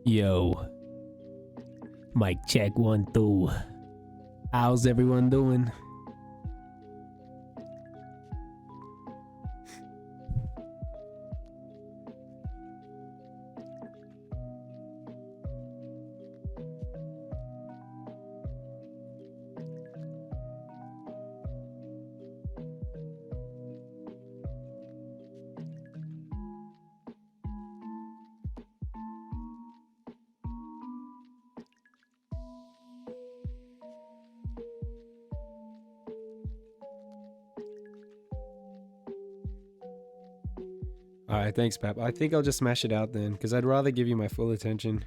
Yo, mic check 1 2. How's everyone doing? All right, thanks, Pap. I think I'll just smash it out then, because I'd rather give you my full attention.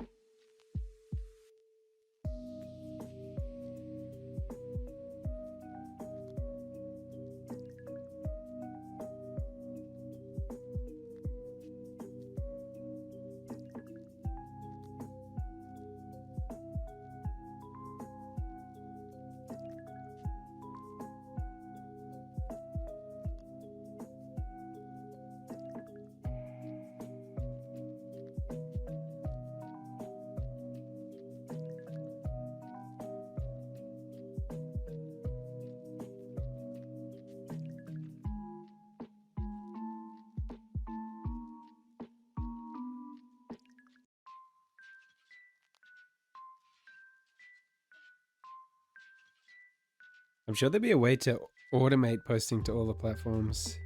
I'm sure there'd be a way to automate posting to all the platforms.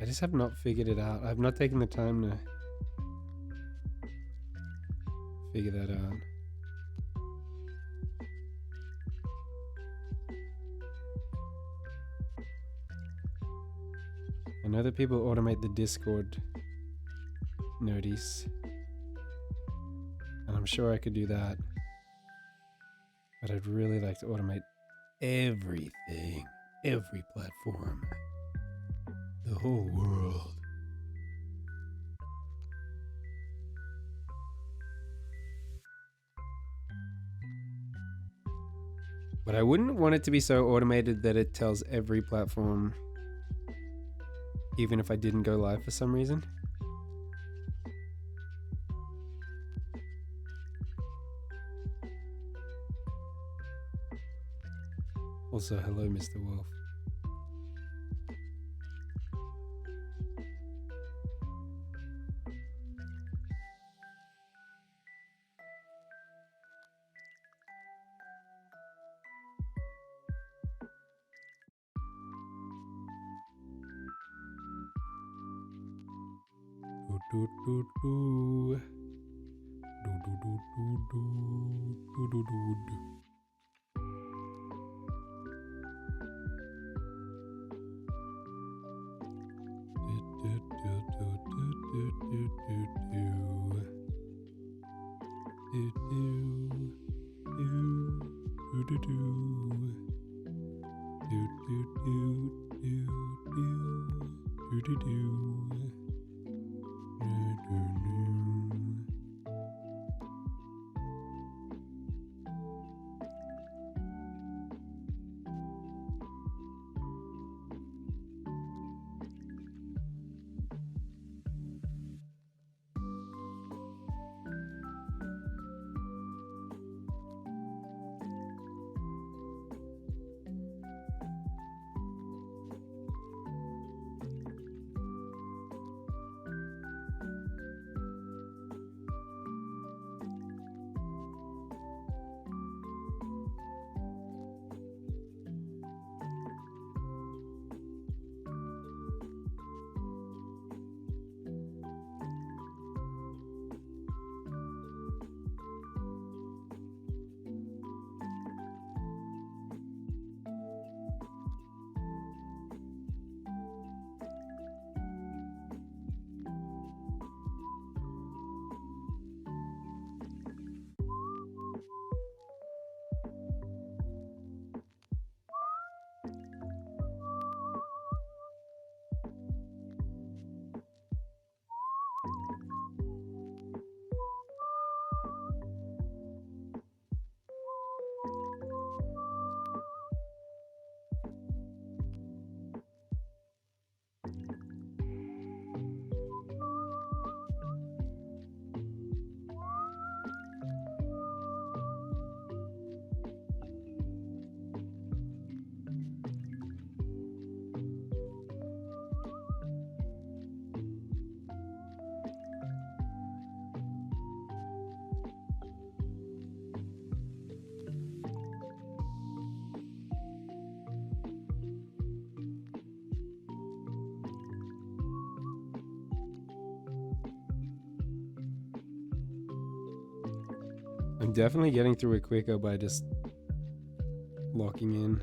I just have not figured it out. I've not taken the time to figure that out. know that people automate the Discord notice, and I'm sure I could do that, but I'd really like to automate everything, every platform, the whole world. But I wouldn't want it to be so automated that it tells every platform, even if I didn't go live for some reason. Also, hello, Mr. Wolf. Do do do do do do do do do do. I'm definitely getting through it quicker by just locking in.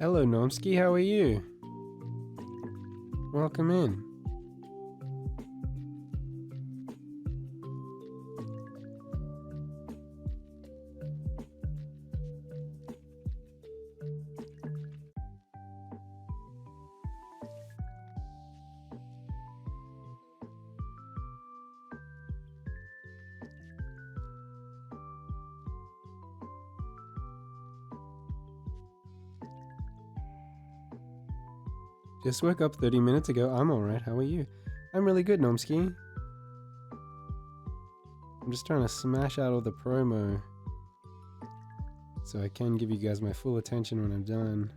Hello, Nomsky, how are you? Welcome in. Just woke up 30 minutes ago. I'm alright. How are you? I'm really good, Nomsky. I'm just trying to smash out all the promo so I can give you guys my full attention when I'm done.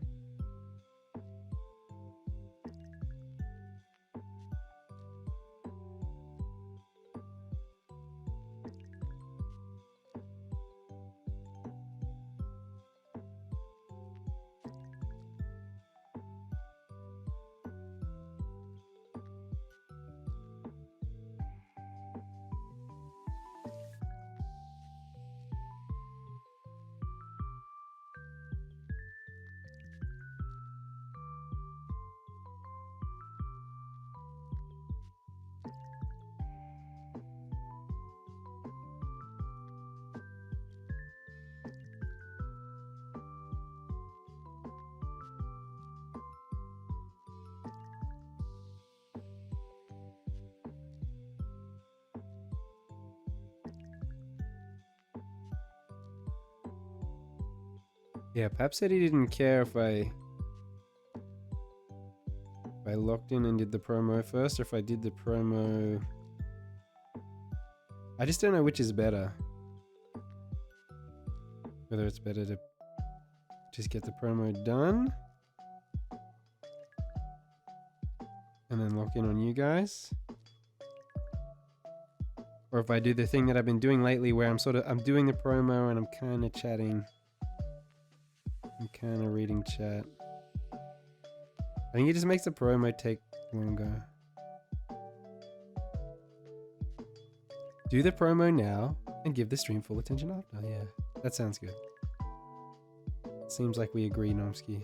Yeah, Pap said he didn't care if I locked in and did the promo first, or if I did the promo. I just don't know which is better. Whether it's better to just get the promo done and then lock in on you guys, or if I do the thing that I've been doing lately where I'm doing the promo and I'm kind of chatting. I'm kind of reading chat. I think it just makes the promo take longer. Do the promo now and give the stream full attention after. Yeah, that sounds good. Seems like we agree, Nomsky.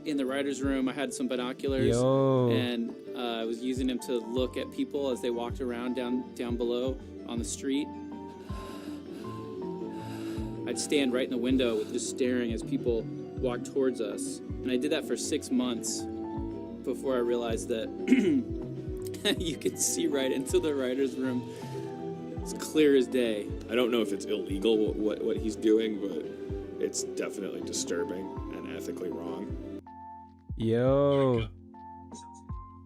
In the writer's room, I had some binoculars, and I was using them to look at people as they walked around down below on the street. I'd stand right in the window with just staring as people walked towards us, and I did that for 6 months before I realized that you could see right into the writer's room. It's clear as day. I don't know if it's illegal what he's doing, but it's definitely disturbing and ethically wrong. Yo.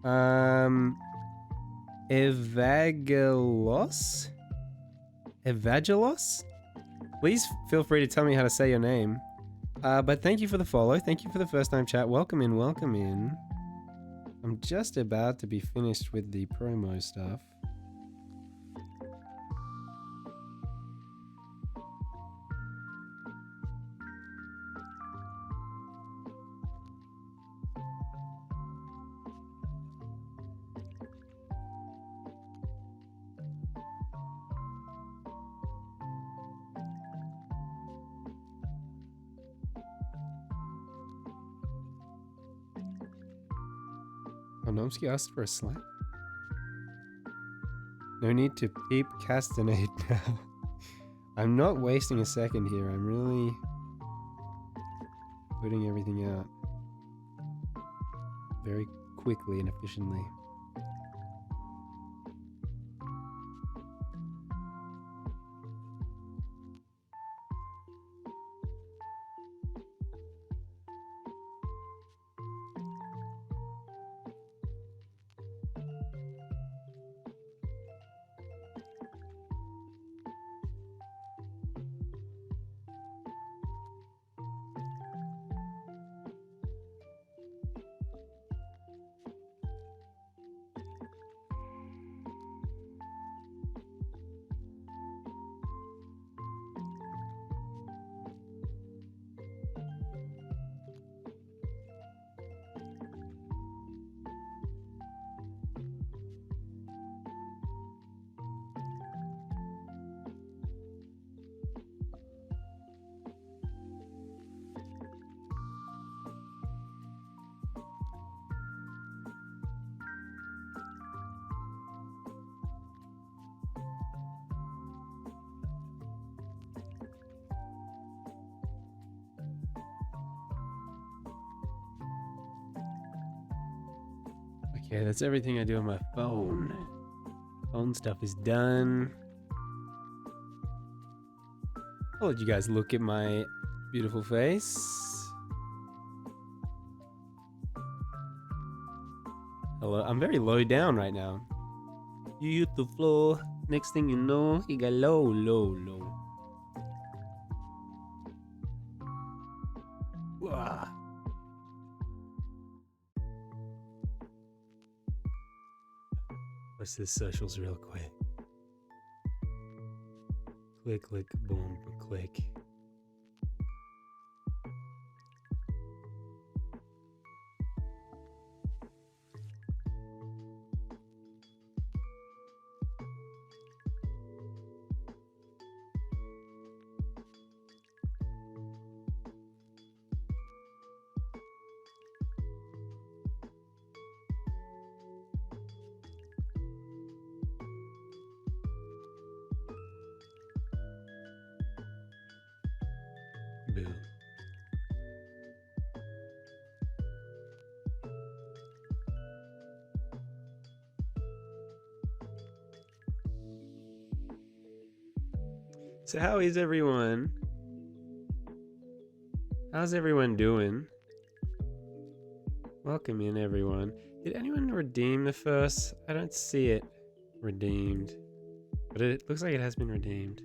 Evangelos? Please feel free to tell me how to say your name. But thank you for the follow. Thank you for the first time chat. Welcome in, welcome in. I'm just about to be finished with the promo stuff. Nomsky asked for a slap. No need to peep castanate now. I'm not wasting a second here. I'm really putting everything out very quickly and efficiently. Okay, that's everything I do on my phone. Phone stuff is done. I'll let you guys look at my beautiful face. Hello, I'm very low down right now. You hit the floor. Next thing you know, you got low. Wah. What's this socials real quick? Click, boom, click. Boom. So how is everyone? How's everyone doing? Welcome in, everyone. Did anyone redeem the first? I don't see it redeemed, but it looks like it has been redeemed.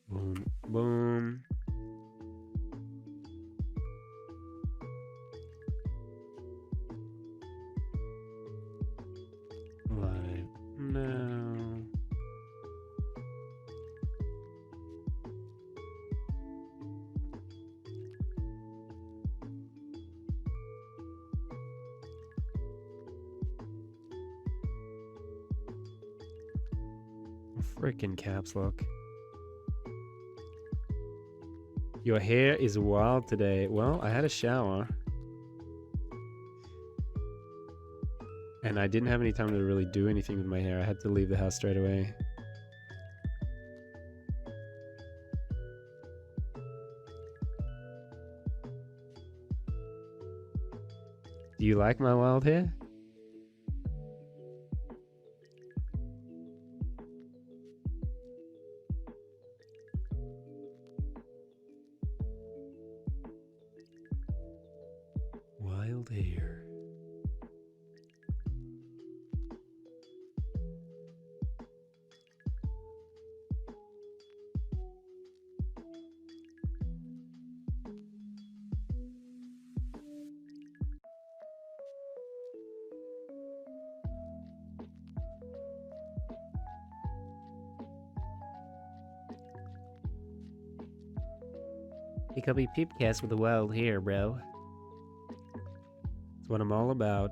Boom, boom. Live now. Freaking caps lock. Your hair is wild today. Well, I had a shower. And I didn't have any time to really do anything with my hair. I had to leave the house straight away. Do you like my wild hair? Wild hair. You could be Peepcast with the wild hair, bro. That's what I'm all about.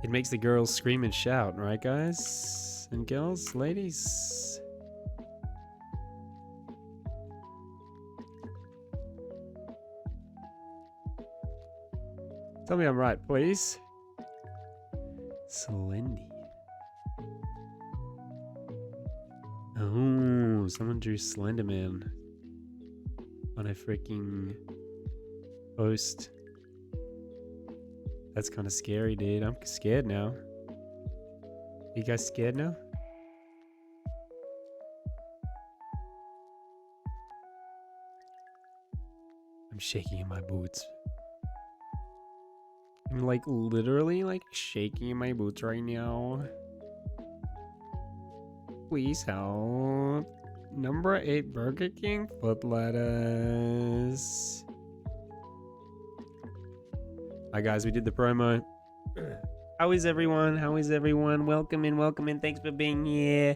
It makes the girls scream and shout, right, guys? And girls, ladies? Tell me I'm right, please. Slendy. Oh, someone drew Slenderman on a freaking post. That's kind of scary, dude. I'm scared now. You guys scared now? I'm shaking in my boots. I'm like literally like shaking in my boots right now. Please help. Number 8 Burger King foot lettuce. Hi guys, we did the promo. How is everyone? How is everyone? Welcome in, welcome in. Thanks for being here.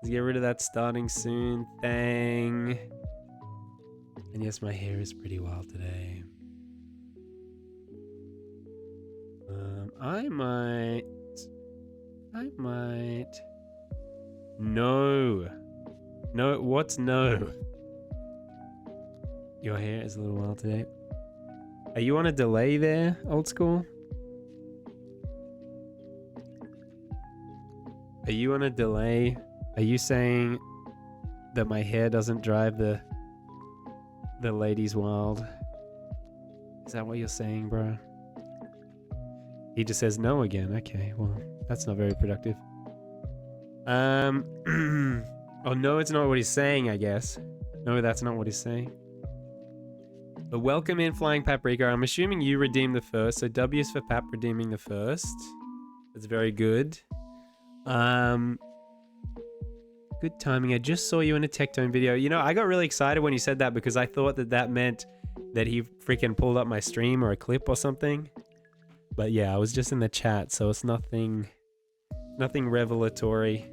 Let's get rid of that starting soon thing. And yes, my hair is pretty wild today. I might. No. No, what's no? Your hair is a little wild today. Are you on a delay there, old school? Are you on a delay? Are you saying that my hair doesn't drive the ladies wild. Is that what you're saying, bro? He just says no again. Okay, well, that's not very productive. Oh no, it's not what he's saying, I guess. No, that's not what he's saying. But welcome in, Flying Paprika. I'm assuming you redeemed the first, so W's for Pap redeeming the first. That's very good. Good timing. I just saw you in a Tectone video. You know, I got really excited when you said that because I thought that meant that he freaking pulled up my stream or a clip or something. But yeah, I was just in the chat, so it's nothing revelatory.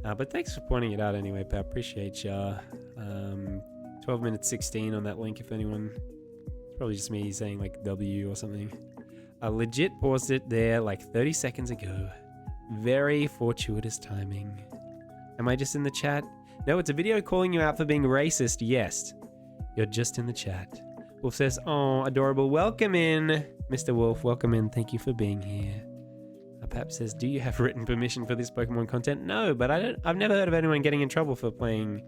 But thanks for pointing it out anyway, Pat. Appreciate ya. 12 minutes 16 on that link if anyone... It's probably just me saying like W or something. I legit paused it there like 30 seconds ago. Very fortuitous timing. Am I just in the chat? No, it's a video calling you out for being racist. Yes, you're just in the chat. Wolf says, oh, adorable. Welcome in, Mr. Wolf. Welcome in. Thank you for being here. Pap says, do you have written permission for this Pokemon content? No, but I've never heard of anyone getting in trouble for playing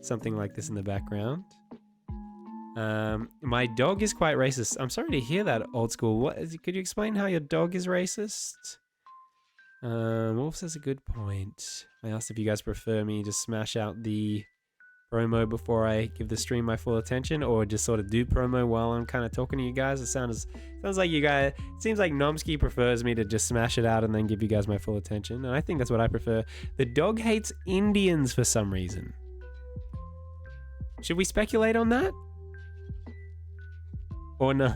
something like this in the background. My dog is quite racist. I'm sorry to hear that, old school. Could you explain how your dog is racist? Wolf says a good point. I asked if you guys prefer me to smash out the promo before I give the stream my full attention, or just sort of do promo while I'm kind of talking to you guys. It sounds like you guys... It seems like Nomsky prefers me to just smash it out and then give you guys my full attention, and I think that's what I prefer. The dog hates Indians for some reason. Should we speculate on that? Or no?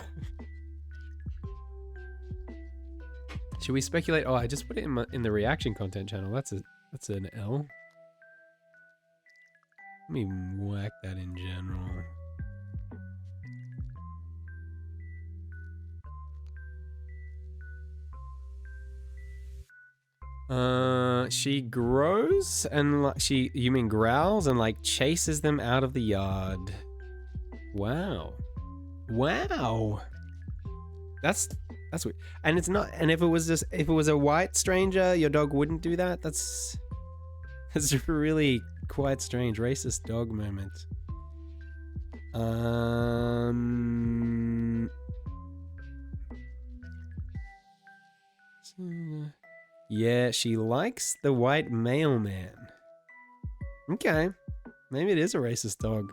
Should we speculate? Oh, I just put it in the reaction content channel. That's an L. Let me whack that in general. She grows and you mean growls and like chases them out of the yard. Wow. That's weird. And it's not. And if it was a white stranger, your dog wouldn't do that. That's really quite strange. Racist dog moment. Yeah, she likes the white mailman. Okay, maybe it is a racist dog.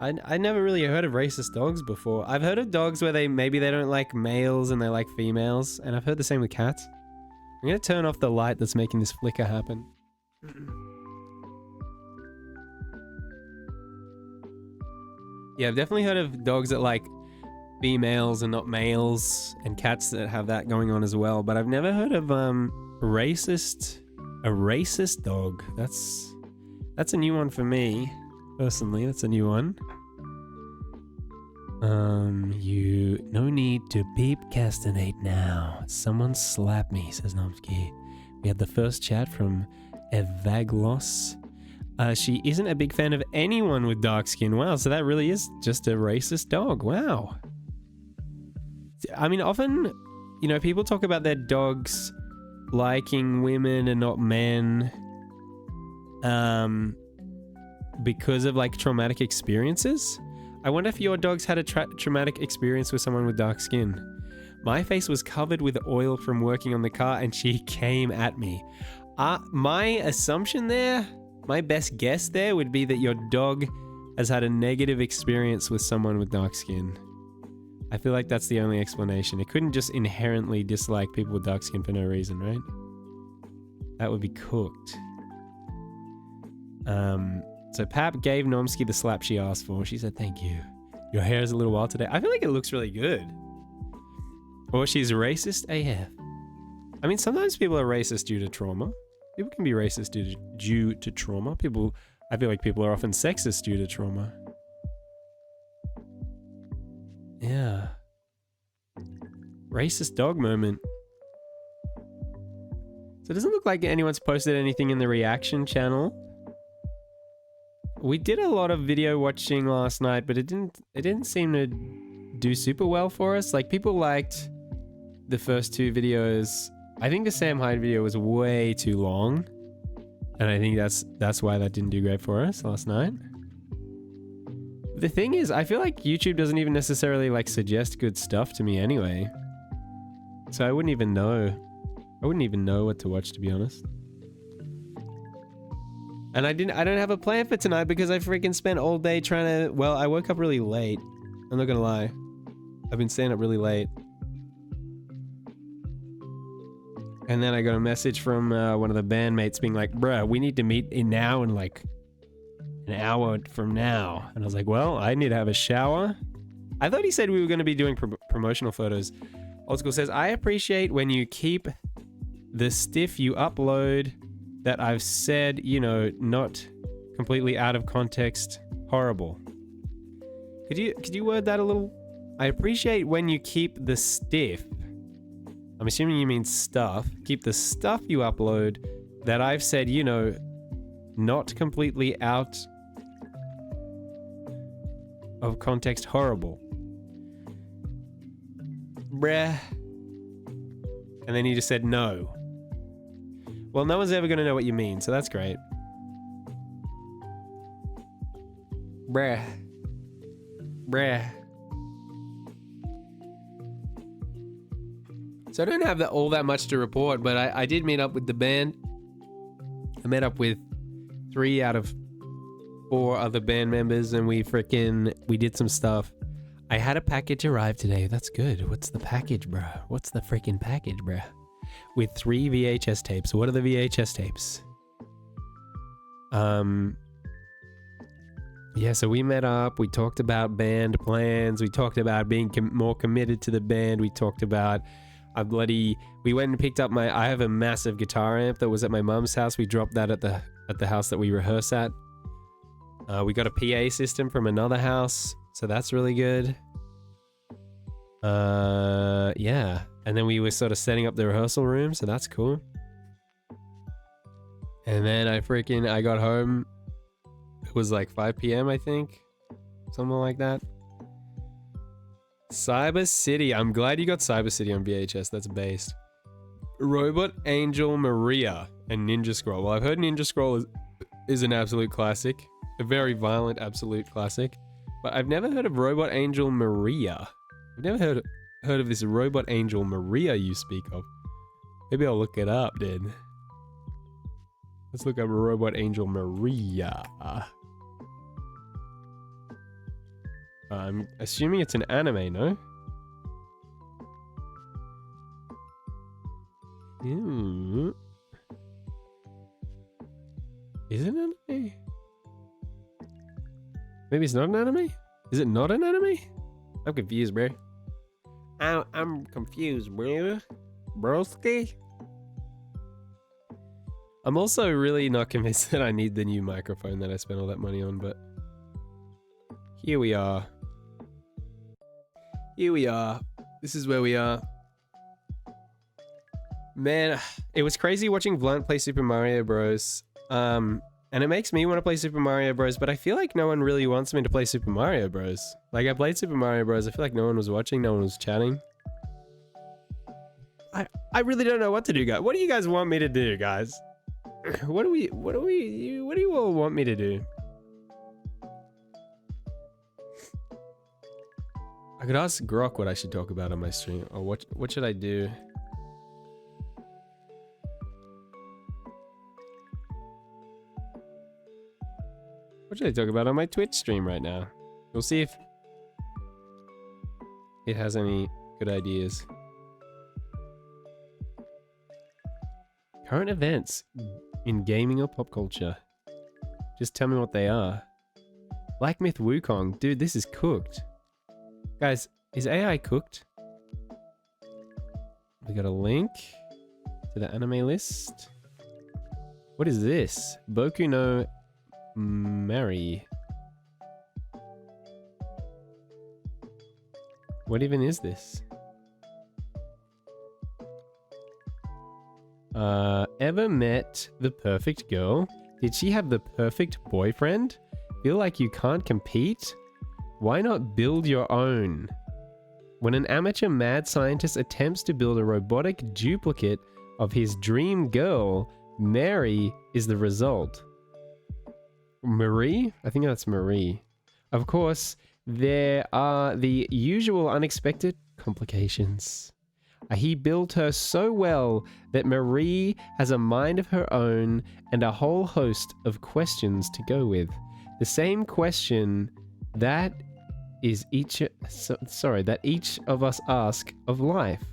I never really heard of racist dogs before. I've heard of dogs where maybe they don't like males and they like females, and I've heard the same with cats. I'm gonna turn off the light that's making this flicker happen. Yeah, I've definitely heard of dogs that like females and not males, and cats that have that going on as well, but I've never heard of a racist dog. That's a new one for me. Personally, that's a new one. No need to beep castinate now. Someone slap me, says Nomsky. We had the first chat from Evaglos. She isn't a big fan of anyone with dark skin. Wow, so that really is just a racist dog. Wow. I mean, often, people talk about their dogs liking women and not men. Because of like traumatic experiences. I wonder if your dogs had a traumatic experience with someone with dark skin. My face was covered with oil from working on the car and she came at me. My assumption there, my best guess there would be that your dog has had a negative experience with someone with dark skin. I feel like that's the only explanation. It couldn't just inherently dislike people with dark skin for no reason, right? That would be cooked. So Pap gave Nomsky the slap she asked for. She said, thank you. Your hair is a little wild today. I feel like it looks really good. Or she's racist AF. I mean, sometimes people are racist due to trauma. People can be racist due to trauma. I feel like people are often sexist due to trauma. Yeah. Racist dog moment. So it doesn't look like anyone's posted anything in the reaction channel. We did a lot of video watching last night, but it didn't seem to do super well for us. Like, people liked the first two videos. I think the Sam Hyde video was way too long. And I think that's why that didn't do great for us last night. The thing is, I feel like YouTube doesn't even necessarily like suggest good stuff to me anyway. So I wouldn't even know. I wouldn't even know what to watch, to be honest. And I don't have a plan for tonight because I freaking spent all day trying to, well, I woke up really late. I'm not gonna lie. I've been staying up really late. And then I got a message from one of the bandmates being like, bruh, we need to meet in like an hour from now. And I was like, well, I need to have a shower. I thought he said we were going to be doing promotional photos. Old School says, I appreciate when you keep the stiff you upload that I've said, you know, not completely out of context. Horrible. Could you word that a little? I appreciate when you keep the stiff. I'm assuming you mean stuff. Keep the stuff you upload that I've said, you know, not completely out of context. Horrible. Bruh. And then he just said no. Well, no one's ever going to know what you mean, so that's great. Bruh. Bruh. So I don't have all that much to report, but I did meet up with the band. I met up with 3 out of 4 other band members, and we did some stuff. I had a package arrive today. That's good. What's the package, bro? What's the freaking package, bro? With 3 VHS tapes. What are the VHS tapes? Yeah, so we met up. We talked about band plans. We talked about being more committed to the band. We talked about we went and picked up I have a massive guitar amp that was at my mum's house. We dropped that at the house that we rehearse at. We got a PA system from another house, so that's really good. Yeah. And then we were sort of setting up the rehearsal room, so that's cool. And then I got home. It was like 5 p.m. I think. Something like that. Cyber City. I'm glad you got Cyber City on VHS. That's based. Robot Angel Maria and Ninja Scroll. Well, I've heard Ninja Scroll is an absolute classic. A very violent absolute classic. But I've never heard of Robot Angel Maria. I've never heard of this Robot Angel Maria you speak of. Maybe I'll look it up, then. Let's look up Robot Angel Maria. I'm assuming it's an anime, no? Is it an anime? Maybe it's not an anime? Is it not an anime? I'm confused, bro. I'm confused, bro. Broski? I'm also really not convinced that I need the new microphone that I spent all that money on, but here we are. Here we are. This is where we are. Man, it was crazy watching Blunt play Super Mario Bros. And it makes me want to play Super Mario Bros, but I feel like no one really wants me to play Super Mario Bros. Like, I played Super Mario Bros. I feel like no one was watching, no one was chatting. I really don't know what to do, guys. What do you guys want me to do, guys? What do you all want me to do? I could ask Grok what I should talk about on my stream, or what should I do? What should I talk about on my Twitch stream right now? We'll see if it has any good ideas. Current events in gaming or pop culture. Just tell me what they are. Black Myth Wukong. Dude, this is cooked. Guys, is AI cooked? We got a link to the anime list. What is this? Boku no Mary. What even is this? Ever met the perfect girl? Did she have the perfect boyfriend? Feel like you can't compete? Why not build your own? When an amateur mad scientist attempts to build a robotic duplicate of his dream girl, Mary is the result. Marie? I think that's Marie. Of course, there are the usual unexpected complications. He built her so well that Marie has a mind of her own and a whole host of questions to go with. The same question that each of us ask of life.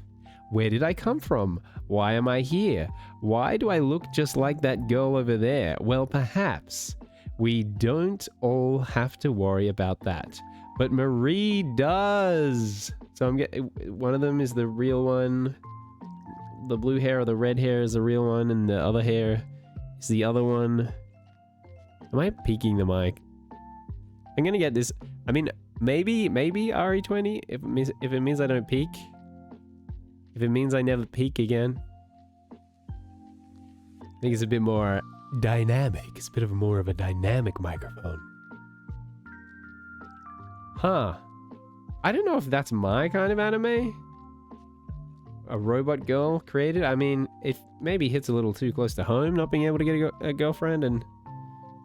Where did I come from? Why am I here? Why do I look just like that girl over there? Well, perhaps we don't all have to worry about that, but Marie does. So I'm getting one of them is the real one. The blue hair or the red hair is the real one, and the other hair is the other one. Am I peeking the mic? I'm gonna get this. I mean, maybe RE20 if it means I don't peek. If it means I never peek again. I think it's a bit more dynamic. It's a bit of more of a dynamic microphone. Huh. I don't know if that's my kind of anime. A robot girl created. I mean, it maybe hits a little too close to home, not being able to get a girlfriend. And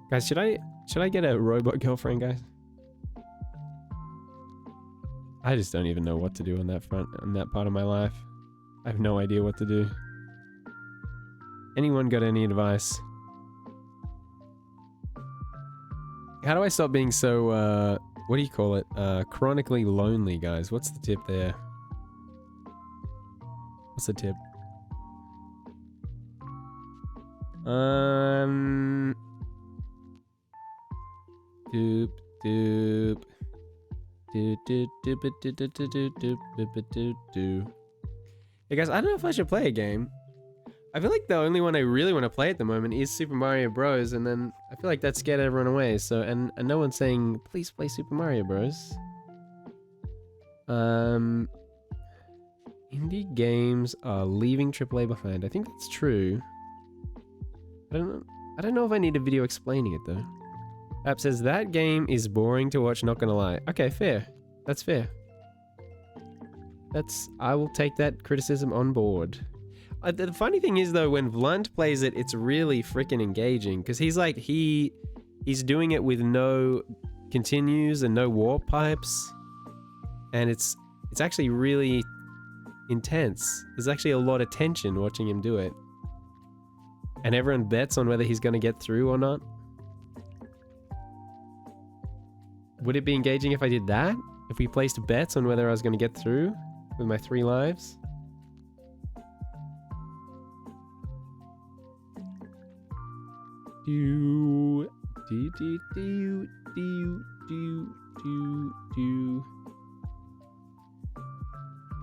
guys, should I get a robot girlfriend, guys? I just don't even know what to do on that front, on that part of my life. I have no idea what to do. Anyone got any advice? How do I stop being so, what do you call it? Chronically lonely, guys. What's the tip there? What's the tip? Doop, doop. Do, do, do, do, do, do, do, do, do, do, do. Hey guys, I don't know if I should play a game. I feel like the only one I really want to play at the moment is Super Mario Bros. And then I feel like that scared everyone away. So, and no one's saying, please play Super Mario Bros. Indie games are leaving AAA behind. I think that's true. I don't know if I need a video explaining it though. App says that game is boring to watch, not gonna lie. Okay, fair. That's fair. I will take that criticism on board. The funny thing is though, when Vlunt plays it, it's really freaking engaging because he's like he's doing it with no continues and no warp pipes, and it's actually really intense. There's actually a lot of tension watching him do it, and everyone bets on whether he's gonna get through or not. Would it be engaging if I did that? If we placed bets on whether I was going to get through with my 3 lives? Do.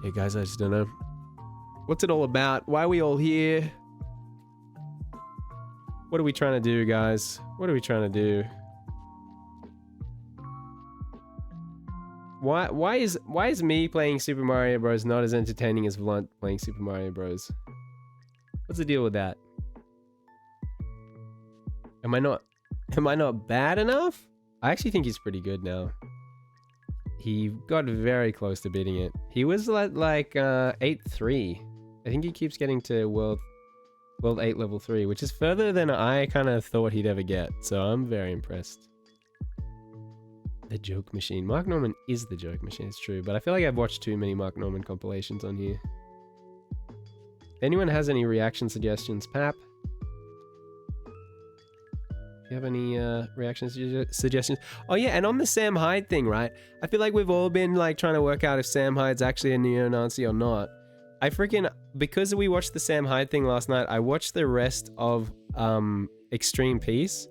Yeah, guys, I just don't know. What's it all about? Why are we all here? What are we trying to do, guys? What are we trying to do? Why is me playing Super Mario Bros. Not as entertaining as Vlunt playing Super Mario Bros? What's the deal with that? Am I not bad enough? I actually think he's pretty good now. He got very close to beating it. He was like 8-3. I think he keeps getting to World 8 level 3, which is further than I kind of thought he'd ever get. So I'm very impressed. The Joke Machine. Mark Norman is the Joke Machine, it's true, but I feel like I've watched too many Mark Norman compilations on here. If anyone has any reaction suggestions, Pap? If you have any reaction suggestions. Oh yeah, and on the Sam Hyde thing, right? I feel like we've all been like trying to work out if Sam Hyde's actually a neo-Nazi or not. Because we watched the Sam Hyde thing last night, I watched the rest of Extreme Peace.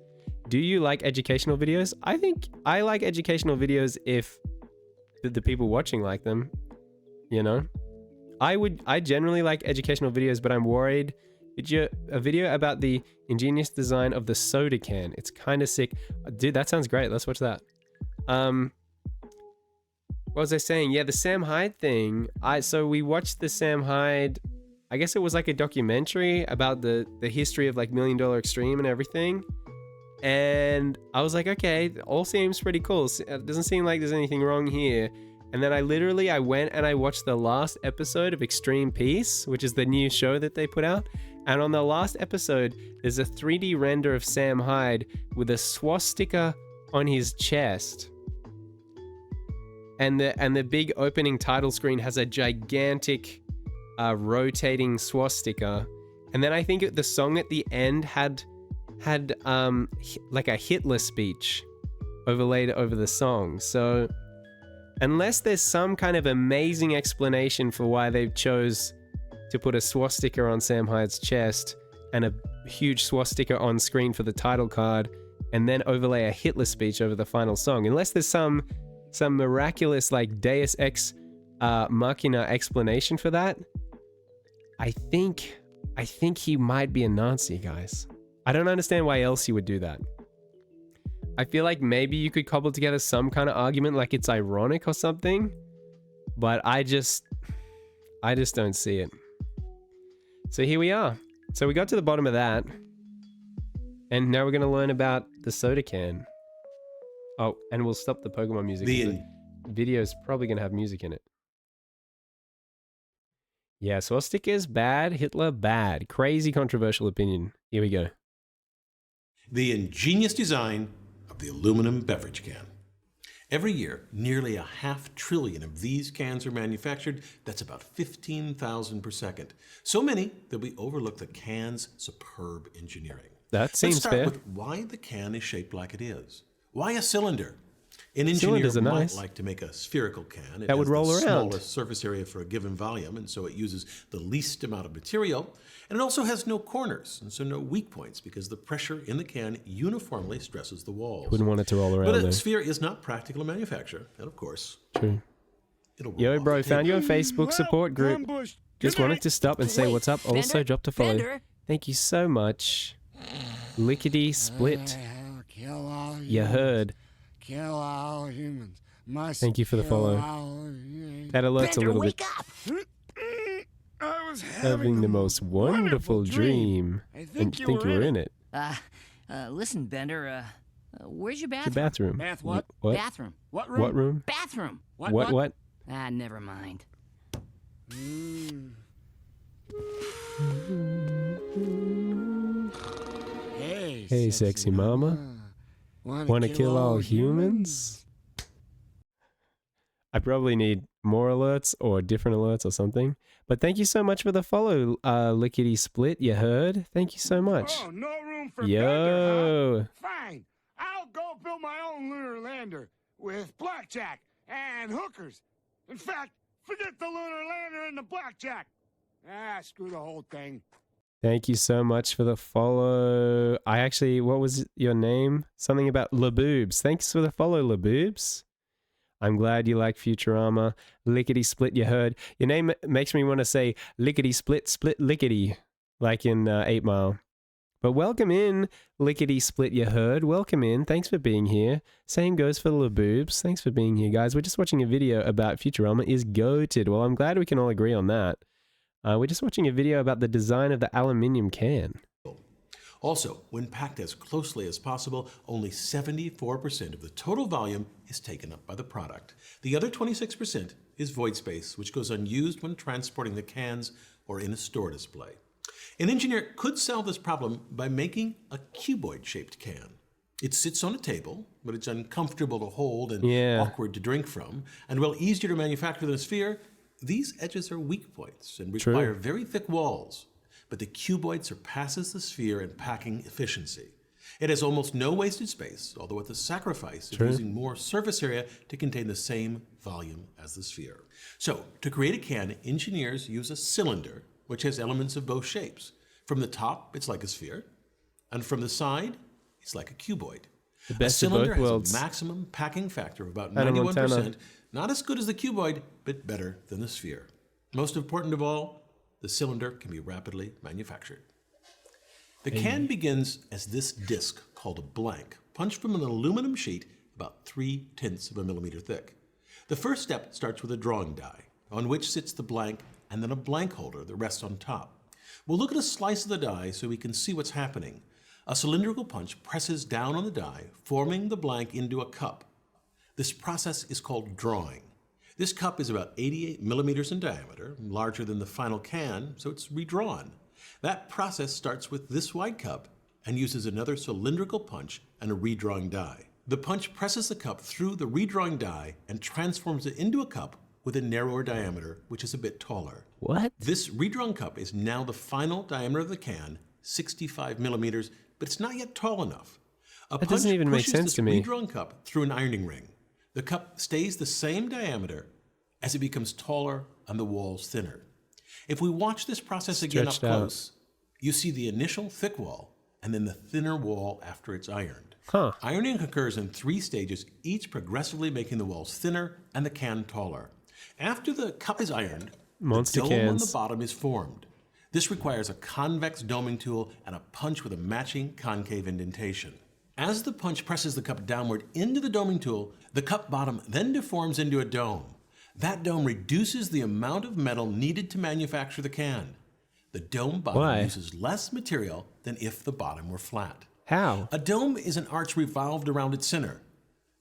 Do you like educational videos? I think I like educational videos if the people watching like them, you know? I generally like educational videos, but I'm worried. A video about the ingenious design of the soda can. It's kind of sick. Dude, that sounds great. Let's watch that. What was I saying? Yeah, the Sam Hyde thing. So we watched the Sam Hyde, I guess it was like a documentary about the history of like $1 Million Extreme and everything. And I was like, okay, all seems pretty cool. It doesn't seem like there's anything wrong here. And then I went and I watched the last episode of Extreme Peace, which is the new show that they put out. And on the last episode, there's a 3D render of Sam Hyde with a swastika on his chest. And the big opening title screen has a gigantic rotating swastika. And then I think the song at the end had like a Hitler speech overlaid over the song. So unless there's some kind of amazing explanation for why they chose to put a swastika on Sam Hyde's chest and a huge swastika on screen for the title card, and then overlay a Hitler speech over the final song, unless there's some miraculous like Deus Ex Machina explanation for that, I think he might be a Nazi, guys. I don't understand why else he would do that. I feel like maybe you could cobble together some kind of argument like it's ironic or something, but I just don't see it. So here we are. So we got to the bottom of that. And now we're going to learn about the soda can. Oh, and we'll stop the Pokemon music. The video's probably going to have music in it. Yeah, swastikas bad, Hitler bad. Crazy controversial opinion. Here we go. The ingenious design of the aluminum beverage can. Every year, nearly 500 billion of these cans are manufactured. That's about 15,000 per second. So many that we overlook the can's superb engineering. That seems fair. Let's start with why the can is shaped like it is. Why a cylinder? An engineer might like to make a spherical can. It that would roll has the around. smallest surface area for a given volume, and so it uses the least amount of material. And it also has no corners, and so no weak points, because the pressure in the can uniformly stresses the walls. Wouldn't want it to roll around. But a though. sphere is not practical to manufacture, and of course, True. it'll roll Yo, off bro, the found table. your Facebook support group. Just wanted to stop and say what's up. Also, dropped a follow. Bender. Thank you so much. Lickety split. Kill all humans. You heard. Kill all humans. Must Thank you for the kill follow. all humans. That alerts Bender, a little wake bit. up! I was Having the most wonderful dream. I And think you were in it. Listen, Bender, where's your The bathroom? bathroom. Bath what? What? Bathroom. What room? What room? Bathroom. What? Ah, never mind. Hey, sexy mama. Wanna kill all humans? I probably need more alerts or different alerts or something. But thank you so much for the follow, Lickety Split. You heard? Thank you so much. Oh, no room for Yo. Bender, huh? Fine. I'll go build my own lunar lander with blackjack and hookers. In fact, forget the lunar lander and the blackjack. Screw the whole thing. Thank you so much for the follow. What was your name? Something about Laboobs. Thanks for the follow, Laboobs. I'm glad you like Futurama. Lickety Split, you heard. Your name makes me want to say Lickety Split, Split Lickety, like in 8 Mile. But welcome in, Lickety Split, you heard. Welcome in. Thanks for being here. Same goes for Laboobs. Thanks for being here, guys. We're just watching a video about Futurama is goated. Well, I'm glad we can all agree on that. We're just watching a video about the design of the aluminium can. Also, when packed as closely as possible, only 74% of the total volume is taken up by the product. The other 26% is void space, which goes unused when transporting the cans or in a store display. An engineer could solve this problem by making a cuboid-shaped can. It sits on a table, but it's uncomfortable to hold and awkward to drink from. And while easier to manufacture than a sphere, these edges are weak points and require very thick walls. But the cuboid surpasses the sphere in packing efficiency. It has almost no wasted space, although at the sacrifice of using more surface area to contain the same volume as the sphere. So, to create a can, engineers use a cylinder, which has elements of both shapes. From the top, it's like a sphere, and from the side, it's like a cuboid. The best a of cylinder both worlds. has a maximum packing factor of about Hannah 91%, Montana. not as good as the cuboid, but better than the sphere. Most important of all, the cylinder can be rapidly manufactured. The can begins as this disc called a blank, punched from an aluminum sheet about 3/10 of a millimeter thick. The first step starts with a drawing die, on which sits the blank and then a blank holder that rests on top. We'll look at a slice of the die so we can see what's happening. A cylindrical punch presses down on the die, forming the blank into a cup. This process is called drawing. This cup is about 88 millimeters in diameter, larger than the final can, so it's redrawn. That process starts with this wide cup and uses another cylindrical punch and a redrawing die. The punch presses the cup through the redrawing die and transforms it into a cup with a narrower diameter, which is a bit taller. What? This redrawn cup is now the final diameter of the can, 65 millimeters, but it's not yet tall enough. A That doesn't punch even make pushes sense this to me. redrawn cup through an ironing ring. The cup stays the same diameter as it becomes taller and the walls thinner. If we watch this process again up Stretched out. close, you see the initial thick wall and then the thinner wall after it's ironed. Huh. Ironing occurs in 3 stages, each progressively making the walls thinner and the can taller. After the cup is ironed, Monster the dome on the cans. bottom is formed. This requires a convex doming tool and a punch with a matching concave indentation. As the punch presses the cup downward into the doming tool, the cup bottom then deforms into a dome. That dome reduces the amount of metal needed to manufacture the can. The dome bottom Why? uses less material than if the bottom were flat. How? A dome is an arch revolved around its center.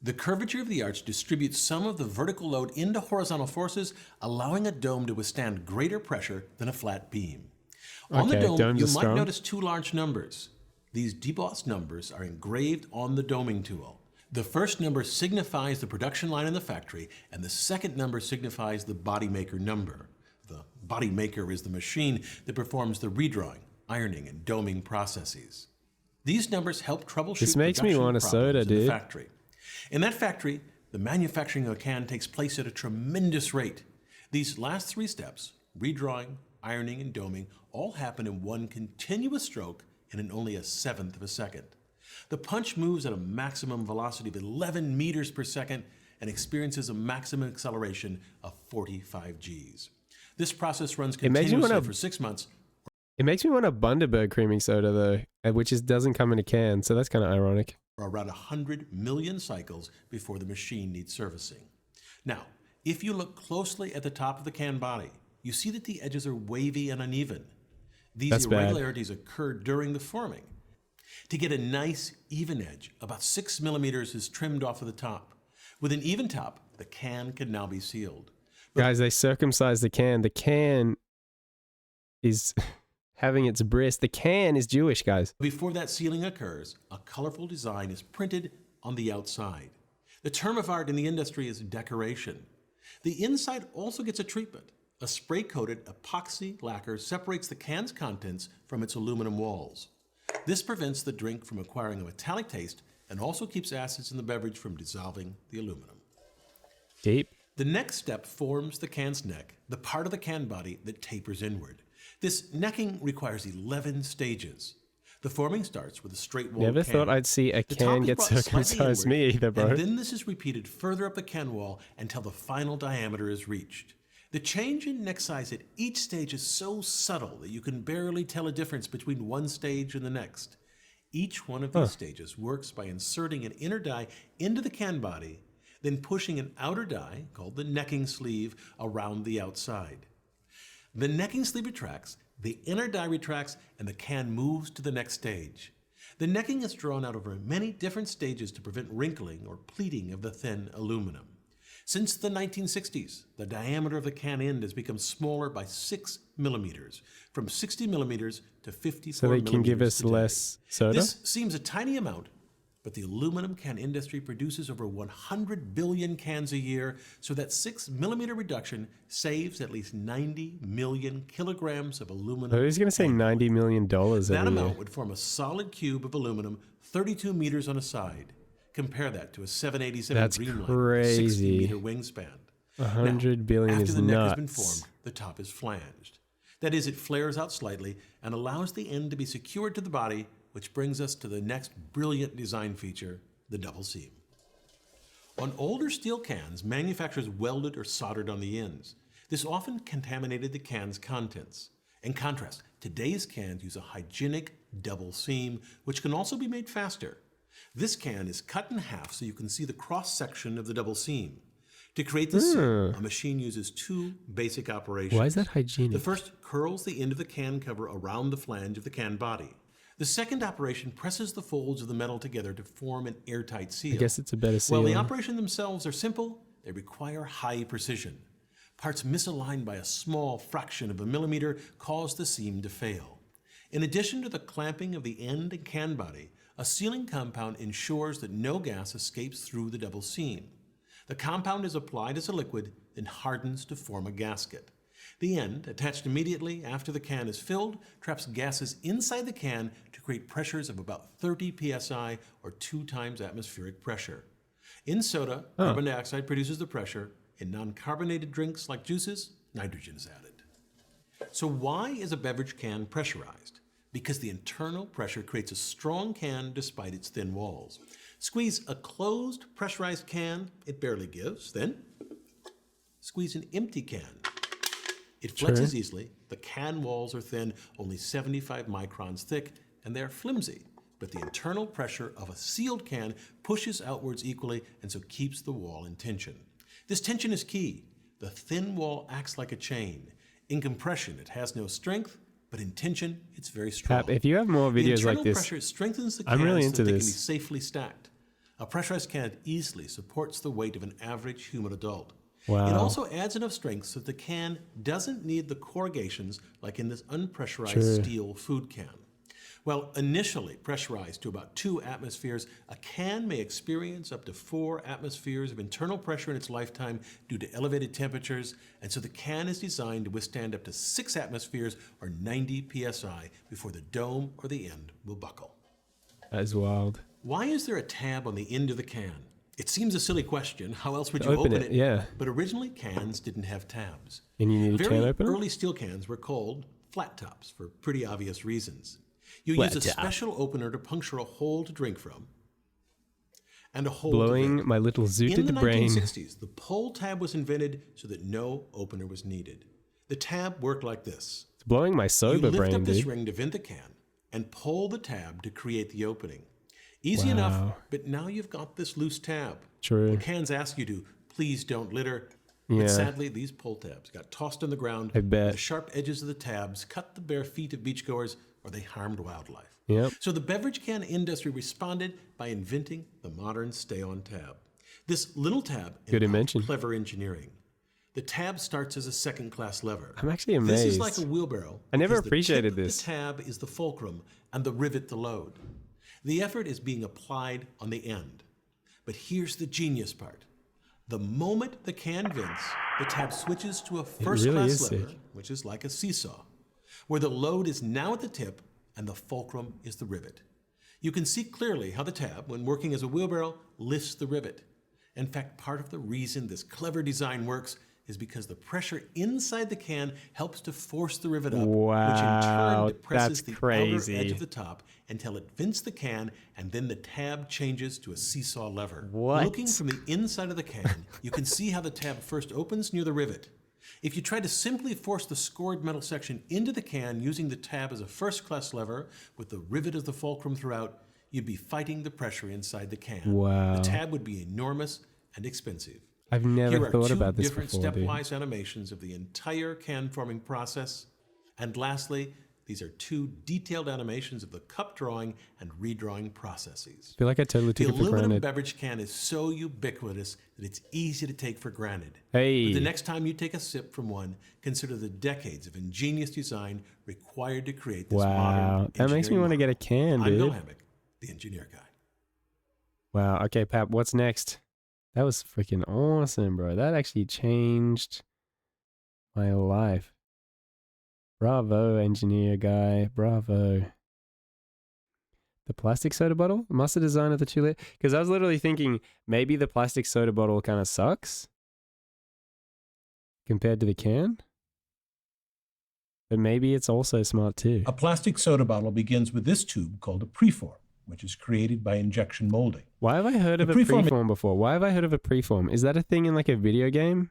The curvature of the arch distributes some of the vertical load into horizontal forces, allowing a dome to withstand greater pressure than a flat beam. On the Okay, dome, domes you are might strong. notice 2 large numbers. These debossed numbers are engraved on the doming tool. The first number signifies the production line in the factory, and the second number signifies the body maker number. The body maker is the machine that performs the redrawing, ironing, and doming processes. These numbers help troubleshoot This makes me production want a problems soda, in the dude. factory. In that factory, the manufacturing of a can takes place at a tremendous rate. These last 3 steps, redrawing, ironing, and doming, all happen in one continuous stroke and in only a 1/7 of a second. The punch moves at a maximum velocity of 11 meters per second and experiences a maximum acceleration of 45 Gs. This process runs makes me continuously wanna- for 6 months. It makes me want a Bundaberg creaming soda though, which doesn't come in a can, so that's kind of ironic. Or around 100 million cycles before the machine needs servicing. Now, if you look closely at the top of the can body, you see that the edges are wavy and uneven. These That's bad. irregularities occur during the forming. To get a nice, even edge, about 6 millimeters is trimmed off of the top. With an even top, the can can now be sealed. Guys, they circumcised the can. The can is having its bris. The can is Jewish, guys. Before that sealing occurs, a colorful design is printed on the outside. The term of art in the industry is decoration. The inside also gets a treatment. A spray-coated epoxy lacquer separates the can's contents from its aluminum walls. This prevents the drink from acquiring a metallic taste and also keeps acids in the beverage from dissolving the aluminum. Deep. The next step forms the can's neck, the part of the can body that tapers inward. This necking requires 11 stages. The forming starts with a straight wall Never can. thought I'd see a The top can is get brought slightly circumcised inward, me either, bro. And then this is repeated further up the can wall until the final diameter is reached. The change in neck size at each stage is so subtle that you can barely tell a difference between one stage and the next. Each one of these stages works by inserting an inner die into the can body, then pushing an outer die, called the necking sleeve, around the outside. The necking sleeve retracts, the inner die retracts, and the can moves to the next stage. The necking is drawn out over many different stages to prevent wrinkling or pleating of the thin aluminum. Since the 1960s, the diameter of the can end has become smaller by 6 millimeters, from 60 millimeters to 54 So they can give us today. less soda? This seems a tiny amount, but the aluminum can industry produces over 100 billion cans a year, so that 6 millimeter reduction saves at least 90 million kilograms of aluminum. So who's going to say $90 million That every year? amount would form a solid cube of aluminum 32 meters on a side. Compare that to a 787 That's Dreamliner, crazy. 60-meter wingspan. 100 billion After is the neck nuts. has been formed, the top is flanged. That is, it flares out slightly and allows the end to be secured to the body, which brings us to the next brilliant design feature, the double seam. On older steel cans, manufacturers welded or soldered on the ends. This often contaminated the can's contents. In contrast, today's cans use a hygienic double seam, which can also be made faster. This can is cut in half so you can see the cross-section of the double seam. To create this seam, a machine uses two basic operations. Why is that hygienic? The first curls the end of the can cover around the flange of the can body. The second operation presses the folds of the metal together to form an airtight seal. I guess it's a better seal. While the operation themselves are simple, they require high precision. Parts misaligned by a small fraction of a millimeter cause the seam to fail. In addition to the clamping of the end and can body, a sealing compound ensures that no gas escapes through the double seam. The compound is applied as a liquid, then hardens to form a gasket. The end, attached immediately after the can is filled, traps gases inside the can to create pressures of about 30 psi or 2 times atmospheric pressure. In soda, carbon dioxide produces the pressure. In non-carbonated drinks like juices, nitrogen is added. So why is a beverage can pressurized? Because the internal pressure creates a strong can despite its thin walls. Squeeze a closed, pressurized can, it barely gives. Then, squeeze an empty can. It flexes easily. The can walls are thin, only 75 microns thick, and they're flimsy. But the internal pressure of a sealed can pushes outwards equally and so keeps the wall in tension. This tension is key. The thin wall acts like a chain. In compression, it has no strength, but in tension, it's very strong. Pap, if you have more videos like this, pressure strengthens the I'm cans really so into that they can be this. safely stacked. A pressurized can easily supports the weight of an average human adult. Wow. It also adds enough strength so that the can doesn't need the corrugations like in this unpressurized steel food can. While initially pressurized to about 2 atmospheres, a can may experience up to 4 atmospheres of internal pressure in its lifetime due to elevated temperatures, and so the can is designed to withstand up to 6 atmospheres or 90 psi before the dome or the end will buckle. that is wild. Why is there a tab on the end of the can? It seems a silly question. How else would you Open open it, yeah. But originally, cans didn't have tabs. And you need a Very can opener? early steel cans were called flat tops for pretty obvious reasons. You Flat use a top. special opener to puncture a hole to drink from and a hole to Blowing vape. my little In the zooted brain. 1960s, the pull tab was invented so that no opener was needed. The tab worked like this. It's blowing my You sober lift brain, up this dude. ring to vent the can and pull the tab to create the opening. Easy Wow. enough, but now you've got this loose tab. True. The cans ask you to, please don't litter. Yeah. But sadly, these pull tabs got tossed on the ground. I bet. The sharp edges of the tabs cut the bare feet of beachgoers, or they harmed wildlife. Yep. So the beverage can industry responded by inventing the modern stay-on tab. This little tab Good involved invention. clever engineering. The tab starts as a second-class lever. I'm actually amazed. This is like a wheelbarrow. I never because the appreciated tip of this. The tab is the fulcrum, and the rivet the load. The effort is being applied on the end. But here's the genius part. The moment the can vents, the tab switches to a first-class is lever, sick. which is like a seesaw, where the load is now at the tip and the fulcrum is the rivet. You can see clearly how the tab, when working as a wheelbarrow, lifts the rivet. In fact, part of the reason this clever design works is because the pressure inside the can helps to force the rivet up, which in Wow, turn depresses that's the crazy. outer edge of the top until it vents the can, and then the tab changes to a seesaw lever. What? Looking from the inside of the can, you can see how the tab first opens near the rivet. If you try to simply force the scored metal section into the can using the tab as a first-class lever with the rivet as the fulcrum throughout, you'd be fighting the pressure inside the can. Wow. The tab would be enormous and expensive. I've never Here are thought 2 about this different before, dude. stepwise animations of the entire can forming process. And lastly, these are 2 detailed animations of the cup drawing and redrawing processes. I feel like I totally The took it for aluminum granted. beverage can is so ubiquitous that it's easy to take for granted. Hey. But the next time you take a sip from one, consider the decades of ingenious design required to create this Wow. modern That makes me engineering want to get a model. can, I'm Bill dude. Hammack, the engineer guy. Wow. Okay, Pap, what's next? That was freaking awesome, bro. That actually changed my life. Bravo, engineer guy. Bravo. The plastic soda bottle? Must have designed of the 2 liter. Because I was literally thinking maybe the plastic soda bottle kind of sucks compared to the can. But maybe it's also smart too. A plastic soda bottle begins with this tube called a preform, which is created by injection molding. Why have I heard of The a preform- preform before? Why have I heard of a preform? Is that a thing in like a video game?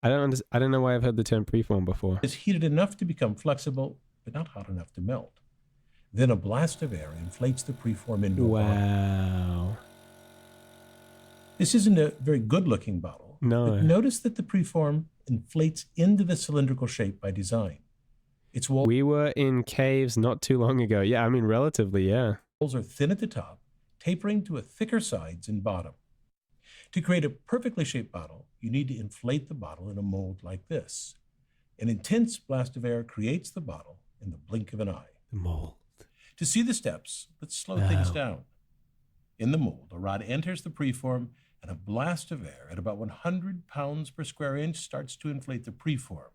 I don't know why I've heard the term preform before. It's heated enough to become flexible, but not hot enough to melt. Then a blast of air inflates the preform into a bottle. Wow. This isn't a very good-looking bottle. No. But notice that the preform inflates into the cylindrical shape by design. Its walls We were in caves not too long ago. Yeah, I mean relatively, yeah. are thin at the top, tapering to a thicker sides and bottom. To create a perfectly shaped bottle, you need to inflate the bottle in a mold like this. An intense blast of air creates the bottle in the blink of an eye. The mold. To see the steps, let's slow things down. In the mold, a rod enters the preform, and a blast of air at about 100 pounds per square inch starts to inflate the preform.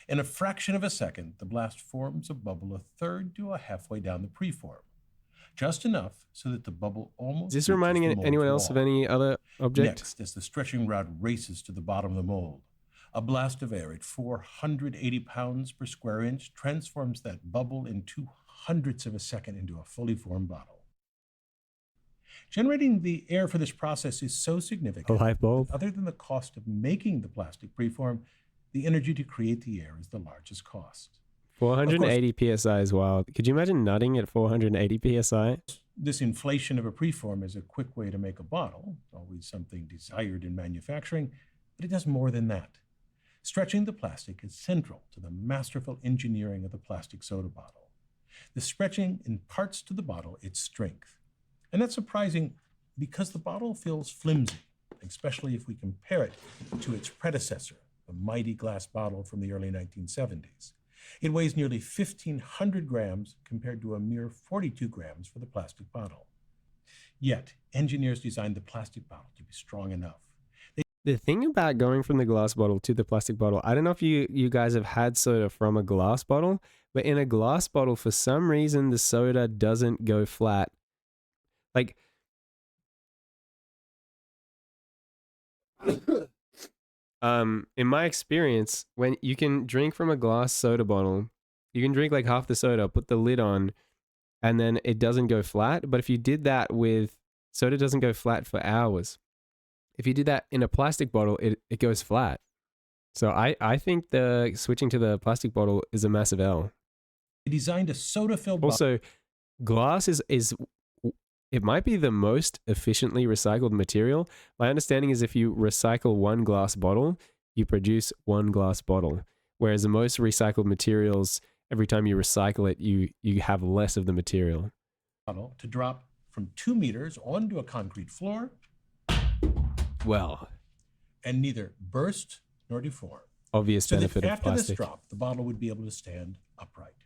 In a fraction of a second, the blast forms a bubble a third to a halfway down the preform, just enough so that the bubble almost Is this reaches reminding the mold's anyone else of wall. any other object? Next, as the stretching rod races to the bottom of the mold, a blast of air at 480 pounds per square inch transforms that bubble in 2/100ths of a second into a fully formed bottle. Generating the air for this process is so A significant light bulb? that other than the cost of making the plastic preform, the energy to create the air is the largest cost. 480 psi is wild. Could you imagine nutting at 480 psi? This inflation of a preform is a quick way to make a bottle, always something desired in manufacturing, but it does more than that. Stretching the plastic is central to the masterful engineering of the plastic soda bottle. The stretching imparts to the bottle its strength. And that's surprising because the bottle feels flimsy, especially if we compare it to its predecessor, the mighty glass bottle from the early 1970s. It weighs nearly 1,500 grams compared to a mere 42 grams for the plastic bottle. Yet, engineers designed the plastic bottle to be strong enough. The thing about going from the glass bottle to the plastic bottle, I don't know if you guys have had soda from a glass bottle, but in a glass bottle, for some reason, the soda doesn't go flat. Like, in my experience, when you can drink from a glass soda bottle, you can drink like half the soda, put the lid on, and then it doesn't go flat. But if you did that with soda, doesn't go flat for hours. If you did that in a plastic bottle, it goes flat. So I think the switching to the plastic bottle is a massive L. They designed a soda-filled bottle. Also, glass is it might be the most efficiently recycled material. My understanding is if you recycle one glass bottle, you produce one glass bottle. Whereas the most recycled materials, every time you recycle it, you have less of the material. To drop from 2 meters onto a concrete floor Well, and neither burst nor deform. obvious So that benefit of after this plastic. drop, the bottle would be able to stand upright.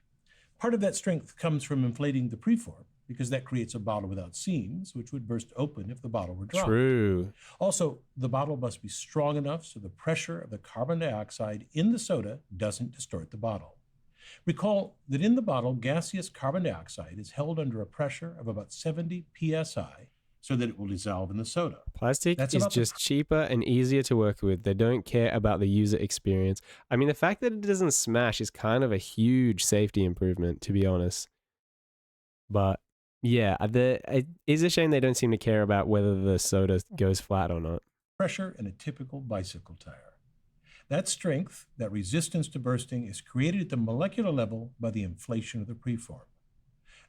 Part of that strength comes from inflating the preform, because that creates a bottle without seams, which would burst open if the bottle were dropped. True. Also, the bottle must be strong enough so the pressure of the carbon dioxide in the soda doesn't distort the bottle. Recall that in the bottle, gaseous carbon dioxide is held under a pressure of about 70 psi so that it will dissolve in the soda. Plastic That's is about the just cheaper and easier to work with. They don't care about the user experience. I mean, the fact that it doesn't smash is kind of a huge safety improvement, to be honest. But yeah, it is a shame they don't seem to care about whether the soda goes flat or not. Pressure in a typical bicycle tire. That strength, that resistance to bursting, is created at the molecular level by the inflation of the preform.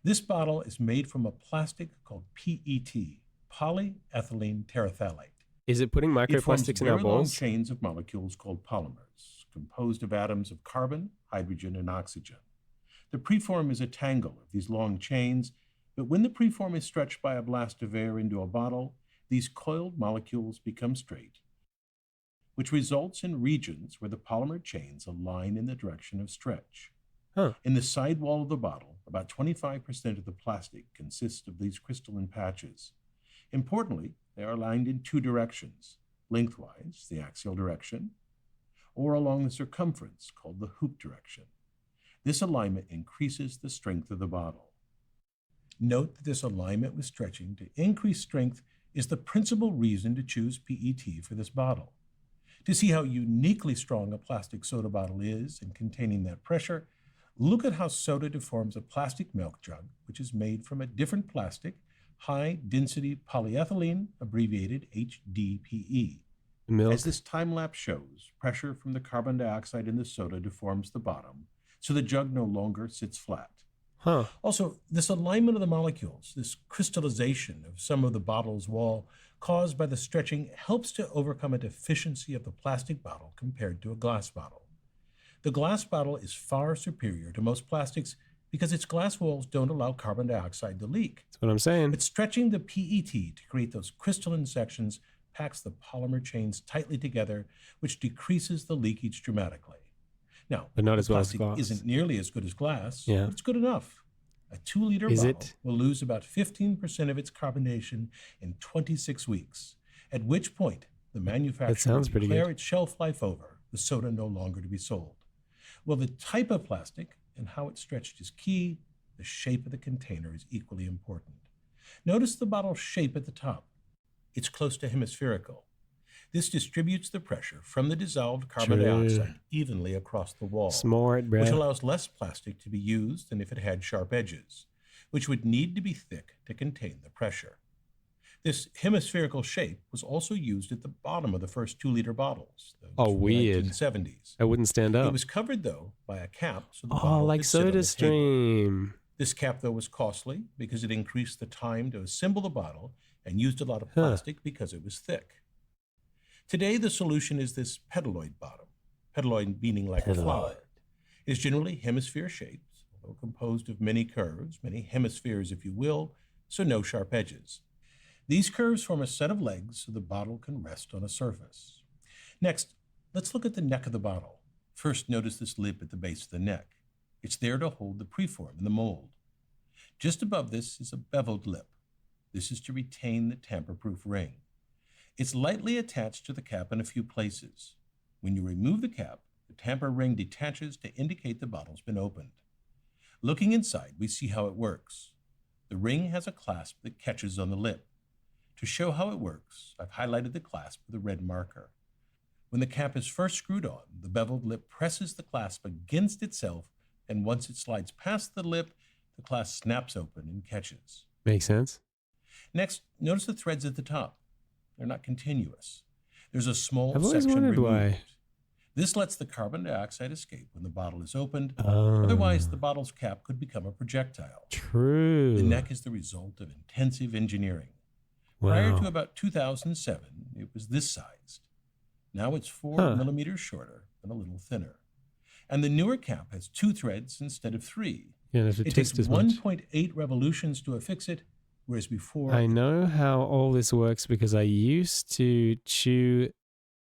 This bottle is made from a plastic called PET, polyethylene terephthalate. Is it putting It forms microplastics in our very long balls? chains of molecules called polymers, composed of atoms of carbon, hydrogen, and oxygen. The preform is a tangle of these long chains, but when the preform is stretched by a blast of air into a bottle, these coiled molecules become straight, which results in regions where the polymer chains align in the direction of stretch. Huh. In the side wall of the bottle, about 25% of the plastic consists of these crystalline patches. Importantly, they are aligned in two directions, lengthwise, the axial direction, or along the circumference, called the hoop direction. This alignment increases the strength of the bottle. Note that this alignment with stretching to increase strength is the principal reason to choose PET for this bottle. To see how uniquely strong a plastic soda bottle is in containing that pressure, look at how soda deforms a plastic milk jug, which is made from a different plastic, high-density polyethylene, abbreviated HDPE. Milk. As this time-lapse shows, pressure from the carbon dioxide in the soda deforms the bottom, so the jug no longer sits flat. Huh. Also, this alignment of the molecules, this crystallization of some of the bottle's wall caused by the stretching, helps to overcome a deficiency of the plastic bottle compared to a glass bottle. The glass bottle is far superior to most plastics because its glass walls don't allow carbon dioxide to leak. That's what I'm saying. But stretching the PET to create those crystalline sections packs the polymer chains tightly together, which decreases the leakage dramatically. Now, But not the as well as plastic glass. isn't nearly as good as glass, Yeah. but it's good enough. A 2-liter Is bottle it? will lose about 15% of its carbonation in 26 weeks, at which point the manufacturer will sounds pretty declare good. its shelf life over, the soda no longer to be sold. Well, the type of plastic and how it's stretched is key. The shape of the container is equally important. Notice the bottle's shape at the top. It's close to hemispherical. This distributes the pressure from the dissolved carbon True. dioxide evenly across the wall, Smart, which bro. allows less plastic to be used than if it had sharp edges, which would need to be thick to contain the pressure. This hemispherical shape was also used at the bottom of the first 2-liter bottles. those Oh, from the weird. 1970s. I wouldn't stand up. It was covered, though, by a cap so the Oh, bottle like could sit on the table. SodaStream. This cap, though, was costly because it increased the time to assemble the bottle and used a lot of Huh. plastic because it was thick. Today, the solution is this pedaloid bottom, pedaloid meaning like a flower. It is generally hemisphere-shaped, although composed of many curves, many hemispheres, if you will, so no sharp edges. These curves form a set of legs so the bottle can rest on a surface. Next, let's look at the neck of the bottle. First, notice this lip at the base of the neck. It's there to hold the preform in the mold. Just above this is a beveled lip. This is to retain the tamper-proof ring. It's lightly attached to the cap in a few places. When you remove the cap, the tamper ring detaches to indicate the bottle's been opened. Looking inside, we see how it works. The ring has a clasp that catches on the lip. To show how it works, I've highlighted the clasp with a red marker. When the cap is first screwed on, the beveled lip presses the clasp against itself, and once it slides past the lip, the clasp snaps open and catches. Makes sense. Next, notice the threads at the top. They're not continuous. There's a small I've always section wondered removed. why. This lets the carbon dioxide escape when the bottle is opened. Oh. Otherwise, the bottle's cap could become a projectile. True. The neck is the result of intensive engineering. Prior Wow. to about 2007, it was this sized. Now it's 4 Huh. millimeters shorter and a little thinner. And the newer cap has 2 threads instead of 3. You don't have to It twist takes as much. 1.8 revolutions to affix it, whereas before I know how all this works because I used to chew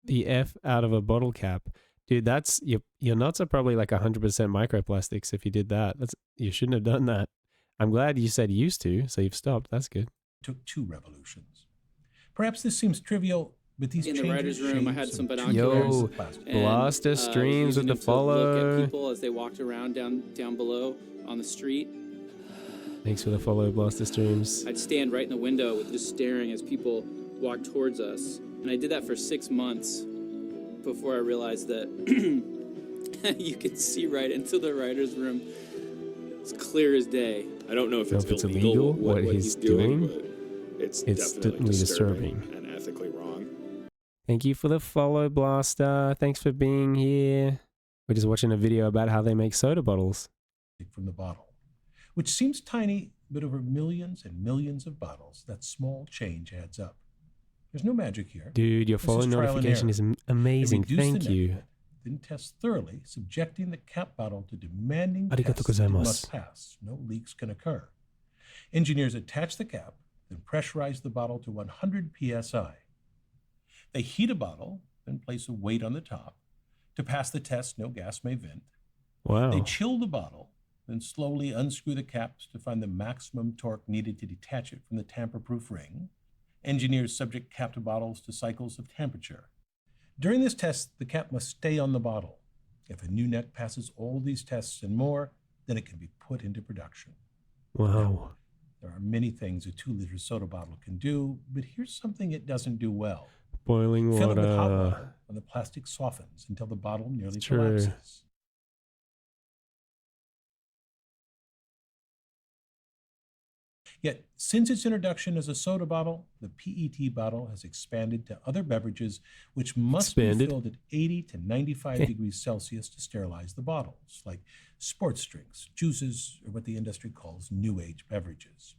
the F out of a bottle cap. Dude, that's your nuts are probably like 100% microplastics if you did that. You shouldn't have done that. I'm glad you said used to, so you've stopped. That's good. took 2 revolutions. Perhaps this seems trivial, but these In the changes, writers' room, I had shapes, some and binoculars. textures of plastic. And, Blaster was streams with using the them to look follow. at people as they walked around down below on the street. Thanks for the follow, Blaster Streams. I'd stand right in the window just staring as people walked towards us. And I did that for 6 months before I realized that you could see right into the writer's room. It's clear as day. I don't know if Know it's if it's illegal, illegal, what what he's doing, but It's it's definitely definitely disturbing. disturbing and ethically wrong. Thank you for the follow, Blaster. Thanks for being here. We're just watching a video about how they make soda bottles. From the bottle, which seems tiny, but over millions and millions of bottles, that small change adds up. There's no magic here. Dude, your This follow is trial and notification error. is They amazing. reduce Thank the you. net, then test thoroughly, subjecting the cap bottle to demanding Arigato tests it gozaimasu. must pass. No leaks can occur. Engineers attach the cap, then pressurize the bottle to 100 psi. They heat a bottle, then place a weight on the top. To pass the test, no gas may vent. Wow. They chill the bottle, then slowly unscrew the caps to find the maximum torque needed to detach it from the tamper-proof ring. Engineers subject capped bottles to cycles of temperature. During this test, the cap must stay on the bottle. If a new neck passes all these tests and more, then it can be put into production. Wow. There are many things a 2-liter soda bottle can do, but here's something it doesn't do well. Boiling Fill it with hot water. water, and the plastic softens until the bottle nearly It's true. collapses. Yet, since its introduction as a soda bottle, the PET bottle has expanded to other beverages, which must Expanded? be filled at 80 to 95 degrees Celsius to sterilize the bottles, like sports drinks, juices, or what the industry calls new age beverages.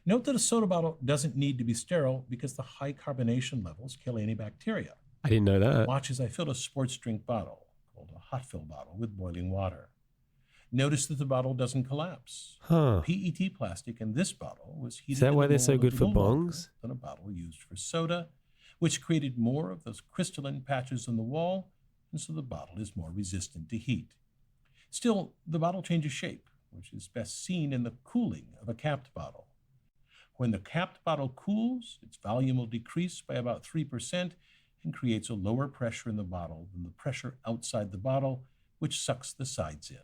Note that a soda bottle doesn't need to be sterile because the high carbonation levels kill antibacteria. I didn't know that. Watch as I fill a sports drink bottle, called a hot fill bottle, with boiling water. Notice that the bottle doesn't collapse. Huh. PET plastic in this bottle was heated. Is that in why the they're so mold good a for little longer bongs? than a bottle used for soda, which created more of those crystalline patches on the wall and so the bottle is more resistant to heat. Still, the bottle changes shape, which is best seen in the cooling of a capped bottle. When the capped bottle cools, its volume will decrease by about 3% and creates a lower pressure in the bottle than the pressure outside the bottle, which sucks the sides in.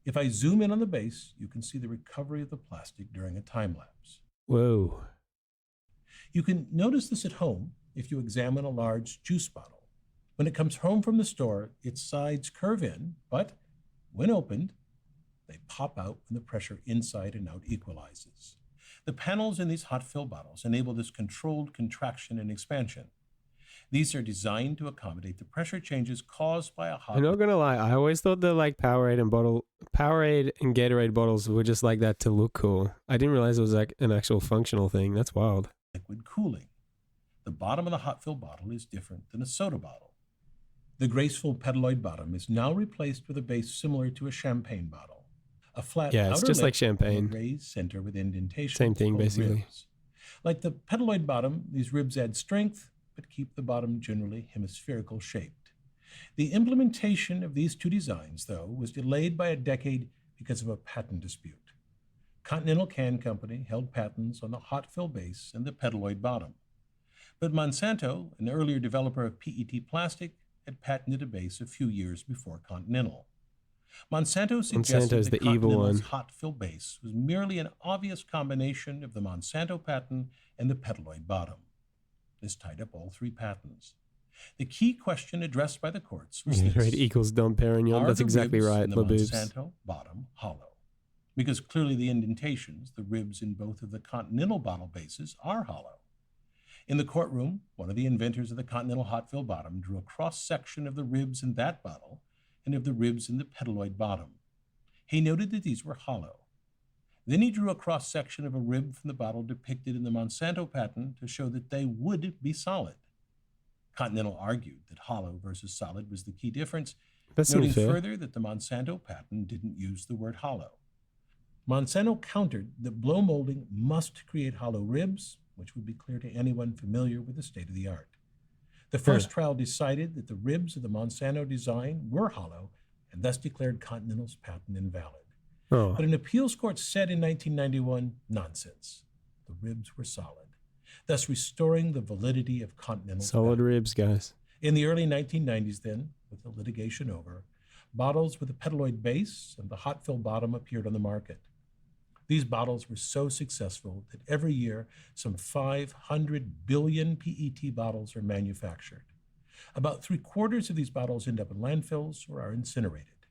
If I zoom in on the base, you can see the recovery of the plastic during a time lapse. Whoa. You can notice this at home if you examine a large juice bottle. When it comes home from the store, its sides curve in, but when opened, they pop out when the pressure inside and out equalizes. The panels in these hot fill bottles enable this controlled contraction and expansion. These are designed to accommodate the pressure changes caused by a hot. I'm not gonna lie, I always thought the like Powerade and Gatorade bottles were just like that to look cool. I didn't realize it was like an actual functional thing. That's wild. Liquid cooling. The bottom of the hot fill bottle is different than a soda bottle. The graceful petaloid bottom is now replaced with a base similar to a champagne bottle. A flat Yeah, it's outer just lip like champagne. and a raised center with indentation. Same thing, basically. Ribs. Like the petaloid bottom, these ribs add strength, but keep the bottom generally hemispherical shaped. The implementation of these two designs, though, was delayed by a decade because of a patent dispute. Continental Can Company held patents on the hot fill base and the petaloid bottom. But Monsanto, an earlier developer of PET plastic, had patented a base a few years before Continental. Monsanto suggested Monsanto's that the evil Continental's one. hot fill base was merely an obvious combination of the Monsanto patent and the petaloid bottom. This tied up all three patents. The key question addressed by the courts was this: Gatorade equals Dom Perignon. are That's the exactly ribs right, in the Laboobs. Monsanto bottom hollow? Because clearly the indentations, the ribs in both of the Continental bottle bases, are hollow. In the courtroom, one of the inventors of the Continental hot fill bottom drew a cross-section of the ribs in that bottle and of the ribs in the petaloid bottom. He noted that these were hollow. Then he drew a cross-section of a rib from the bottle depicted in the Monsanto patent to show that they would be solid. Continental argued that hollow versus solid was the key difference, That noting seems fair. further that the Monsanto patent didn't use the word hollow. Monsanto countered that blow molding must create hollow ribs, which would be clear to anyone familiar with the state of the art. The first trial decided that the ribs of the Monsanto design were hollow and thus declared Continental's patent invalid. Oh, But an appeals court said in 1991, nonsense. The ribs were solid, thus restoring the validity of Continental's solid patent. ribs, guys. In the early 1990s then, with the litigation over, bottles with a petaloid base and the hot fill bottom appeared on the market. These bottles were so successful that every year some 500 billion PET bottles are manufactured. About 3/4 of these bottles end up in landfills or are incinerated.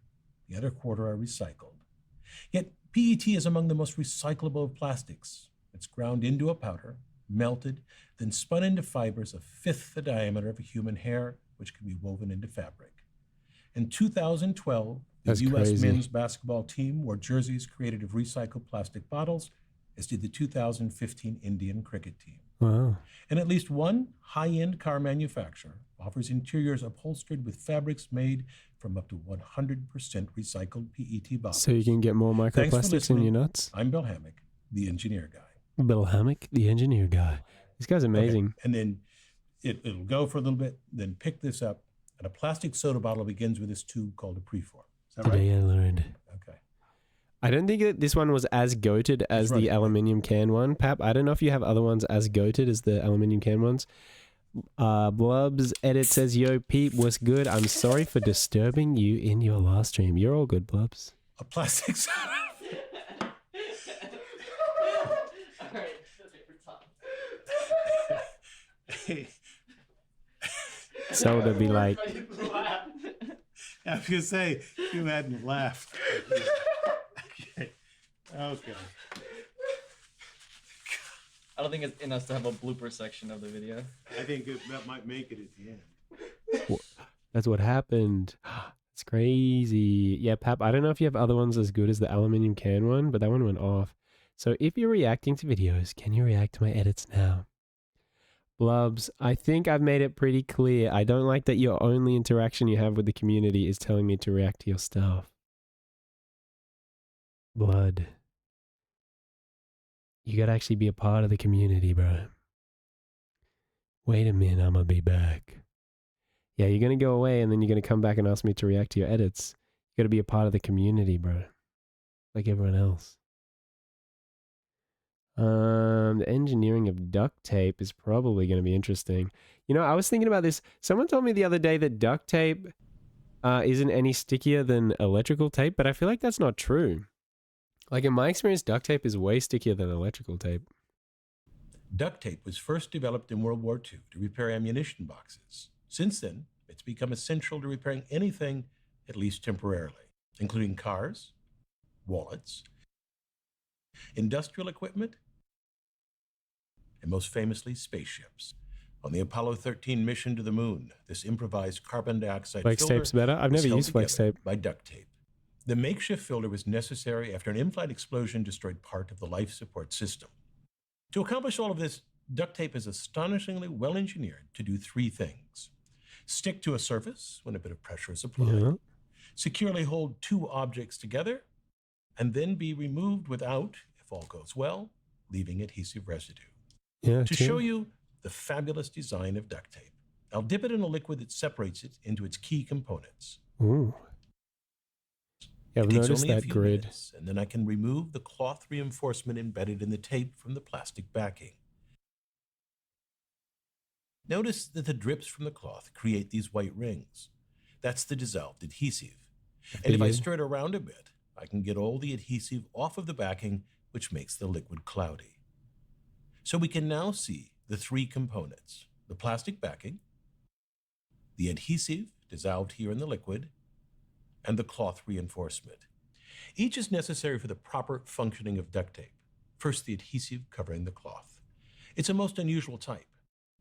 The other quarter are recycled. Yet PET is among the most recyclable of plastics. It's ground into a powder, melted, then spun into fibers a fifth the diameter of a human hair, which can be woven into fabric. In 2012, the That's U.S. crazy. men's basketball team wore jerseys created of recycled plastic bottles, as did the 2015 Indian cricket team. Wow. And at least one high-end car manufacturer offers interiors upholstered with fabrics made from up to 100% recycled PET bottles. So you can get more Thanks for microplastics in listening. your nuts? I'm Bill Hammack, the engineer guy. Bill Hammack, the engineer guy. This guy's amazing. Okay. And then it'll go for a little bit, then pick this up, and a plastic soda bottle begins with this tube called a preform. Is that right? Today I learned. Okay. I don't think that this one was as goated as That's right. the aluminium can one. Pap, I don't know if you have other ones as goated as the aluminium can ones. Blubs edit says, "Yo, Pete, what's good? I'm sorry for disturbing you in your last stream. You're all good, Blubs." A plastic soda. So to be like, I was gonna say you hadn't laughed. Okay. Okay. I don't think it's in us to have a blooper section of the video. I think that might make it at the end. that's what happened. It's crazy. Yeah, Pap, I don't know if you have other ones as good as the aluminium can one, but that one went off. So if you're reacting to videos, can you react to my edits now? Blubs, I think I've made it pretty clear. I don't like that your only interaction you have with the community is telling me to react to your stuff. Blood. You gotta actually be a part of the community, bro. Wait a minute, I'ma be back. Yeah, you're going to go away and then you're going to come back and ask me to react to your edits. You got to be a part of the community, bro. Like everyone else. The engineering of duct tape is probably going to be interesting. You know, I was thinking about this. Someone told me the other day that duct tape isn't any stickier than electrical tape, but I feel like that's not true. Like in my experience, duct tape is way stickier than electrical tape. Duct tape was first developed in World War II to repair ammunition boxes. Since then, it's become essential to repairing anything, at least temporarily, including cars, wallets, industrial equipment, and most famously, spaceships. On the Apollo 13 mission to the moon, this improvised carbon dioxide Flex filter tape's better? I've was never held used flex together tape. by duct tape. The makeshift filter was necessary after an in-flight explosion destroyed part of the life support system. To accomplish all of this, duct tape is astonishingly well engineered to do three things: stick to a surface when a bit of pressure is applied, securely hold two objects together, and then be removed without, if all goes well, leaving adhesive residue. Yeah, To show you the fabulous design of duct tape, I'll dip it in a liquid that separates it into its key components. Ooh. Yeah, I've It takes noticed only a that few grid. minutes, and then I can remove the cloth reinforcement embedded in the tape from the plastic backing. Notice that the drips from the cloth create these white rings. That's the dissolved adhesive. And if I stir it around a bit, I can get all the adhesive off of the backing, which makes the liquid cloudy. So we can now see the three components: the plastic backing, the adhesive dissolved here in the liquid, and the cloth reinforcement. Each is necessary for the proper functioning of duct tape. First, the adhesive covering the cloth. It's a most unusual type.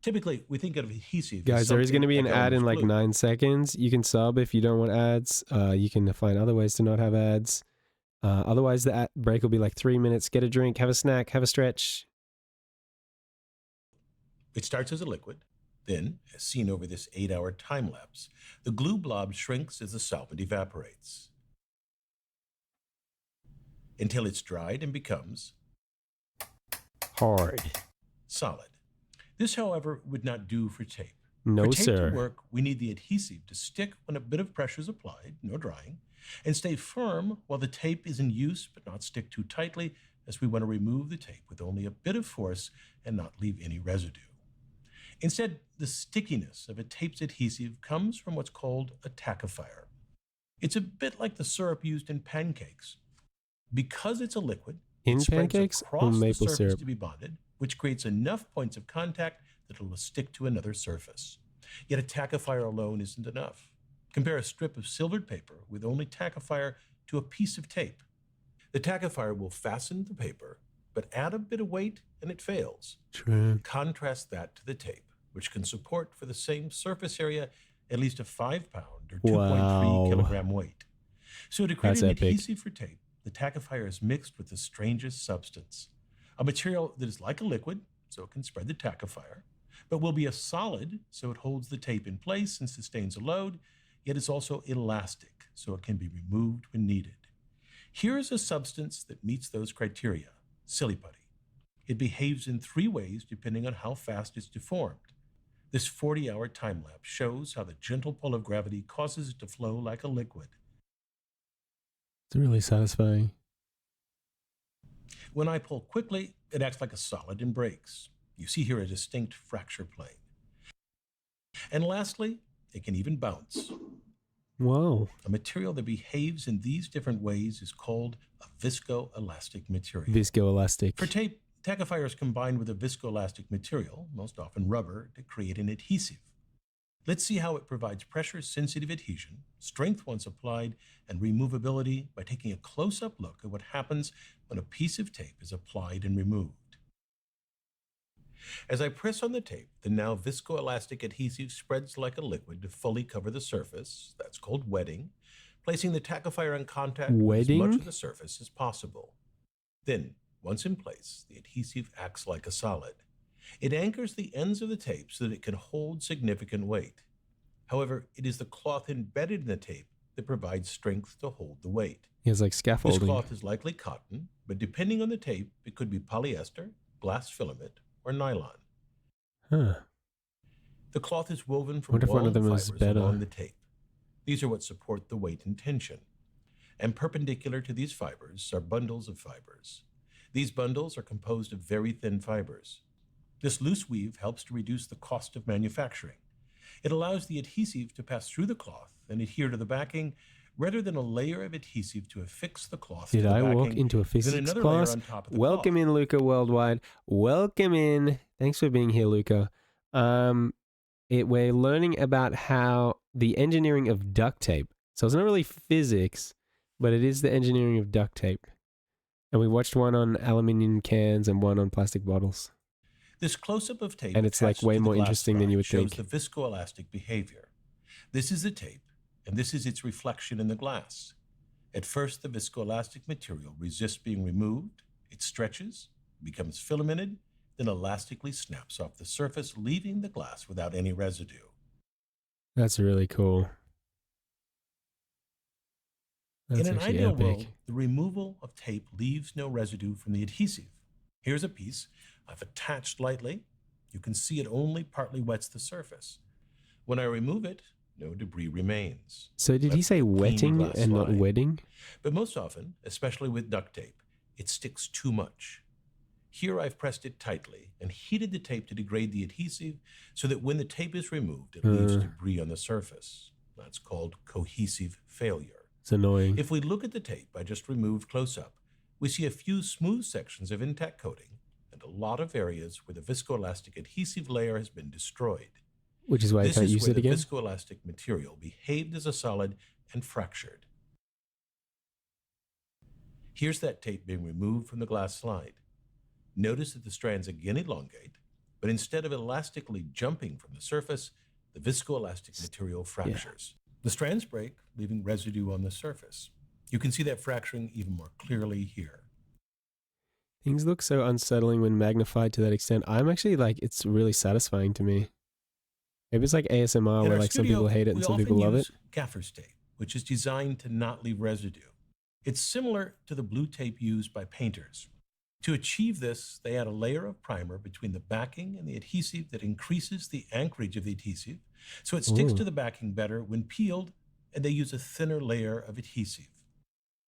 Typically, we think of adhesive Guys, as there is going to be an something ad in like glue. 9 seconds. You can sub if you don't want ads. You can find other ways to not have ads. Otherwise, the ad break will be like 3 minutes. Get a drink, have a snack, have a stretch. It starts as a liquid. Then, as seen over this 8-hour time lapse, the glue blob shrinks as the solvent evaporates until it's dried and becomes hard, solid. This, however, would not do for tape. No, for tape sir. to work, we need the adhesive to stick when a bit of pressure is applied, no drying, and stay firm while the tape is in use but not stick too tightly, as we want to remove the tape with only a bit of force and not leave any residue. Instead, the stickiness of a tape's adhesive comes from what's called a tackifier. It's a bit like the syrup used in pancakes. Because it's a liquid, In it spreads pancakes or across the maple surface syrup? to be bonded, which creates enough points of contact that it will stick to another surface. Yet a tackifier alone isn't enough. Compare a strip of silvered paper with only tackifier to a piece of tape. The tackifier will fasten the paper, but add a bit of weight and it fails. True. Contrast that to the tape, which can support for the same surface area at least a 5-pound or 2.3 Wow. kilogram weight. So to create That's an epic. adhesive for tape, the tackifier is mixed with the strangest substance, a material that is like a liquid, so it can spread the tackifier, but will be a solid, so it holds the tape in place and sustains a load, yet is also elastic, so it can be removed when needed. Here is a substance that meets those criteria: silly putty. It behaves in 3 ways depending on how fast it's deformed. This 40-hour time lapse shows how the gentle pull of gravity causes it to flow like a liquid. It's really satisfying. When I pull quickly, it acts like a solid and breaks. You see here a distinct fracture plane. And lastly, it can even bounce. Whoa. A material that behaves in these different ways is called a viscoelastic material. Viscoelastic. For tape, tackifier is combined with a viscoelastic material, most often rubber, to create an adhesive. Let's see how it provides pressure-sensitive adhesion, strength once applied, and removability by taking a close-up look at what happens when a piece of tape is applied and removed. As I press on the tape, the now viscoelastic adhesive spreads like a liquid to fully cover the surface. That's called wetting, placing the tackifier in contact with as much Wetting? of the surface as possible. Then, once in place, the adhesive acts like a solid. It anchors the ends of the tape so that it can hold significant weight. However, it is the cloth embedded in the tape that provides strength to hold the weight. He has like This scaffolding. cloth is likely cotton, but depending on the tape, it could be polyester, glass filament, or nylon. Huh. The cloth is woven from What if one of walnut them is fibers better? along the tape. These are what support the weight and tension. And perpendicular to these fibers are bundles of fibers. These bundles are composed of very thin fibers. This loose weave helps to reduce the cost of manufacturing. It allows the adhesive to pass through the cloth and adhere to the backing, rather than a layer of adhesive to affix the cloth Did to the I backing, walk into a then physics another layer class? on top of the Welcome cloth. in, Luca Worldwide. Welcome in. Thanks for being here, Luca. We're learning about how the engineering of duct tape. So it's not really physics, but it is the engineering of duct tape. And we watched one on aluminium cans and one on plastic bottles. This close-up of tape And it's, like, attached way to the more glass interesting than you would shows think. the viscoelastic behavior. This is the tape, and this is its reflection in the glass. At first, the viscoelastic material resists being removed. It stretches, becomes filamented, then elastically snaps off the surface, leaving the glass without any residue. That's really cool. That's In an actually ideal epic. world, the removal of tape leaves no residue from the adhesive. Here's a piece I've attached lightly. You can see it only partly wets the surface. When I remove it, no debris remains. So did he That's say a clean wetting glass and not slide. wedding? But most often, especially with duct tape, it sticks too much. Here I've pressed it tightly and heated the tape to degrade the adhesive so that when the tape is removed, it leaves debris on the surface. That's called cohesive failure. It's annoying. If we look at the tape I just removed close up, we see a few smooth sections of intact coating and a lot of areas where the viscoelastic adhesive layer has been destroyed. Which is why I This can't is use where it the again. viscoelastic material behaved as a solid and fractured. Here's that tape being removed from the glass slide. Notice that the strands again elongate, but instead of elastically jumping from the surface, the viscoelastic material fractures. The strands break, leaving residue on the surface. You can see that fracturing even more clearly here. Things look so unsettling when magnified to that extent. I'm actually like, it's really satisfying to me. Maybe it's like ASMR In where our like some studio, people hate it and we some often people love it. use gaffer's tape, which is designed to not leave residue. It's similar to the blue tape used by painters. To achieve this, they add a layer of primer between the backing and the adhesive that increases the anchorage of the adhesive, so it sticks to the backing better when peeled, and they use a thinner layer of adhesive.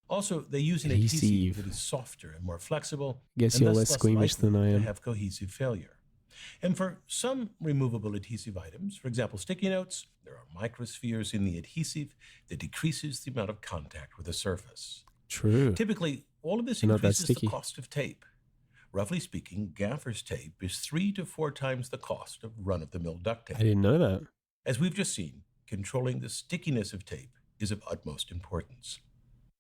Also, they use an adhesive that is softer and more flexible, Guess and you're thus less squeamish likely than I to am. have cohesive failure. And for some removable adhesive items, for example, sticky notes, there are microspheres in the adhesive that decreases the amount of contact with the surface. True. Typically, all of this They're not that increases the sticky. cost of tape. Roughly speaking, gaffer's tape is 3 to 4 times the cost of run-of-the-mill duct tape. I didn't know that. As we've just seen, controlling the stickiness of tape is of utmost importance.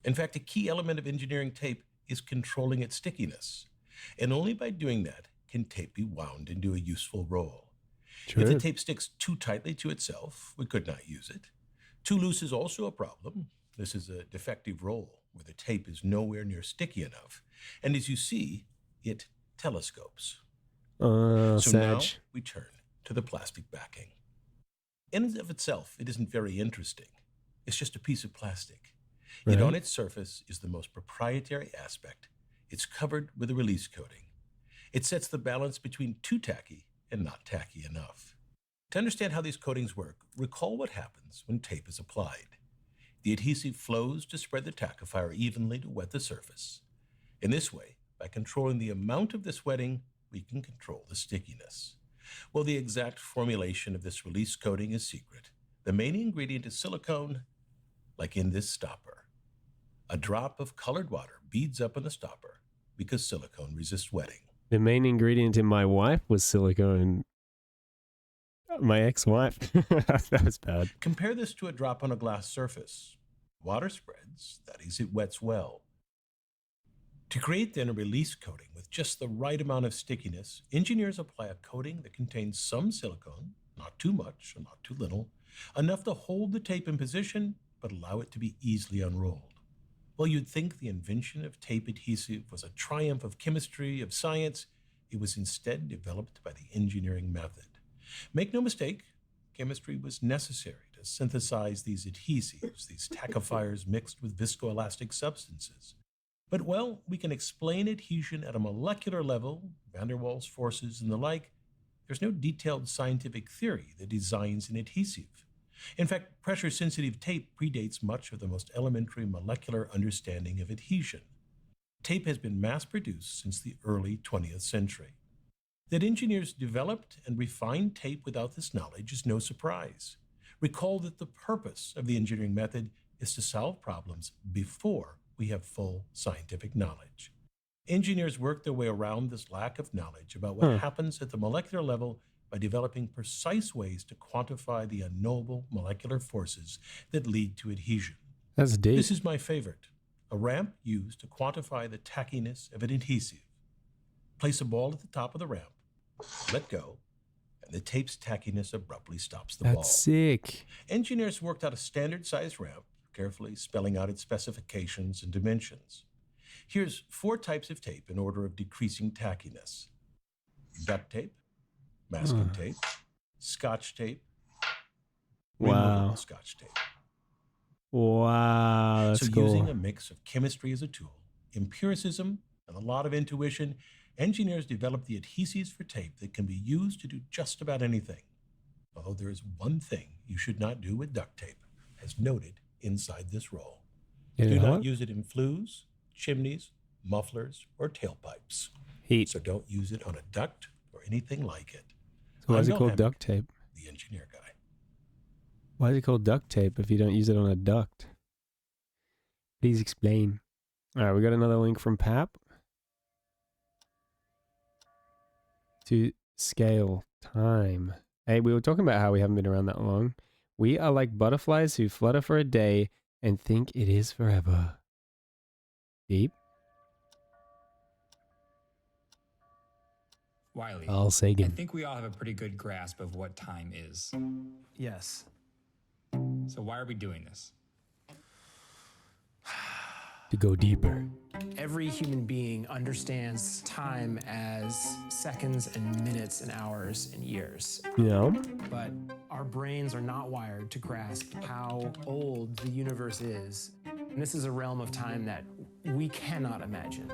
In fact, a key element of engineering tape is controlling its stickiness. And only by doing that can tape be wound into a useful roll. If the True. tape sticks too tightly to itself, we could not use it. Too loose is also a problem. This is a defective roll where the tape is nowhere near sticky enough. And as you see, it telescopes. So now Sag. we turn to the plastic backing. In and of itself, it isn't very interesting. It's just a piece of plastic. Yet Right. on its surface is the most proprietary aspect. It's covered with a release coating. It sets the balance between too tacky and not tacky enough. To understand how these coatings work, recall what happens when tape is applied. The adhesive flows to spread the tackifier evenly to wet the surface. In this way, by controlling the amount of this wetting, we can control the stickiness. Well, the exact formulation of this release coating is secret. The main ingredient is silicone, like in this stopper. A drop of colored water beads up on the stopper because silicone resists wetting. The main ingredient in my wife was silicone. My ex-wife. That was bad. Compare this to a drop on a glass surface. Water spreads, that is, it wets well. To create then a release coating with just the right amount of stickiness, engineers apply a coating that contains some silicone, not too much or not too little, enough to hold the tape in position, but allow it to be easily unrolled. Well, you'd think the invention of tape adhesive was a triumph of chemistry, of science. It was instead developed by the engineering method. Make no mistake, chemistry was necessary to synthesize these adhesives, these tackifiers mixed with viscoelastic substances. But, well, we can explain adhesion at a molecular level, van der Waals forces and the like, there's no detailed scientific theory that designs an adhesive. In fact, pressure-sensitive tape predates much of the most elementary molecular understanding of adhesion. Tape has been mass-produced since the early 20th century. That engineers developed and refined tape without this knowledge is no surprise. Recall that the purpose of the engineering method is to solve problems before we have full scientific knowledge. Engineers work their way around this lack of knowledge about what happens at the molecular level by developing precise ways to quantify the unknowable molecular forces that lead to adhesion. That's deep. This is my favorite, a ramp used to quantify the tackiness of an adhesive. Place a ball at the top of the ramp, let go, and the tape's tackiness abruptly stops the ball. That's sick. Engineers worked out a standard-sized ramp, carefully spelling out its specifications and dimensions. Here's 4 types of tape in order of decreasing tackiness: duct tape, masking tape, scotch tape, removable scotch tape. Wow, that's so cool. Using a mix of chemistry as a tool, empiricism, and a lot of intuition, engineers developed the adhesives for tape that can be used to do just about anything. Although there is one thing you should not do with duct tape, as noted inside this roll. Do not use it in flues, chimneys, mufflers, or tailpipes. Heat. So don't use it on a duct or anything like it. So why is it Bill called Hammack, duct tape? The engineer guy. Why is it called duct tape if you don't use it on a duct? Please explain. All right, we got another link from Pap. To scale time. Hey, we were talking about how we haven't been around that long. We are like butterflies who flutter for a day and think it is forever. Deep. Wiley, I'll say I again. think we all have a pretty good grasp of what time is. Yes. So why are we doing this? To go deeper. Every human being understands time as seconds and minutes and hours and years. Yeah. But our brains are not wired to grasp how old the universe is. And this is a realm of time that we cannot imagine.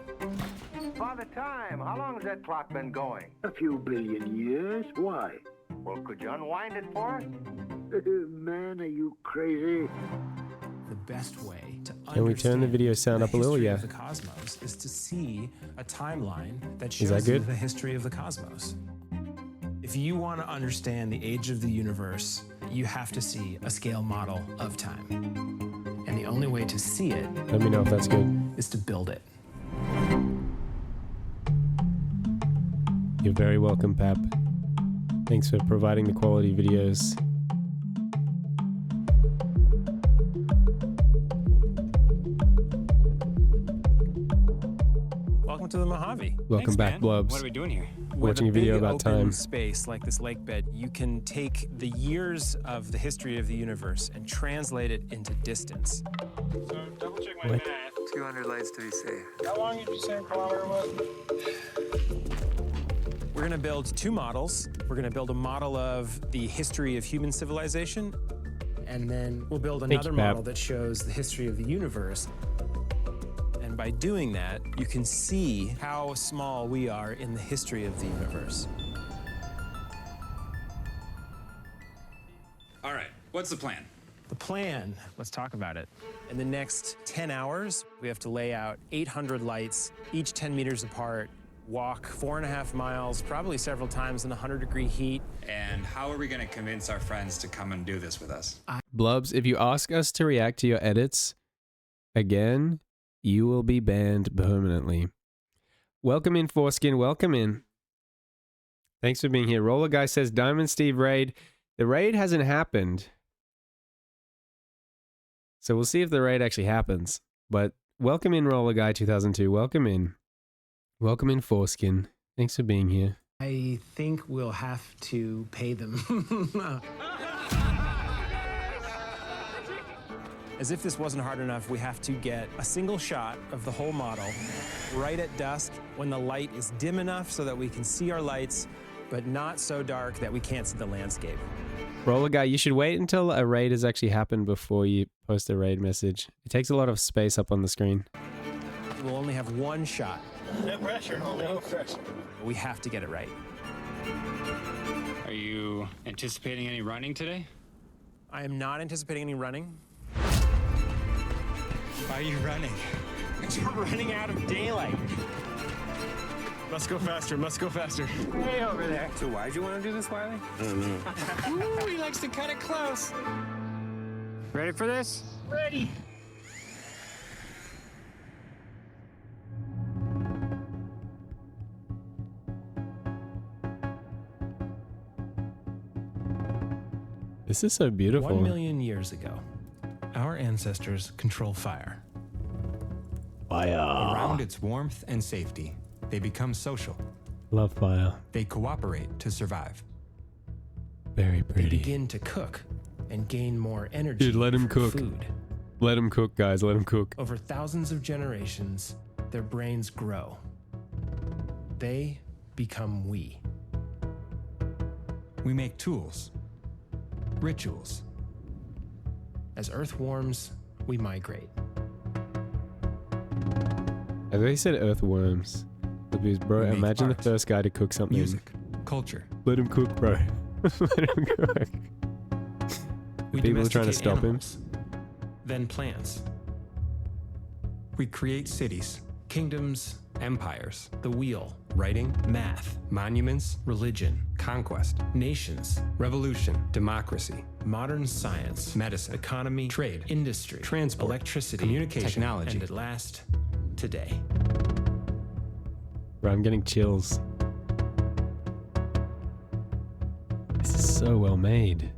Father Time, how long has that clock been going? A few billion years. Why? Well, could you unwind it for us? Man, are you crazy? The best way to Can we turn the video sound up a little? Yeah. The cosmos is to see a timeline that Is that shows you good? the history of the cosmos. If you want to understand the age of the universe, you have to see a scale model of time. And the only way to see it Let me know if that's good. is to build it. You're very welcome, Pap. Thanks for providing the quality videos. Welcome to the Mojave. Welcome back, Blubs. What are we doing here? Watching a video about time. Space like this lake bed, you can take the years of the history of the universe and translate it into distance. So double check my What? math. 200 lights to be safe. How long did you say a kilometer was? We're going to build 2 models. We're going to build a model of the history of human civilization, and then we'll build Thank another you, Pap. model that shows the history of the universe. And by doing that, you can see how small we are in the history of the universe. All right, what's the plan? The plan, let's talk about it. In the next 10 hours, we have to lay out 800 lights, each 10 meters apart, walk 4.5 miles, probably several times in 100-degree heat. And how are we going to convince our friends to come and do this with us? Blubs, if you ask us to react to your edits again, you will be banned permanently. Welcome in, Foreskin. Welcome in. Thanks for being here. Roller Guy says Diamond Steve raid. The raid hasn't happened. So we'll see if the raid actually happens. But welcome in, Roller Guy 2002. Welcome in. Welcome in, Foreskin. Thanks for being here. I think we'll have to pay them. As if this wasn't hard enough, we have to get a single shot of the whole model right at dusk when the light is dim enough so that we can see our lights, but not so dark that we can't see the landscape. Roller Guy, you should wait until a raid has actually happened before you post a raid message. It takes a lot of space up on the screen. We'll only have one shot. No pressure. No pressure. We have to get it right. Are you anticipating any running today? I am not anticipating any running. Why are you running? We're running out of daylight. Must go faster, must go faster. Way over there. So why'd you want to do this, Wiley? I don't know. Ooh, he likes to cut it close. Ready for this? Ready. This is so beautiful. 1 million years ago, our ancestors control fire. Fire. Around its warmth and safety, they become social. Love fire. They cooperate to survive. Very They pretty. begin to cook and gain more energy Dude, let him for cook. food. Let him cook, guys. Let him cook. Over thousands of generations, their brains grow. They become we. We make tools, rituals. As Earth warms, we migrate. I thought he said earthworms. Because, bro, We make imagine art, the first guy to cook something. Music, culture. Let him cook, bro. Let him cook. We People are trying to domesticate stop animals, then plants, We create cities, kingdoms, empires, the wheel, writing, math, monuments, religion, conquest, nations, revolution, democracy, modern science, medicine, economy, trade, industry, transport, electricity, communication, technology. and at last, today. Bro, I'm getting chills. This is so well made.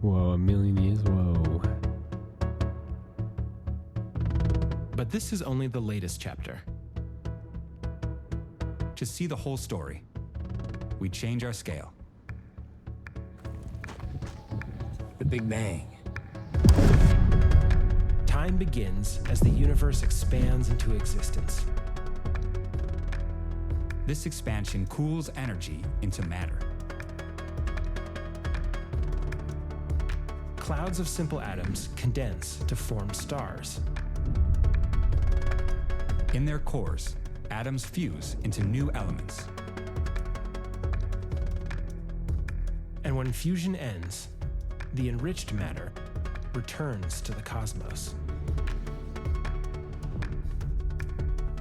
Whoa, 1 million years? Whoa. But this is only the latest chapter. To see the whole story, we change our scale. The Big Bang. Time begins as the universe expands into existence. This expansion cools energy into matter. Clouds of simple atoms condense to form stars. In their cores, atoms fuse into new elements. And when fusion ends, the enriched matter returns to the cosmos.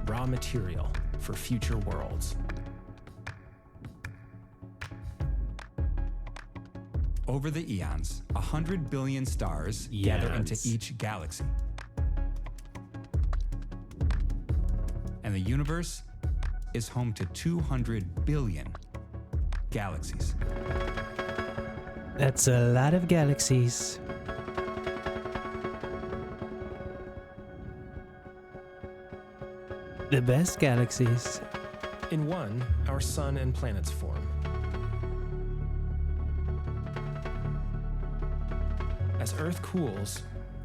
Raw material for future worlds. Over the eons, 100 billion stars gather into Eons. each galaxy. And the universe is home to 200 billion galaxies. That's a lot of galaxies. The best galaxies. In one, our sun and planets form. As Earth cools,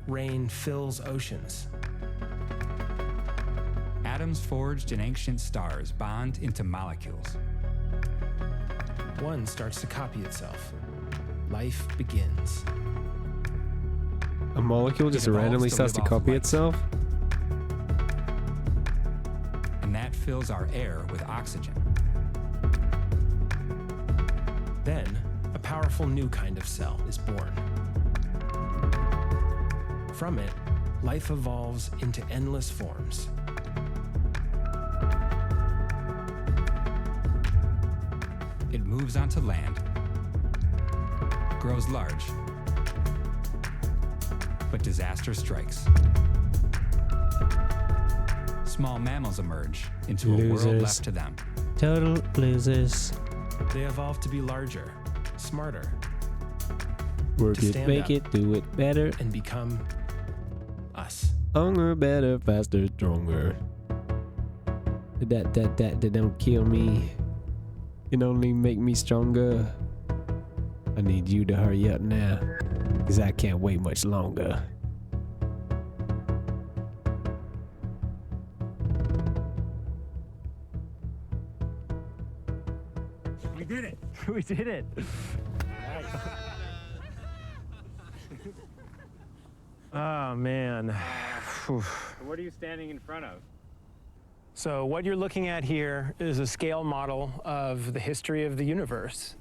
rain fills oceans. Atoms forged in ancient stars bond into molecules. One starts to copy itself. Life begins. A molecule just evolves randomly to starts live to off copy light. itself? And that fills our air with oxygen. Then, a powerful new kind of cell is born. From it, life evolves into endless forms. It moves onto land, grows large, but disaster strikes. Small mammals emerge into a world Losers. left to them. Total losers. They evolve to be larger, smarter, Work To it, stand make up. it, do it better. and become us. Stronger, better, faster, stronger. That don't kill me. It only make me stronger. I need you to hurry up now, cause I can't wait much longer. We did it! We did it! Oh man. What are you standing in front of? So what you're looking at here is a scale model of the history of the universe.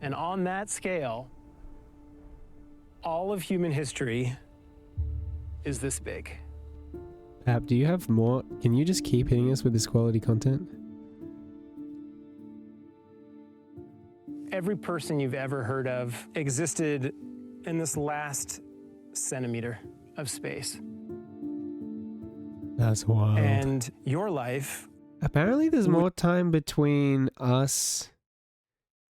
And on that scale, all of human history is this big. Pap, do you have more? Can you just keep hitting us with this quality content? Every person you've ever heard of existed in this last centimeter of space. That's wild. And your life... Apparently there's more time between us.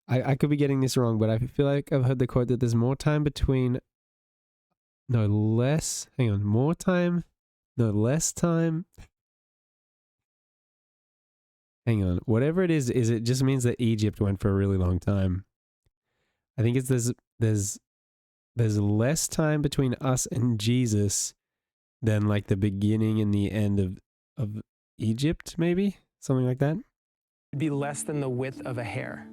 I could be getting this wrong, but I feel like I've heard the quote that there's more time between... No, less... Hang on. More time... No, less time... Hang on. Whatever it is it just means that Egypt went for a really long time. I think it's there's less time between us and Jesus than like the beginning and the end of Egypt, maybe? Something like that? It'd be less than the width of a hair.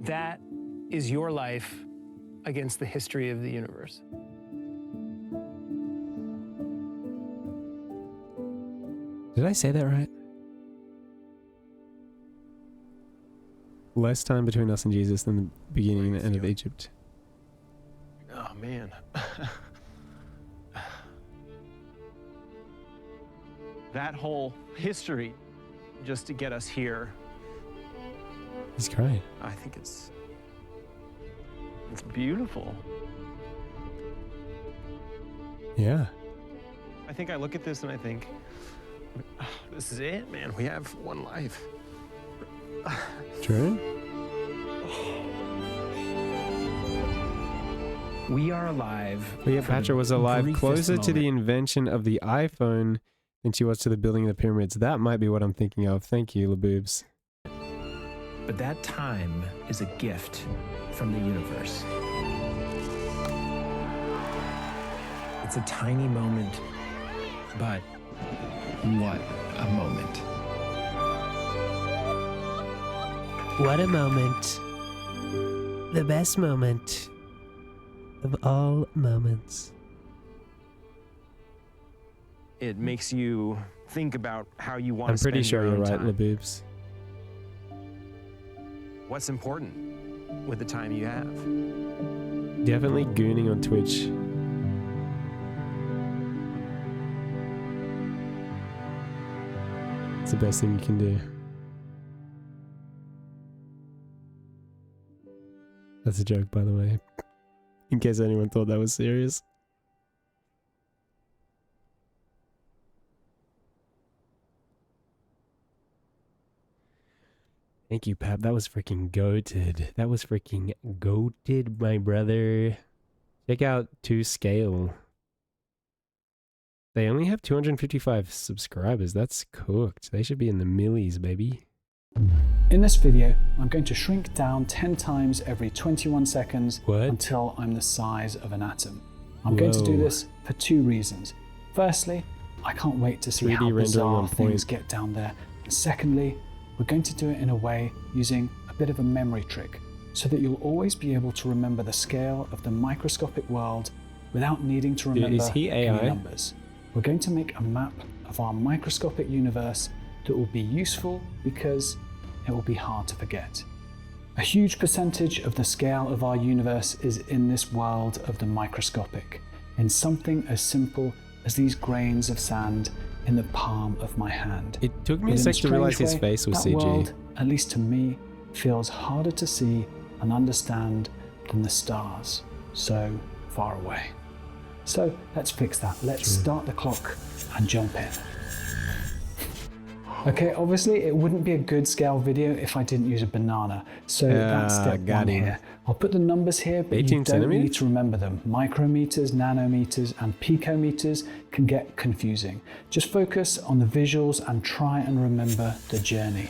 That is your life against the history of the universe. Did I say that right? Less time between us and Jesus than the beginning and the end of Egypt. Oh, man. That whole history just to get us here. He's crying. I think it's beautiful. Yeah. I think I look at this and I think, this is it, man. We have one life. True. We are alive. Cleopatra was alive closer to the invention of the iPhone than she was to the building of the pyramids. That might be what I'm thinking of. Thank you, LaBoobs. But that time is a gift from the universe. It's a tiny moment, but what a moment. What a moment. The best moment of all moments. It makes you think about how you want I'm to spend pretty sure your you're own right, time. LaBoobs. What's important with the time you have? Definitely gooning on Twitch. It's the best thing you can do. That's a joke, by the way. In case anyone thought that was serious. Thank you, Pap. That was freaking goated. That was freaking goated, my brother. Check out 2Scale. They only have 255 subscribers. That's cooked. They should be in the millies, baby. In this video, I'm going to shrink down 10 times every 21 seconds until I'm the size of an atom. I'm going to do this for two reasons. Firstly, I can't wait to see 3D how rendering bizarre on things point. get down there. And secondly, we're going to do it in a way using a bit of a memory trick so that you'll always be able to remember the scale of the microscopic world without needing to remember is he any AI? numbers. We're going to make a map of our microscopic universe that will be useful because it will be hard to forget. A huge percentage of the scale of our universe is in this world of the microscopic, in something as simple as these grains of sand in the palm of my hand. It took me a But in sec to strange realize his way, face was that CG. world, at least to me, feels harder to see and understand than the stars so far away. So let's fix that. Let's start the clock and jump in. Okay, obviously it wouldn't be a good scale video if I didn't use a banana. So that's step got one him. here. I'll put the numbers here, but 18 you don't centimeters? need to remember them. Micrometers, nanometers, and picometers can get confusing. Just focus on the visuals and try and remember the journey.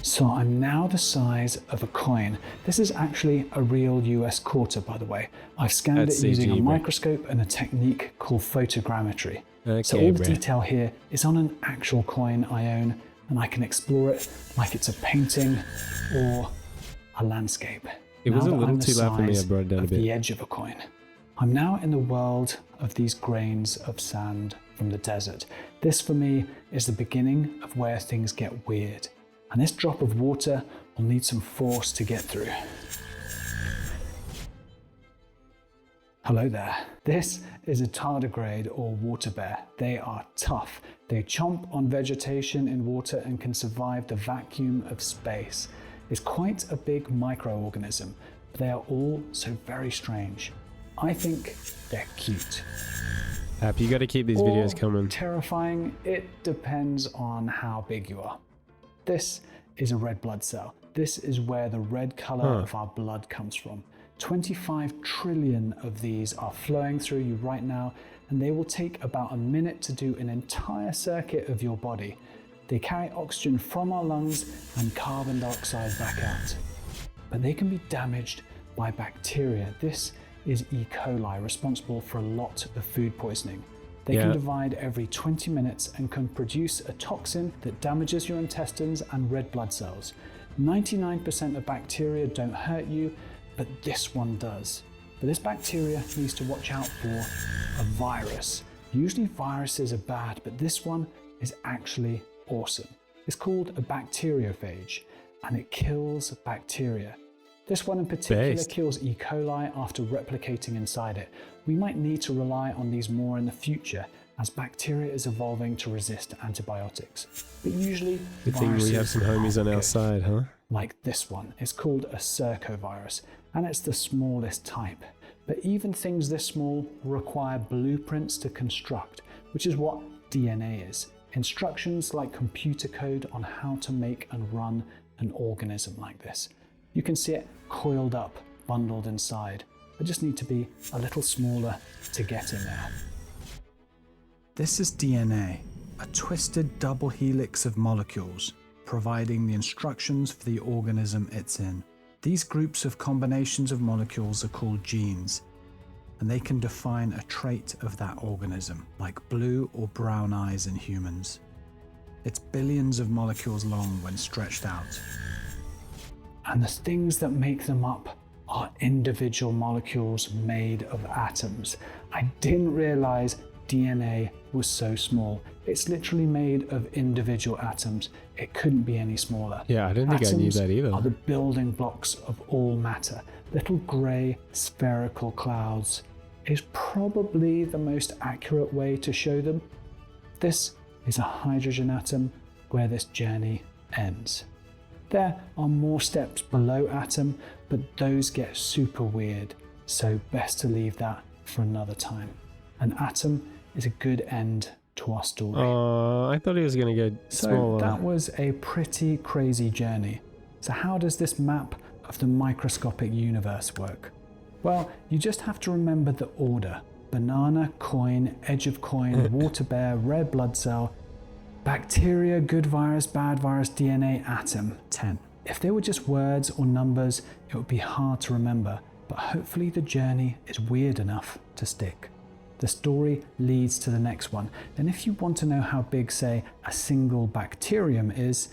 So I'm now the size of a coin. This is actually a real US quarter, by the way. I've scanned That's it using CG, a bro. microscope and a technique called photogrammetry. So Okay, all the bro. detail here is on an actual coin I own, and I can explore it like it's a painting or a landscape. It was now a that little I'm the too loud for me. I size brought it down a of bit. the edge of a coin. I'm now in the world of these grains of sand from the desert. This for me is the beginning of where things get weird. And this drop of water will need some force to get through. Hello there. This is a tardigrade or water bear. They are tough. They chomp on vegetation in water and can survive the vacuum of space. It's quite a big microorganism, but they are all so very strange. I think they're cute. Happy, you got to keep these videos coming. Terrifying, it depends on how big you are. This is a red blood cell. This is where the red color of our blood comes from. 25 trillion of these are flowing through you right now, and they will take about a minute to do an entire circuit of your body. They carry oxygen from our lungs and carbon dioxide back out. But they can be damaged by bacteria. This is E. coli, responsible for a lot of food poisoning. They can divide every 20 minutes and can produce a toxin that damages your intestines and red blood cells. 99% of bacteria don't hurt you, but this one does. But this bacteria needs to watch out for a virus. Usually viruses are bad, but this one is actually awesome. It's called a bacteriophage, and it kills bacteria. This one in particular kills E. coli after replicating inside it. We might need to rely on these more in the future as bacteria is evolving to resist antibiotics. But usually, Good thing we have some homies on our side, huh? Like this one. It's called a circovirus, and it's the smallest type. But even things this small require blueprints to construct, which is what DNA is. Instructions like computer code on how to make and run an organism like this. You can see it coiled up, bundled inside. I just need to be a little smaller to get in there. This is DNA, a twisted double helix of molecules, providing the instructions for the organism it's in. These groups of combinations of molecules are called genes, and they can define a trait of that organism, like blue or brown eyes in humans. It's billions of molecules long when stretched out. And the things that make them up are individual molecules made of atoms. I didn't realize DNA was so small. It's literally made of individual atoms. It couldn't be any smaller. Yeah, I didn't think I knew that either. Atoms are the building blocks of all matter. Little grey spherical clouds is probably the most accurate way to show them. This is a hydrogen atom where this journey ends. There are more steps below atom, but those get super weird, so best to leave that for another time. An atom is a good end to our story. I thought he was going to get smaller. So that was a pretty crazy journey. So how does this map of the microscopic universe work? Well, you just have to remember the order. Banana, coin, edge of coin, water bear, red blood cell, bacteria, good virus, bad virus, DNA, atom, 10. If they were just words or numbers, it would be hard to remember, but hopefully the journey is weird enough to stick. The story leads to the next one. Then if you want to know how big, say, a single bacterium is,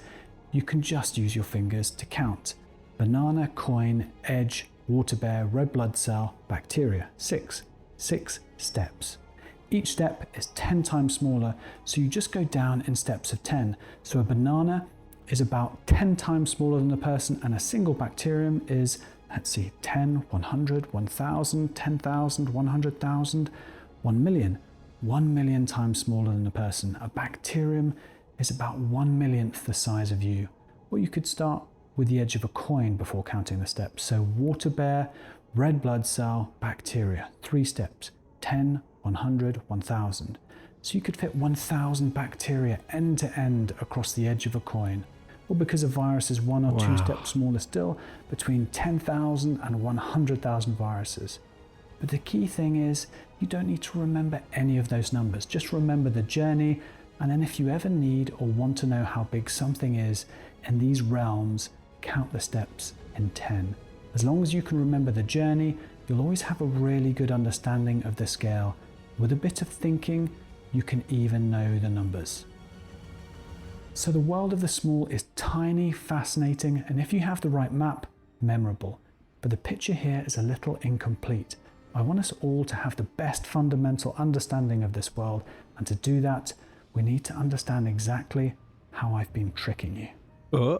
you can just use your fingers to count. Banana, coin, edge, water bear, red blood cell, bacteria. 6 steps. Each step is 10 times smaller, so you just go down in steps of 10. So a banana is about 10 times smaller than a person, and a single bacterium is, let's see, 10, 100, 1,000, 10,000, 100,000, 1 million. 1 million times smaller than a person. A bacterium is about 1 millionth the size of you. Or you could start with the edge of a coin before counting the steps. So water bear, red blood cell, bacteria. 3 steps. 10, 100, 1,000. So you could fit 1,000 bacteria end to end across the edge of a coin. Or because a virus is 1 or 2 steps smaller still, between 10,000 and 100,000 viruses. But the key thing is, you don't need to remember any of those numbers. Just remember the journey, and then if you ever need or want to know how big something is in these realms, count the steps in 10. As long as you can remember the journey, you'll always have a really good understanding of the scale. With a bit of thinking, you can even know the numbers. So the world of the small is tiny, fascinating, and if you have the right map, memorable. but the picture here is a little incomplete. I want us all to have the best fundamental understanding of this world, and to do that, we need to understand exactly how I've been tricking you.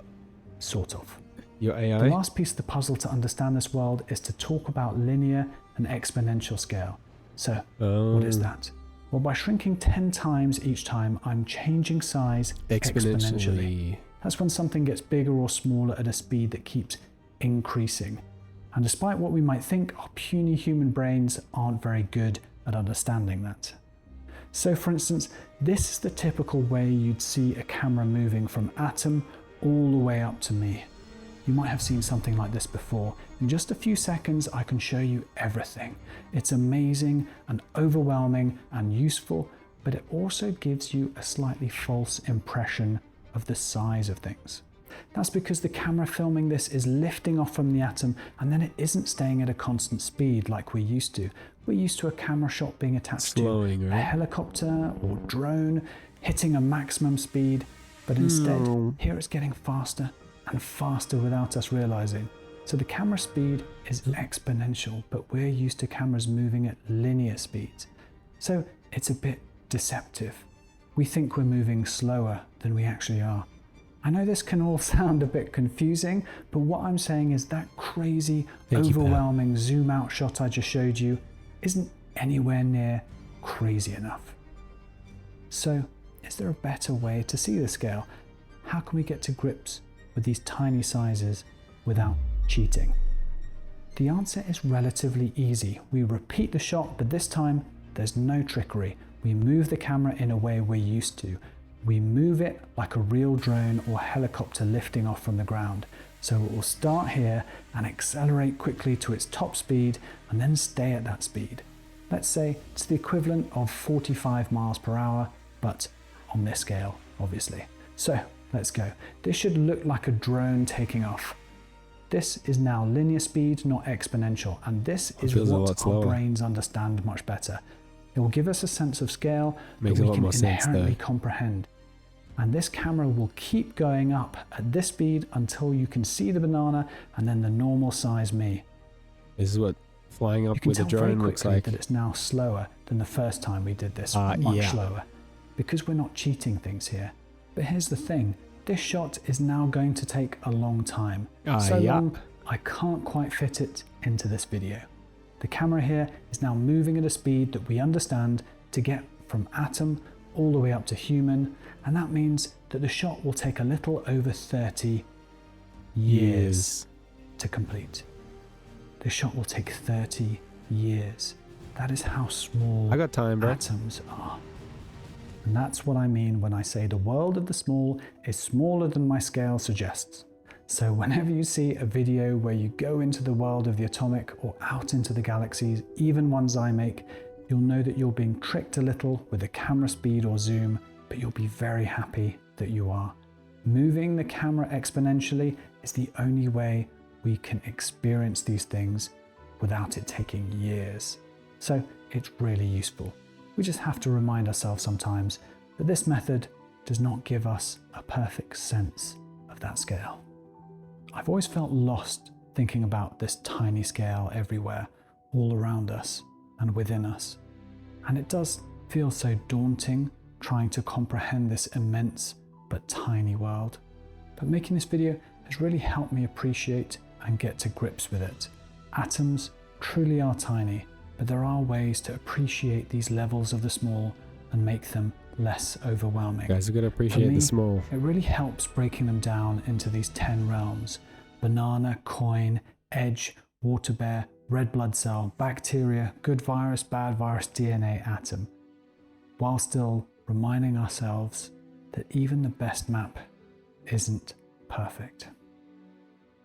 Sort of. Your AI? The last piece of the puzzle to understand this world is to talk about linear and exponential scale. So, what is that? Well, by shrinking 10 times each time, I'm changing size exponentially. That's when something gets bigger or smaller at a speed that keeps increasing. And despite what we might think, our puny human brains aren't very good at understanding that. So for instance, this is the typical way you'd see a camera moving from Atom all the way up to me. You might have seen something like this before. In just a few seconds, I can show you everything. It's amazing and overwhelming and useful, but it also gives you a slightly false impression of the size of things. That's because the camera filming this is lifting off from the Atom, and then it isn't staying at a constant speed like we're used to. We're used to a camera shot being attached to a helicopter or drone, hitting a maximum speed, but instead, here it's getting faster and faster without us realizing. So the camera speed is exponential, but we're used to cameras moving at linear speeds. So it's a bit deceptive. We think we're moving slower than we actually are. I know this can all sound a bit confusing, but what I'm saying is that crazy, overwhelming zoom out shot I just showed you isn't anywhere near crazy enough. So, is there a better way to see the scale? How can we get to grips with these tiny sizes without cheating? The answer is relatively easy. We repeat the shot, but this time there's no trickery. We move the camera in a way we're used to. We move it like a real drone or helicopter lifting off from the ground. So it will start here and accelerate quickly to its top speed and then stay at that speed. Let's say it's the equivalent of 45 miles per hour, but on this scale, obviously. So let's go. This should look like a drone taking off. This is now linear speed, not exponential, and this is what our brains understand much better. It will give us a sense of scale that we can inherently comprehend. And this camera will keep going up at this speed until you can see the banana and then the normal size me. This is what flying up with a drone looks like. That it's now slower than the first time we did this, much slower, because we're not cheating things here. But here's the thing, this shot is now going to take a long time. So long, I can't quite fit it into this video. The camera here is now moving at a speed that we understand to get from Atom all the way up to human, and that means that the shot will take a little over 30 years to complete. The shot will take 30 years. That is how small atoms are. And that's what I mean when I say the world of the small is smaller than my scale suggests. So whenever you see a video where you go into the world of the atomic or out into the galaxies, even ones I make, you'll know that you're being tricked a little with the camera speed or zoom, but you'll be very happy that you are. Moving the camera exponentially is the only way we can experience these things without it taking years. So it's really useful. We just have to remind ourselves sometimes that this method does not give us a perfect sense of that scale. I've always felt lost thinking about this tiny scale everywhere, all around us and within us. And it does feel so daunting trying to comprehend this immense but tiny world. But making this video has really helped me appreciate and get to grips with it. Atoms truly are tiny, but there are ways to appreciate these levels of the small and make them less overwhelming. You guys are going to appreciate the small. It really helps breaking them down into these 10 realms: banana, coin, edge, water bear, red blood cell, bacteria, good virus, bad virus, DNA, atom, while still reminding ourselves that even the best map isn't perfect.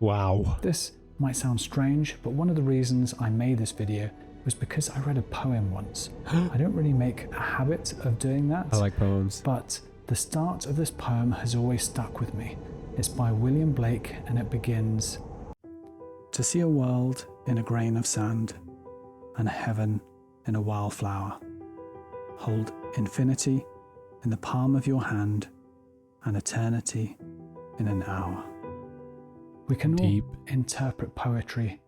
Wow. This might sound strange, but one of the reasons I made this video was because I read a poem once. I don't really make a habit of doing that. I like poems. But the start of this poem has always stuck with me. It's by William Blake and it begins, "To see a world in a grain of sand and heaven in a wildflower. Hold infinity in the palm of your hand and eternity in an hour." We can all interpret poetry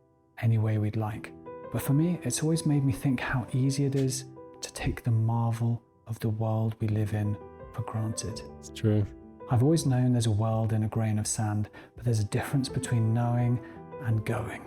any way we'd like. But for me, it's always made me think how easy it is to take the marvel of the world we live in for granted. It's true. I've always known there's a world in a grain of sand, but there's a difference between knowing and going.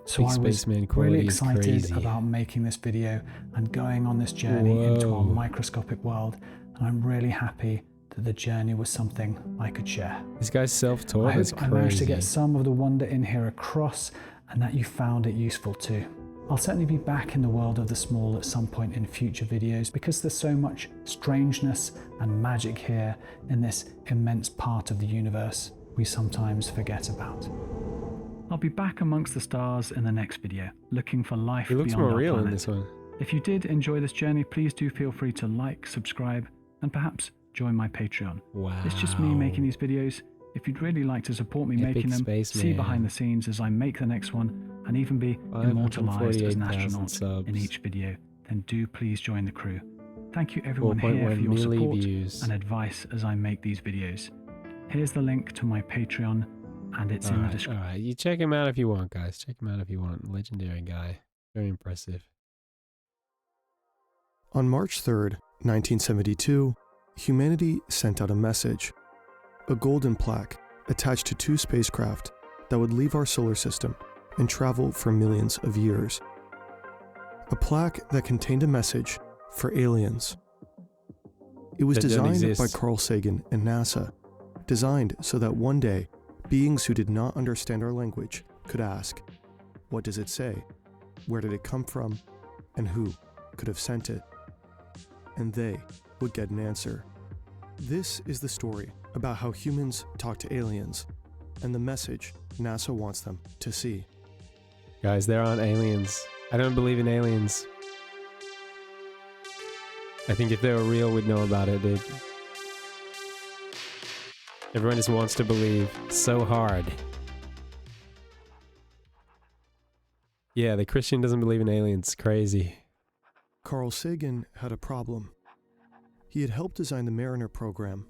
So I was really excited about making this video and going on this journey into our microscopic world, and I'm really happy that the journey was something I could share. This guy's self-taught. I hope I managed to get some of the wonder in here across and that you found it useful too. I'll certainly be back in the world of the small at some point in future videos because there's so much strangeness and magic here in this immense part of the universe we sometimes forget about. I'll be back amongst the stars in the next video, looking for life beyond our planet. It looks more real in this one. If you did enjoy this journey, please do feel free to like, subscribe, and perhaps join my Patreon. Wow. It's just me making these videos. If you'd really like to support me making them, see behind the scenes as I make the next one, and even be immortalized as an astronaut in each video, then do please join the crew. Thank you everyone here for your support and advice as I make these videos. Here's the link to my Patreon, and it's in the description. Alright, you check him out if you want, guys. Check him out if you want. Legendary guy. Very impressive. On March 3rd, 1972, humanity sent out a message. A golden plaque attached to 2 spacecraft that would leave our solar system and travel for millions of years. A plaque that contained a message for aliens. It was designed by Carl Sagan and NASA, designed so that one day, beings who did not understand our language could ask, what does it say? Where did it come from? And who could have sent it? And they would get an answer. This is the story about how humans talk to aliens and the message NASA wants them to see. Guys, there aren't aliens. I don't believe in aliens. I think if they were real, we'd know about it, dude. Everyone just wants to believe so hard. Yeah, the Christian doesn't believe in aliens. Crazy. Carl Sagan had a problem. He had helped design the Mariner program,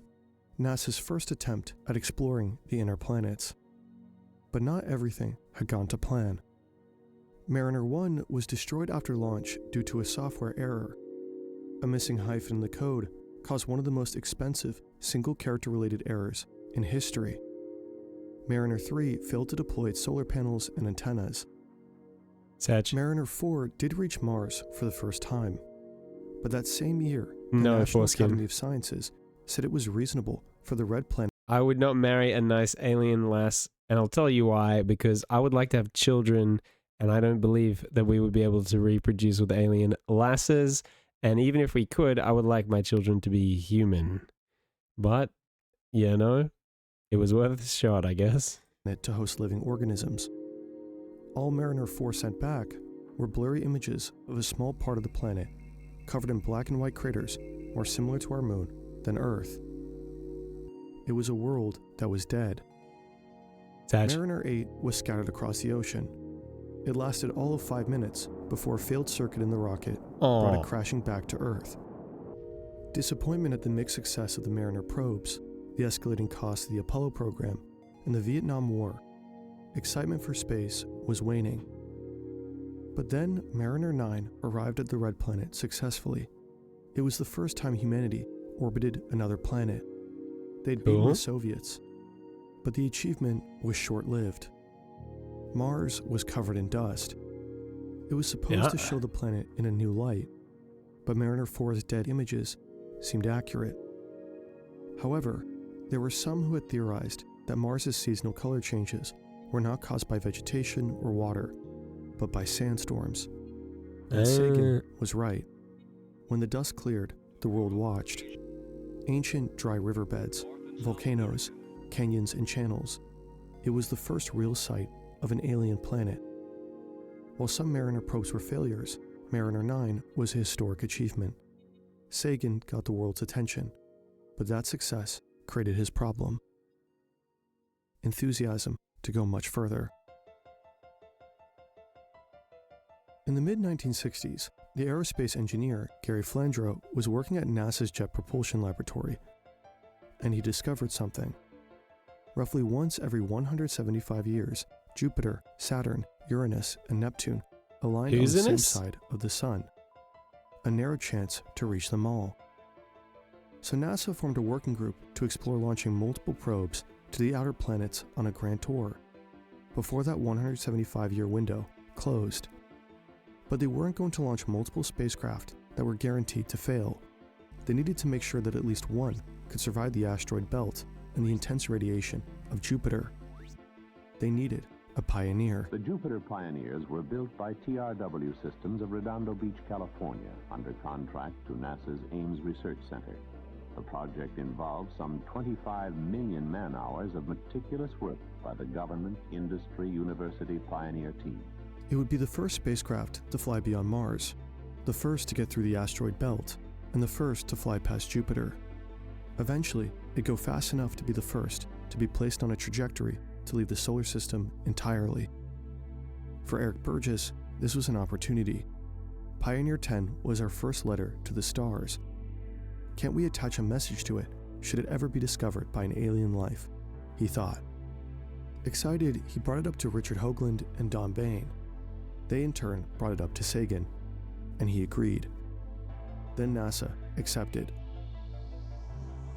NASA's first attempt at exploring the inner planets. But not everything had gone to plan. Mariner 1 was destroyed after launch due to a software error. A missing hyphen in the code caused one of the most expensive single-character-related errors in history. Mariner 3 failed to deploy its solar panels and antennas. Mariner 4 did reach Mars for the first time, but that same year, the National Academy of Sciences said it was reasonable for the red planet. I would not marry a nice alien lass, and I'll tell you why, because I would like to have children, and I don't believe that we would be able to reproduce with alien lasses, and even if we could, I would like my children to be human. But, you know, it was worth a shot, I guess. To host living organisms. All Mariner 4 sent back were blurry images of a small part of the planet, covered in black and white craters more similar to our moon than Earth. It was a world that was dead. Mariner 8 was scattered across the ocean. It lasted all of 5 minutes before a failed circuit in the rocket brought it crashing back to Earth. Disappointment at the mixed success of the Mariner probes, the escalating costs of the Apollo program, and the Vietnam War, excitement for space was waning. But then Mariner 9 arrived at the Red Planet successfully. It was the first time humanity orbited another planet. They'd beaten the Soviets, but the achievement was short-lived. Mars was covered in dust. It was supposed to show the planet in a new light, but Mariner 4's dead images seemed accurate. However, there were some who had theorized that Mars's seasonal color changes were not caused by vegetation or water, but by sandstorms. And Sagan was right. When the dust cleared, the world watched. Ancient dry riverbeds, volcanoes, canyons, and channels. It was the first real sight of an alien planet. While some Mariner probes were failures, Mariner 9 was a historic achievement. Sagan got the world's attention, but that success created his problem. Enthusiasm to go much further. In the mid-1960s, the aerospace engineer Gary Flandreau was working at NASA's Jet Propulsion Laboratory, and he discovered something. Roughly once every 175 years, Jupiter, Saturn, Uranus, and Neptune aligned on the same Uranus? side of the Sun. A narrow chance to reach them all. So NASA formed a working group to explore launching multiple probes to the outer planets on a grand tour, before that 175-year window closed. But they weren't going to launch multiple spacecraft that were guaranteed to fail. They needed to make sure that at least one could survive the asteroid belt and the intense radiation of Jupiter. They needed a pioneer. The Jupiter Pioneers were built by TRW Systems of Redondo Beach, California, under contract to NASA's Ames Research Center. The project involved some 25 million man-hours of meticulous work by the government, industry, university pioneer team. It would be the first spacecraft to fly beyond Mars, the first to get through the asteroid belt, and the first to fly past Jupiter. Eventually, it'd go fast enough to be the first to be placed on a trajectory to leave the solar system entirely. For Eric Burgess, this was an opportunity. Pioneer 10 was our first letter to the stars. Can't we attach a message to it, should it ever be discovered by an alien life? He thought. Excited, he brought it up to Richard Hoagland and Don Bain. They in turn brought it up to Sagan, and he agreed. Then NASA accepted.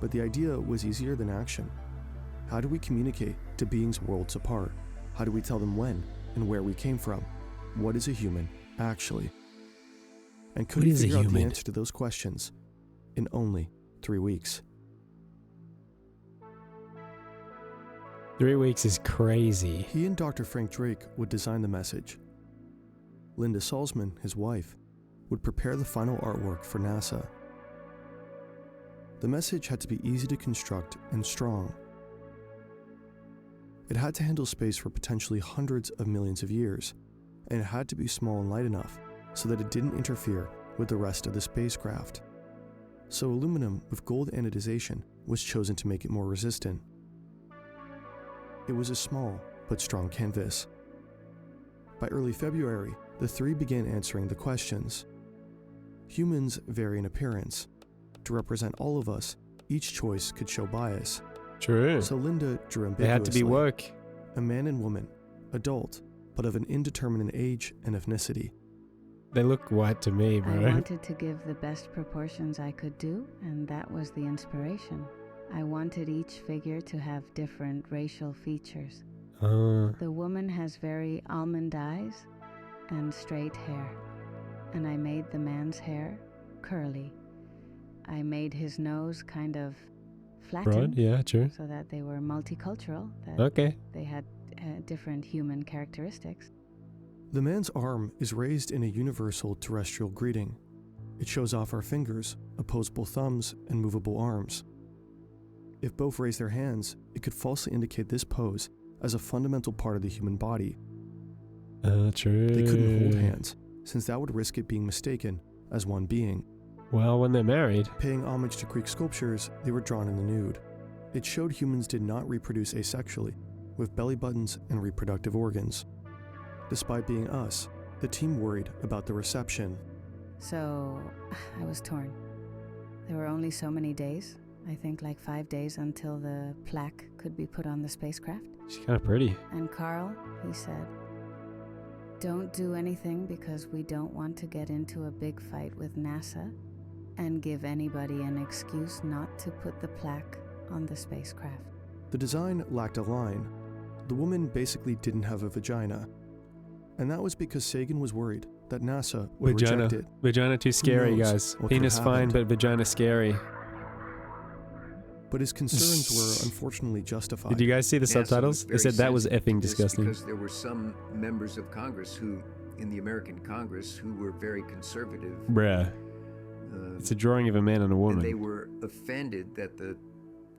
But the idea was easier than action. How do we communicate to beings worlds apart? How do we tell them when and where we came from? What is a human, actually? And could he figure out the answer to those questions in only 3 weeks? 3 weeks is crazy. He and Dr. Frank Drake would design the message. Linda Salzman, his wife, would prepare the final artwork for NASA. The message had to be easy to construct and strong. It had to handle space for potentially hundreds of millions of years, and it had to be small and light enough so that it didn't interfere with the rest of the spacecraft. So aluminum with gold anodization was chosen to make it more resistant. It was a small but strong canvas. By early February, the three began answering the questions. Humans vary in appearance. To represent all of us, each choice could show bias. True. So Linda drew ambiguously. They had to be woke. A man and woman, adult, but of an indeterminate age and ethnicity. They look white to me, bro. I wanted to give the best proportions I could do, and that was the inspiration. I wanted each figure to have different racial features. The woman has very almond eyes and straight hair, and I made the man's hair curly. I made his nose kind of flattened, Broad, yeah, true. so that they were multicultural, that Okay. they had different human characteristics. The man's arm is raised in a universal terrestrial greeting. It shows off our fingers, opposable thumbs, and movable arms. If both raise their hands, it could falsely indicate this pose as a fundamental part of the human body. True. They couldn't hold hands, since that would risk it being mistaken as one being. Well, when they're married. Paying homage to Greek sculptures, they were drawn in the nude. It showed humans did not reproduce asexually, with belly buttons and reproductive organs. Despite being us, the team worried about the reception. So I was torn. There were only so many days, I think like 5 days until the plaque could be put on the spacecraft. She's kind of pretty. And Carl, he said, don't do anything because we don't want to get into a big fight with NASA and give anybody an excuse not to put the plaque on the spacecraft. The design lacked a line. The woman basically didn't have a vagina. And that was because Sagan was worried that NASA would Vagina. reject it. Vagina too scary, Who knows guys. what could Penis have fine, happened. but vagina scary. But his concerns were unfortunately justified. Did you guys see the NASA subtitles? was They very said that was sensitive to effing this disgusting. Because there were some members of Congress who, in the American Congress, who were very conservative. Bruh. It's a drawing of a man and a woman. And they were offended that the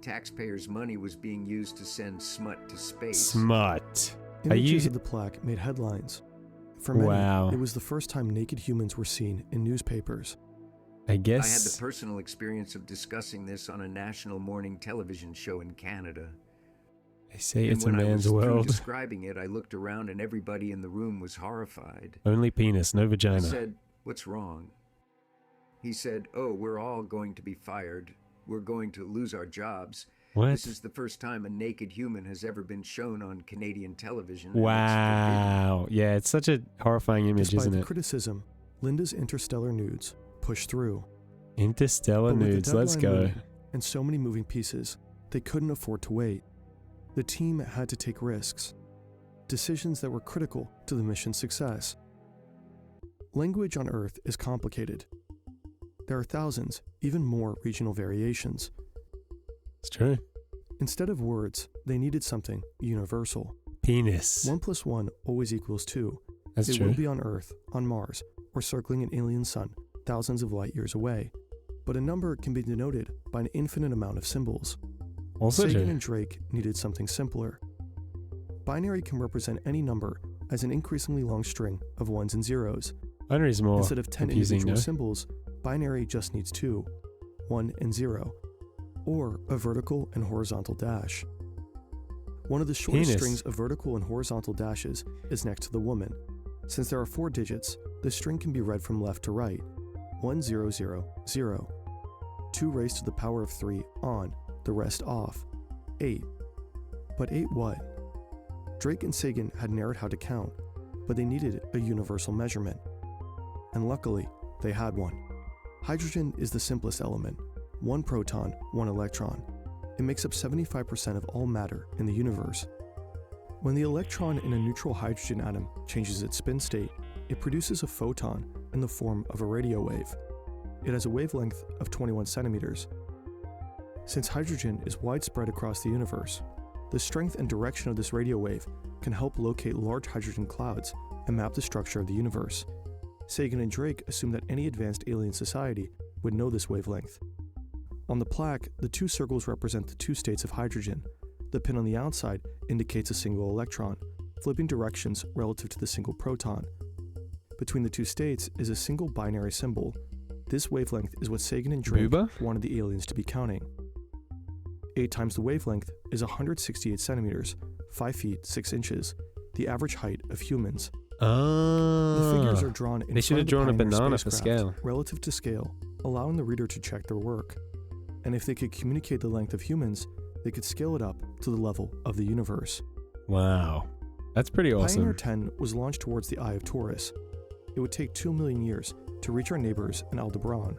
taxpayers' money was being used to send smut to space. Smut. Images of the plaque made headlines. For many, Wow. it was the first time naked humans were seen in newspapers. I I had guess. the personal experience of discussing this on a national morning television show in Canada. They say And it's a when I man's was through world. describing it, I looked around and everybody in the room was horrified. Only penis, no I vagina. said, "What's wrong?" He said, "Oh, we're all going to be fired. We're going to lose our jobs. What? This is the first time a naked human has ever been shown on Canadian television. Wow. Yeah, it's such a horrifying image, Despite isn't the it? criticism, Linda's interstellar nudes pushed through. Interstellar But with the nudes, let's deadline go. looming and so many moving pieces, they couldn't afford to wait. The team had to take risks, decisions that were critical to the mission's success. Language on Earth is complicated. There are thousands, even more regional variations. It's true. Instead of words, they needed something universal. Penis. 1 + 1 always equals 2. That's it true. will be on Earth, on Mars, or circling an alien sun thousands of light years away. But a number can be denoted by an infinite amount of symbols. Also Sagan true. and Drake needed something simpler. Binary can represent any number as an increasingly long string of ones and zeros. Binary is more Instead of 10 confusing, individual no? symbols, binary just needs 2, 1 and 0, or a vertical and horizontal dash. One of the shortest Penis. strings of vertical and horizontal dashes is next to the woman. Since there are 4 digits, the string can be read from left to right. 1 0 0 0. 2 raised to the power of 3 on, the rest off. 8. But 8 what? Drake and Sagan had narrowed how to count, but they needed a universal measurement. And luckily, they had one. Hydrogen is the simplest element. 1 proton, 1 electron. It makes up 75% of all matter in the universe. When the electron in a neutral hydrogen atom changes its spin state, it produces a photon in the form of a radio wave. It has a wavelength of 21 centimeters. Since hydrogen is widespread across the universe, the strength and direction of this radio wave can help locate large hydrogen clouds and map the structure of the universe. Sagan and Drake assumed that any advanced alien society would know this wavelength. On the plaque, the 2 circles represent the 2 states of hydrogen. The pin on the outside indicates a single electron, flipping directions relative to the single proton. Between the 2 states is a single binary symbol. This wavelength is what Sagan and Drake Booba? wanted the aliens to be counting. 8 times the wavelength is 168 centimeters, 5 feet 6 inches, the average height of humans. The figures are drawn in They should have front of the drawn a Pioneer banana for spacecraft, scale. relative to scale, allowing the reader to check their work. And if they could communicate the length of humans, they could scale it up to the level of the universe. Wow. That's pretty awesome. Pioneer 10 was launched towards the Eye of Taurus. It would take 2 million years to reach our neighbors in Aldebaran.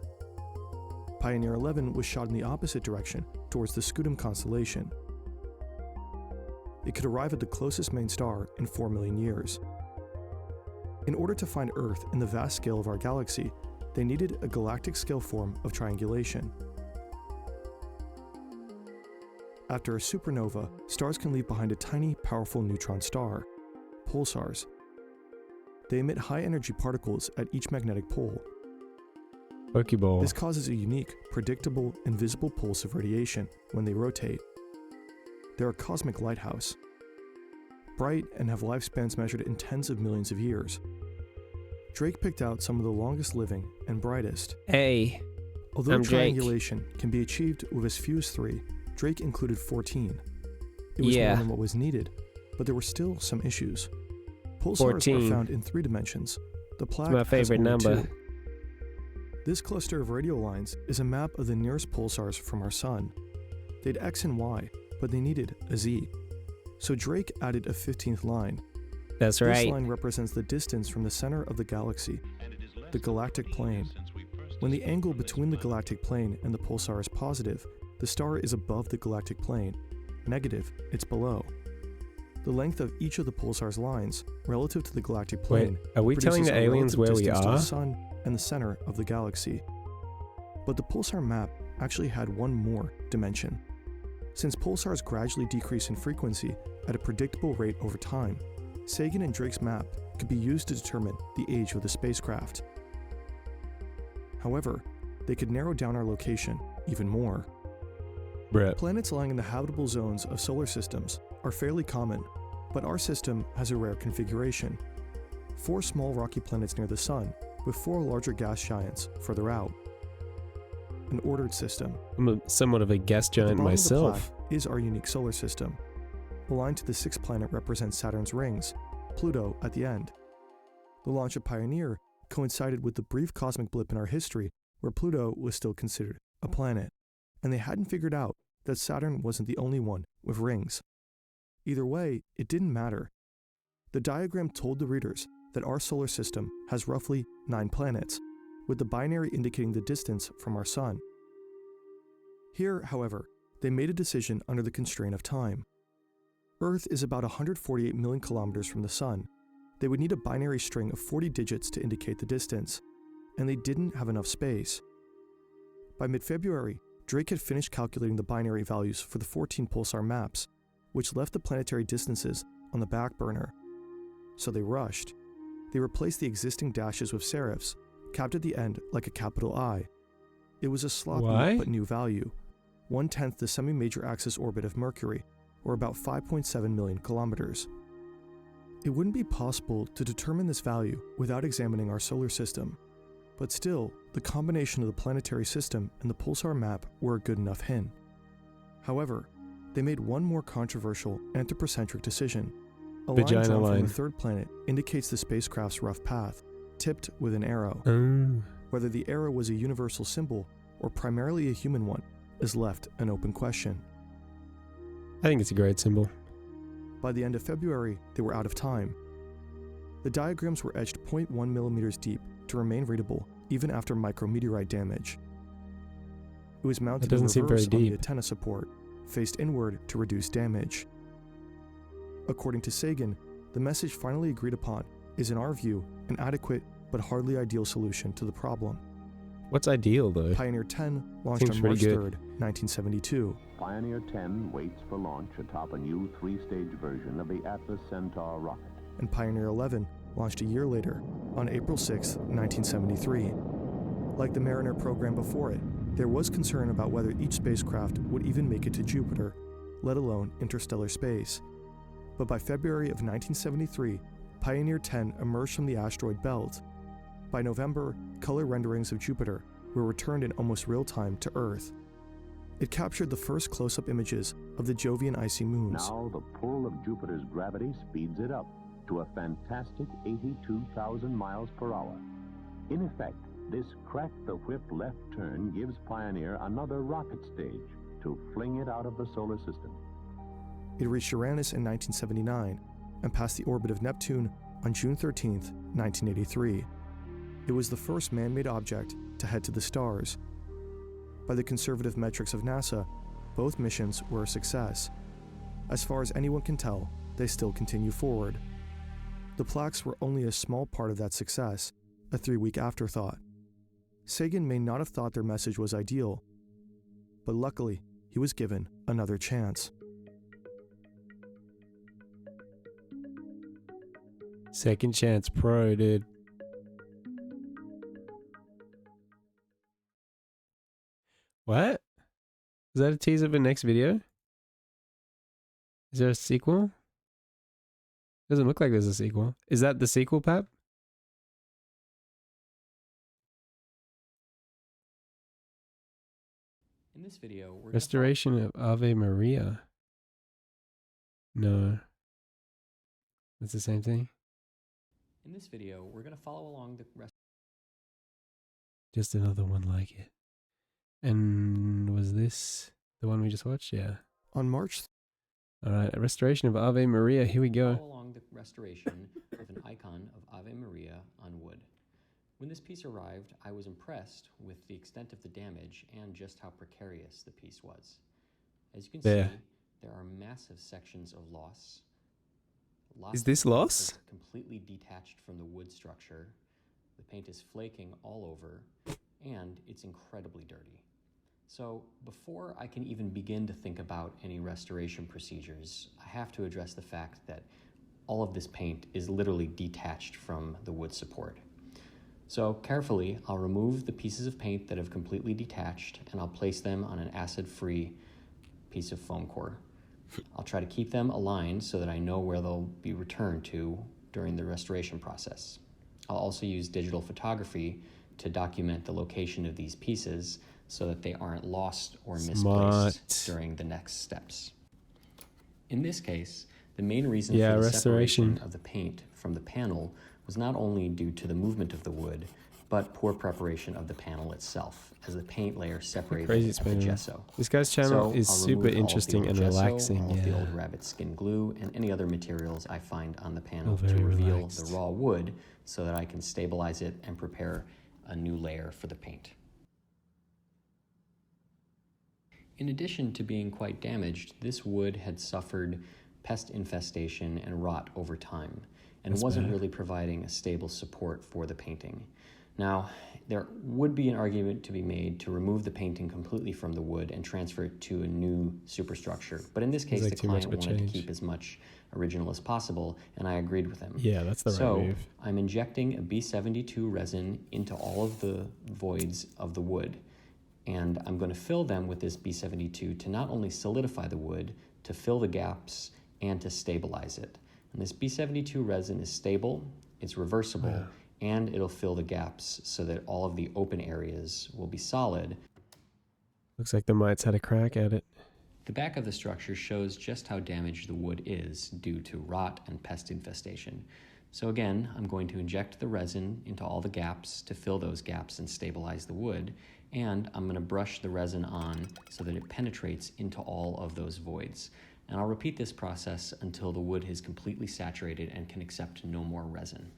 Pioneer 11 was shot in the opposite direction, towards the Scutum constellation. It could arrive at the closest main star in 4 million years. In order to find Earth in the vast scale of our galaxy, they needed a galactic scale form of triangulation. After a supernova, stars can leave behind a tiny, powerful neutron star, pulsars. They emit high-energy particles at each magnetic pole. Pokeball. This causes a unique, predictable, invisible pulse of radiation when they rotate. They're a cosmic lighthouse. Bright and have lifespans measured in tens of millions of years. Drake picked out some of the longest living and brightest. Hey, Although I'm Drake. triangulation can be achieved with as few as 3, Drake included 14. It was Yeah. more than what was needed, but there were still some issues. Pulsars 14. are found in 3 dimensions. The plaque my has favorite only number. 2. This cluster of radio lines is a map of the nearest pulsars from our sun. They'd X and Y, but they needed a Z. So Drake added a 15th line. That's This right. line represents the distance from the center of the galaxy, the galactic plane. When the angle between the galactic plane and the pulsar is positive, the star is above the galactic plane. Negative, it's below. The length of each of the pulsar's lines, relative to the galactic plane, are we telling produces the a aliens relative where we distance to are? the sun and the center of the galaxy. But the pulsar map actually had one more dimension. Since pulsars gradually decrease in frequency at a predictable rate over time, Sagan and Drake's map could be used to determine the age of the spacecraft. However, they could narrow down our location even more. Brett. Planets lying in the habitable zones of solar systems are fairly common, but our system has a rare configuration. 4 small rocky planets near the Sun, with 4 larger gas giants further out. An ordered system. I'm somewhat of a gas At the giant bottom of the myself. plaque is our unique solar system. The line to the 6th planet represents Saturn's rings, Pluto at the end. The launch of Pioneer coincided with the brief cosmic blip in our history where Pluto was still considered a planet, and they hadn't figured out that Saturn wasn't the only one with rings. Either way, it didn't matter. The diagram told the readers that our solar system has roughly 9 planets, with the binary indicating the distance from our Sun. Here, however, they made a decision under the constraint of time. Earth is about 148 million kilometers from the Sun. They would need a binary string of 40 digits to indicate the distance, and they didn't have enough space. By mid-February, Drake had finished calculating the binary values for the 14 pulsar maps, which left the planetary distances on the back burner. So they rushed. They replaced the existing dashes with serifs, capped at the end like a capital I. It was a sloppy but new value, 1/10 the semi-major axis orbit of Mercury, or about 5.7 million kilometers. It wouldn't be possible to determine this value without examining our solar system, but still, the combination of the planetary system and the pulsar map were a good enough hint. However, they made one more controversial anthropocentric decision. A line drawn from the third planet indicates the spacecraft's rough path, tipped with an arrow. Whether the arrow was a universal symbol or primarily a human one is left an open question. I think it's a great symbol. By the end of February, they were out of time. The diagrams were etched 0.1 millimeters deep to remain readable even after micrometeorite damage. It was mounted in reverse on the antenna support, faced inward to reduce damage. According to Sagan, the message finally agreed upon is, in our view, an adequate but hardly ideal solution to the problem. What's ideal, though? Pioneer 10 launched on March 3rd, 1972. Pioneer 10 waits for launch atop a new 3-stage version of the Atlas Centaur rocket. And Pioneer 11 launched a year later, on April 6, 1973. Like the Mariner program before it, there was concern about whether each spacecraft would even make it to Jupiter, let alone interstellar space. But by February of 1973, Pioneer 10 emerged from the asteroid belt. By November, color renderings of Jupiter were returned in almost real time to Earth. It captured the first close-up images of the Jovian icy moons. Now the pull of Jupiter's gravity speeds it up to a fantastic 82,000 miles per hour. In effect, this crack-the-whip left turn gives Pioneer another rocket stage to fling it out of the solar system. It reached Uranus in 1979 and passed the orbit of Neptune on June 13, 1983. It was the first man-made object to head to the stars. By the conservative metrics of NASA, both missions were a success. As far as anyone can tell, they still continue forward. The plaques were only a small part of that success, a 3-week afterthought. Sagan may not have thought their message was ideal, but luckily, he was given another chance. Second Chance Pro, dude. What? Is that a teaser for next video? Is there a sequel? Doesn't look like there's a sequel. Is that the sequel, Pap? In this video, we're Restoration of Ave Maria. No. That's the same thing? In this video, we're going to follow along the rest. Just another one like it. And was this the one we just watched? Yeah. On March. All right, Restoration of Ave Maria. Here we go. Follow along the restoration of an icon of Ave Maria on wood. When this piece arrived, I was impressed with the extent of the damage and just how precarious the piece was. As you can see, there are massive sections of loss. Is this loss? Completely detached from the wood structure. The paint is flaking all over, and it's incredibly dirty. So before I can even begin to think about any restoration procedures, I have to address the fact that all of this paint is literally detached from the wood support. So carefully, I'll remove the pieces of paint that have completely detached, and I'll place them on an acid-free piece of foam core. I'll try to keep them aligned so that I know where they'll be returned to during the restoration process. I'll also use digital photography to document the location of these pieces so that they aren't lost or misplaced during the next steps. In this case, the main reason for the separation of the paint from the panel was not only due to the movement of the wood, but poor preparation of the panel itself, as the paint layer separated Crazy at the spinner. gesso. This guy's channel is I'll super remove all of the interesting old and gesso, relaxing, all of the yeah. old rabbit skin glue, and any other materials I find on the panel Feel to very reveal relaxed. the raw wood so that I can stabilize it and prepare a new layer for the paint. In addition to being quite damaged, this wood had suffered pest infestation and rot over time, and That's wasn't bad. really providing a stable support for the painting. Now, there would be an argument to be made to remove the painting completely from the wood and transfer it to a new superstructure, but in this case, like the too much client of a wanted change. to keep as much original as possible, and I agreed with him. Yeah, that's the right So, move. I'm injecting a B72 resin into all of the voids of the wood, and I'm going to fill them with this B72 to not only solidify the wood, to fill the gaps, and to stabilize it. And this B72 resin is stable, it's reversible, Wow. and it'll fill the gaps so that all of the open areas will be solid. Looks like the mites had a crack at it. The back of the structure shows just how damaged the wood is due to rot and pest infestation. So again, I'm going to inject the resin into all the gaps to fill those gaps and stabilize the wood, and I'm going to brush the resin on so that it penetrates into all of those voids. And I'll repeat this process until the wood is completely saturated and can accept no more resin.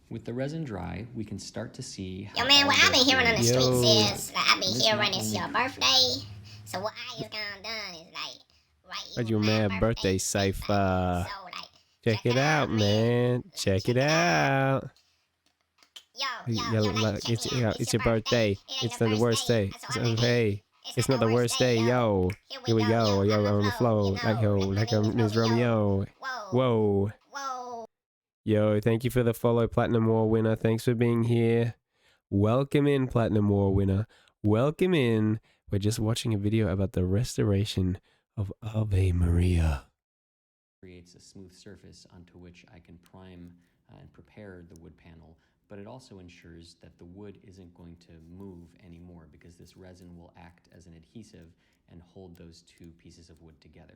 With the resin dry, we can start to see how Yo, man, all what I've been those hearing on the voids- streets is, like, I've been This hearing not it's only your birthday. So what I just gone done is, like, Got your mad birthday cipher. Check it out, man. Check it out. It's your birthday. It's not the worst day. It's okay. It's not the worst day, yo. Here we go, yo, on the flow. Like, yo, like Miss Romeo. Whoa. Yo, thank you for the follow, Platinum War winner. Thanks for being here. Welcome in, Platinum War winner. Welcome in. We're just watching a video about the restoration of Ave Maria. Creates a smooth surface onto which I can prime and prepare the wood panel, but it also ensures that the wood isn't going to move anymore because this resin will act as an adhesive and hold those two pieces of wood together.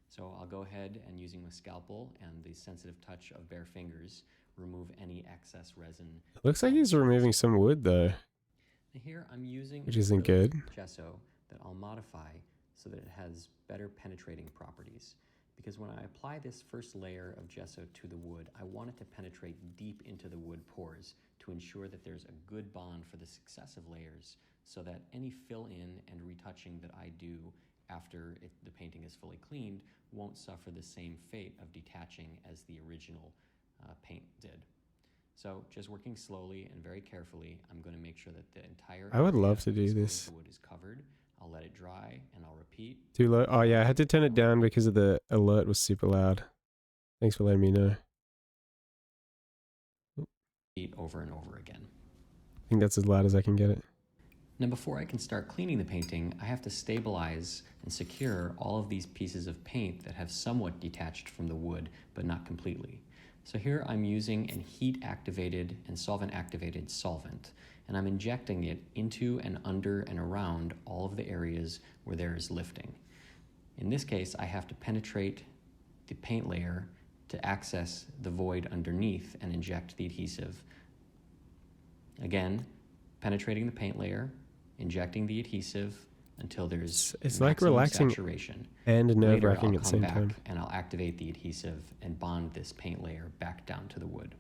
So I'll go ahead and, using my scalpel and the sensitive touch of bare fingers, remove any excess resin. Looks like he's removing some wood though. Here I'm using Which isn't good. gesso that I'll modify so that it has better penetrating properties. Because when I apply this first layer of gesso to the wood, I want it to penetrate deep into the wood pores to ensure that there's a good bond for the successive layers, so that any fill-in and retouching that I do after the painting is fully cleaned won't suffer the same fate of detaching as the original paint did. So just working slowly and very carefully, I'm going to make sure that the entire I would area love to do exposed this. wood is covered. I'll let it dry and I'll repeat. Too low? Oh yeah, I had to turn it down because of the alert was super loud. Thanks for letting me know. Repeat over and over again. I think that's as loud as I can get it. Now before I can start cleaning the painting, I have to stabilize and secure all of these pieces of paint that have somewhat detached from the wood, but not completely. So here I'm using a heat-activated and solvent-activated solvent, and I'm injecting it into and under and around all of the areas where there is lifting. In this case, I have to penetrate the paint layer to access the void underneath and inject the adhesive. Again, penetrating the paint layer, injecting the adhesive until there's It's like maximum relaxing saturation. and Later, nerve-wracking I'll at the come same back time. and I'll activate the adhesive and bond this paint layer back down to the wood.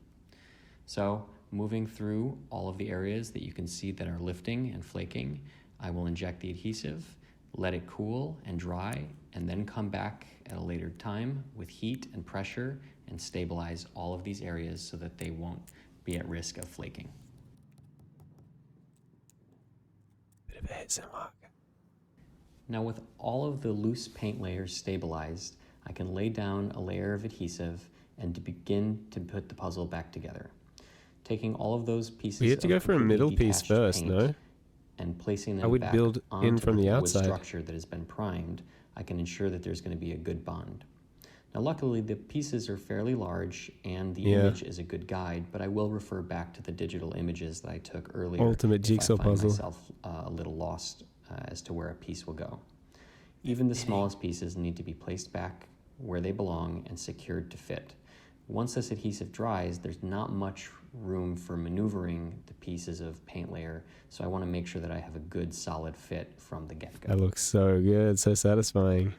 So, moving through all of the areas that you can see that are lifting and flaking, I will inject the adhesive, let it cool and dry, and then come back at a later time with heat and pressure and stabilize all of these areas so that they won't be at risk of flaking. Bit of ASMR. Now with all of the loose paint layers stabilized, I can lay down a layer of adhesive and to begin to put the puzzle back together. Taking all of those pieces We had to of go for a completely middle piece detached first, paint no? and placing them I would back build in onto from the wood outside. structure that has been primed, I can ensure that there's going to be a good bond. Now luckily the pieces are fairly large and the Yeah. image is a good guide, but I will refer back to the digital images that I took earlier. Ultimate jigsaw if I find puzzle. myself a little lost as to where a piece will go. Even the smallest pieces need to be placed back where they belong and secured to fit. Once this adhesive dries, there's not much room for maneuvering the pieces of paint layer, so I want to make sure that I have a good solid fit from the get-go. That looks so good, so satisfying.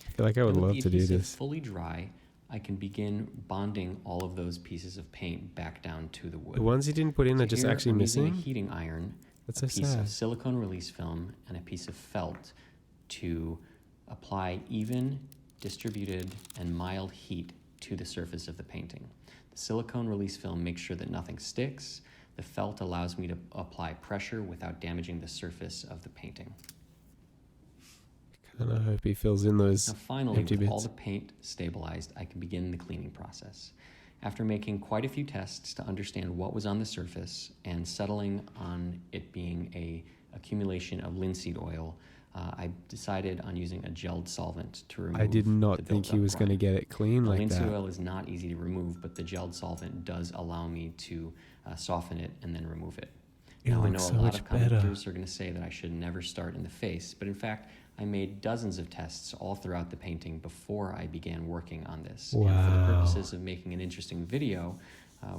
I feel like I would Now, with love the to do adhesive this. fully dry, I can begin bonding all of those pieces of paint back down to the wood. The ones you didn't put in So are just here actually I'm using missing? a heating iron, That's a so piece sad. of silicone release film, and a piece of felt to apply even, distributed, and mild heat to the surface of the painting. The silicone release film makes sure that nothing sticks. The felt allows me to apply pressure without damaging the surface of the painting. And I hope he fills in those Now finally, empty with bits. all the paint stabilized, I can begin the cleaning process. After making quite a few tests to understand what was on the surface and settling on it being a accumulation of linseed oil, I decided on using a gelled solvent to remove I did not the think he built-up was going to grime. get it clean Now, like linseed that. oil is not easy to remove, but the gelled solvent does allow me to soften it and then remove it. It Now, I know looks a so lot much of better. commenters are going to say that I should never start in the face, but in fact, I made dozens of tests all throughout the painting before I began working on this. And for the Wow. purposes of making an interesting video,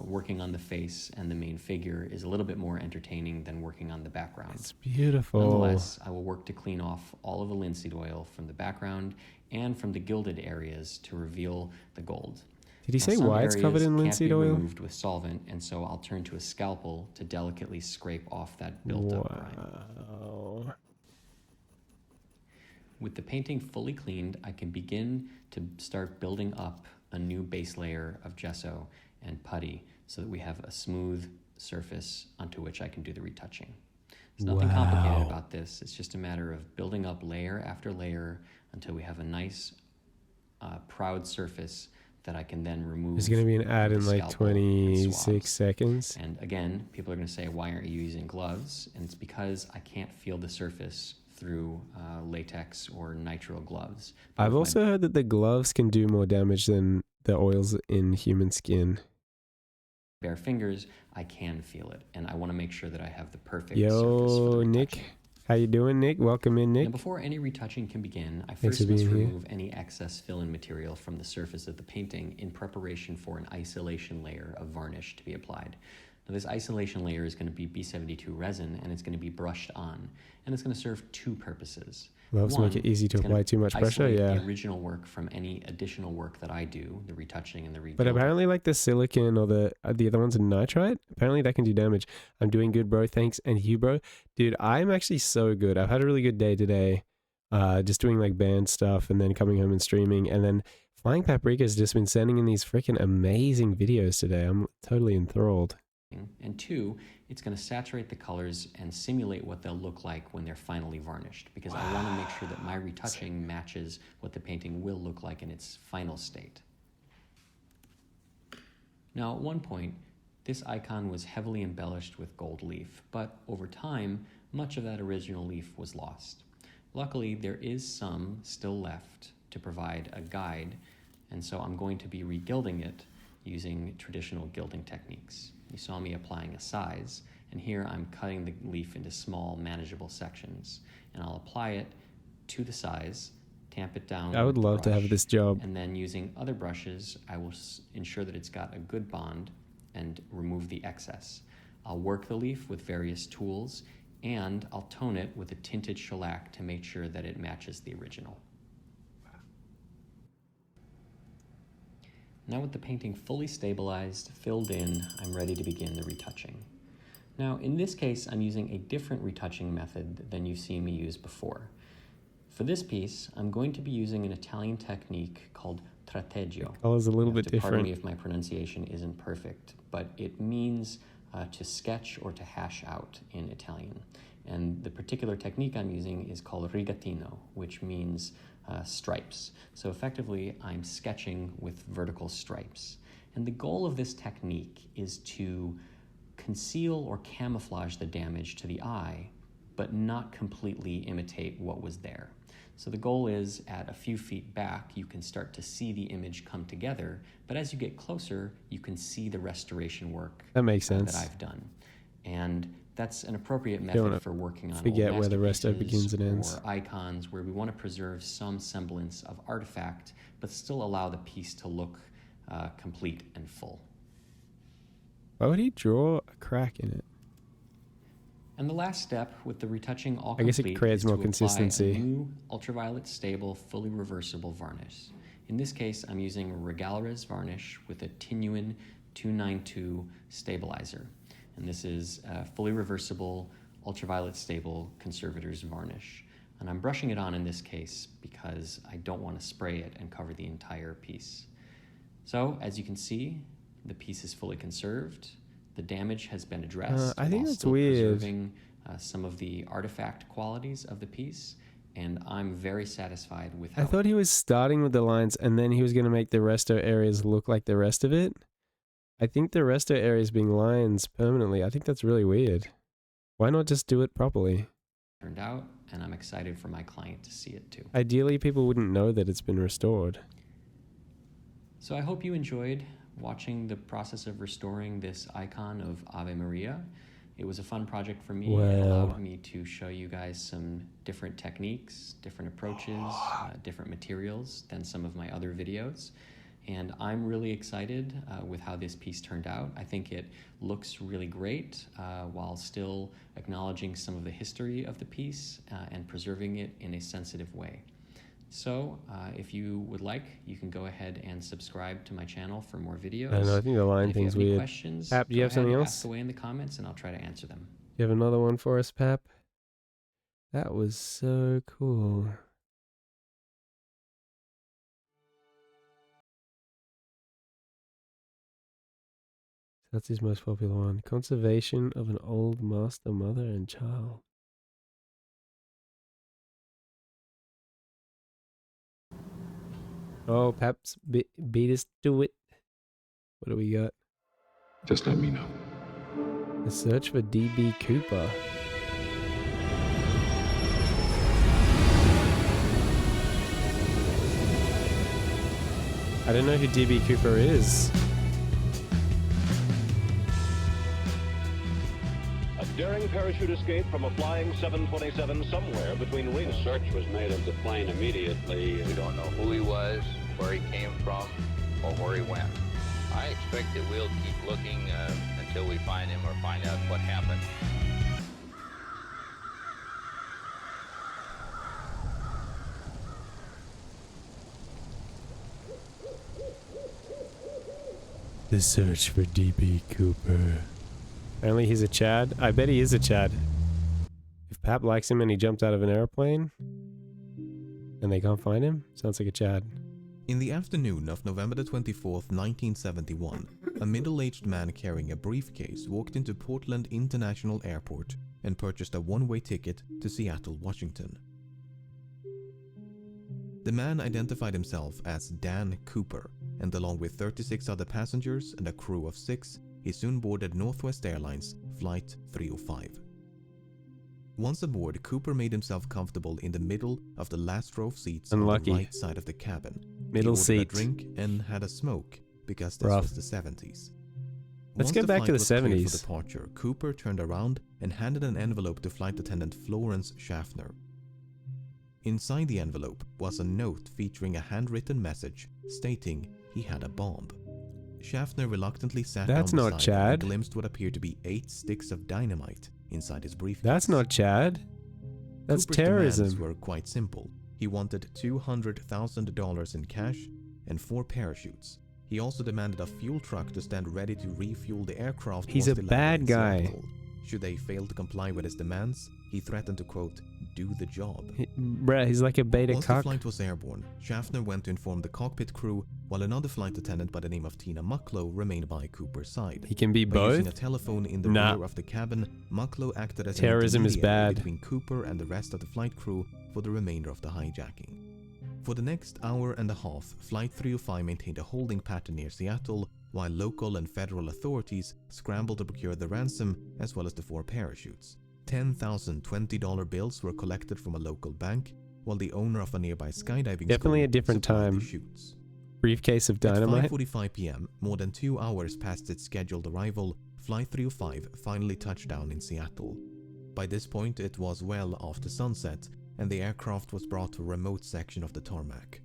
working on the face and the main figure is a little bit more entertaining than working on the background. It's beautiful. Nonetheless, I will work to clean off all of the linseed oil from the background and from the gilded areas to reveal the gold. Did he Now, say some why it's covered areas in can't linseed be oil? removed with solvent, and so I'll turn to a scalpel to delicately scrape off that built-up grime. Wow. With the painting fully cleaned, I can begin to start building up a new base layer of gesso and putty so that we have a smooth surface onto which I can do the retouching. There's nothing complicated Wow. about this. It's just a matter of building up layer after layer until we have a nice, proud surface that I can then remove. There's going to be an ad in with the like scalpel and 26 swabs. seconds. And again, people are going to say, why aren't you using gloves? And it's because I can't feel the surface through latex or nitrile gloves. But I've with my also heard that the gloves can do more damage than the oils in human skin. bare fingers, I can feel it. And I want to make sure that I have the perfect surface for Yo, the Nick. How you doing, Nick? Welcome in, Nick. Now, before any retouching can begin, I Thanks first for must being here. remove any excess fill-in material from the surface of the painting in preparation for an isolation layer of varnish to be applied. Now, this isolation layer is going to be B72 resin, and it's going to be brushed on, and it's going to serve two purposes. Gloves make it easy to it's gonna apply too much pressure, isolate yeah. the original work from any additional work that I do, the retouching and the But regilding. apparently, like the silicon or the other ones in nitrite, apparently that can do damage. I'm doing good, bro. Thanks. And you, bro. Dude, I'm actually so good. I've had a really good day today. Just doing like band stuff and then coming home and streaming. And then Flying Paprika's just been sending in these freaking amazing videos today. I'm totally enthralled. And two, it's going to saturate the colors and simulate what they'll look like when they're finally varnished, because I want to make sure that my retouching matches what the painting will look like in its final state. Now, at one point, this icon was heavily embellished with gold leaf, but over time, much of that original leaf was lost. Luckily, there is some still left to provide a guide, and so I'm going to be regilding it using traditional gilding techniques. You saw me applying a size, and here I'm cutting the leaf into small, manageable sections, and I'll apply it to the size, tamp it down. I would with the love to have brush, this job. And then using other brushes, I will ensure that it's got a good bond and remove the excess. I'll work the leaf with various tools, and I'll tone it with a tinted shellac to make sure that it matches the original. Now with the painting fully stabilized, filled in, I'm ready to begin the retouching. Now in this case, I'm using a different retouching method than you've seen me use before. For this piece, I'm going to be using an Italian technique called tratteggio. Color's a little bit Pardon me different. if my pronunciation isn't perfect, but it means to sketch or to hash out in Italian. And the particular technique I'm using is called rigatino, which means stripes. So effectively, I'm sketching with vertical stripes. And the goal of this technique is to conceal or camouflage the damage to the eye, but not completely imitate what was there. So the goal is, at a few feet back, you can start to see the image come together, but as you get closer, you can see the restoration work That makes that sense. I've done. And That's an appropriate Don't method wanna for working on forget old where the resto masterpieces begins and ends. or icons where we want to preserve some semblance of artifact, but still allow the piece to look complete and full. Why would he draw a crack in it? And the last step with the retouching all I guess it complete creates is more to consistency. apply a new ultraviolet stable, fully reversible varnish. In this case, I'm using Regalres varnish with a Tinuin 292 stabilizer. And this is a fully reversible, ultraviolet stable conservator's varnish. And I'm brushing it on in this case because I don't want to spray it and cover the entire piece. So, as you can see, the piece is fully conserved. The damage has been addressed. I think while that's still weird. Preserving some of the artifact qualities of the piece, and I'm very satisfied with how I thought he was starting with the lines and then he was going to make the resto areas look like the rest of it. I think the resto areas being lines permanently, I think that's really weird. Why not just do it properly? turned out, and I'm excited for my client to see it too. Ideally, people wouldn't know that it's been restored. So I hope you enjoyed watching the process of restoring this icon of Ave Maria. It was a fun project for me. It allowed me to show you guys some different techniques, different approaches, different materials than some of my other videos. And I'm really excited with how this piece turned out. I think it looks really great while still acknowledging some of the history of the piece and preserving it in a sensitive way. So if you would like, you can go ahead and subscribe to my channel for more videos. I don't know, I think the line thing's weird. Questions, Pap, do you have something else? Ask away in the comments and I'll try to answer them. You have another one for us, Pap? That was so cool. That's his most popular one. Conservation of an old master, mother, and child. Oh, Pap's beat us to it. What do we got? Just let me know. The search for DB Cooper. I don't know who DB Cooper is. A daring parachute escape from a flying 727 somewhere between Reno. A search was made of the plane immediately. We don't know who he was, where he came from, or where he went. I expect that we'll keep looking until we find him or find out what happened. The search for DB Cooper. Apparently he's a Chad. I bet he is a Chad. If Pap likes him and he jumped out of an airplane and they can't find him, sounds like a Chad. In the afternoon of November the 24th, 1971, a middle-aged man carrying a briefcase walked into Portland International Airport and purchased a one-way ticket to Seattle, Washington. The man identified himself as Dan Cooper, and along with 36 other passengers and a crew of 6, he soon boarded Northwest Airlines Flight 305. Once aboard, Cooper made himself comfortable in the middle of the last row of seats on the right side of the cabin. Middle he ordered seat. a drink and had a smoke because this was the 70s. Let's Once get back to the flight was cleared 70s. For departure, Cooper turned around and handed an envelope to flight attendant Florence Schaffner. Inside the envelope was a note featuring a handwritten message stating he had a bomb. Schaffner reluctantly sat That's down not beside Chad. and glimpsed what appeared to be 8 sticks of dynamite inside his briefcase. That's not Chad. That's Cooper's terrorism. demands were quite simple. He wanted $200,000 in cash and 4 parachutes. He also demanded a fuel truck to stand ready to refuel the aircraft. He's once a they landed bad in guy. Seattle. Should they fail to comply with his demands, he threatened to, quote, do the job. Bruh, he's like a beta Once the cock. flight was airborne, Schaffner went to inform the cockpit crew, while another flight attendant by the name of Tina Mucklow remained by Cooper's side. He can be By both? using a telephone in the Nah. rear of the cabin, Mucklow acted as Terrorism an is intermediary bad. between Cooper and the rest of the flight crew for the remainder of the hijacking. For the next hour and a half, Flight 305 maintained a holding pattern near Seattle, while local and federal authorities scrambled to procure the ransom as well as the 4 parachutes. 10,000 $20 bills were collected from a local bank, while the owner of a nearby skydiving Definitely school a different supplied time. the chutes. Briefcase of At dynamite. 5:45 p.m., more than 2 hours past its scheduled arrival, Flight 305 finally touched down in Seattle. By this point, it was well after sunset, and the aircraft was brought to a remote section of the tarmac.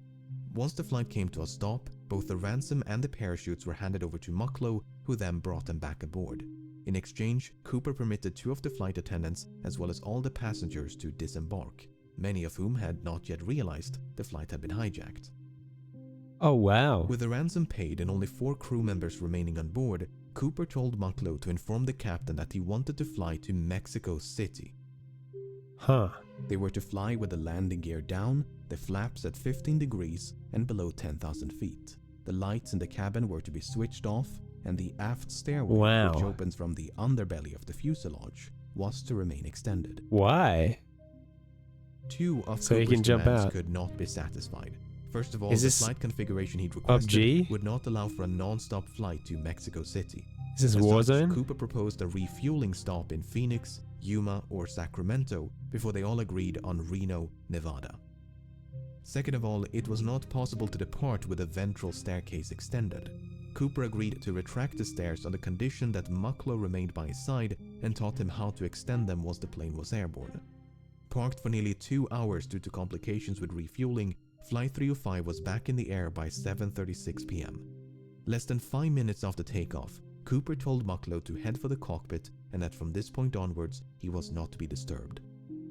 Once the flight came to a stop, both the ransom and the parachutes were handed over to Mucklow, who then brought them back aboard. In exchange, Cooper permitted 2 of the flight attendants as well as all the passengers to disembark, many of whom had not yet realized the flight had been hijacked. Oh wow. With the ransom paid and only 4 crew members remaining on board, Cooper told Mucklow to inform the captain that he wanted to fly to Mexico City. Huh. They were to fly with the landing gear down, the flaps at 15 degrees and below 10,000 feet. The lights in the cabin were to be switched off, and the aft stairway, which opens from the underbelly of the fuselage, was to remain extended. Why? 2 of so Cooper's he can jump demands out. Could not be satisfied. First of all, Is the this flight configuration he'd requested PUBG? would not allow for a non-stop flight to Mexico City. Is this As such, Warzone? Cooper proposed a refueling stop in Phoenix, Yuma, or Sacramento before they all agreed on Reno, Nevada. Second of all, it was not possible to depart with the ventral staircase extended. Cooper agreed to retract the stairs on the condition that Mucklow remained by his side and taught him how to extend them once the plane was airborne. Parked for nearly 2 hours due to complications with refueling, Flight 305 was back in the air by 7:36 p.m. Less than 5 minutes after takeoff, Cooper told Mucklow to head for the cockpit and that from this point onwards, he was not to be disturbed.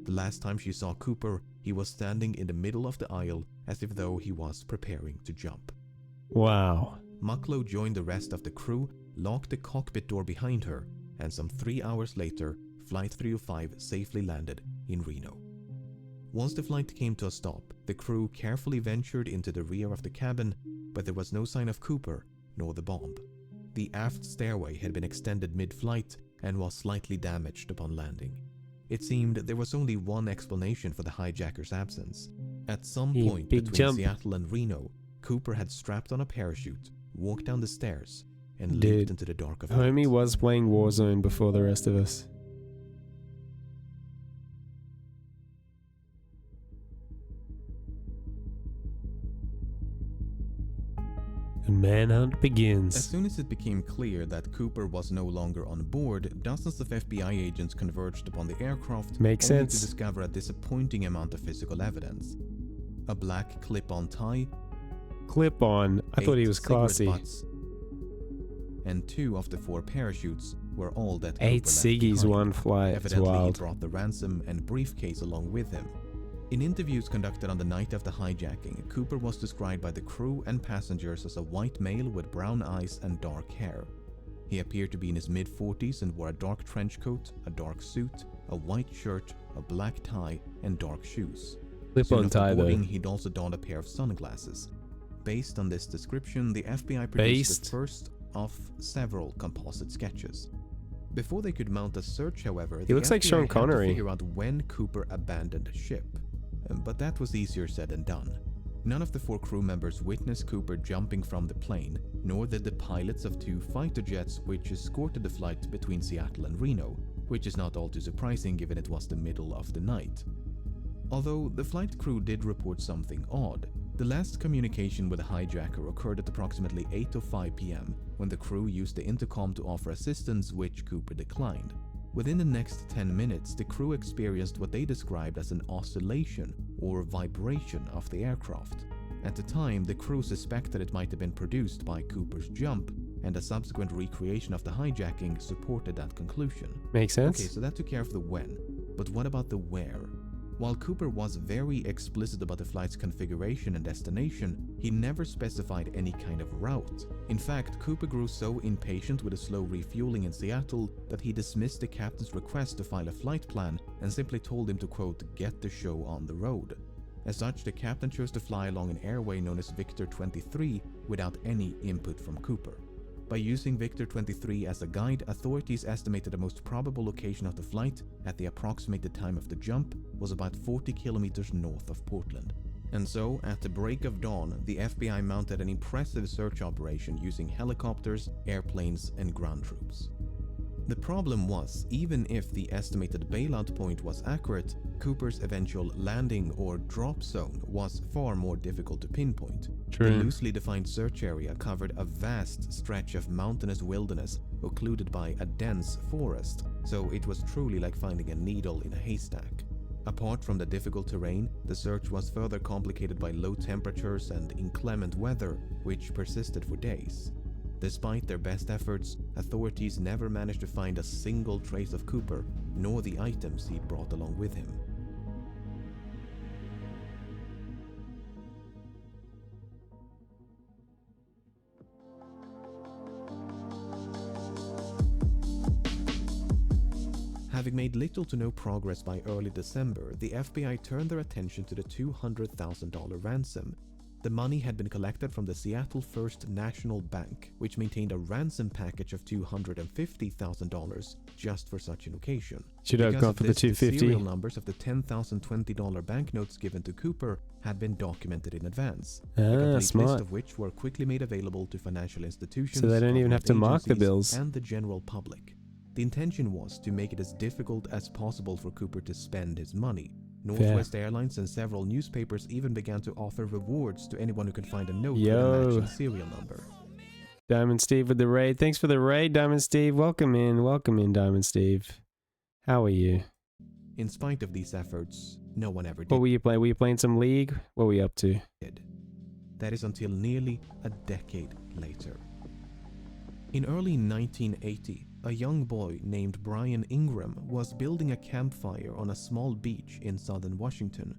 The last time she saw Cooper, he was standing in the middle of the aisle as if though he was preparing to jump. Wow. Mucklow joined the rest of the crew, locked the cockpit door behind her, and some 3 hours later, Flight 305 safely landed in Reno. Once the flight came to a stop, the crew carefully ventured into the rear of the cabin, but there was no sign of Cooper nor the bomb. The aft stairway had been extended mid-flight and was slightly damaged upon landing. It seemed there was only one explanation for the hijacker's absence. At some point between Seattle and Reno, Cooper had strapped on a parachute, walked down the stairs, and leaped into the dark of night. Homie was playing Warzone before the rest of us. And manhunt begins. As soon as it became clear that Cooper was no longer on board, dozens of FBI agents converged upon the aircraft, Makes only sense. to discover a disappointing amount of physical evidence. A black clip-on tie, Clip-on. I thought he was classy. butts, and 2 of the 4 parachutes were all that 8 Cooper left ciggies, behind. 1 flight. It's Evidently, wild. he brought the ransom and briefcase along with him. In interviews conducted on the night of the hijacking, Cooper was described by the crew and passengers as a white male with brown eyes and dark hair. He appeared to be in his mid-40s and wore a dark trench coat, a dark suit, a white shirt, a black tie, and dark shoes. Clip-on Soon after tie, though. boarding, he'd also donned a pair of sunglasses. Based on this description, the FBI produced the first of several composite sketches. Before they could mount a search, however, He the looks like FBI Sean had to Connery. figure out when Cooper abandoned ship. But that was easier said than done. None of the 4 crew members witnessed Cooper jumping from the plane, nor did the pilots of 2 fighter jets which escorted the flight between Seattle and Reno, which is not all too surprising given it was the middle of the night. Although the flight crew did report something odd, the last communication with the hijacker occurred at approximately 8:05 p.m. when the crew used the intercom to offer assistance, which Cooper declined. Within the next 10 minutes, the crew experienced what they described as an oscillation or vibration of the aircraft. At the time, the crew suspected it might have been produced by Cooper's jump, and a subsequent recreation of the hijacking supported that conclusion. Makes sense. Okay, so that took care of the when, but what about the where? While Cooper was very explicit about the flight's configuration and destination, he never specified any kind of route. In fact, Cooper grew so impatient with the slow refueling in Seattle that he dismissed the captain's request to file a flight plan and simply told him to, quote, get the show on the road. As such, the captain chose to fly along an airway known as Victor 23 without any input from Cooper. By using Victor 23 as a guide, authorities estimated the most probable location of the flight at the approximated time of the jump was about 40 kilometers north of Portland. And so, at the break of dawn, the FBI mounted an impressive search operation using helicopters, airplanes, and ground troops. The problem was, even if the estimated bailout point was accurate, Cooper's eventual landing or drop zone was far more difficult to pinpoint. True. The loosely defined search area covered a vast stretch of mountainous wilderness occluded by a dense forest, so it was truly like finding a needle in a haystack. Apart from the difficult terrain, the search was further complicated by low temperatures and inclement weather, which persisted for days. Despite their best efforts, authorities never managed to find a single trace of Cooper, nor the items he'd brought along with him. Having made little to no progress by early December, the FBI turned their attention to the $200,000 ransom. The money had been collected from the Seattle First National Bank, which maintained a ransom package of $250,000 just for such an occasion. Should have gone for the $250,000. The serial numbers of the $10,020 banknotes given to Cooper had been documented in advance. A complete smart. list of which were quickly made available to financial institutions, So they don't even have to mark the agencies, bills. and the general public. The intention was to make it as difficult as possible for Cooper to spend his money. Northwest Airlines and several newspapers even began to offer rewards to anyone who could find a note with a matching serial number. Diamond Steve with the raid. Thanks for the raid, Diamond Steve. Welcome in, Diamond Steve. How are you? In spite of these efforts, no one ever did. What were you playing? Were you playing some League? What were you up to? That is until nearly a decade later. In early 1980, a young boy named Brian Ingram was building a campfire on a small beach in southern Washington.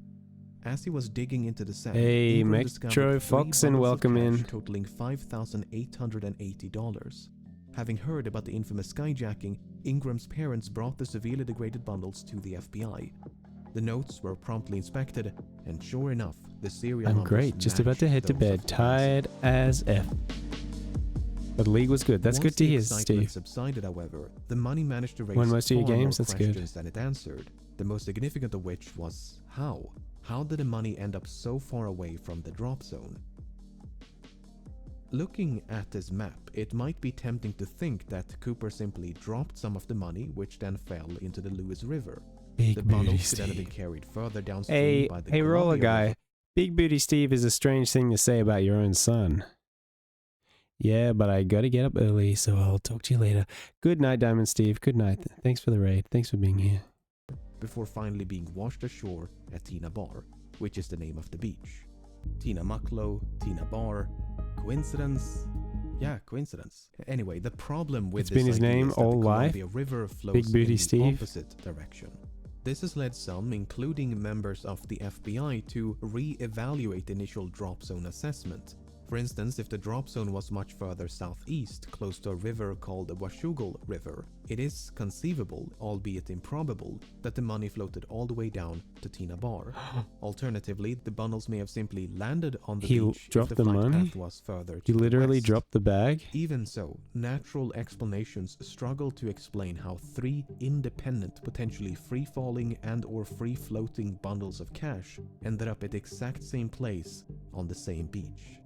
As he was digging into the sand, Hey, Ingram Metro discovered Foxen, 3 welcome bundles of in. cash totaling $5,880. Having heard about the infamous skyjacking, Ingram's parents brought the severely degraded bundles to the FBI. The notes were promptly inspected, and sure enough, the serial I'm numbers great. Just about to head to matched bed. those of Tired as F. But League was good. That's Once good to the hear, excitement Steve. subsided, however, the money managed to raise Won most of your far games? more That's good. questions than it answered. The most significant of which was how? How did the money end up so far away from the drop zone? Looking at this map, it might be tempting to think that Cooper simply dropped some of the money, which then fell into the Lewis River. Big the booty bundles could then have been Steve. carried further downstream Hey, by the hey, roller Columbia guy. River. Big Booty Steve is a strange thing to say about your own son. Yeah, but I gotta get up early, so I'll talk to you later. Good night, Diamond Steve. Good night. Thanks for the raid. Thanks for being here. Before finally being washed ashore at Tina Bar, which is the name of the beach. Tina Mucklow, Tina Bar. Coincidence? Yeah, coincidence. Anyway, the problem with It's this been his idea name is that all the life. Columbia River flows Big Booty in the Steve. opposite direction. This has led some, including members of the FBI, to re-evaluate the initial drop zone assessment. For instance, if the drop zone was much further southeast, close to a river called the Washougal River, it is conceivable, albeit improbable, that the money floated all the way down to Tina Bar. Alternatively, the bundles may have simply landed on the He beach dropped if the the flight money? path was further He to the literally west. dropped the bag? Even so, natural explanations struggle to explain how 3 independent, potentially free-falling and/or free-floating bundles of cash ended up at the exact same place on the same beach.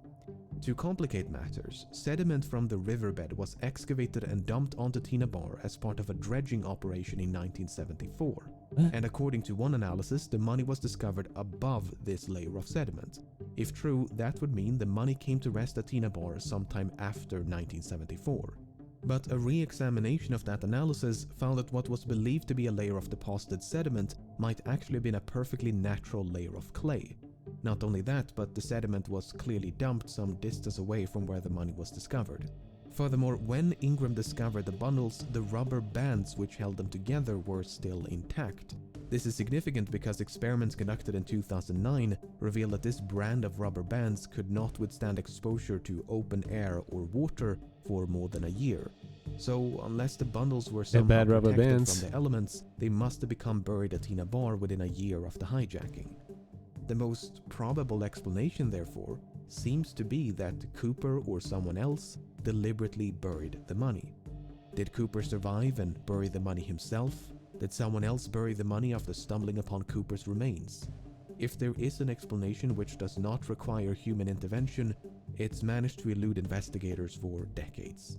To complicate matters, sediment from the riverbed was excavated and dumped onto Tina Bar as part of a dredging operation in 1974. And according to one analysis, the money was discovered above this layer of sediment. If true, that would mean the money came to rest at Tina Bar sometime after 1974. But a re-examination of that analysis found that what was believed to be a layer of deposited sediment might actually have been a perfectly natural layer of clay. Not only that, but the sediment was clearly dumped some distance away from where the money was discovered. Furthermore, when Ingram discovered the bundles, the rubber bands which held them together were still intact. This is significant because experiments conducted in 2009 revealed that this brand of rubber bands could not withstand exposure to open air or water for more than a year. So, unless the bundles were somehow bad rubber protected bands. from the elements, they must have become buried at Tina Bar within a year of the hijacking. The most probable explanation, therefore, seems to be that Cooper or someone else deliberately buried the money. Did Cooper survive and bury the money himself? Did someone else bury the money after stumbling upon Cooper's remains? If there is an explanation which does not require human intervention, it's managed to elude investigators for decades.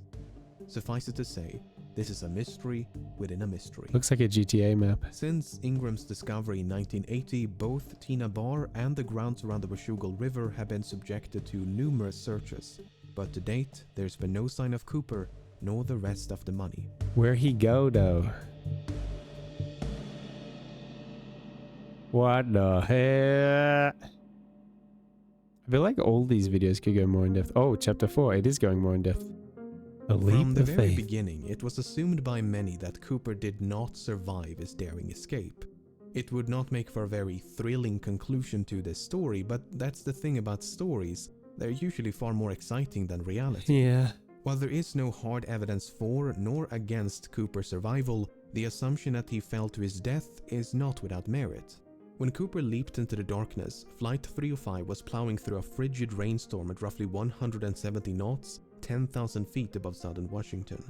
Suffice it to say, This is a mystery within a mystery. Looks like a GTA map. Since Ingram's discovery in 1980, both Tina Bar and the grounds around the Washougal River have been subjected to numerous searches. But to date, there's been no sign of Cooper, nor the rest of the money. Where he go, though? What the heck? I feel like all these videos could go more in depth. Oh, chapter 4. It is going more in depth. A leap From the of very faith. beginning, it was assumed by many that Cooper did not survive his daring escape. It would not make for a very thrilling conclusion to this story, but that's the thing about stories. They're usually far more exciting than reality. Yeah. While there is no hard evidence for nor against Cooper's survival, the assumption that he fell to his death is not without merit. When Cooper leaped into the darkness, Flight 305 was plowing through a frigid rainstorm at roughly 170 knots, 10,000 feet above southern Washington.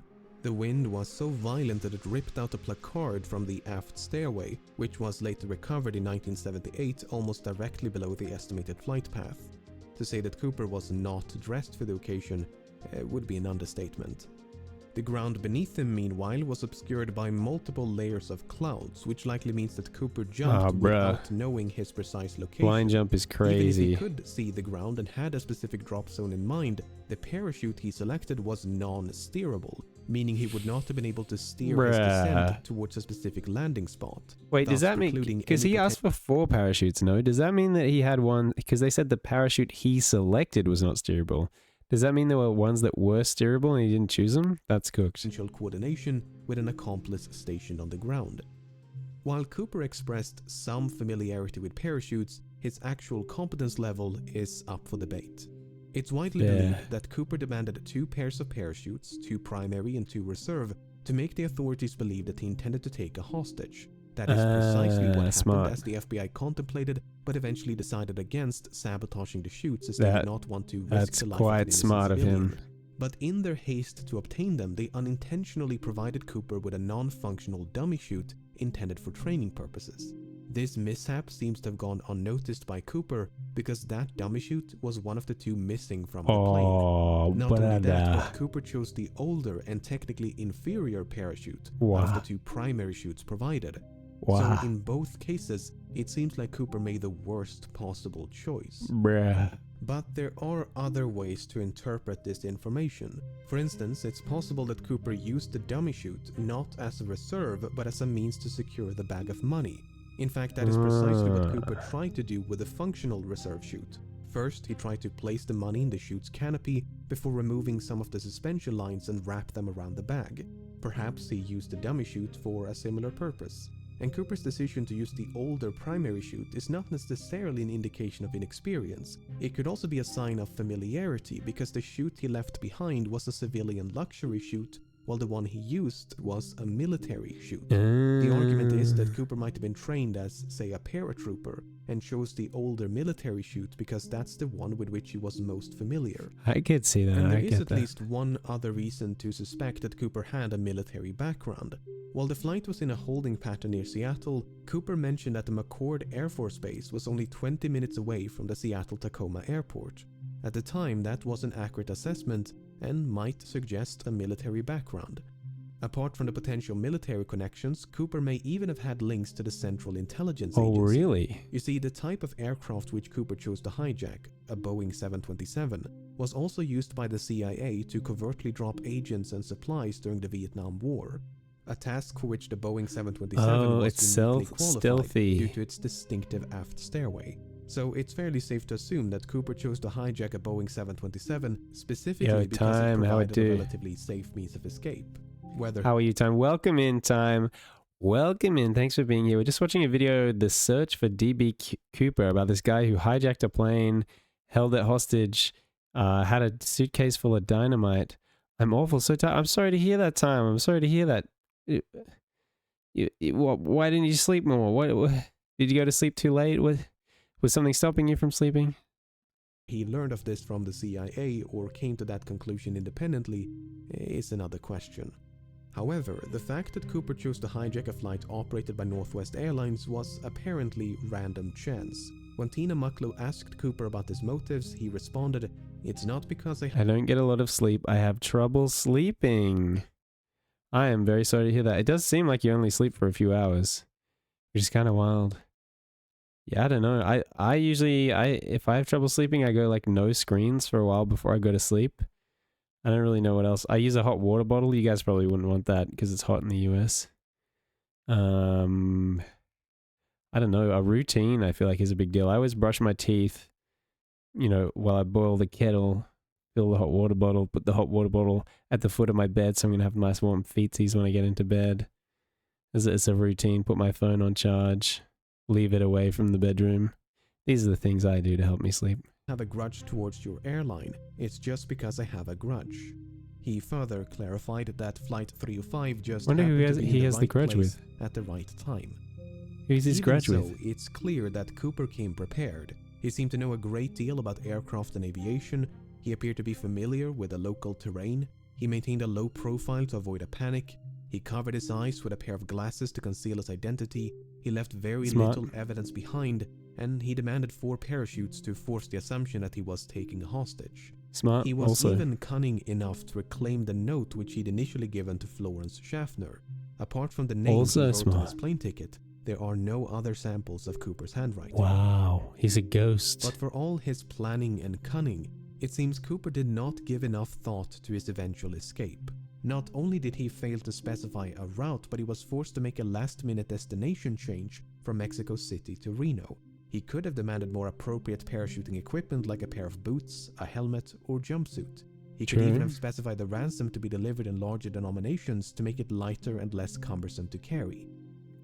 The wind was so violent that it ripped out a placard from the aft stairway, which was later recovered in 1978 almost directly below the estimated flight path. To say that Cooper was not dressed for the occasion would be an understatement. The ground beneath him, meanwhile, was obscured by multiple layers of clouds, which likely means that Cooper jumped without knowing his precise location. Blind jump is crazy. Even if he could see the ground and had a specific drop zone in mind, the parachute he selected was non-steerable, meaning he would not have been able to steer his descent towards a specific landing spot. Wait, does that mean... Because he asked for 4 parachutes, no? Does that mean that he had one... Because they said the parachute he selected was not steerable. Does that mean there were ones that were steerable and he didn't choose them? That's cooked. Potential coordination with an accomplice stationed on the ground. While Cooper expressed some familiarity with parachutes, his actual competence level is up for debate. It's widely believed that Cooper demanded 2 pairs of parachutes, 2 primary and 2 reserve, to make the authorities believe that he intended to take a hostage. That is precisely what happened, as the FBI contemplated, but eventually decided against sabotaging the chutes as they did not want to risk the life of an innocent smart of him. But in their haste to obtain them, they unintentionally provided Cooper with a non-functional dummy chute intended for training purposes. This mishap seems to have gone unnoticed by Cooper because that dummy chute was one of the 2 missing from the plane. Not only that, but Cooper chose the older and technically inferior parachute, one of the 2 primary chutes provided. So in both cases, it seems like Cooper made the worst possible choice. But there are other ways to interpret this information. For instance, it's possible that Cooper used the dummy chute not as a reserve, but as a means to secure the bag of money. In fact, that is precisely what Cooper tried to do with the functional reserve chute. First, he tried to place the money in the chute's canopy before removing some of the suspension lines and wrap them around the bag. Perhaps he used the dummy chute for a similar purpose. And Cooper's decision to use the older primary chute is not necessarily an indication of inexperience. It could also be a sign of familiarity because the chute he left behind was a civilian luxury chute, while the one he used was a military chute. The argument is that Cooper might have been trained as, say, a paratrooper, and chose the older military chute because that's the one with which he was most familiar. I could see that. And there is at least one other reason to suspect that Cooper had a military background. While the flight was in a holding pattern near Seattle, Cooper mentioned that the McCord Air Force Base was only 20 minutes away from the Seattle-Tacoma airport. At the time, that was an accurate assessment and might suggest a military background. Apart from the potential military connections, Cooper may even have had links to the Central Intelligence Agency. Oh, really? You see, the type of aircraft which Cooper chose to hijack, a Boeing 727, was also used by the CIA to covertly drop agents and supplies during the Vietnam War. A task for which the Boeing 727 was uniquely qualified due to its distinctive aft stairway. So it's fairly safe to assume that Cooper chose to hijack a Boeing 727 specifically because it provided a relatively safe means of escape. How are you, Time? Welcome in, Time. Welcome in. Thanks for being here. We're just watching a video, The Search for D.B. Cooper, about this guy who hijacked a plane, held it hostage, had a suitcase full of dynamite. I'm awful. So tired. I'm sorry to hear that, Time. I'm sorry to hear that. Why didn't you sleep more? What did you go to sleep too late? Was something stopping you from sleeping? He learned of this from the CIA or came to that conclusion independently is another question. However, the fact that Cooper chose to hijack a flight operated by Northwest Airlines was apparently random chance. When Tina Mucklow asked Cooper about his motives, he responded, "It's not because I don't get a lot of sleep. I have trouble sleeping." I am very sorry to hear that. It does seem like you only sleep for a few hours, which is kind of wild. Yeah, I don't know. I usually, if I have trouble sleeping, I go like no screens for a while before I go to sleep. I don't really know what else. I use a hot water bottle. You guys probably wouldn't want that because it's hot in the US. I don't know. A routine, I feel like, is a big deal. I always brush my teeth, you know, while I boil the kettle, fill the hot water bottle, put the hot water bottle at the foot of my bed so I'm going to have nice warm feetsies when I get into bed. It's a routine. Put my phone on charge, leave it away from the bedroom. These are the things I do to help me sleep. Have a grudge towards your airline. It's just because I have a grudge. He further clarified that Flight 305 just wonder who happened to be he in has the the right grudge place with. at the right time. Who's his grudge Even with? so, it's clear that Cooper came prepared. He seemed to know a great deal about aircraft and aviation. He appeared to be familiar with the local terrain. He maintained a low profile to avoid a panic. He covered his eyes with a pair of glasses to conceal his identity. He left very Smart. little evidence behind, and he demanded 4 parachutes to force the assumption that he was taking a hostage. Smart. He was also. even cunning enough to reclaim the note which he'd initially given to Florence Schaffner. Apart from the name Also he wrote on smart. his plane ticket, there are no other samples of Cooper's handwriting. Wow, he's a ghost. But for all his planning and cunning, it seems Cooper did not give enough thought to his eventual escape. Not only did he fail to specify a route, but he was forced to make a last-minute destination change from Mexico City to Reno. He could have demanded more appropriate parachuting equipment like a pair of boots, a helmet, or jumpsuit. He could True. even have specified the ransom to be delivered in larger denominations to make it lighter and less cumbersome to carry.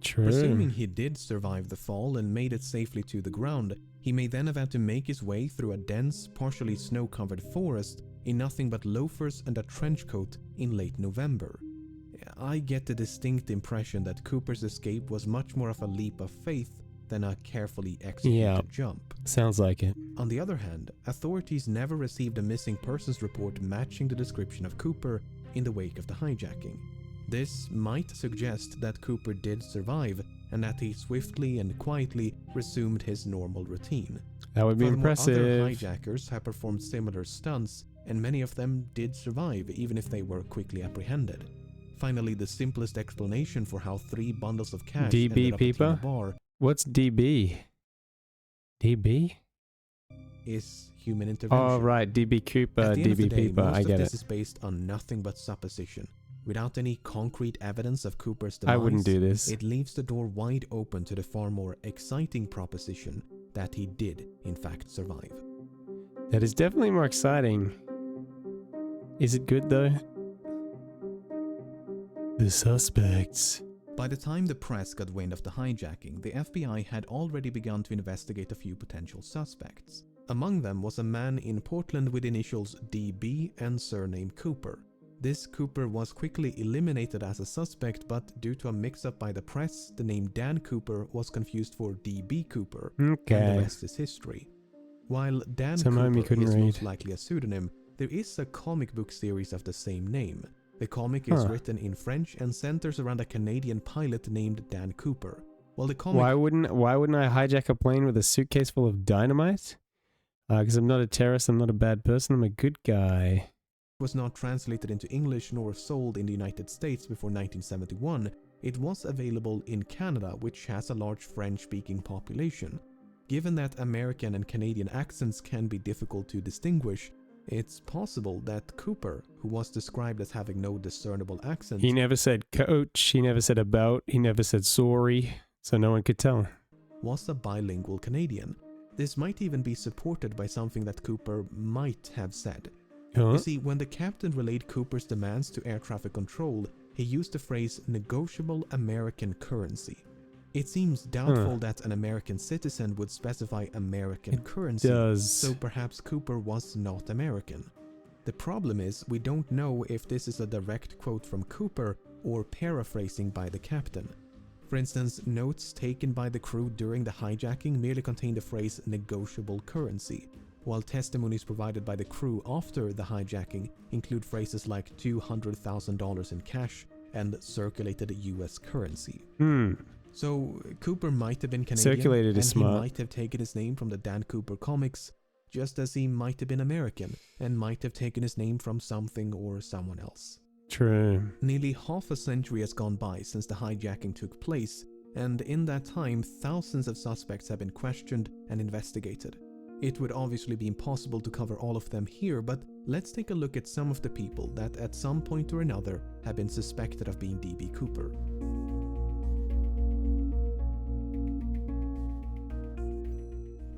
True. Presuming he did survive the fall and made it safely to the ground, he may then have had to make his way through a dense, partially snow-covered forest in nothing but loafers and a trench coat in late November. I get the distinct impression that Cooper's escape was much more of a leap of faith than a carefully executed jump. Sounds like it. On the other hand, authorities never received a missing persons report matching the description of Cooper in the wake of the hijacking. This might suggest that Cooper did survive and that he swiftly and quietly resumed his normal routine. That would be Furthermore, impressive. Other hijackers have performed similar stunts, and many of them did survive even if they were quickly apprehended. Finally, the simplest explanation for how 3 bundles of cash ended DB up at Tina Peeper? Bar What's DB? DB? is human intervention. Oh, right. DB Cooper, At the end of the DB day, Peeper. most I of get this it. is based on nothing but supposition. Without any concrete evidence of Cooper's demise, I wouldn't do this. It leaves the door wide open to the far more exciting proposition that he did, in fact, survive. That is definitely more exciting. Is it good, though? The suspects. By the time the press got wind of the hijacking, the FBI had already begun to investigate a few potential suspects. Among them was a man in Portland with initials DB and surname Cooper. This Cooper was quickly eliminated as a suspect, but due to a mix-up by the press, the name Dan Cooper was confused for DB Cooper, and Okay. the rest is history. While Dan Somehow he Cooper couldn't is read. most likely a pseudonym, there is a comic book series of the same name. The comic is Huh. written in French and centers around a Canadian pilot named Dan Cooper. While the comic Why wouldn't I hijack a plane with a suitcase full of dynamite? Because I'm not a terrorist, I'm not a bad person, I'm a good guy. was not translated into English nor sold in the United States before 1971, it was available in Canada, which has a large French-speaking population. Given that American and Canadian accents can be difficult to distinguish, it's possible that Cooper, who was described as having no discernible accent, He never said coach, he never said about, he never said sorry, so no one could tell. was a bilingual Canadian. This might even be supported by something that Cooper might have said. Huh? You see, when the captain relayed Cooper's demands to air traffic control, he used the phrase negotiable American currency. It seems doubtful that an American citizen would specify American currency, does. so perhaps Cooper was not American. The problem is, we don't know if this is a direct quote from Cooper or paraphrasing by the captain. For instance, notes taken by the crew during the hijacking merely contain the phrase negotiable currency, while testimonies provided by the crew after the hijacking include phrases like $200,000 in cash and circulated US currency. So Cooper might have been Canadian, Circulated and is he smart. might have taken his name from the Dan Cooper comics, just as he might have been American and might have taken his name from something or someone else. True. Nearly half a century has gone by since the hijacking took place, and in that time, thousands of suspects have been questioned and investigated. It would obviously be impossible to cover all of them here, but let's take a look at some of the people that at some point or another have been suspected of being D.B. Cooper.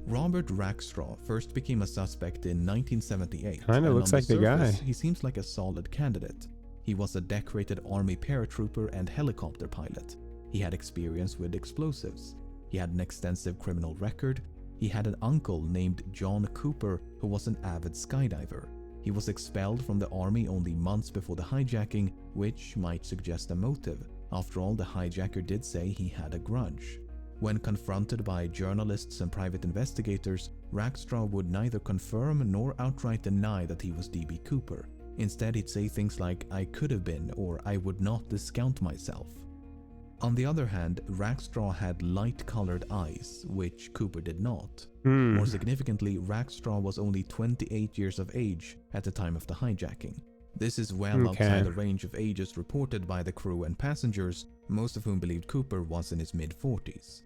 Robert Rackstraw first became a suspect in 1978. Kinda looks like the guy. He seems like a solid candidate. He was a decorated Army paratrooper and helicopter pilot. He had experience with explosives. He had an extensive criminal record. He had an uncle named John Cooper who was an avid skydiver. He was expelled from the army only months before the hijacking, which might suggest a motive. After all, the hijacker did say he had a grudge. When confronted by journalists and private investigators, Rackstraw would neither confirm nor outright deny that he was D.B. Cooper. Instead, he'd say things like, "I could have been," or "I would not discount myself." On the other hand, Rackstraw had light-colored eyes, which Cooper did not. More significantly, Rackstraw was only 28 years of age at the time of the hijacking. This is well outside the range of ages reported by the crew and passengers, most of whom believed Cooper was in his mid-40s.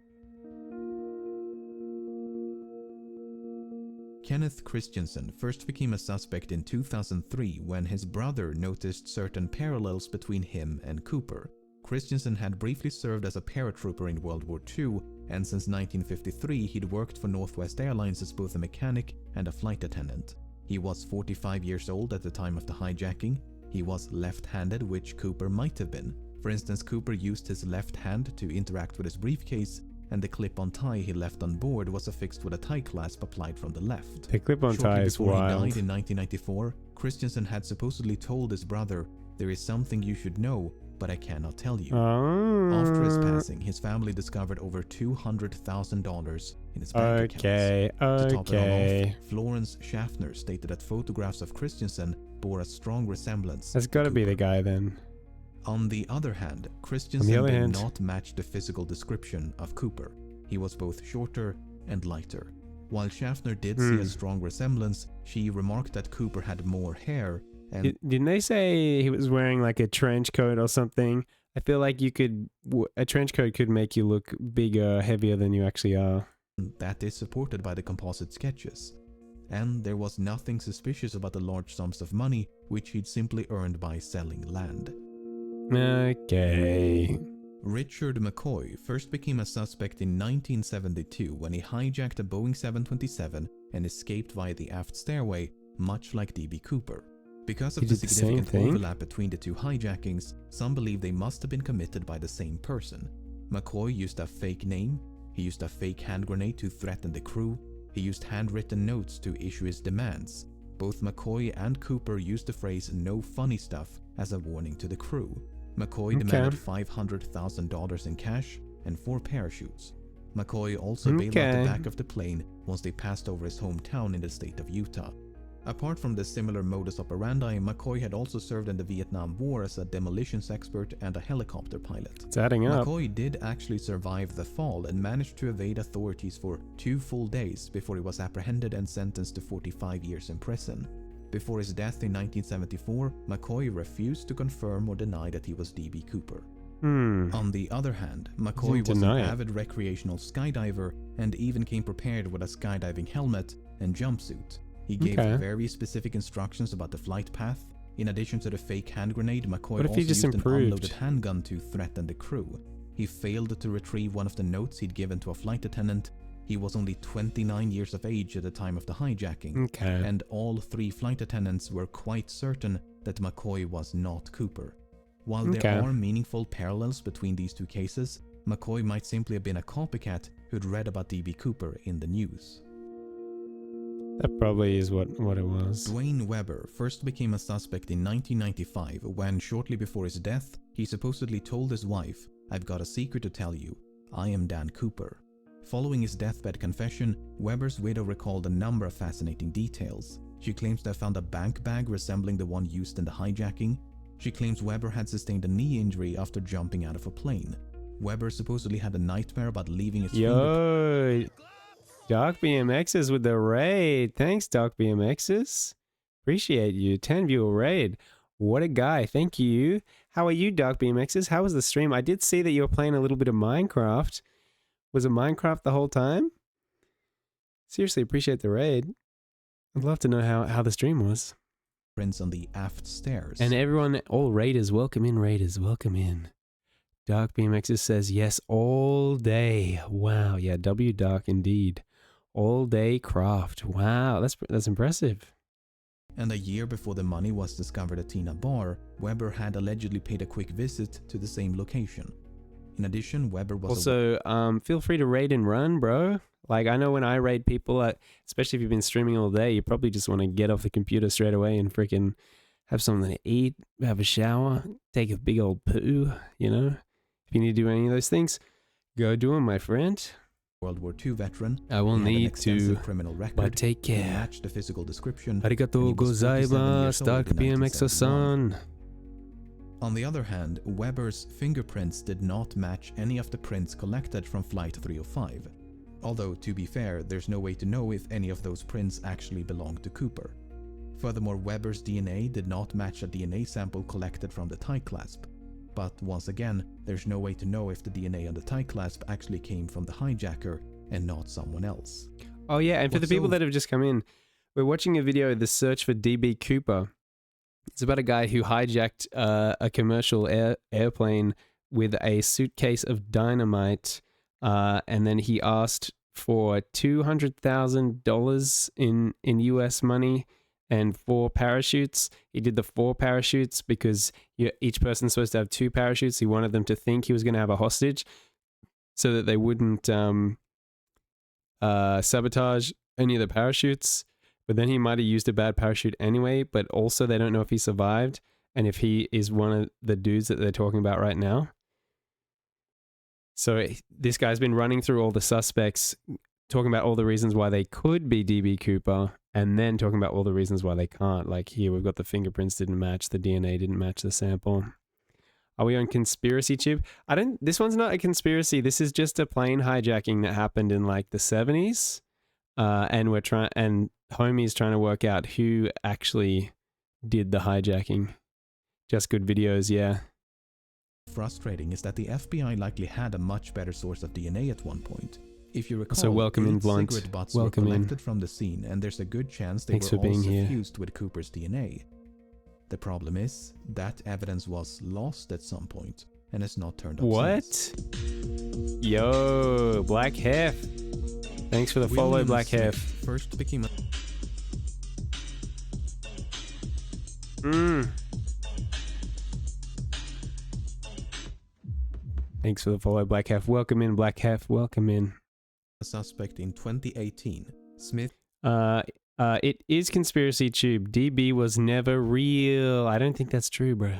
Kenneth Christensen first became a suspect in 2003 when his brother noticed certain parallels between him and Cooper. Christensen had briefly served as a paratrooper in World War II, and since 1953 he'd worked for Northwest Airlines as both a mechanic and a flight attendant. He was 45 years old at the time of the hijacking. He was left-handed, which Cooper might have been. For instance, Cooper used his left hand to interact with his briefcase, and the clip-on tie he left on board was affixed with a tie clasp applied from the left. The clip-on tie is wild. Before he died in 1994, Christensen had supposedly told his brother, "There is something you should know, but I cannot tell you." After his passing, his family discovered over $200,000 in his bank accounts. To top it all off, Florence Schaffner stated that photographs of Christensen bore a strong resemblance. That's got to be the guy then. On the other hand, Christensen did not match the physical description of Cooper. He was both shorter and lighter. While Schaffner did see a strong resemblance, she remarked that Cooper had more hair. And didn't they say he was wearing like a trench coat or something? I feel like a trench coat could make you look bigger, heavier than you actually are. That is supported by the composite sketches. And there was nothing suspicious about the large sums of money which he'd simply earned by selling land. Okay. Richard McCoy first became a suspect in 1972 when he hijacked a Boeing 727 and escaped via the aft stairway, much like D.B. Cooper. Because of the significant overlap between the two hijackings, some believe they must have been committed by the same person. McCoy used a fake name, he used a fake hand grenade to threaten the crew, he used handwritten notes to issue his demands. Both McCoy and Cooper used the phrase "no funny stuff" as a warning to the crew. McCoy demanded $500,000 in cash and 4 parachutes. McCoy also bailed out the back of the plane once they passed over his hometown in the state of Utah. Apart from the similar modus operandi, McCoy had also served in the Vietnam War as a demolitions expert and a helicopter pilot. It's adding up. McCoy did actually survive the fall and managed to evade authorities for 2 full days before he was apprehended and sentenced to 45 years in prison. Before his death in 1974, McCoy refused to confirm or deny that he was D.B. Cooper. On the other hand, McCoy was an avid recreational skydiver and even came prepared with a skydiving helmet and jumpsuit. He gave very specific instructions about the flight path. In addition to the fake hand grenade, McCoy also used an unloaded handgun to threaten the crew. He failed to retrieve one of the notes he'd given to a flight attendant. He was only 29 years of age at the time of the hijacking, and all 3 flight attendants were quite certain that McCoy was not Cooper. While there are meaningful parallels between these 2 cases, McCoy might simply have been a copycat who'd read about D.B. Cooper in the news. That probably is what it was. Dwayne Weber first became a suspect in 1995 when, shortly before his death, he supposedly told his wife, "I've got a secret to tell you. I am Dan Cooper." Following his deathbed confession, Weber's widow recalled a number of fascinating details. She claims to have found a bank bag resembling the one used in the hijacking. She claims Weber had sustained a knee injury after jumping out of a plane. Weber supposedly had a nightmare about leaving his Yo, Dark BMXs with the raid. Thanks, Dark BMXs. Appreciate you. 10 viewer raid. What a guy. Thank you. How are you, Dark BMXs? How was the stream? I did see that you were playing a little bit of Minecraft. Was it Minecraft the whole time? Seriously, appreciate the raid. I'd love to know how the stream was. Prints on the aft stairs. And everyone, all raiders, welcome in, raiders, welcome in. Dark BMXs says yes all day. Wow, yeah, W Dark indeed. All day craft. Wow, that's impressive. And a year before the money was discovered at Tina Bar, Weber had allegedly paid a quick visit to the same location. In addition, Weber was also feel free to raid and run, bro. Like, I know when I raid people, especially if you've been streaming all day, you probably just want to get off the computer straight away and freaking have something to eat, have a shower, take a big old poo, you know? If you need to do any of those things, go do them, my friend. World War II veteran. I will need to, criminal record, but take care. Match the physical description. Arigatou gozaimasu, Dark BMX-san. On the other hand, Weber's fingerprints did not match any of the prints collected from Flight 305. Although, to be fair, there's no way to know if any of those prints actually belonged to Cooper. Furthermore, Weber's DNA did not match a DNA sample collected from the tie clasp. But once again, there's no way to know if the DNA on the tie clasp actually came from the hijacker and not someone else. Oh yeah, and for the people that have just come in, we're watching a video, The Search for DB Cooper. It's about a guy who hijacked a commercial airplane with a suitcase of dynamite, and then he asked for $200,000 in US money and 4 parachutes. He did the 4 parachutes because each person's supposed to have 2 parachutes. He wanted them to think he was going to have a hostage so that they wouldn't sabotage any of the parachutes. But then he might have used a bad parachute anyway, but also they don't know if he survived and if he is one of the dudes that they're talking about right now. So this guy's been running through all the suspects, talking about all the reasons why they could be DB Cooper, and then talking about all the reasons why they can't. Like here, we've got the fingerprints didn't match, the DNA didn't match the sample. Are we on Conspiracy Tube? This one's not a conspiracy. This is just a plane hijacking that happened in like the 70s. And homie's trying to work out who actually did the hijacking. Just good videos, yeah. Frustrating is that the FBI likely had a much better source of DNA at one point. If you recall, so welcome in, Blunt. Cigarette butts welcome were collected in. From the scene, and there's a good chance they Thanks were for being also here. fused with Cooper's DNA. The problem is, that evidence was lost at some point, and has not turned up since. What? Yo, Black Hef. Thanks for the follow, Black Hef. First became a... Thanks for the follow, Black Hef. Welcome in, Black Hef. Welcome in. A suspect in 2018. Smith. It is Conspiracy Tube. DB was never real. I don't think that's true, bro.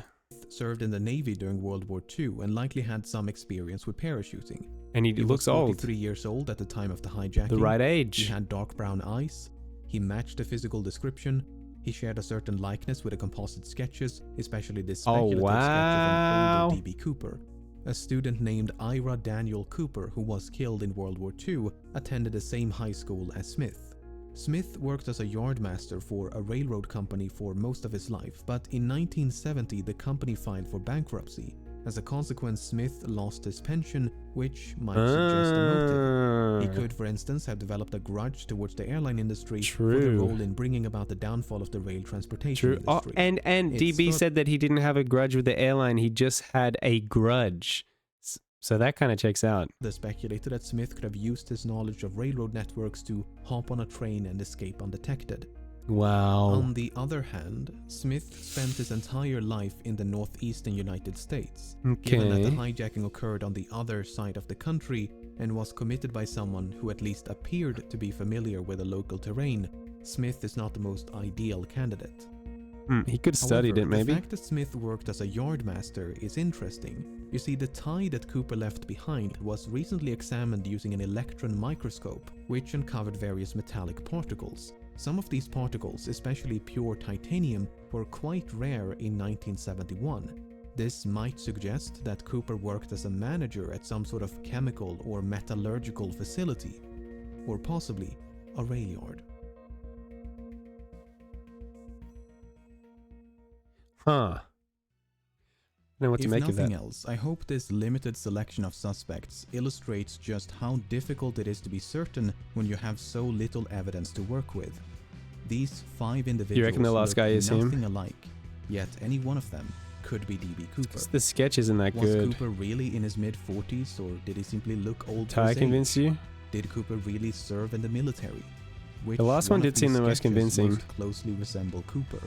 Served in the Navy during World War II and likely had some experience with parachuting. And he looks old. 43 years old at the time of the hijacking. The right age. He had dark brown eyes. He matched the physical description. He shared a certain likeness with the composite sketches, especially this speculative sketch of older DB Cooper. A student named Ira Daniel Cooper, who was killed in World War II, attended the same high school as Smith. Smith worked as a yardmaster for a railroad company for most of his life, but in 1970 the company filed for bankruptcy. As a consequence, Smith lost his pension, which might suggest a motive. He could, for instance, have developed a grudge towards the airline industry for the role in bringing about the downfall of the rail transportation industry. And DB said that he didn't have a grudge with the airline, he just had a grudge. So that kind of checks out. They speculated that Smith could have used his knowledge of railroad networks to hop on a train and escape undetected. Wow. On the other hand, Smith spent his entire life in the northeastern United States. Given that the hijacking occurred on the other side of the country and was committed by someone who at least appeared to be familiar with the local terrain, Smith is not the most ideal candidate. He could have studied it, maybe. The fact that Smith worked as a yardmaster is interesting. You see, the tie that Cooper left behind was recently examined using an electron microscope, which uncovered various metallic particles. Some of these particles, especially pure titanium, were quite rare in 1971. This might suggest that Cooper worked as a manager at some sort of chemical or metallurgical facility, or possibly a rail yard. Huh. I don't know what to If make of nothing that. else, I hope this limited selection of suspects illustrates just how difficult it is to be certain when you have so little evidence to work with. These 5 individuals You reckon the last look guy is him? nothing alike, yet any one of them could be D.B. Cooper. The sketch isn't that Was good. Cooper really in his mid-40s, or did he simply look old for Ty his convince age? you? Did Cooper really serve in the military? Which The last one of did seem these the most sketches convincing. most closely resemble Cooper?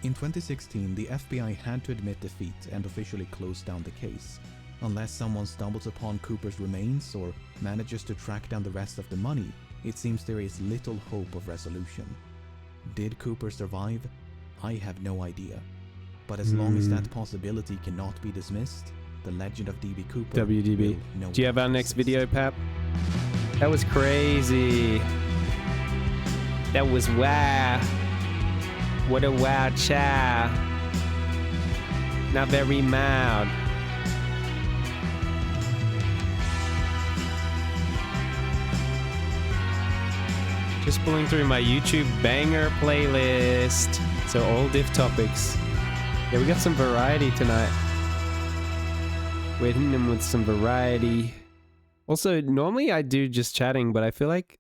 In 2016, the FBI had to admit defeat and officially close down the case. Unless someone stumbles upon Cooper's remains or manages to track down the rest of the money, it seems there is little hope of resolution. Did Cooper survive? I have no idea. But as long as that possibility cannot be dismissed, the legend of D.B. Cooper WDB. will no Do you have our next video, Pap? That was crazy. That was wow. What a wow chow. Not very mild. Just pulling through my YouTube banger playlist. So all diff topics. Yeah, we got some variety tonight. We're hitting them with some variety. Also, normally I do just chatting, but I feel like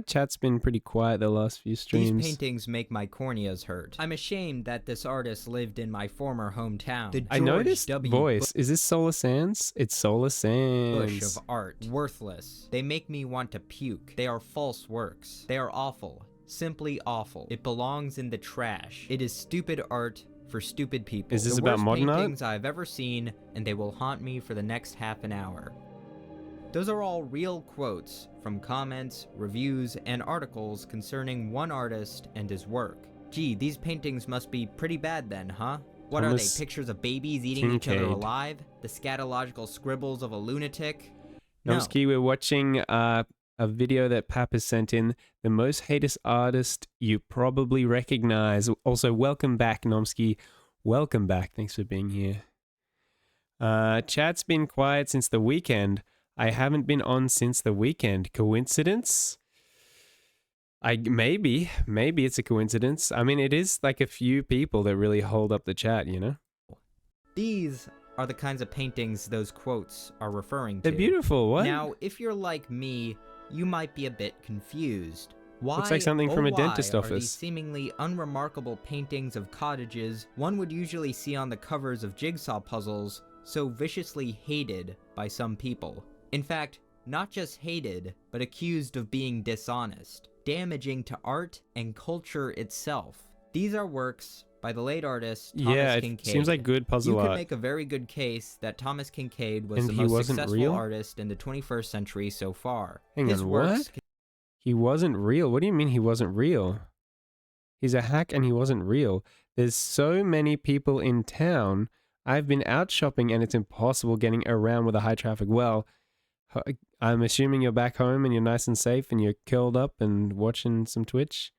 chat's been pretty quiet the last few streams. These paintings make my corneas hurt. I'm ashamed that this artist lived in my former hometown. The I George noticed W. voice. Is this Solar Sands? It's Solar Bush Sands. of art. Worthless. They make me want to puke. They are false works. They are awful. Simply awful. It belongs in the trash. It is stupid art for stupid people. Is this the about worst modern art? paintings I've ever seen, and they will haunt me for the next half an hour. Those are all real quotes from comments, reviews, and articles concerning one artist and his work. Gee, these paintings must be pretty bad then, huh? What Thomas are they, pictures of babies eating each other Kincaid. alive? The scatological scribbles of a lunatic? No. Nomsky, we're watching a video that Pap has sent in. The most heinous artist you probably recognize. Also, welcome back, Nomsky. Welcome back. Thanks for being here. Chat's been quiet since the weekend. I haven't been on since the weekend. Coincidence? Maybe it's a coincidence. I mean, it is like a few people that really hold up the chat, you know? These are the kinds of paintings those quotes are referring to. They're beautiful, what? Now, if you're like me, you might be a bit confused. Why, Looks like something from a dentist are office. these seemingly unremarkable paintings of cottages one would usually see on the covers of jigsaw puzzles so viciously hated by some people? In fact, not just hated, but accused of being dishonest, damaging to art and culture itself. These are works by the late artist Thomas Yeah, it Kincaid. seems like good puzzle You art. could make a very good case that Thomas Kincaid was And the he most wasn't successful real? artist in the 21st century so far. Hang His on, works what? He wasn't real? What do you mean he wasn't real? He's a hack and he wasn't real. There's so many people in town. I've been out shopping and it's impossible getting around with a high traffic. Well, I'm assuming you're back home and you're nice and safe and you're curled up and watching some Twitch.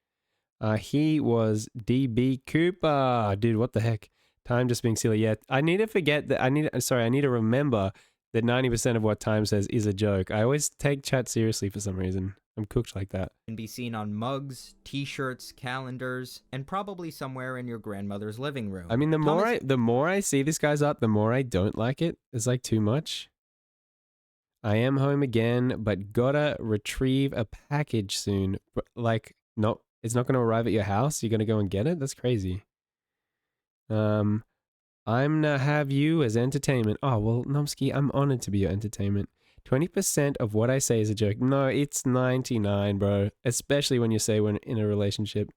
He was DB Cooper. Dude, what the heck? Time just being silly. Yeah, I need to forget that. I need to remember that 90% of what Time says is a joke. I always take chat seriously for some reason. I'm cooked like that. can be seen on mugs, t-shirts, calendars, and probably somewhere in your grandmother's living room. I mean, the more I see this guy's art, the more I don't like it. It's like too much. I am home again, but gotta retrieve a package soon. Like, no, it's not gonna arrive at your house. You're gonna go and get it. That's crazy. I'm gonna have you as entertainment. Oh well, Nomsky, I'm honored to be your entertainment. 20% of what I say is a joke. No, it's 99, bro. Especially when you say we're in a relationship.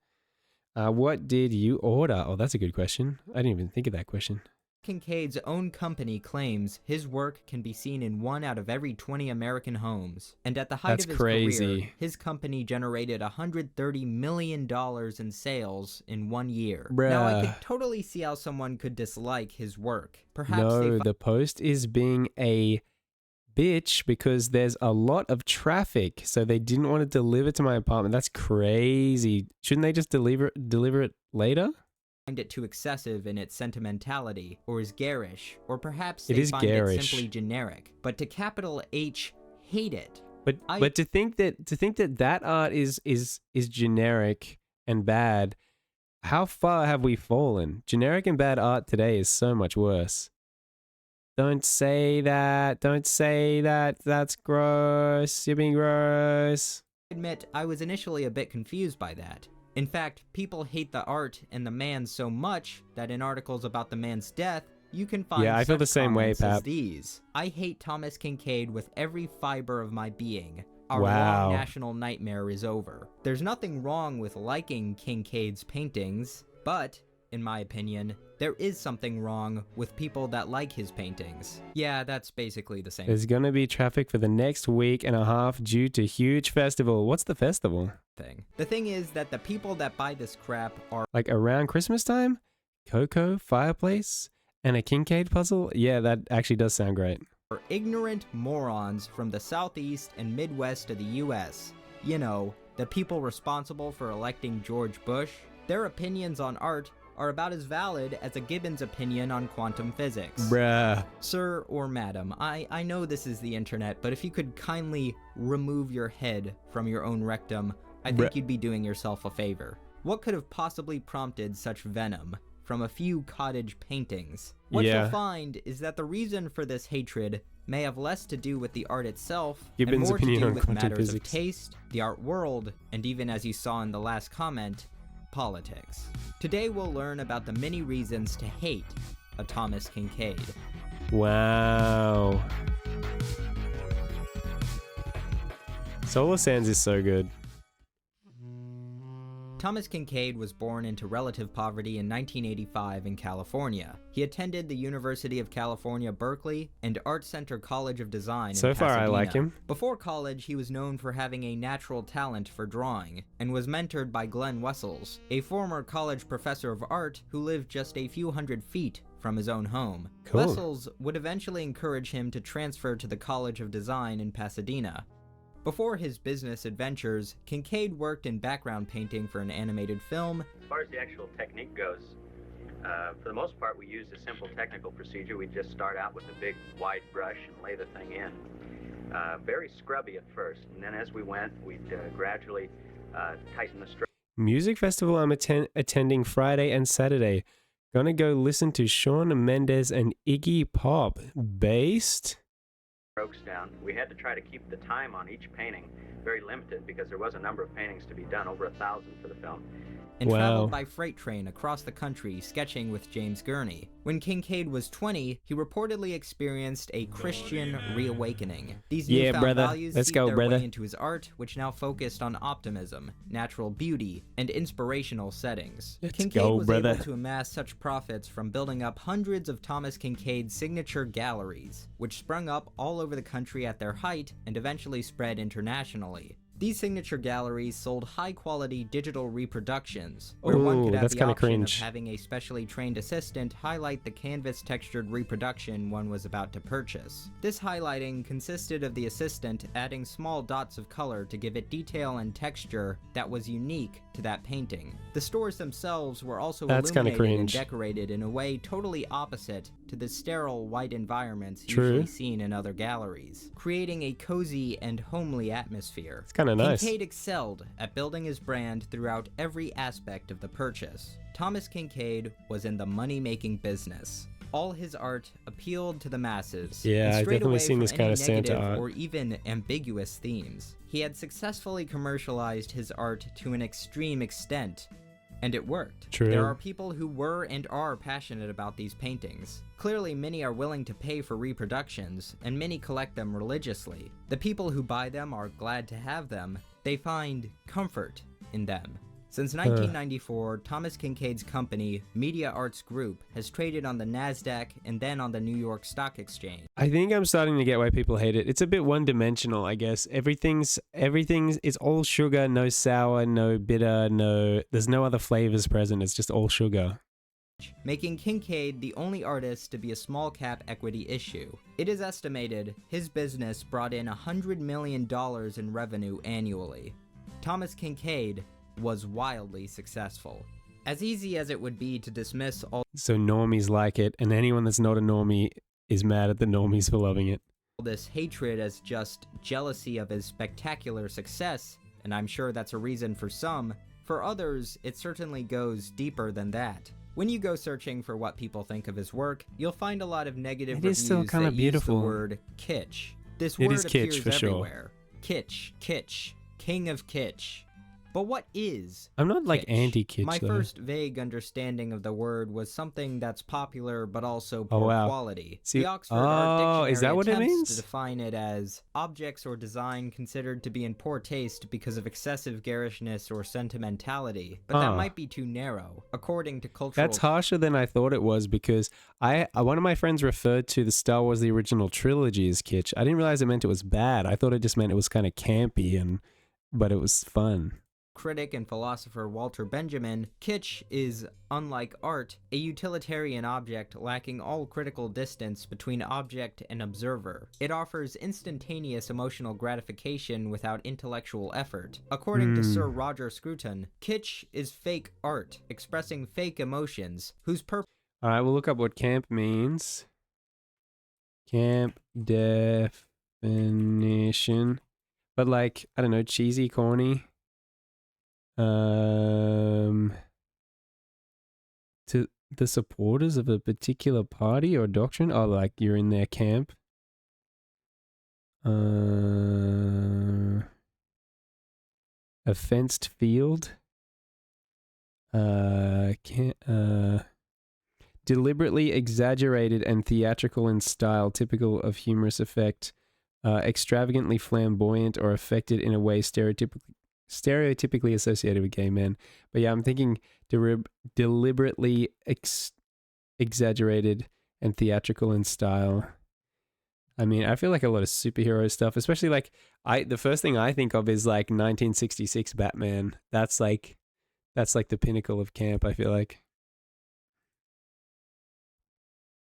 What did you order? Oh, that's a good question. I didn't even think of that question. Kincaid's own company claims his work can be seen in 1 out of every 20 American homes. And at the height That's of his crazy. career, his company generated $130 million in sales in 1 year. Bruh. Now, I could totally see how someone could dislike his work. Perhaps No, they the post is being a bitch because there's a lot of traffic, so they didn't want to deliver to my apartment. That's crazy. Shouldn't they just deliver it later? find it too excessive in its sentimentality, or is garish, or perhaps It they is find it garish. simply generic. But to capital H, hate it. But to think that art is generic and bad, How far have we fallen? Generic and bad art today is so much worse. Don't say that. Don't say that. That's gross. You're being gross. I admit, I was initially a bit confused by that. In fact, people hate the art and the man so much that in articles about the man's death, you can find I feel such the same way, comments as Pap. these. I hate Thomas Kinkade with every fiber of my being. Our Wow. long national nightmare is over. There's nothing wrong with liking Kinkade's paintings, but, in my opinion, there is something wrong with people that like his paintings. Yeah, that's basically the same There's gonna be traffic for the next week and a half due to huge festival. What's the festival? thing. The thing is that the people that buy this crap are Like around Christmas time? Cocoa, fireplace, and a Kinkade puzzle? Yeah, that actually does sound great. ignorant morons from the southeast and midwest of the US. You know, the people responsible for electing George Bush. Their opinions on art are about as valid as a Gibbons opinion on quantum physics. Bruh. Sir or madam, I know this is the internet, but if you could kindly remove your head from your own rectum, I think you'd be doing yourself a favor. What could have possibly prompted such venom from a few cottage paintings? What you'll find is that the reason for this hatred may have less to do with the art itself Gibbons' and more to opinion do on with quantum matters physics. of taste, the art world, and even as you saw in the last comment, politics. Today we'll learn about the many reasons to hate a Thomas Kinkade. Wow. Solar Sands is so good. Thomas Kinkade was born into relative poverty in 1985 in California. He attended the University of California, Berkeley, and Art Center College of Design in So far, I like Pasadena. him. Before college, he was known for having a natural talent for drawing, and was mentored by Glenn Wessels, a former college professor of art who lived just a few hundred feet from his own home. Cool. Wessels would eventually encourage him to transfer to the College of Design in Pasadena. Before his business adventures, Kinkade worked in background painting for an animated film. As far as the actual technique goes, for the most part we used a simple technical procedure. We'd just start out with a big wide brush and lay the thing in. Very scrubby at first, and then as we went, we'd gradually tighten the stroke. Music festival I'm attending Friday and Saturday. Gonna go listen to Shawn Mendes and Iggy Pop. Based? Strokes down. We had to try to keep the time on each painting very limited because there was a number of paintings to be done, over 1,000 for the film. And traveled by freight train across the country sketching with James Gurney. When Kinkade was 20, he reportedly experienced a Christian reawakening. These newfound brother. values Let's seeped go, their brother. way into his art, which now focused on optimism, natural beauty, and inspirational settings. Let's Kinkade go, was brother. able to amass such profits from building up hundreds of Thomas Kinkade signature galleries, which sprung up all over the country at their height and eventually spread internationally. These signature galleries sold high-quality digital reproductions, where one Ooh, could have that's the kinda option cringe. of having a specially trained assistant highlight the canvas-textured reproduction one was about to purchase. This highlighting consisted of the assistant adding small dots of color to give it detail and texture that was unique to that painting. The stores themselves were also That's kinda illuminated and cringe. decorated in a way totally opposite to the sterile white environments True. usually seen in other galleries, creating a cozy and homely atmosphere. It's kinda nice. Kinkade excelled at building his brand throughout every aspect of the purchase. Thomas Kinkade was in the money-making business. All his art appealed to the masses. Yeah, and I've strayed definitely away seen from this any kind of Santa negative art. or even ambiguous themes. He had successfully commercialized his art to an extreme extent, and it worked. True. There are people who were and are passionate about these paintings. Clearly, many are willing to pay for reproductions, and many collect them religiously. The people who buy them are glad to have them. They find comfort in them. Since 1994, Thomas Kinkade's company, Media Arts Group, has traded on the NASDAQ and then on the New York Stock Exchange. I think I'm starting to get why people hate it. It's a bit one-dimensional, I guess. Everything's it's all sugar, no sour, no bitter, there's no other flavors present. It's just all sugar. Making Kinkade the only artist to be a small cap equity issue. It is estimated his business brought in $100 million in revenue annually. Thomas Kinkade was wildly successful. As easy as it would be to dismiss all So normies like it, and anyone that's not a normie is mad at the normies for loving it. this hatred as just jealousy of his spectacular success, and I'm sure that's a reason for some, For others, it certainly goes deeper than that. When you go searching for what people think of his work, you'll find a lot of negative reviews still that kinda use beautiful. the word kitsch. This It word is kitsch, appears for sure. everywhere. Kitsch, kitsch, king of kitsch. But what is I'm not like kitsch? anti-kitsch My though. first vague understanding of the word was something that's popular but also Oh, poor wow. quality. See- The Oxford Art Dictionary is that what it attempts means? to define it as objects or design considered to be in poor taste because of excessive garishness or sentimentality. But that Ah. might be too narrow, according to cultural. That's harsher than I thought it was because one of my friends referred to the Star Wars the original trilogy as kitsch. I didn't realize it meant it was bad. I thought it just meant it was kind of campy but it was fun. Critic and philosopher Walter Benjamin, kitsch is, unlike art, a utilitarian object lacking all critical distance between object and observer. It offers instantaneous emotional gratification without intellectual effort. According to Sir Roger Scruton, kitsch is fake art, expressing fake emotions, whose purpose... All right, we'll look up what camp means. Camp definition. But like, I don't know, cheesy, corny. To the supporters of a particular party or doctrine, or like you're in their camp. A fenced field. Deliberately exaggerated and theatrical in style, typical of humorous effect. Extravagantly flamboyant or affected in a way stereotypically associated with gay men. But yeah, I'm thinking deliberately exaggerated and theatrical in style. I mean, I feel like a lot of superhero stuff, especially like the first thing I think of is like 1966 Batman. That's like the pinnacle of camp, I feel like.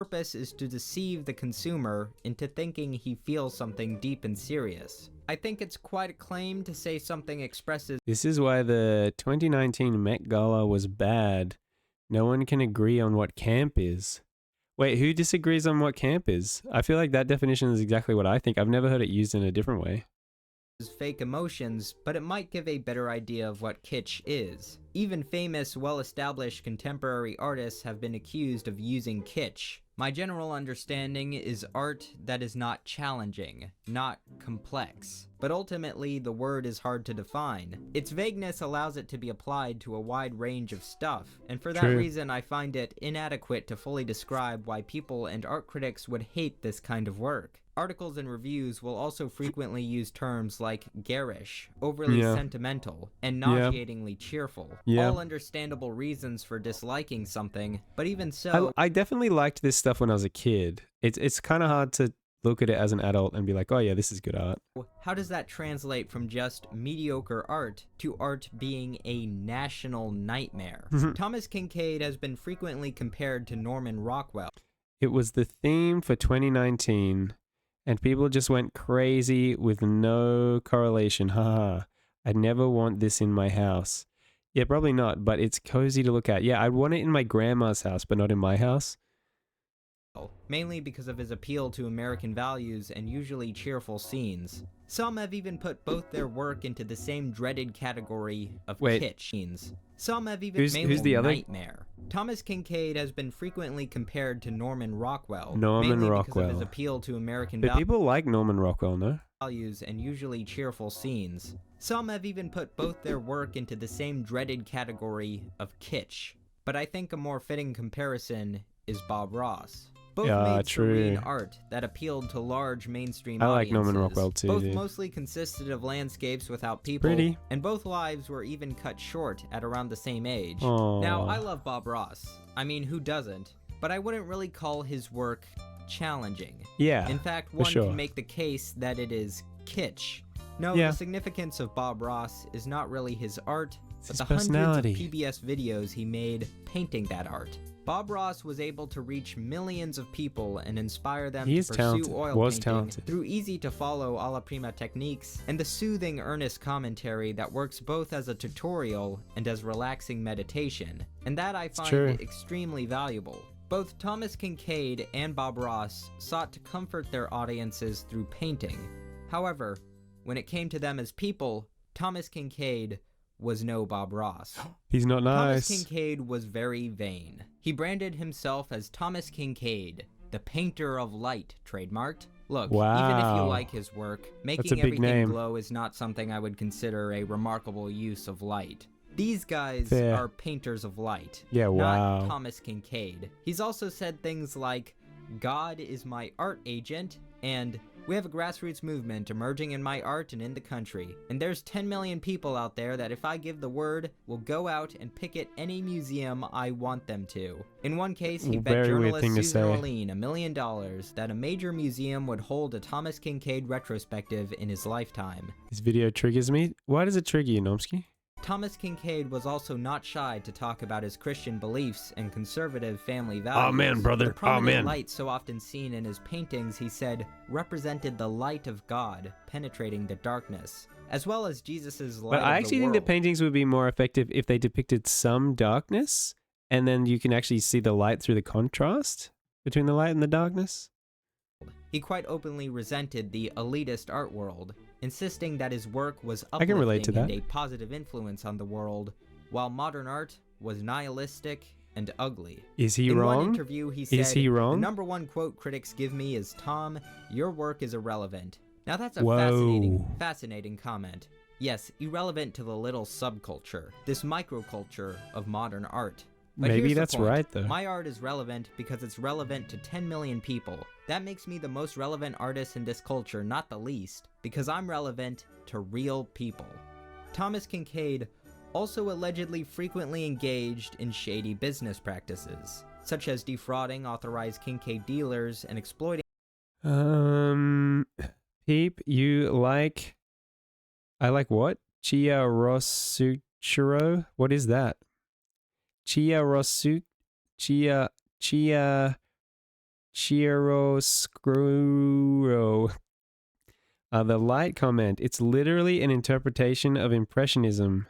Purpose is to deceive the consumer into thinking he feels something deep and serious. I think it's quite a claim to say something expresses... This is why the 2019 Met Gala was bad. No one can agree on what camp is. Wait, who disagrees on what camp is? I feel like that definition is exactly what I think. I've never heard it used in a different way. Fake emotions, but it might give a better idea of what kitsch is. Even famous, well-established contemporary artists have been accused of using kitsch. My general understanding is art that is not challenging, not complex. But ultimately, the word is hard to define. Its vagueness allows it to be applied to a wide range of stuff, and for that reason I find it inadequate to fully describe why people and art critics would hate this kind of work. Articles and reviews will also frequently use terms like garish, overly sentimental, and nauseatingly cheerful. All understandable reasons for disliking something, but even so... I definitely liked this stuff when I was a kid. It's kind of hard to look at it as an adult and be like, oh yeah, this is good art. How does that translate from just mediocre art to art being a national nightmare? Thomas Kinkade has been frequently compared to Norman Rockwell. It was the theme for 2019... and people just went crazy with no correlation. Haha. I'd never want this in my house. Yeah, probably not, but it's cozy to look at. Yeah, I'd want it in my grandma's house, but not in my house. Mainly because of his appeal to American values and usually cheerful scenes. Some have even put both their work into the same dreaded category of kitsch scenes. Some have even who's the other? Nightmare. Thomas Kinkade has been frequently compared to Norman Rockwell. Norman mainly Rockwell. Because of his appeal to American But people like Norman Rockwell, no? values and usually cheerful scenes. Some have even put both their work into the same dreaded category of kitsch. But I think a more fitting comparison is Bob Ross. Both made serene art that appealed to large mainstream audiences. I like Norman Rockwell too. Both mostly consisted of landscapes without people. And both lives were even cut short at around the same age. Aww. Now, I love Bob Ross. I mean, who doesn't? But I wouldn't really call his work challenging. Yeah, in fact, one can make the case that it is kitsch. No, the significance of Bob Ross is not really his art, but the hundreds of PBS videos he made painting that art. Bob Ross was able to reach millions of people and inspire them to pursue oil painting through easy-to-follow alla prima techniques and the soothing, earnest commentary that works both as a tutorial and as relaxing meditation, and that I find extremely valuable. Both Thomas Kinkade and Bob Ross sought to comfort their audiences through painting. However, when it came to them as people, Thomas Kinkade was no Bob Ross. He's not nice. Thomas Kinkade was very vain. He branded himself as Thomas Kinkade, the painter of light, trademarked. Look, even if you like his work, making everything glow is not something I would consider a remarkable use of light. These guys are painters of light, not Thomas Kinkade. He's also said things like, "God is my art agent," and "We have a grassroots movement emerging in my art and in the country, and there's 10 million people out there that if I give the word, will go out and picket any museum I want them to." In one case, he bet journalist Susan Orlean $1 million that a major museum would hold a Thomas Kinkade retrospective in his lifetime. This video triggers me. Why does it trigger you, Nomsky? Thomas Kinkade was also not shy to talk about his Christian beliefs and conservative family values. Amen, brother. The prominent light so often seen in his paintings, he said, represented the light of God penetrating the darkness, as well as Jesus's light But I actually think the paintings would be more effective if they depicted some darkness, and then you can actually see the light through the contrast between the light and the darkness. He quite openly resented the elitist art world, insisting that his work was I can relate to uplifting that. and a positive influence on the world, while modern art was nihilistic and ugly. Is he In wrong? one interview, he said, Is he wrong? "The number one quote critics give me is, 'Tom, your work is irrelevant.'" Now that's a Whoa. fascinating comment. Yes, irrelevant to the little subculture, this microculture of modern art. But Maybe here's the that's point. right, though. My art is relevant because it's relevant to 10 million people. That makes me the most relevant artist in this culture, not the least, because I'm relevant to real people. Thomas Kinkade also allegedly frequently engaged in shady business practices, such as defrauding authorized Kinkade dealers and exploiting Peep, I like what? Chiaroscuro? What is that? Chiaroscuro. The light comment. It's literally an interpretation of Impressionism.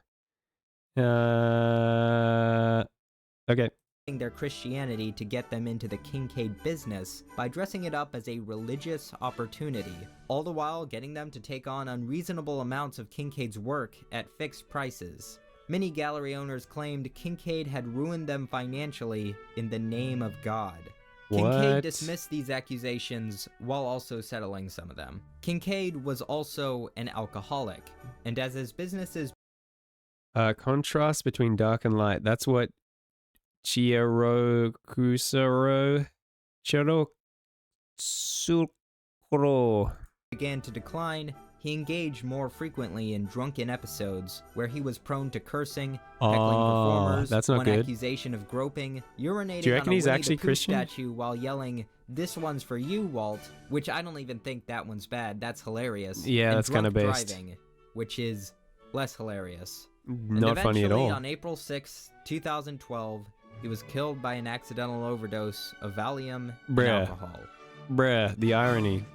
Okay. their Christianity to get them into the Kinkade business by dressing it up as a religious opportunity, all the while getting them to take on unreasonable amounts of Kinkade's work at fixed prices. Many gallery owners claimed Kinkade had ruined them financially in the name of God. Kinkade dismissed these accusations while also settling some of them. Kinkade was also an alcoholic, and as his businesses contrast between dark and light. That's what Chiaroscuro began to decline, he engaged more frequently in drunken episodes where he was prone to cursing, heckling performers, that's not one good. accusation of groping, urinating Do you reckon on a he's Winnie actually the Pooh Christian? statue while yelling, "This one's for you, Walt," which I don't even think that one's bad, that's hilarious. Yeah, and that's kinda drunk based. driving, which is less hilarious. Not and funny at eventually, all. on April 6, 2012, he was killed by an accidental overdose of Valium and alcohol. Bruh, the irony.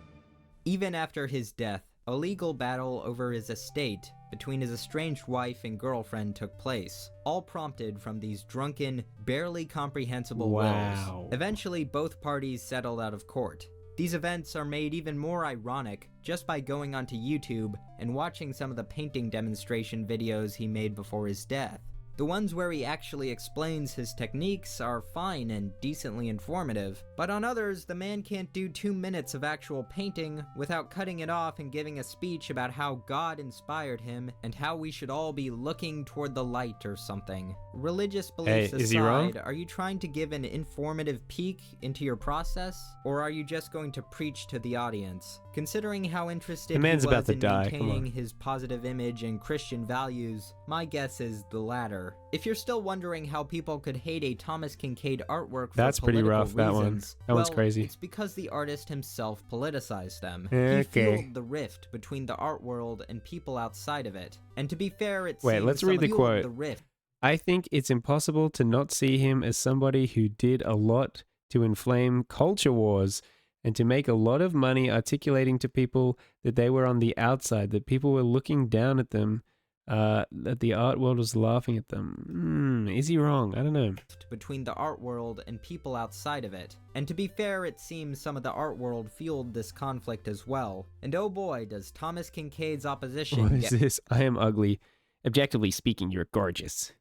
Even after his death, a legal battle over his estate between his estranged wife and girlfriend took place, all prompted from these drunken, barely comprehensible wills. Eventually, both parties settled out of court. These events are made even more ironic just by going onto YouTube and watching some of the painting demonstration videos he made before his death. The ones where he actually explains his techniques are fine and decently informative, but on others, the man can't do 2 minutes of actual painting without cutting it off and giving a speech about how God inspired him and how we should all be looking toward the light or something. Religious beliefs Hey, is he wrong? aside, are you trying to give an informative peek into your process, or are you just going to preach to the audience? Considering how interested The man's he was about to in die, come maintaining on. his positive image and Christian values, my guess is the latter. If you're still wondering how people could hate a Thomas Kinkade artwork for That's pretty political rough, that one. reasons, That one's well, crazy. it's because the artist himself politicized them. Okay. He fueled the rift between the art world and people outside of it. And to be fair, it Wait, seems let's some read of the fueled quote. the rift. I think it's impossible to not see him as somebody who did a lot to inflame culture wars and to make a lot of money articulating to people that they were on the outside, that people were looking down at them, that the art world was laughing at them. Is he wrong? I don't know. Between the art world and people outside of it. And to be fair, it seems some of the art world fueled this conflict as well. And oh boy, does Thomas Kinkade's opposition What is get this? I am ugly. Objectively speaking, you're gorgeous.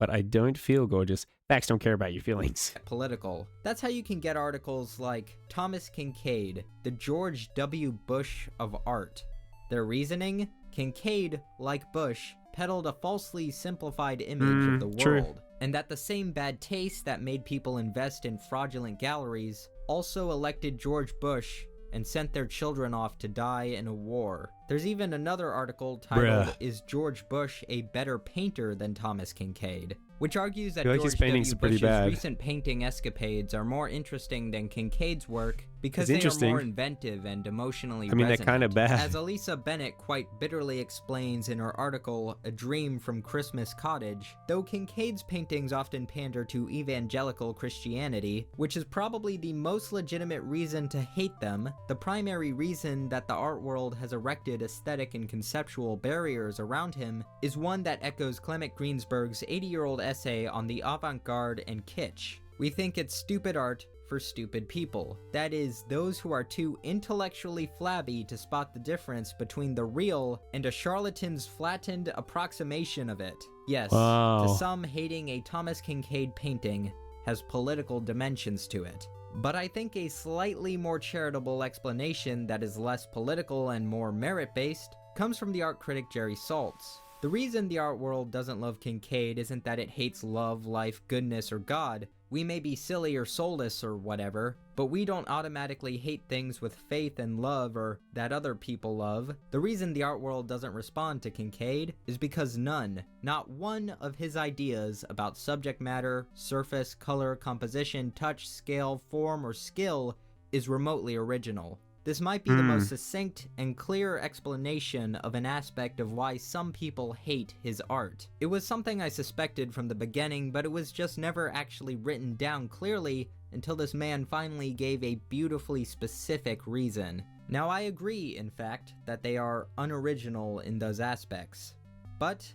But I don't feel gorgeous. Facts don't care about your feelings. Political. That's how you can get articles like Thomas Kinkade, the George W. Bush of art. Their reasoning? Kinkade, like Bush, peddled a falsely simplified image of the world. True. And that the same bad taste that made people invest in fraudulent galleries also elected George Bush and sent their children off to die in a war. There's even another article titled, Is George Bush a better painter than Thomas Kinkade? Which argues that George W. Bush's recent painting escapades are more interesting than Kinkade's work because they are more inventive and emotionally resonant. they're kind of bad. As Elisa Bennett quite bitterly explains in her article, A Dream from Christmas Cottage, though Kinkade's paintings often pander to evangelical Christianity, which is probably the most legitimate reason to hate them, the primary reason that the art world has erected aesthetic and conceptual barriers around him is one that echoes Clement Greenberg's 80-year-old essay on the avant-garde and kitsch. We think it's stupid art for stupid people. That is, those who are too intellectually flabby to spot the difference between the real and a charlatan's flattened approximation of it. Yes, to some, hating a Thomas Kinkade painting has political dimensions to it. But I think a slightly more charitable explanation that is less political and more merit-based comes from the art critic Jerry Saltz. The reason the art world doesn't love Kinkade isn't that it hates love, life, goodness, or God. We may be silly or soulless or whatever, but we don't automatically hate things with faith and love or that other people love. The reason the art world doesn't respond to Kinkade is because none, not one of his ideas about subject matter, surface, color, composition, touch, scale, form, or skill is remotely original. This might be the most succinct and clear explanation of an aspect of why some people hate his art. It was something I suspected from the beginning, but it was just never actually written down clearly until this man finally gave a beautifully specific reason. Now I agree, in fact, that they are unoriginal in those aspects. But,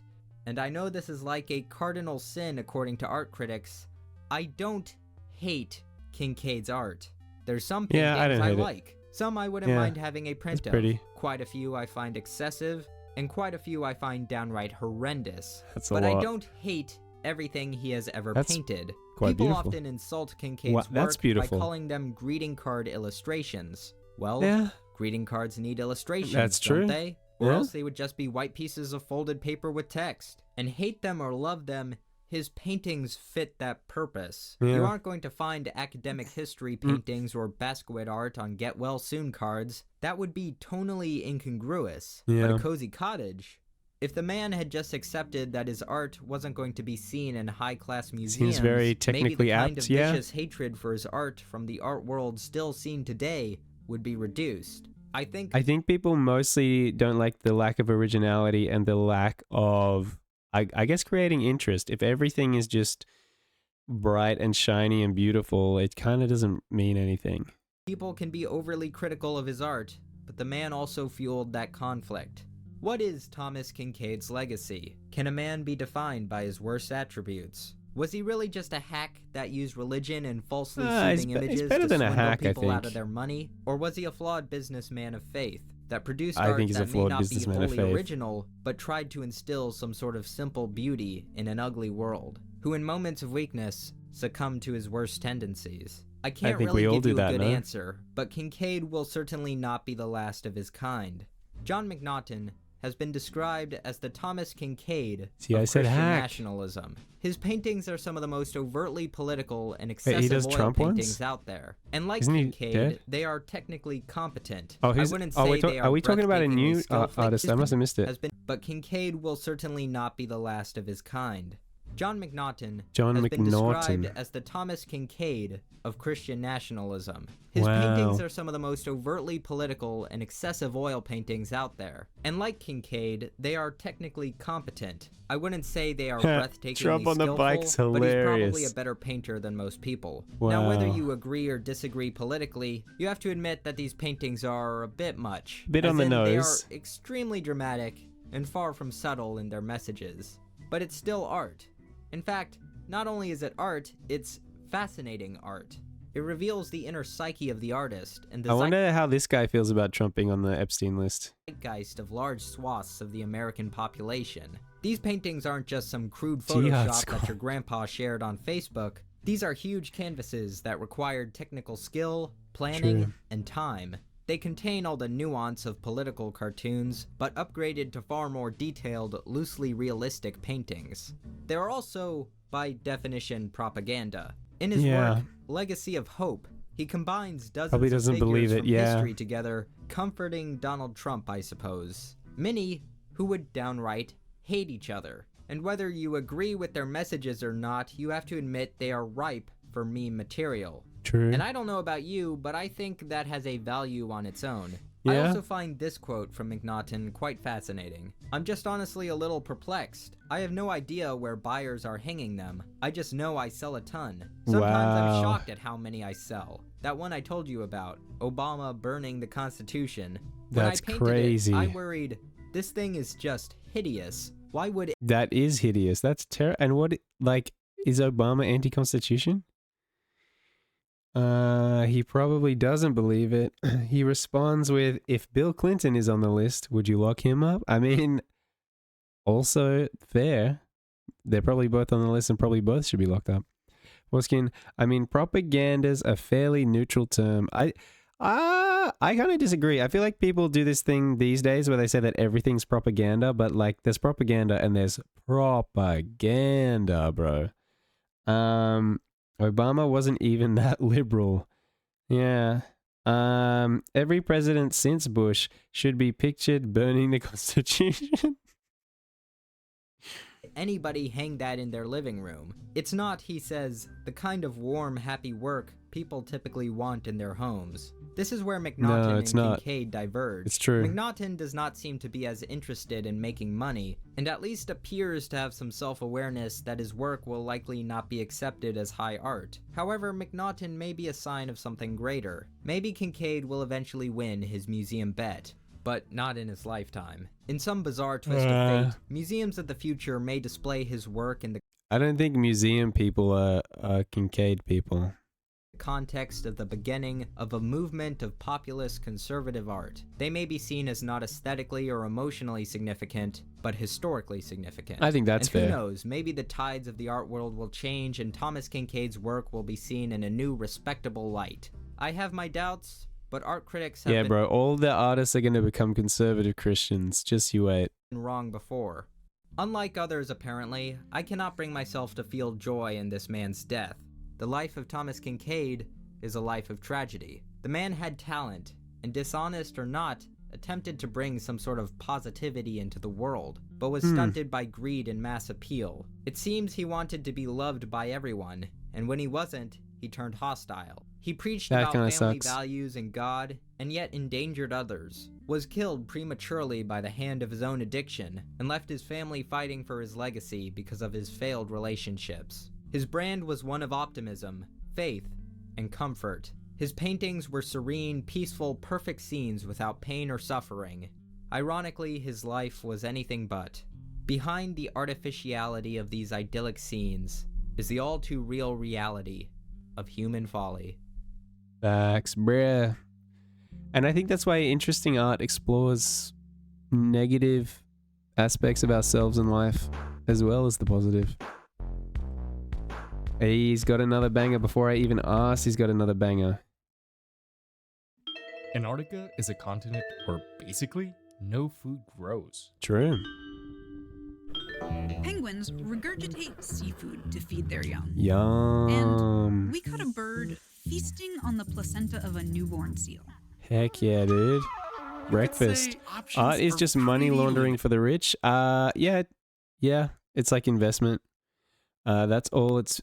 and I know this is like a cardinal sin according to art critics, I don't hate Kinkade's art. There's some paintings I like. Some I wouldn't mind having a print of. Quite a few I find excessive, and quite a few I find downright horrendous. But I don't hate everything he has ever painted. People often insult Kinkade's work by calling them greeting card illustrations. Well, greeting cards need illustrations, don't they? Or else they would just be white pieces of folded paper with text. And hate them or love them, his paintings fit that purpose. You aren't going to find academic history paintings or Basquiat art on Get Well Soon cards. That would be tonally incongruous. But a cozy cottage, if the man had just accepted that his art wasn't going to be seen in high-class museums, very technically maybe the kind apt, of vicious hatred for his art from the art world still seen today would be reduced. I think people mostly don't like the lack of originality and the lack of, I guess, creating interest. If everything is just bright and shiny and beautiful, it kind of doesn't mean anything. People can be overly critical of his art, but the man also fueled that conflict. What is Thomas Kinkade's legacy? Can a man be defined by his worst attributes? Was he really just a hack that used religion and falsely soothing images to swindle people out of their money? Or was he a flawed businessman of faith that produced art that may not be wholly original, but tried to instill some sort of simple beauty in an ugly world, who in moments of weakness succumbed to his worst tendencies? I can't really give you a good answer, but Kinkade will certainly not be the last of his kind. John McNaughton has been described as the Thomas Kinkade of Christian nationalism. His paintings are some of the most overtly political and excessive oil paintings out there. And like Kinkade, they are technically competent. I wouldn't say they are. Are we talking about a new artist? I must have missed it. But Kinkade will certainly not be the last of his kind. John McNaughton has been described as the Thomas Kinkade of Christian nationalism. His paintings are some of the most overtly political and excessive oil paintings out there. And like Kinkade, they are technically competent. I wouldn't say they are breathtakingly skillful, but he's probably a better painter than most people. Now, whether you agree or disagree politically, you have to admit that these paintings are a bit much. Bit on the nose. They are extremely dramatic and far from subtle in their messages. But it's still art. In fact, not only is it art, it's fascinating art. It reveals the inner psyche of the artist and the I wonder how this guy feels about Trump being on the Epstein list. Zeitgeist of large swaths of the American population. These paintings aren't just some crude Jihad Photoshop squad. that your grandpa shared on Facebook. These are huge canvases that required technical skill, planning, True. and time. They contain all the nuance of political cartoons, but upgraded to far more detailed, loosely realistic paintings. They are also, by definition, propaganda. In his Yeah. work, Legacy of Hope, he combines dozens Probably of doesn't figures believe it, from yeah. history together, comforting Donald Trump, I suppose. Many who would downright hate each other. And whether you agree with their messages or not, you have to admit they are ripe for meme material. True. And I don't know about you, but I think that has a value on its own. I Yeah? also find this quote from McNaughton quite fascinating. I'm just honestly a little perplexed. I have no idea where buyers are hanging them. I just know I sell a ton. Sometimes Wow. I'm shocked at how many I sell. That one I told you about, Obama burning the Constitution. When That's I painted crazy. it, I worried, this thing is just hideous. Why would it? That is hideous. That's terrible. And what, like, is Obama anti-constitution? He probably doesn't believe it. He responds with, if Bill Clinton is on the list, would you lock him up? I mean, also fair. They're probably both on the list and probably both should be locked up. Waskin, I mean, propaganda's a fairly neutral term. I kind of disagree. I feel like people do this thing these days where they say that everything's propaganda, but like there's propaganda and there's propaganda, bro. Obama wasn't even that liberal. Yeah. Every president since Bush should be pictured burning the Constitution. Anybody hang that in their living room? It's not, he says, the kind of warm, happy work people typically want in their homes. This is where McNaughton it's and not. Kincaid diverge. It's true. McNaughton does not seem to be as interested in making money, and at least appears to have some self-awareness that his work will likely not be accepted as high art. However, McNaughton may be a sign of something greater. Maybe Kincaid will eventually win his museum bet, but not in his lifetime. In some bizarre twist of fate, museums of the future may display his work in the I don't think museum people are Kincaid people. context of the beginning of a movement of populist conservative art. They may be seen as not aesthetically or emotionally significant, but historically significant. I think that's and fair. Who knows, maybe the tides of the art world will change and Thomas Kincaid's work will be seen in a new respectable light. I have my doubts, but art critics have Yeah, been bro. All the artists are going to become conservative Christians. Just you wait. wrong before. Unlike others, apparently, I cannot bring myself to feel joy in this man's death. The life of Thomas Kincaid is a life of tragedy. The man had talent, and dishonest or not, attempted to bring some sort of positivity into the world, but was stunted by greed and mass appeal. It seems he wanted to be loved by everyone, and when he wasn't, he turned hostile. He preached That about kinda family sucks. values and God, and yet endangered others. Was killed prematurely by the hand of his own addiction, and left his family fighting for his legacy because of his failed relationships. His brand was one of optimism, faith, and comfort. His paintings were serene, peaceful, perfect scenes without pain or suffering. Ironically, his life was anything but. Behind the artificiality of these idyllic scenes is the all-too-real reality of human folly. Facts, bruh. And I think that's why interesting art explores negative aspects of ourselves in life as well as the positive. He's got another banger. Before I even asked, he's got another banger. Antarctica is a continent where basically no food grows. True. Penguins regurgitate seafood to feed their young. Yum. And we caught a bird feasting on the placenta of a newborn seal. Heck yeah, dude. Breakfast. Art is just money laundering for the rich. Yeah. It's like investment. That's all it's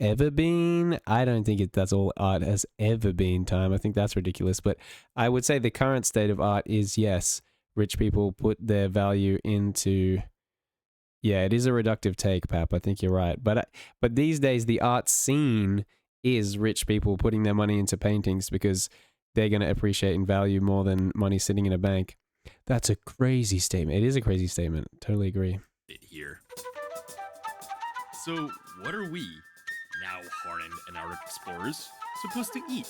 ever been. I don't think that's all art has ever been, Time. I think that's ridiculous. But I would say the current state of art is, yes, rich people put their value into... Yeah, it is a reductive take, Pap. I think you're right. But these days, the art scene is rich people putting their money into paintings because they're going to appreciate and value more than money sitting in a bank. That's a crazy statement. It is a crazy statement. Totally agree. Here. So, what are we, now hardened Antarctic explorers, supposed to eat?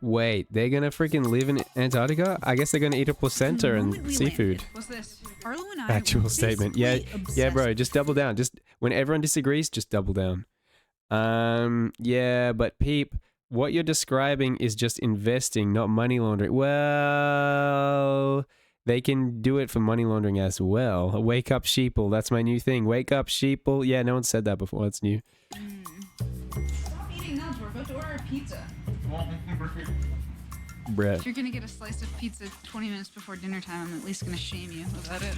Wait, they're gonna freaking live in Antarctica? I guess they're gonna eat a placenta and seafood. Was this Arlo and I Actual were statement. Yeah, basically yeah, bro. obsessed. Just double down. Just when everyone disagrees, just double down. Yeah, but Peep, what you're describing is just investing, not money laundering. Well, they can do it for money laundering as well. Wake up, sheeple. That's my new thing. Wake up, sheeple. Yeah, no one said that before. That's new. Stop eating nuts. We're about to order a pizza. Bruh. If you're gonna get a slice of pizza 20 minutes before dinner time, I'm at least gonna shame you. Is that it?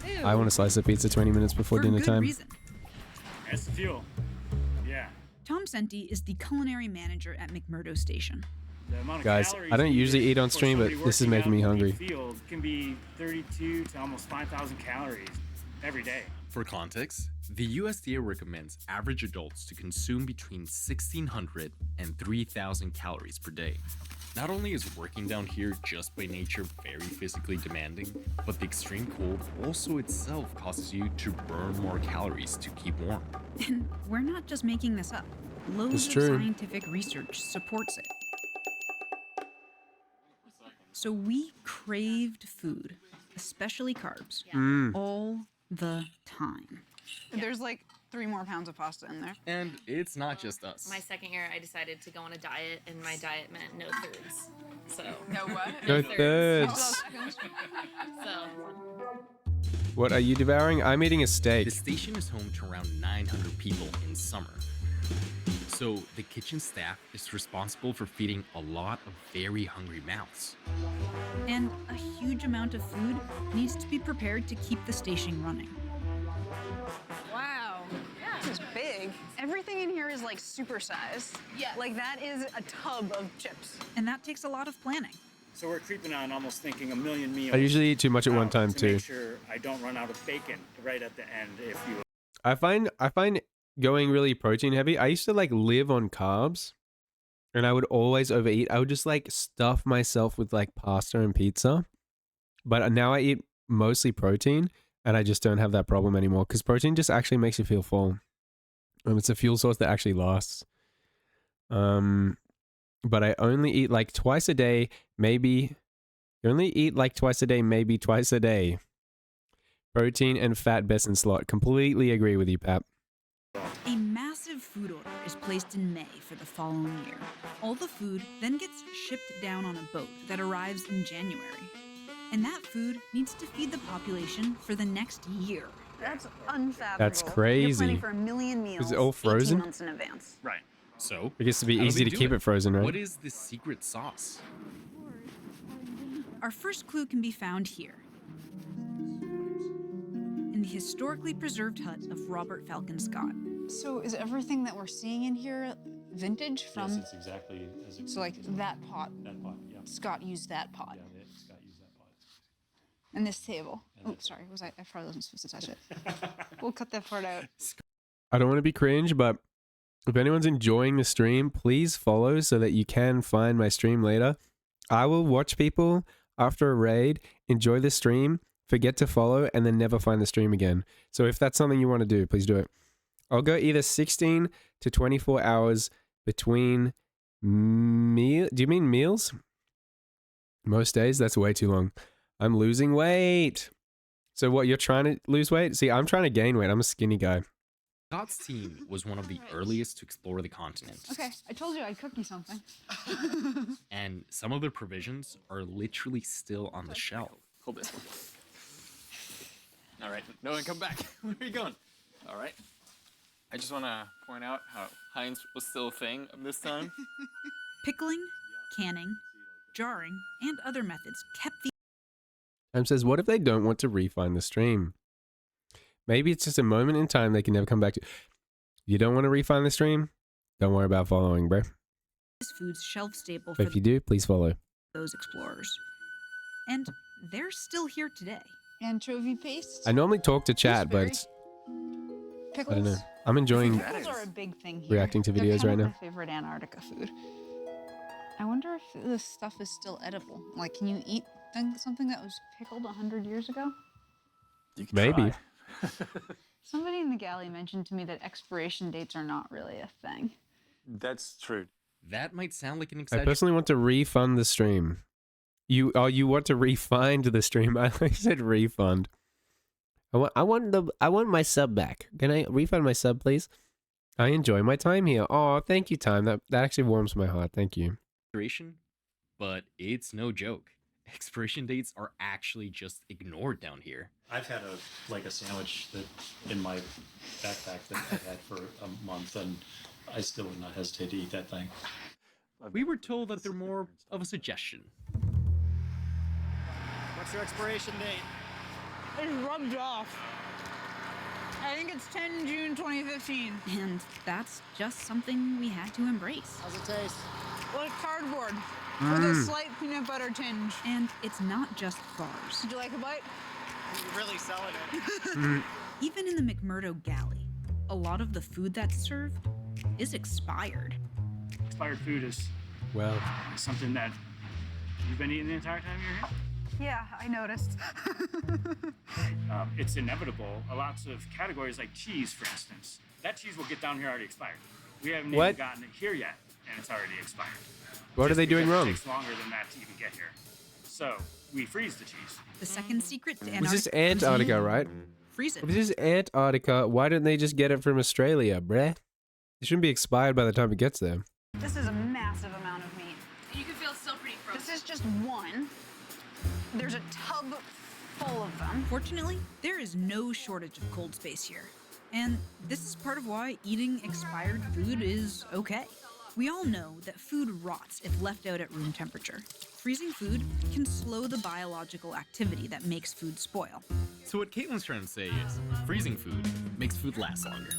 Ew. I want to slice a pizza 20 minutes before For dinner good time. reason. That's the fuel. Yeah. Tom Senti is the culinary manager at McMurdo Station. The amount of Guys, calories I don't needed usually eat on for stream, but somebody this is working making me out in hungry. the field can be 32 to almost 5,000 calories every day. For context, the USDA recommends average adults to consume between 1,600 and 3,000 calories per day. Not only is working down here just by nature very physically demanding, but the extreme cold also itself causes you to burn more calories to keep warm. And we're not just making this up. Loads It's of true. scientific research supports it. So we craved food, especially carbs, all the time. There's like 3 more pounds of pasta in there. And it's not just us. My second year, I decided to go on a diet, and my diet meant no thirds. So no what? No thirds. So What are you devouring? I'm eating a steak. The station is home to around 900 people in summer. So the kitchen staff is responsible for feeding a lot of very hungry mouths. And a huge amount of food needs to be prepared to keep the station running. Wow, this is big. Everything in here is like supersized. Yeah. Like that is a tub of chips. And that takes a lot of planning. So we're creeping on almost thinking a million meals. I usually eat too much at one time to too. make sure I don't run out of bacon right at the end. If you I find going really protein heavy. I used to like live on carbs and I would always overeat. I would just like stuff myself with like pasta and pizza. But now I eat mostly protein and I just don't have that problem anymore because protein just actually makes you feel full. It's a fuel source that actually lasts. But I only eat like twice a day, maybe. You only eat like twice a day, maybe twice a day. Protein and fat best in slot. Completely agree with you, Pap. A massive food order is placed in May for the following year. All the food then gets shipped down on a boat that arrives in January. And that food needs to feed the population for the next year. That's unfathomable. That's crazy. You're planning for a million meals. Is it all frozen? 18 months in advance. Right. So It used to be how do easy they to do keep it frozen, right? What is the secret sauce? Our first clue can be found here. In the historically preserved hut of Robert Falcon Scott. So is everything that we're seeing in here vintage from? Yes, it's exactly as it So like that pot. That pot, yeah. Scott used that pot. Yeah, Scott used that pot. And this table. Oh, sorry. I probably wasn't supposed to touch it. We'll cut that part out. I don't want to be cringe, but if anyone's enjoying the stream, please follow so that you can find my stream later. I will watch people after a raid, enjoy the stream, forget to follow, and then never find the stream again. So if that's something you want to do, please do it. I'll go either 16 to 24 hours between meal. Do you mean meals? Most days? That's way too long. I'm losing weight. So what, you're trying to lose weight? See, I'm trying to gain weight. I'm a skinny guy. Scott's team was one of the earliest to explore the continent, Okay, I told you I'd cook you something. and some of their provisions are literally still on the shelf. Hold this. All right, no one come back. Where are you going? All right. I just want to point out how Heinz was still a thing this time. Pickling, canning, jarring, and other methods kept the Time says, what if they don't want to refine the stream? Maybe it's just a moment in time they can never come back to. You don't want to refine the stream? Don't worry about following, bro. foods shelf staple But for if you do, please follow. those explorers. And they're still here today. Anchovy paste. I normally talk to chat, but it's, I don't know. I'm enjoying Pickles are a big thing here. reacting to They're videos kind right of now. My favorite Antarctica food. I wonder if this stuff is still edible. Like, can you eat something that was pickled 100 years ago? Maybe. Somebody in the galley mentioned to me that expiration dates are not really a thing. That's true. That might sound like an I exaggeration. personally want to refund the stream. You want to refind the stream? I said refund. I want my sub back. Can I refund my sub, please? I enjoy my time here. Oh, thank you, time. That actually warms my heart. Thank you. But it's no joke. Expiration dates are actually just ignored down here. I've had a sandwich that in my backpack that I've had for a month, and I still would not hesitate to eat that thing. We were told that they're more of a suggestion. What's your expiration date? It's rubbed off. I think it's 10 June 2015. And that's just something we had to embrace. How's it taste? Like cardboard. With a slight peanut butter tinge. And it's not just Fars. Did you like a bite? You're really selling it. Even in the McMurdo Galley, a lot of the food that's served is expired. Expired food is well something that you've been eating the entire time you're here. Yeah, I noticed. It's inevitable. Lots of categories like cheese, for instance. That cheese will get down here already expired. We haven't What? even gotten it here yet, and it's already expired. What are they doing Because wrong? It takes longer than that to even get here. So we freeze the cheese. The second secret to This is Antarctica. Antarctica, right? Freeze it. If this is Antarctica, why didn't they just get it from Australia, bruh? It shouldn't be expired by the time it gets there. This is a massive amount of meat. You can feel it's still pretty frozen. This is just one. There's a tub full of them. Fortunately, there is no shortage of cold space here. And this is part of why eating expired food is okay. We all know that food rots if left out at room temperature. Freezing food can slow the biological activity that makes food spoil. So what Caitlin's trying to say is, freezing food makes food last longer.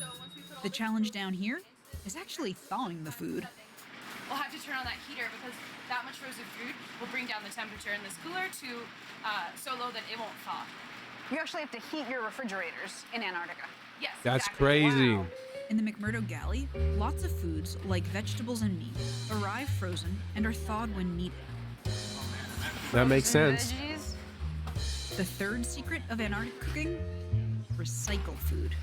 The challenge down here is actually thawing the food. We'll have to turn on that heater because that much frozen food will bring down the temperature in this cooler to so low that it won't thaw. You actually have to heat your refrigerators in Antarctica. Yes. That's exactly. crazy. Wow. In the McMurdo Galley, lots of foods like vegetables and meat arrive frozen and are thawed when needed. That makes sense. Veggies. The third secret of Antarctic cooking? Recycle food.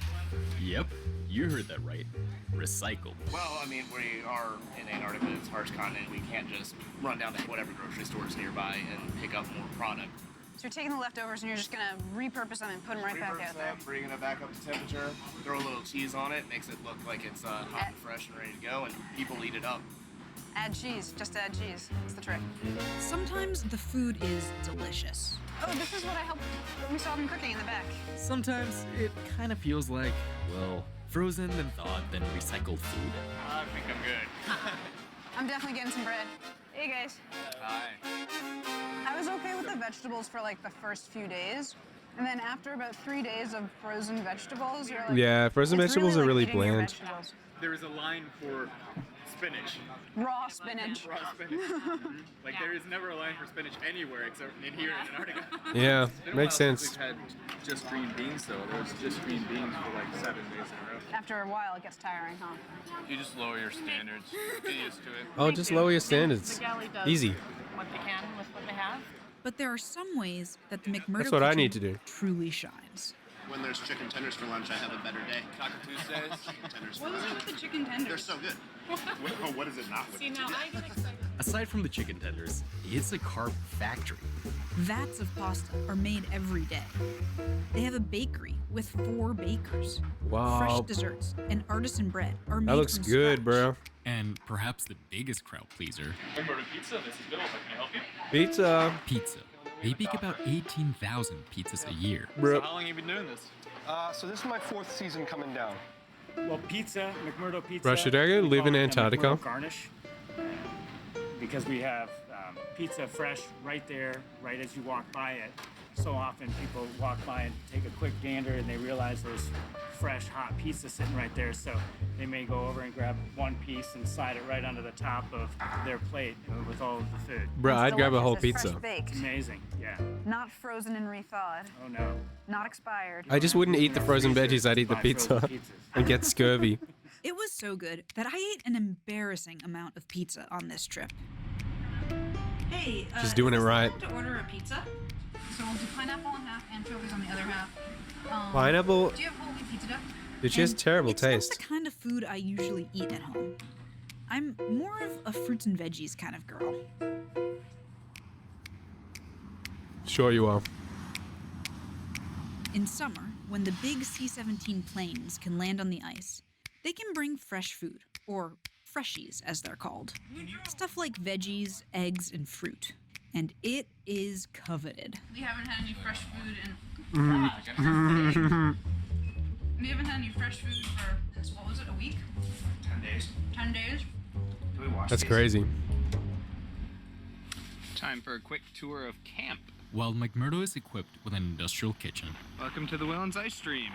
Yep, you heard that right. Recycle. Well, I mean, we are in Antarctica, it's a harsh continent. We can't just run down to whatever grocery store is nearby and pick up more product. So you're taking the leftovers and you're just gonna repurpose them and put them right back out there. Bringing it back up to temperature, throw a little cheese on it, makes it look like it's hot and fresh and ready to go, and people eat it up. Add cheese, just add cheese. That's the trick. Sometimes the food is delicious. Oh, this is what we saw them cooking in the back. Sometimes it kind of feels like, well, frozen then thawed then recycled food. I think I'm good. I'm definitely getting some bread. Hey guys. Hi. I was okay with the vegetables for like the first few days. And then after about 3 days of frozen vegetables, you're like, Yeah, frozen it's vegetables are like really eating your bland. vegetables. There is a line for spinach. Raw spinach. Raw spinach. Like there is never a line for spinach anywhere except in here in Antarctica. Yeah, It's been a makes while since sense. We've had just green beans though. There was just green beans for like 7 days in a row. After a while, it gets tiring, huh? You just lower your standards. Get used to it. Oh, just lower your standards. Easy. What they can with what they have. But there are some ways that the McMurdo That's what I kitchen need to do. truly shines. When there's chicken tenders for lunch, I have a better day. Taco Tuesdays, chicken tenders for What is it lunch. with the chicken tenders? They're so good. What is it not with? See, now I get excited. Aside from the chicken tenders, it's a carb factory. Vats of pasta are made every day. They have a bakery with 4 bakers. Wow. Fresh desserts and artisan bread are made That looks from good, scratch. bro. And perhaps the biggest crowd pleaser, McMurdo Pizza, this is Bill. How can I help you? Pizza. pizza. They bake about 18,000 pizzas a year. Bro. How long have you been doing this? So this is my 4th season coming down. Well, pizza, McMurdo Pizza. Bro, should I go we live call in it the Antarctica? McMurdo Garnish. Because we have pizza fresh right there, right as you walk by it. So often people walk by and take a quick gander and they realize there's fresh, hot pizza sitting right there. So they may go over and grab one piece and slide it right onto the top of their plate with all of the food. Bro, I'd grab a whole Delicious, it's pizza. fresh baked. Amazing, yeah. Not frozen and rethawed. Oh no. Not expired. I just wouldn't eat the frozen veggies. I'd eat the Buy pizza frozen pizzas. and get scurvy. It was so good that I ate an embarrassing amount of pizza on this trip. Hey, Just doing it right. To order a pizza, so we'll do pineapple in half, anchovies on the other half. Pineapple? Do you have whole wheat pizza dough? It just has terrible it's taste. not the kind of food I usually eat at home. I'm more of a fruits and veggies kind of girl. Sure you are. In summer, when the big C-17 planes can land on the ice, they can bring fresh food, or freshies as they're called. Stuff like veggies, eggs, and fruit. And it is coveted. We haven't had any fresh food in. Mm. We haven't had any fresh food for, what was it, a week? 10 days. 10 days? Do we wash That's these? crazy. Time for a quick tour of camp. While McMurdo is equipped with an industrial kitchen, Welcome to the Wellens Ice Stream.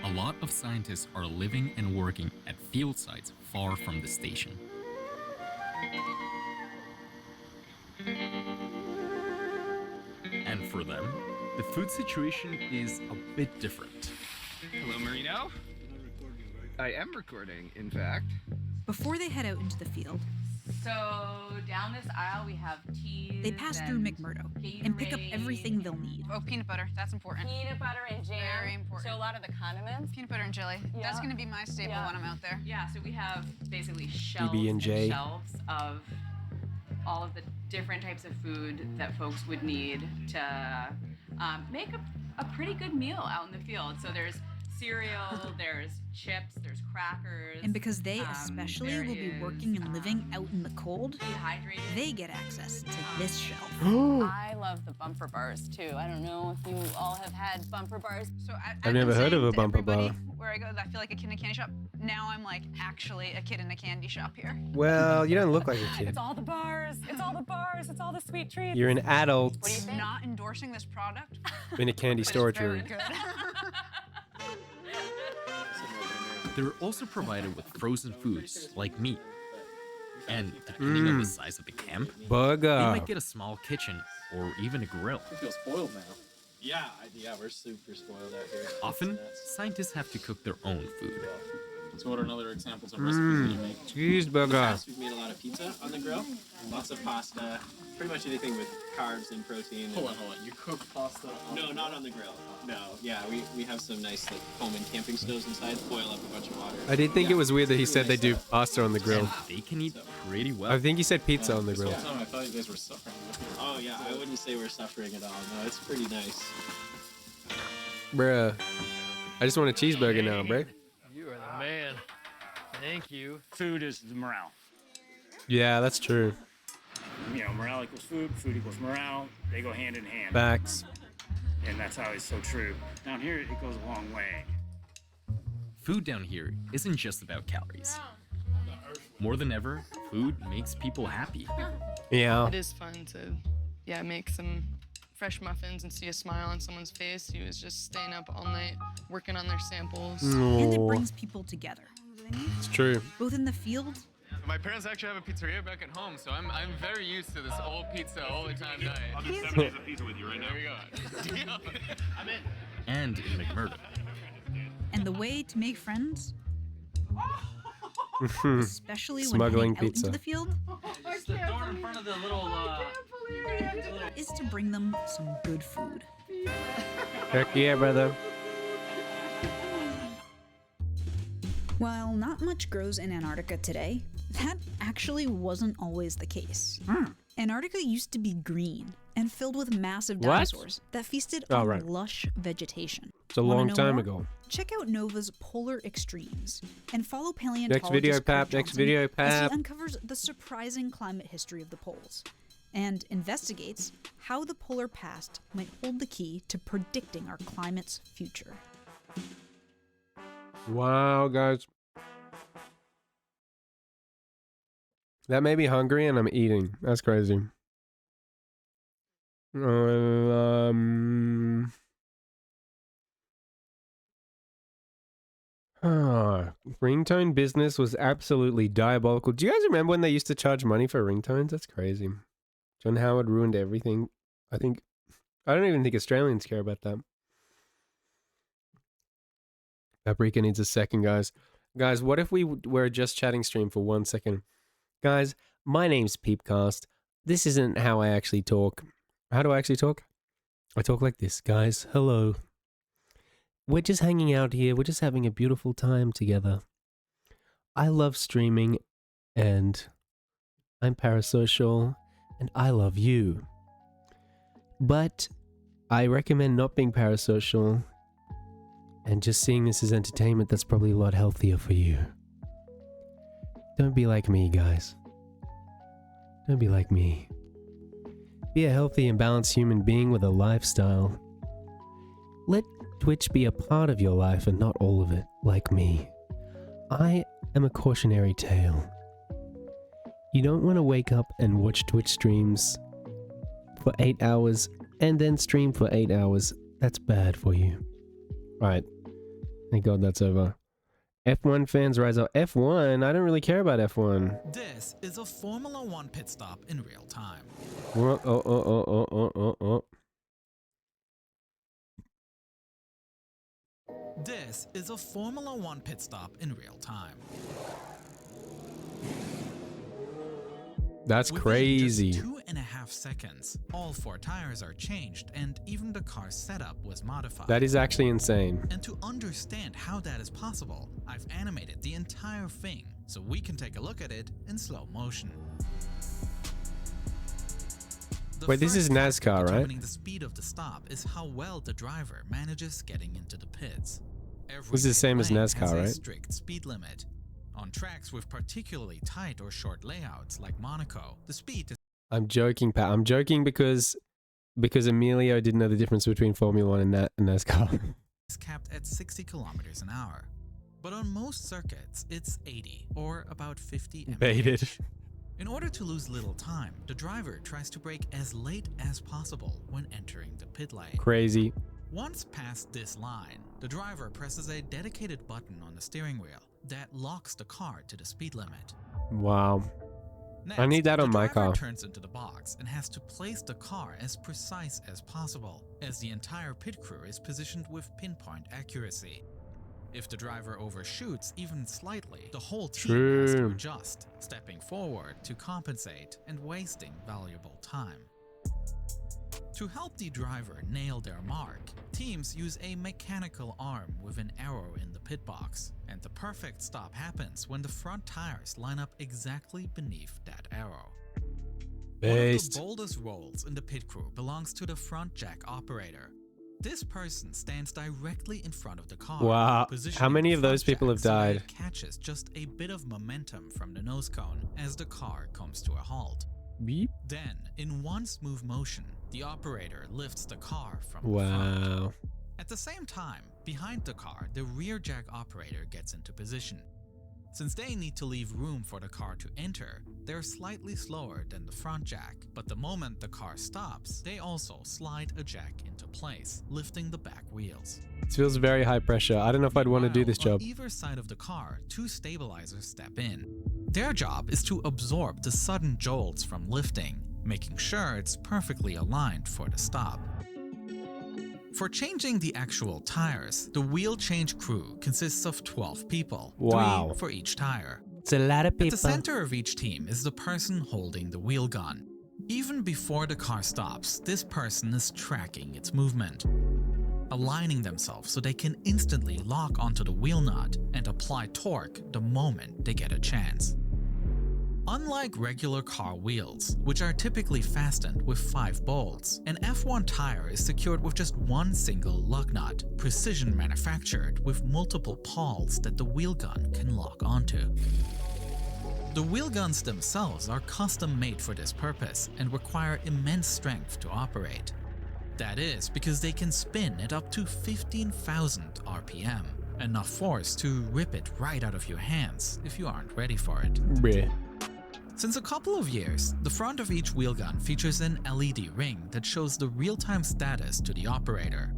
a lot of scientists are living and working at field sites far from the station. And for them, the food situation is a bit different. Hello, Marino. I am recording, in fact. Before they head out into the field, So down this aisle we have teas. they pass through McMurdo and pick up everything they'll need. Oh, peanut butter. That's important. Peanut butter and jam. Very important. So a lot of the condiments. Peanut butter and chili. That's Yeah. going to be my staple Yeah. when I'm out there. Yeah, so we have basically shelves PB&J. and shelves of all of the different types of food that folks would need to make a pretty good meal out in the field. So there's cereal, there's chips, there's crackers. And because they especially there will be is, working and living out in the cold, dehydrated. they get access to this shelf. I love the bumper bars too. I don't know if you all have had bumper bars. So I've never heard of a bumper bar. Where I go, I feel like a kid in a candy shop. Now I'm like actually a kid in a candy shop here. Well, you don't look like a kid. It's all the bars. It's all the bars. It's all the sweet treats. You're an adult What do you think? Not endorsing this product. in a candy storage room. They're also provided with frozen foods like meat. And depending on the size of the camp, Burger. they might get a small kitchen or even a grill. I feel spoiled now. Yeah, we're super spoiled out here. Often, scientists have to cook their own food. So what are another examples of recipes that you make? In the Cheeseburger. past, we've made a lot of pizza on the grill. Lots of pasta. Pretty much anything with carbs and protein. Hold on. You cook pasta No, not on the grill. No, yeah, we have some nice like Coleman camping stoves inside. Boil up a bunch of water. I did think it was weird that he said they do pasta on the grill. And they can eat pretty well. I think he said pizza on the grill. I thought you guys were suffering. Oh yeah, I wouldn't say we're suffering at all. No, it's pretty nice. Bruh. I just want a cheeseburger now, bruh. You are the man. Thank you. Food is the morale. Yeah, that's true. You know, morale equals food, food equals morale. They go hand in hand. Facts. And that's always so true. Down here, it goes a long way. Food down here isn't just about calories. More than ever, food makes people happy. Yeah. It is fun to, make some fresh muffins and see a smile on someone's face who is just staying up all night working on their samples. And it Aw. brings people together, It's true. both in the field My parents actually have a pizzeria back at home, so I'm very used to this old pizza all the time diet. I'll do 7 days of pizza with you right now. There we go. I'm in. And in McMurdo. and the way to make friends, especially when Smuggling heading out pizza. into the field, It's the door in front of the little, is to bring them some good food. Heck yeah, brother. While not much grows in Antarctica today, that actually wasn't always the case. Antarctica used to be green and filled with massive What? dinosaurs that feasted Oh, on right. lush vegetation. It's a Wanna long know time more? ago. Check out Nova's Polar Extremes and follow paleontologist Next video, Kurt Pap. Next Johnson video, as Pap. he uncovers the surprising climate history of the poles and investigates how the polar past might hold the key to predicting our climate's future. Wow, guys. That made me hungry and I'm eating. That's crazy. Ringtone business was absolutely diabolical. Do you guys remember when they used to charge money for ringtones? That's crazy. John Howard ruined everything. I don't even think Australians care about that. Paprika needs a second, guys. Guys, what if we were just chatting stream for 1 second? Guys, my name's Peepcast. This isn't how I actually talk. How do I actually talk? I talk like this, guys. Hello. We're just hanging out here. We're just having a beautiful time together. I love streaming, and I'm parasocial, and I love you. But I recommend not being parasocial and just seeing this as entertainment. That's probably a lot healthier for you. Don't be like me, guys. Don't be like me. Be a healthy and balanced human being with a lifestyle. Let Twitch be a part of your life and not all of it, like me. I am a cautionary tale. You don't want to wake up and watch Twitch streams for 8 hours and then stream for 8 hours. That's bad for you. Right. Thank God that's over. F1 fans rise up. F1? I don't really care about F1. This is a Formula One pit stop in real time. This is a Formula One pit stop in real time. That's crazy. Just 2.5 seconds, all 4 tires are changed and even the car's setup was modified. That is actually insane. And to understand how that is possible, I've animated the entire thing so we can take a look at it in slow motion. Wait, this is NASCAR, right? Determining the speed of the stop is how well the driver manages getting into the pits. This is the same as NASCAR, has a right? strict speed limit. On tracks with particularly tight or short layouts like Monaco, the speed is... I'm joking, Pat. I'm joking because Emilio didn't know the difference between Formula One and NASCAR. is capped at 60 kilometers an hour. But on most circuits, it's 80 or about 50 mph. Baited. In order to lose little time, the driver tries to brake as late as possible when entering the pit lane. Crazy. Once past this line, the driver presses a dedicated button on the steering wheel that locks the car to the speed limit. Wow. Next, I need that on my the driver car. turns into the box and has to place the car as precise as possible, as the entire pit crew is positioned with pinpoint accuracy. If the driver overshoots even slightly, the whole team has to adjust, stepping forward to compensate and wasting valuable time. To help the driver nail their mark, teams use a mechanical arm with an arrow in the pit box, and the perfect stop happens when the front tires line up exactly beneath that arrow. Based. One of the boldest roles in the pit crew belongs to the front jack operator. This person stands directly in front of the car. Wow. positioning How many the of those front people jack have so that died? it catches just a bit of momentum from the nose cone as the car comes to a halt. Beep. Then, in one smooth motion, the operator lifts the car from the front. Wow. At the same time, behind the car, the rear jack operator gets into position. Since they need to leave room for the car to enter, they're slightly slower than the front jack, but the moment the car stops, they also slide a jack into place, lifting the back wheels. It feels very high pressure. I don't know if I'd want to do this job. On either side of the car, 2 stabilizers step in. Their job is to absorb the sudden jolts from lifting, making sure it's perfectly aligned for the stop. For changing the actual tires, the wheel change crew consists of 12 people, Wow. 3 for each tire. It's a lot of people. At the center of each team is the person holding the wheel gun. Even before the car stops, this person is tracking its movement, aligning themselves so they can instantly lock onto the wheel nut and apply torque the moment they get a chance. Unlike regular car wheels, which are typically fastened with 5 bolts, an F1 tire is secured with just one single lug nut, precision manufactured with multiple pawls that the wheel gun can lock onto. The wheel guns themselves are custom made for this purpose and require immense strength to operate. That is because they can spin at up to 15,000 RPM, enough force to rip it right out of your hands if you aren't ready for it. Bleh. Since a couple of years, the front of each wheel gun features an LED ring that shows the real-time status to the operator.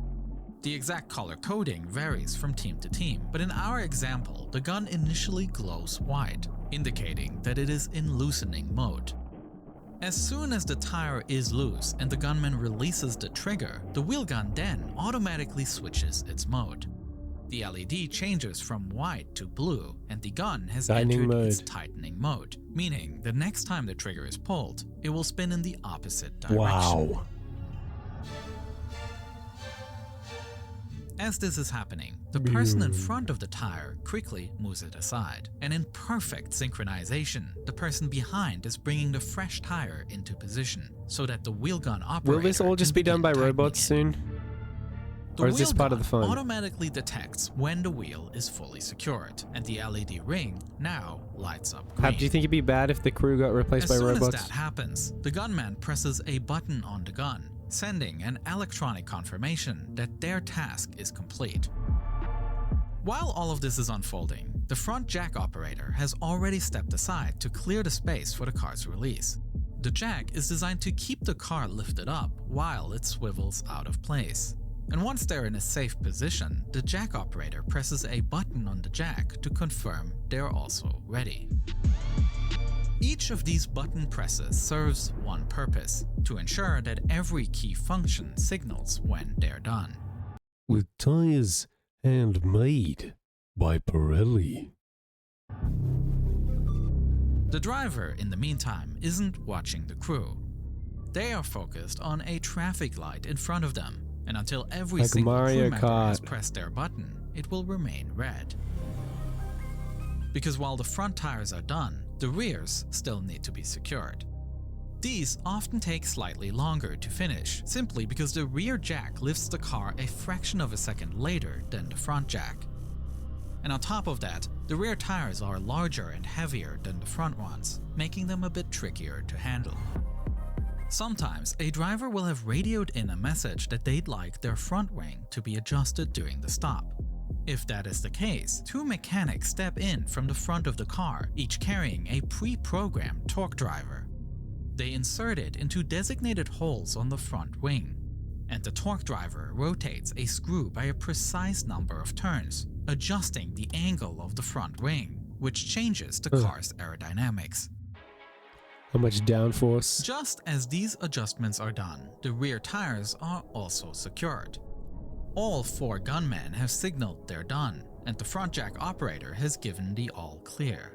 The exact color coding varies from team to team, but in our example, the gun initially glows white, indicating that it is in loosening mode. As soon as the tire is loose and the gunman releases the trigger, the wheel gun then automatically switches its mode. The LED changes from white to blue, and the gun has entered its tightening mode, meaning the next time the trigger is pulled, it will spin in the opposite direction. Wow. As this is happening, the person in front of the tire quickly moves it aside, and in perfect synchronization, the person behind is bringing the fresh tire into position so that the wheel gun operator Will this all just be done by robots soon? The Or is this wheel part of the gun fun? automatically detects when the wheel is fully secured, and the LED ring now lights up green. Do you think it'd be bad if the crew got replaced by As soon robots? as that happens, the gunman presses a button on the gun, sending an electronic confirmation that their task is complete. While all of this is unfolding, the front jack operator has already stepped aside to clear the space for the car's release. The jack is designed to keep the car lifted up while it swivels out of place. And once they're in a safe position, the jack operator presses a button on the jack to confirm they're also ready. Each of these button presses serves one purpose: to ensure that every key function signals when they're done. With tires handmade by Pirelli. The driver, in the meantime, isn't watching the crew. They are focused on a traffic light in front of them, and until every Like single Mario crew member has Kart. pressed their button, it will remain red. Because while the front tires are done, the rears still need to be secured. These often take slightly longer to finish, simply because the rear jack lifts the car a fraction of a second later than the front jack. And on top of that, the rear tires are larger and heavier than the front ones, making them a bit trickier to handle. Sometimes, a driver will have radioed in a message that they'd like their front wing to be adjusted during the stop. If that is the case, two mechanics step in from the front of the car, each carrying a pre-programmed torque driver. They insert it into designated holes on the front wing, and the torque driver rotates a screw by a precise number of turns, adjusting the angle of the front wing, which changes the car's aerodynamics. How much downforce? Just as these adjustments are done, the rear tires are also secured. All four gunmen have signaled they're done, and the front jack operator has given the all clear.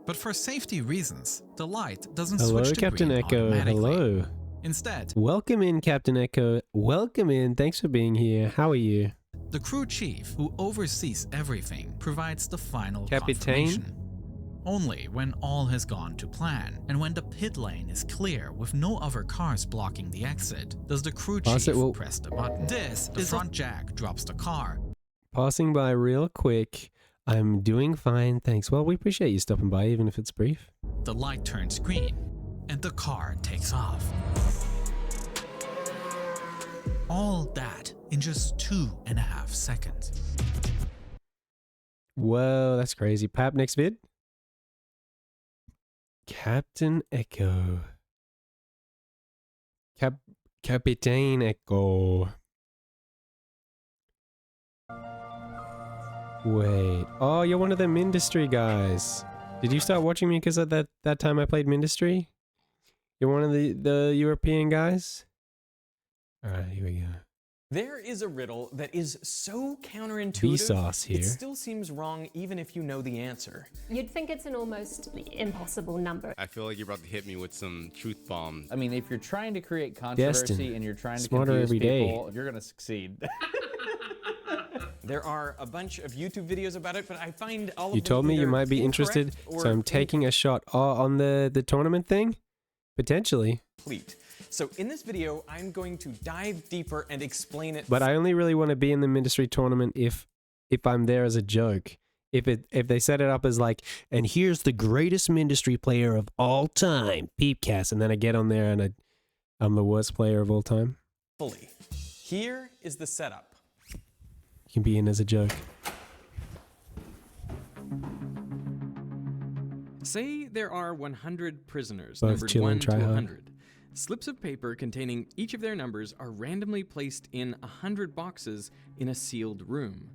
But for safety reasons, the light doesn't Hello, switch to Captain green Echo. automatically. Hello. Instead, Welcome in, Captain Echo. Welcome in. Thanks for being here. How are you? the crew chief, who oversees everything, provides the final Captain? confirmation. Only when all has gone to plan, and when the pit lane is clear with no other cars blocking the exit, does the crew Pass chief it, well- press the button. The front jack drops the car. Passing by real quick. I'm doing fine, thanks. Well, we appreciate you stopping by, even if it's brief. The light turns green, and the car takes off. All that in just 2.5 seconds. Whoa, that's crazy. Pap, next vid. Captain Echo. Captain Echo. Wait. Oh, you're one of them Industry guys. Did you start watching me because of that time I played Mindustry? You're one of the European guys? Alright, here we go. There is a riddle that is so counterintuitive, Vsauce here. it still seems wrong even if you know the answer. You'd think it's an almost impossible number. I feel like you're about to hit me with some truth bomb. I mean, if you're trying to create controversy Destin. and you're trying to Smarter confuse every day. people, you're going to succeed. There are a bunch of YouTube videos about it, but I find all of You them told me you either might be interested, incorrect so or I'm taking a shot on the tournament thing? Potentially. incomplete. So in this video, I'm going to dive deeper and explain it. But I only really want to be in the Mindustry tournament if I'm there as a joke. If they set it up as like, and here's the greatest Mindustry player of all time, Peepcast, and then I get on there and I'm the worst player of all time. fully. Here is the setup. You can be in as a joke. Say there are 100 prisoners, Both numbered chill 1 and to try hard. 100. Slips of paper containing each of their numbers are randomly placed in 100 boxes in a sealed room.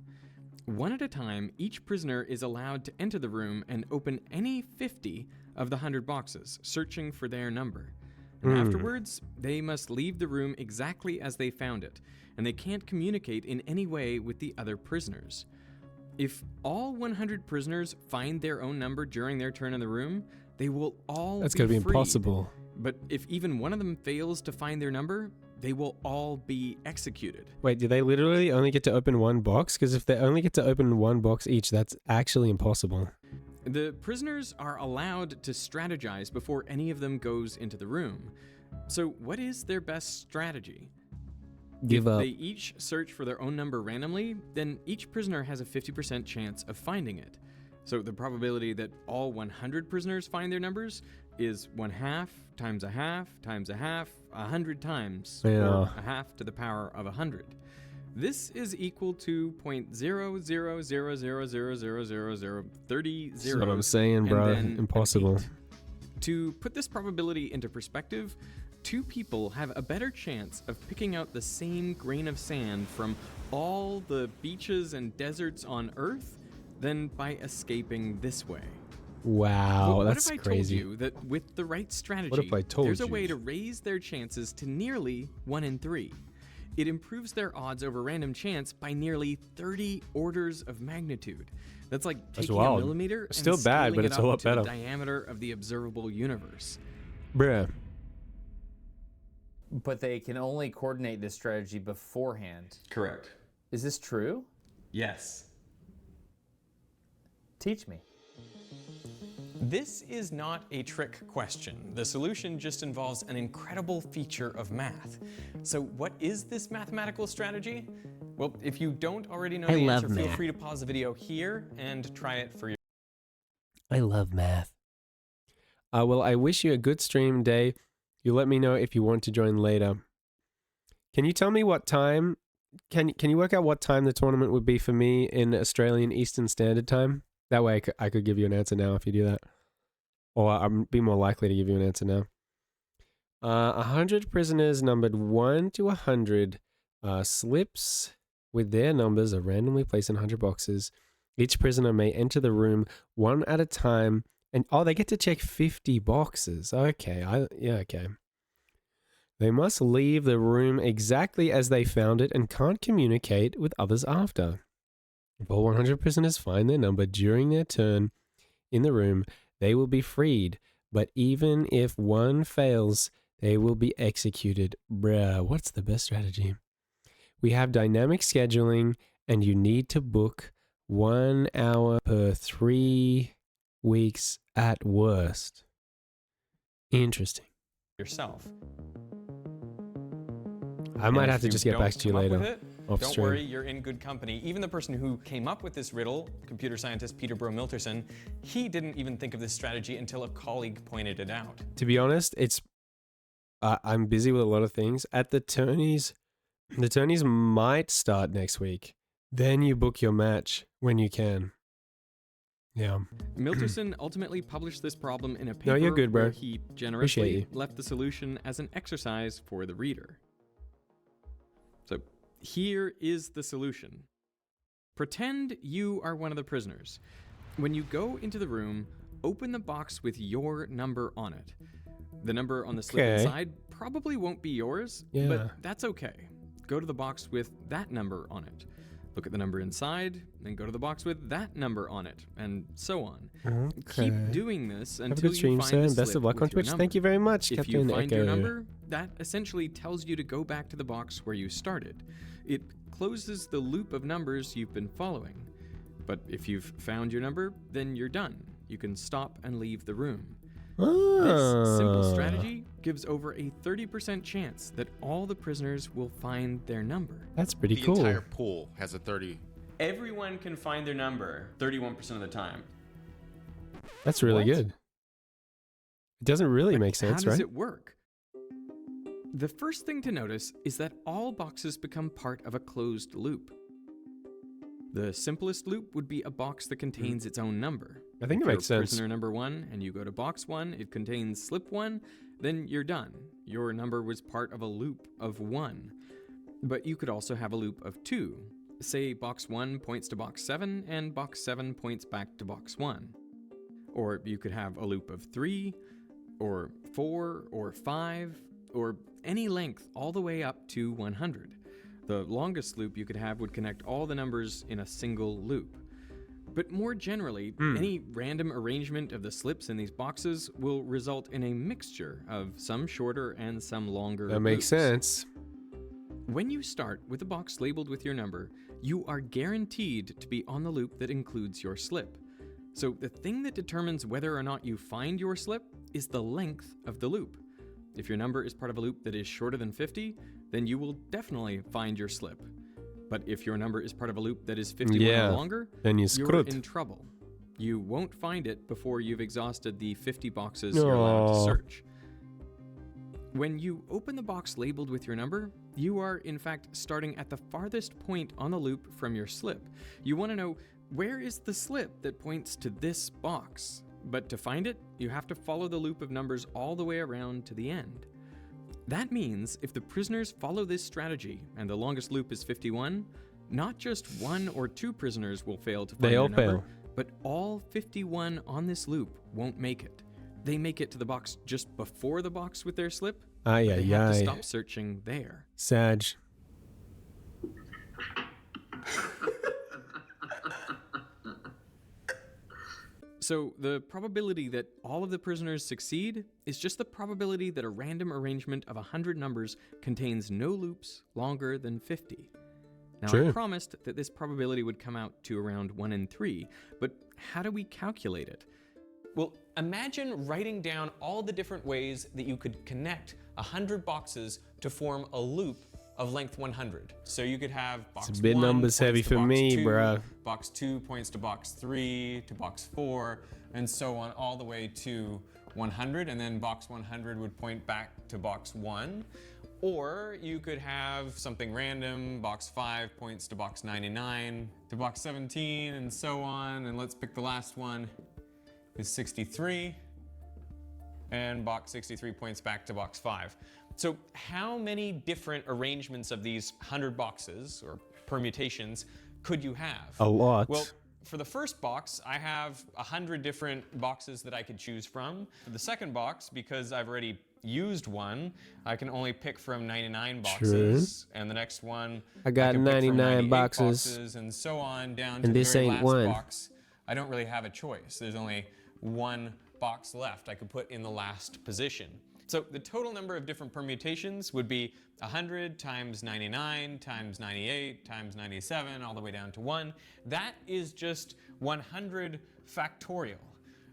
One at a time, each prisoner is allowed to enter the room and open any 50 of the 100 boxes, searching for their number. And afterwards, they must leave the room exactly as they found it, and they can't communicate in any way with the other prisoners. If all 100 prisoners find their own number during their turn in the room, they will all That's be gotta be freed. impossible. But if even one of them fails to find their number, they will all be executed. Wait, do they literally only get to open one box? Because if they only get to open one box each, that's actually impossible. The prisoners are allowed to strategize before any of them goes into the room. So what is their best strategy? Give if up. they each search for their own number randomly, then each prisoner has a 50% chance of finding it. So the probability that all 100 prisoners find their numbers is 1/2 times 1/2 times 1/2, 100 times, Yeah. or 1/2 to the power of 100. This is equal to 0.000000030 That's what I'm saying, and bro. then Impossible. to put this probability into perspective, 2 people have a better chance of picking out the same grain of sand from all the beaches and deserts on Earth than by escaping this way. Wow, But that's what if I crazy. told you that with the right strategy, What if I told there's a you? way to raise their chances to nearly 1 in 3? It improves their odds over random chance by nearly 30 orders of magnitude. That's like That's taking wild. a millimeter and Still bad, scaling but it it's up a lot to the better. diameter of the observable universe. Bruh. But they can only coordinate this strategy beforehand. Correct. Is this true? Yes. Teach me. This is not a trick question. The solution just involves an incredible feature of math. So what is this mathematical strategy? Well, if you don't already know I the love answer, feel math. free to pause the video here and try it for yourself. I love math. Well, I wish you a good stream day. You let me know if you want to join later. Can you tell me what time? Can you work out what time the tournament would be for me in Australian Eastern Standard Time? That way I could give you an answer now if you do that. Or I'd be more likely to give you an answer now. 100 prisoners numbered 1 to 100 slips with their numbers are randomly placed in 100 boxes. Each prisoner may enter the room one at a time. And they get to check 50 boxes. Okay, okay. They must leave the room exactly as they found it and can't communicate with others after. If all 100 prisoners find their number during their turn in the room, they will be freed. But even if one fails, they will be executed. Bruh, what's the best strategy? We have dynamic scheduling, and you need to book 1 hour per 3 weeks at worst. Interesting. Yourself. I might And have if to just get don't back to you come up later. with it, Off don't stream. worry, you're in good company. Even the person who came up with this riddle, computer scientist Peter Bro-Milterson, he didn't even think of this strategy until a colleague pointed it out. To be honest, I'm busy with a lot of things. At the tourneys might start next week. Then you book your match when you can. Yeah. Milterson ultimately published this problem in a paper No, you're good, bro. where he Appreciate generously you. left the solution as an exercise for the reader. So here is the solution. Pretend you are one of the prisoners. When you go into the room, open the box with your number on it. The number on the slip Okay. inside probably won't be yours, Yeah. but that's okay. Go to the box with that number on it. Look at the number inside, then go to the box with that number on it, and so on. Keep Okay. doing this Have a until good stream, you find sir, the and best slip of luck with on your Twitch. number. Thank you very much, If Captain you find your Echo. number, that essentially tells you to go back to the box where you started. It closes the loop of numbers you've been following. But if you've found your number, then you're done. You can stop and leave the room. This simple Ah. strategy gives over a 30% chance that all the prisoners will find their number. That's pretty The cool. entire pool has a 30. Everyone can find their number 31% of the time. That's really What? good. It doesn't really make sense, How does right? it work? The first thing to notice is that all boxes become part of a closed loop. The simplest loop would be a box that contains its own number. I think If it you're makes sense. Prisoner number 1 and you go to box 1, it contains slip 1, then you're done. Your number was part of a loop of 1. But you could also have a loop of 2. Say box 1 points to box 7 and box 7 points back to box 1. Or you could have a loop of 3 or 4 or 5 or any length all the way up to 100. The longest loop you could have would connect all the numbers in a single loop. But more generally, any random arrangement of the slips in these boxes will result in a mixture of some shorter and some longer That makes loops. sense. When you start with a box labeled with your number, you are guaranteed to be on the loop that includes your slip. So the thing that determines whether or not you find your slip is the length of the loop. If your number is part of a loop that is shorter than 50, then you will definitely find your slip. But if your number is part of a loop that is 51 or longer, then you're you're in trouble. You won't find it before you've exhausted the 50 boxes you're allowed to search. When you open the box labeled with your number, you are in fact starting at the farthest point on the loop from your slip. You want to know, where is the slip that points to this box? But to find it, you have to follow the loop of numbers all the way around to the end. That means if the prisoners follow this strategy and the longest loop is 51, not just 1 or 2 prisoners will fail to find their number, but all 51 on this loop won't make it. They make it to the box just before the box with their slip, but they have to stop searching there. Sag. So the probability that all of the prisoners succeed is just the probability that a random arrangement of 100 numbers contains no loops longer than 50. Now, I promised that this probability would come out to around 1 in 3, but how do we calculate it? Well, imagine writing down all the different ways that you could connect 100 boxes to form a loop of length 100. So you could have box 1 It's a bit numbers heavy for me, bro. Box 2 points to box 3, to box 4, and so on all the way to 100, and then box 100 would point back to box 1. Or you could have something random, box 5 points to box 99, to box 17, and so on, and let's pick the last one, is 63, and box 63 points back to box 5. So how many different arrangements of these 100 boxes, or permutations, could you have? A lot. Well, for the first box, I have 100 different boxes that I could choose from. For the second box, because I've already used one, I can only pick from 99 boxes. True. And the next one, I got can pick from 99 98 boxes. and so on down And to the this very ain't last one. box. I don't really have a choice. There's only one box left I could put in the last position. So the total number of different permutations would be 100 times 99 times 98 times 97 all the way down to 1. That is just 100 factorial.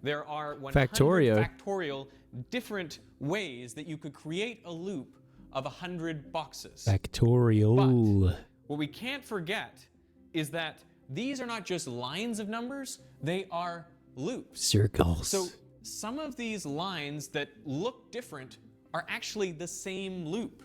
There are 100 factorial different ways that you could create a loop of 100 boxes. Factorial. But what we can't forget is that these are not just lines of numbers, they are loops. Circles. So some of these lines that look different are actually the same loop.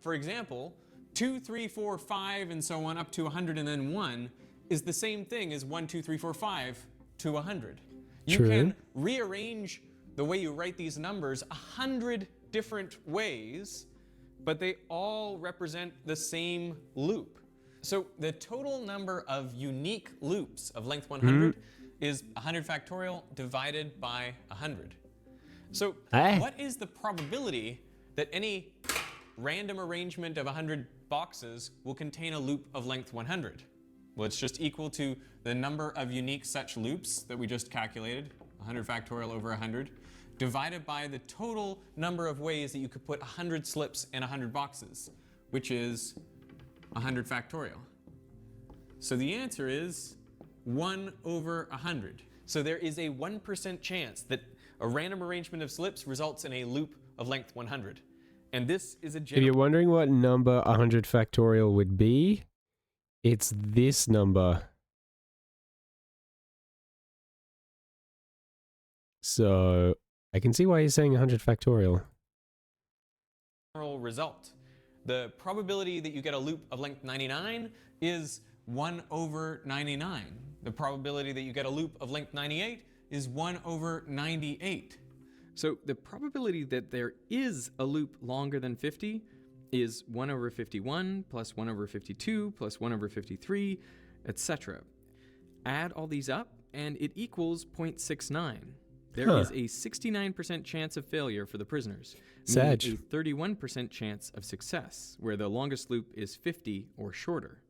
For example, 2, 3, 4, 5, and so on up to 100 and then 1 is the same thing as 1, 2, 3, 4, 5 to 100. You can rearrange the way you write these numbers 100 different ways, but they all represent the same loop. So the total number of unique loops of length 100 is 100 factorial divided by 100. So what is the probability that any random arrangement of 100 boxes will contain a loop of length 100? Well, it's just equal to the number of unique such loops that we just calculated, 100 factorial over 100, divided by the total number of ways that you could put 100 slips in 100 boxes, which is 100 factorial. So the answer is 1 over 100. So there is a 1% chance that a random arrangement of slips results in a loop of length 100. And this is a If you're wondering what number 100 factorial would be, it's this number. So I can see why you're saying 100 factorial. result. The probability that you get a loop of length 99 is 1 over 99. The probability that you get a loop of length 98 is 1 over 98. So the probability that there is a loop longer than 50 is 1 over 51 plus 1 over 52 plus 1 over 53, etc. Add all these up and it equals 0.69. There is a 69% chance of failure for the prisoners, meaning a 31% chance of success, where the longest loop is 50 or shorter.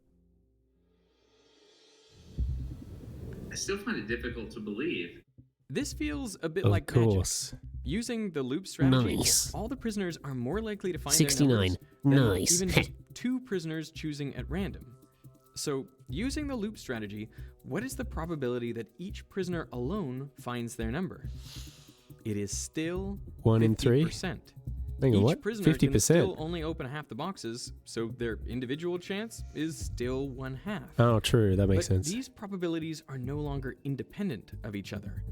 I still find it difficult to believe. This feels a bit Of like course. magic. using the loop strategy, Nice. all the prisoners are more likely to find 69. their numbers Nice. than even just 2 prisoners choosing at random. So, using the loop strategy, what is the probability that each prisoner alone finds their number? It is still 1 in 3. 50%. Hang on, Each what? prisoner 50%? can still only open half the boxes, so their individual chance is still 1/2. Oh, true. That makes But sense. these probabilities are no longer independent of each other.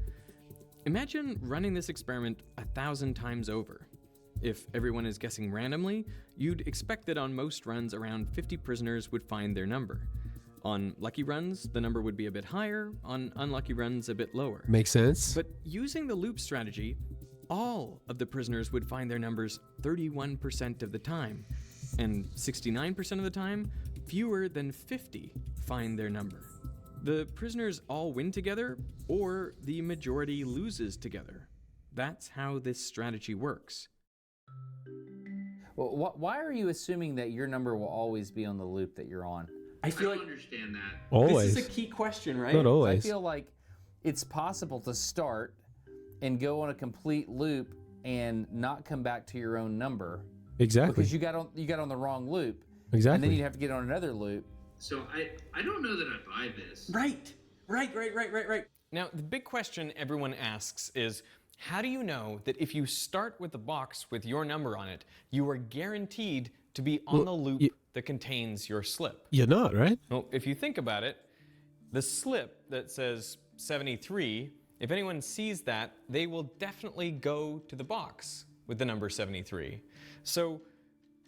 Imagine running this experiment 1,000 times over. If everyone is guessing randomly, you'd expect that on most runs around 50 prisoners would find their number. On lucky runs, the number would be a bit higher, on unlucky runs a bit lower. Makes sense. But using the loop strategy, all of the prisoners would find their numbers 31% of the time, and 69% of the time, fewer than 50 find their number. The prisoners all win together, or the majority loses together. That's how this strategy works. Well, why are you assuming that your number will always be on the loop that you're on? I feel like understand that. Always. This is a key question, right? Not always. I feel like it's possible to start and go on a complete loop and not come back to your own number. Exactly. Because you got on the wrong loop. Exactly. And then you'd have to get on another loop. So I don't know that I buy this. Right. Now, the big question everyone asks is, how do you know that if you start with a box with your number on it, you are guaranteed to be on the loop that contains your slip? You're not, right? Well, if you think about it, the slip that says 73, if anyone sees that, they will definitely go to the box with the number 73. So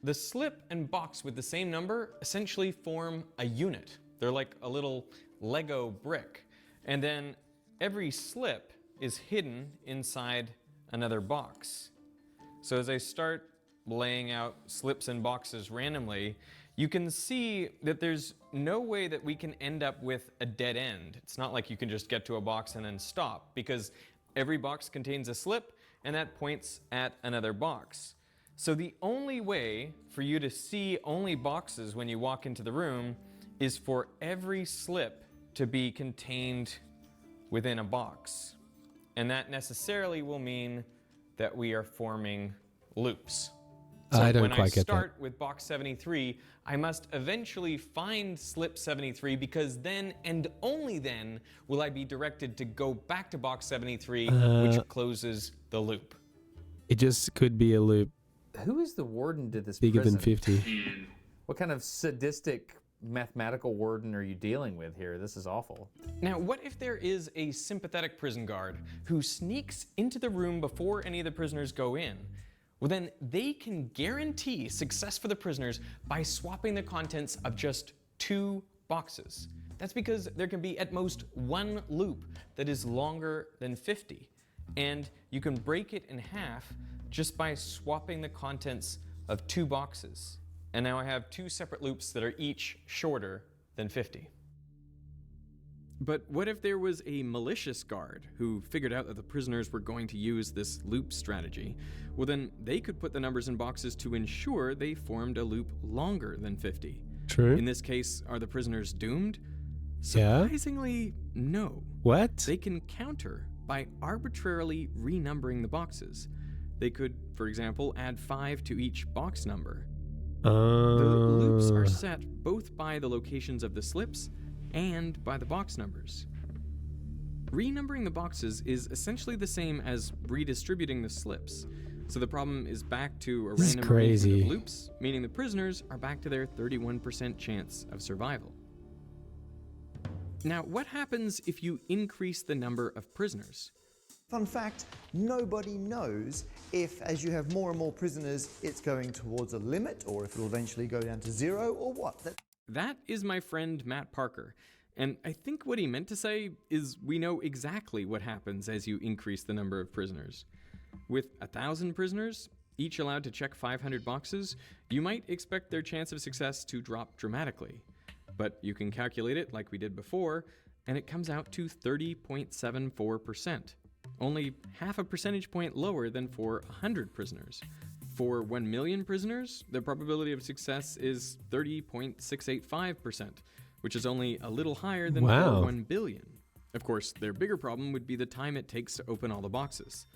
the slip and box with the same number essentially form a unit. They're like a little Lego brick. And then every slip is hidden inside another box. So as I start laying out slips and boxes randomly, you can see that there's no way that we can end up with a dead end. It's not like you can just get to a box and then stop, because every box contains a slip and that points at another box. So the only way for you to see only boxes when you walk into the room is for every slip to be contained within a box. And that necessarily will mean that we are forming loops. So I don't when quite I get that. start with box 73, I must eventually find slip 73, because then and only then will I be directed to go back to box 73, which closes the loop. It just could be a loop Who is the warden to this bigger prison? than 50. What kind of sadistic mathematical warden are you dealing with here? This is awful. Now, what if there is a sympathetic prison guard who sneaks into the room before any of the prisoners go in? Well, then they can guarantee success for the prisoners by swapping the contents of just 2 boxes. That's because there can be at most 1 loop that is longer than 50. And you can break it in half just by swapping the contents of 2 boxes. And now I have 2 separate loops that are each shorter than 50. But what if there was a malicious guard who figured out that the prisoners were going to use this loop strategy? Well, then they could put the numbers in boxes to ensure they formed a loop longer than 50. True. In this case, are the prisoners doomed? Yeah. Surprisingly, no. What? They can counter by arbitrarily renumbering the boxes. They could, for example, add 5 to each box number. The loops are set both by the locations of the slips and by the box numbers. Renumbering the boxes is essentially the same as redistributing the slips. So the problem is back to a This is random arrangement crazy. of loops, meaning the prisoners are back to their 31% chance of survival. Now, what happens if you increase the number of prisoners? Fun fact, nobody knows if, as you have more and more prisoners, it's going towards a limit, or if it'll eventually go down to 0, or what. That is my friend Matt Parker. And I think what he meant to say is we know exactly what happens as you increase the number of prisoners. With 1,000 prisoners, each allowed to check 500 boxes, you might expect their chance of success to drop dramatically. But you can calculate it like we did before, and it comes out to 30.74%. Only half a percentage point lower than for 100 prisoners. For 1 million prisoners, the probability of success is 30.685%, which is only a little higher than Wow. for 1 billion. Of course, their bigger problem would be the time it takes to open all the boxes.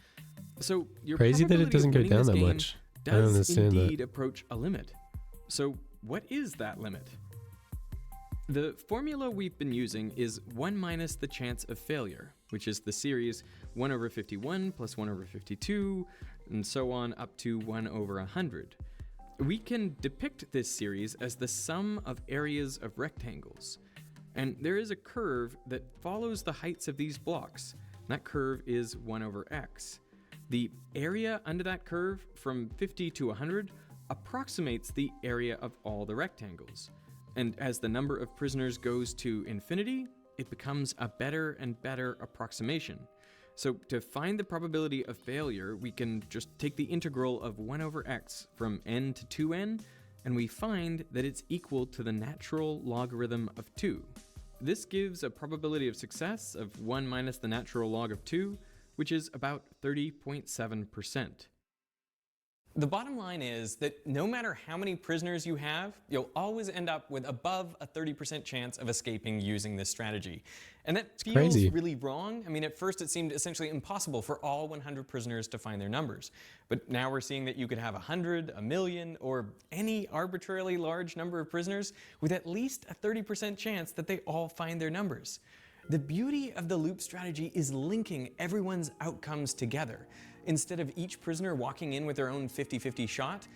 So your Crazy that it probability doesn't of go winning down this that game much. I don't does understand that. indeed approach a limit. So what is that limit? The formula we've been using is 1 minus the chance of failure, which is the series 1 over 51 plus 1 over 52, and so on up to 1 over 100. We can depict this series as the sum of areas of rectangles. And there is a curve that follows the heights of these blocks. That curve is 1 over x. The area under that curve from 50 to 100 approximates the area of all the rectangles. And as the number of prisoners goes to infinity, it becomes a better and better approximation. So to find the probability of failure, we can just take the integral of 1 over x from n to 2n, and we find that it's equal to the natural logarithm of 2. This gives a probability of success of 1 minus the natural log of 2, which is about 30.7%. The bottom line is that no matter how many prisoners you have, you'll always end up with above a 30% chance of escaping using this strategy. And that feels crazy. really wrong. I mean, at first it seemed essentially impossible for all 100 prisoners to find their numbers. But now we're seeing that you could have 100, 1,000,000, or any arbitrarily large number of prisoners with at least a 30% chance that they all find their numbers. The beauty of the loop strategy is linking everyone's outcomes together. Instead of each prisoner walking in with their own 50-50 shot,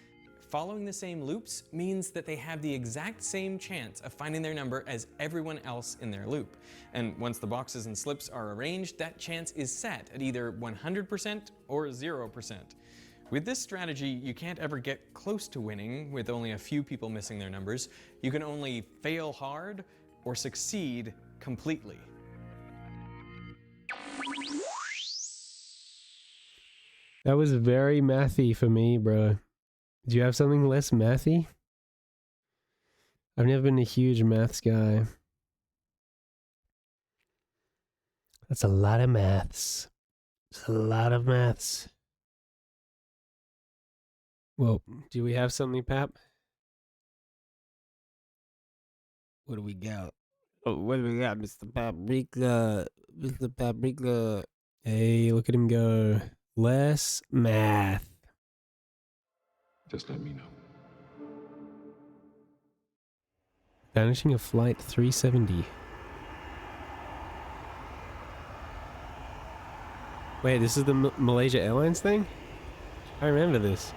following the same loops means that they have the exact same chance of finding their number as everyone else in their loop. And once the boxes and slips are arranged, that chance is set at either 100% or 0%. With this strategy, you can't ever get close to winning with only a few people missing their numbers. You can only fail hard or succeed completely. That was very mathy for me, bro. Do you have something less mathy? I've never been a huge maths guy. That's a lot of maths. It's a lot of maths. Well, do we have something, Pap? What do we got? Oh, what do we got, Mr. Paprika? Mr. Paprika. Hey, look at him go. Less math. Just let me know. Vanishing of Flight 370. Wait, this is the Malaysia Airlines thing? I remember this.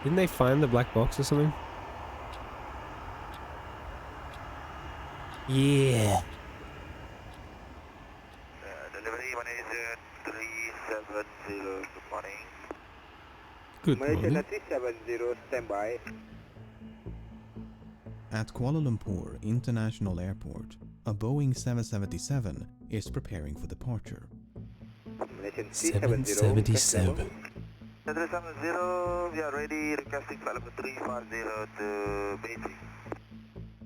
Didn't they find the black box or something? Yeah. Delivery Malaysia 370, good morning. Good Malaysia morning. 370, standby. At Kuala Lumpur International Airport, a Boeing 777 is preparing for departure. Malaysian 777. 370, we are ready, requesting flight number 350 to Beijing.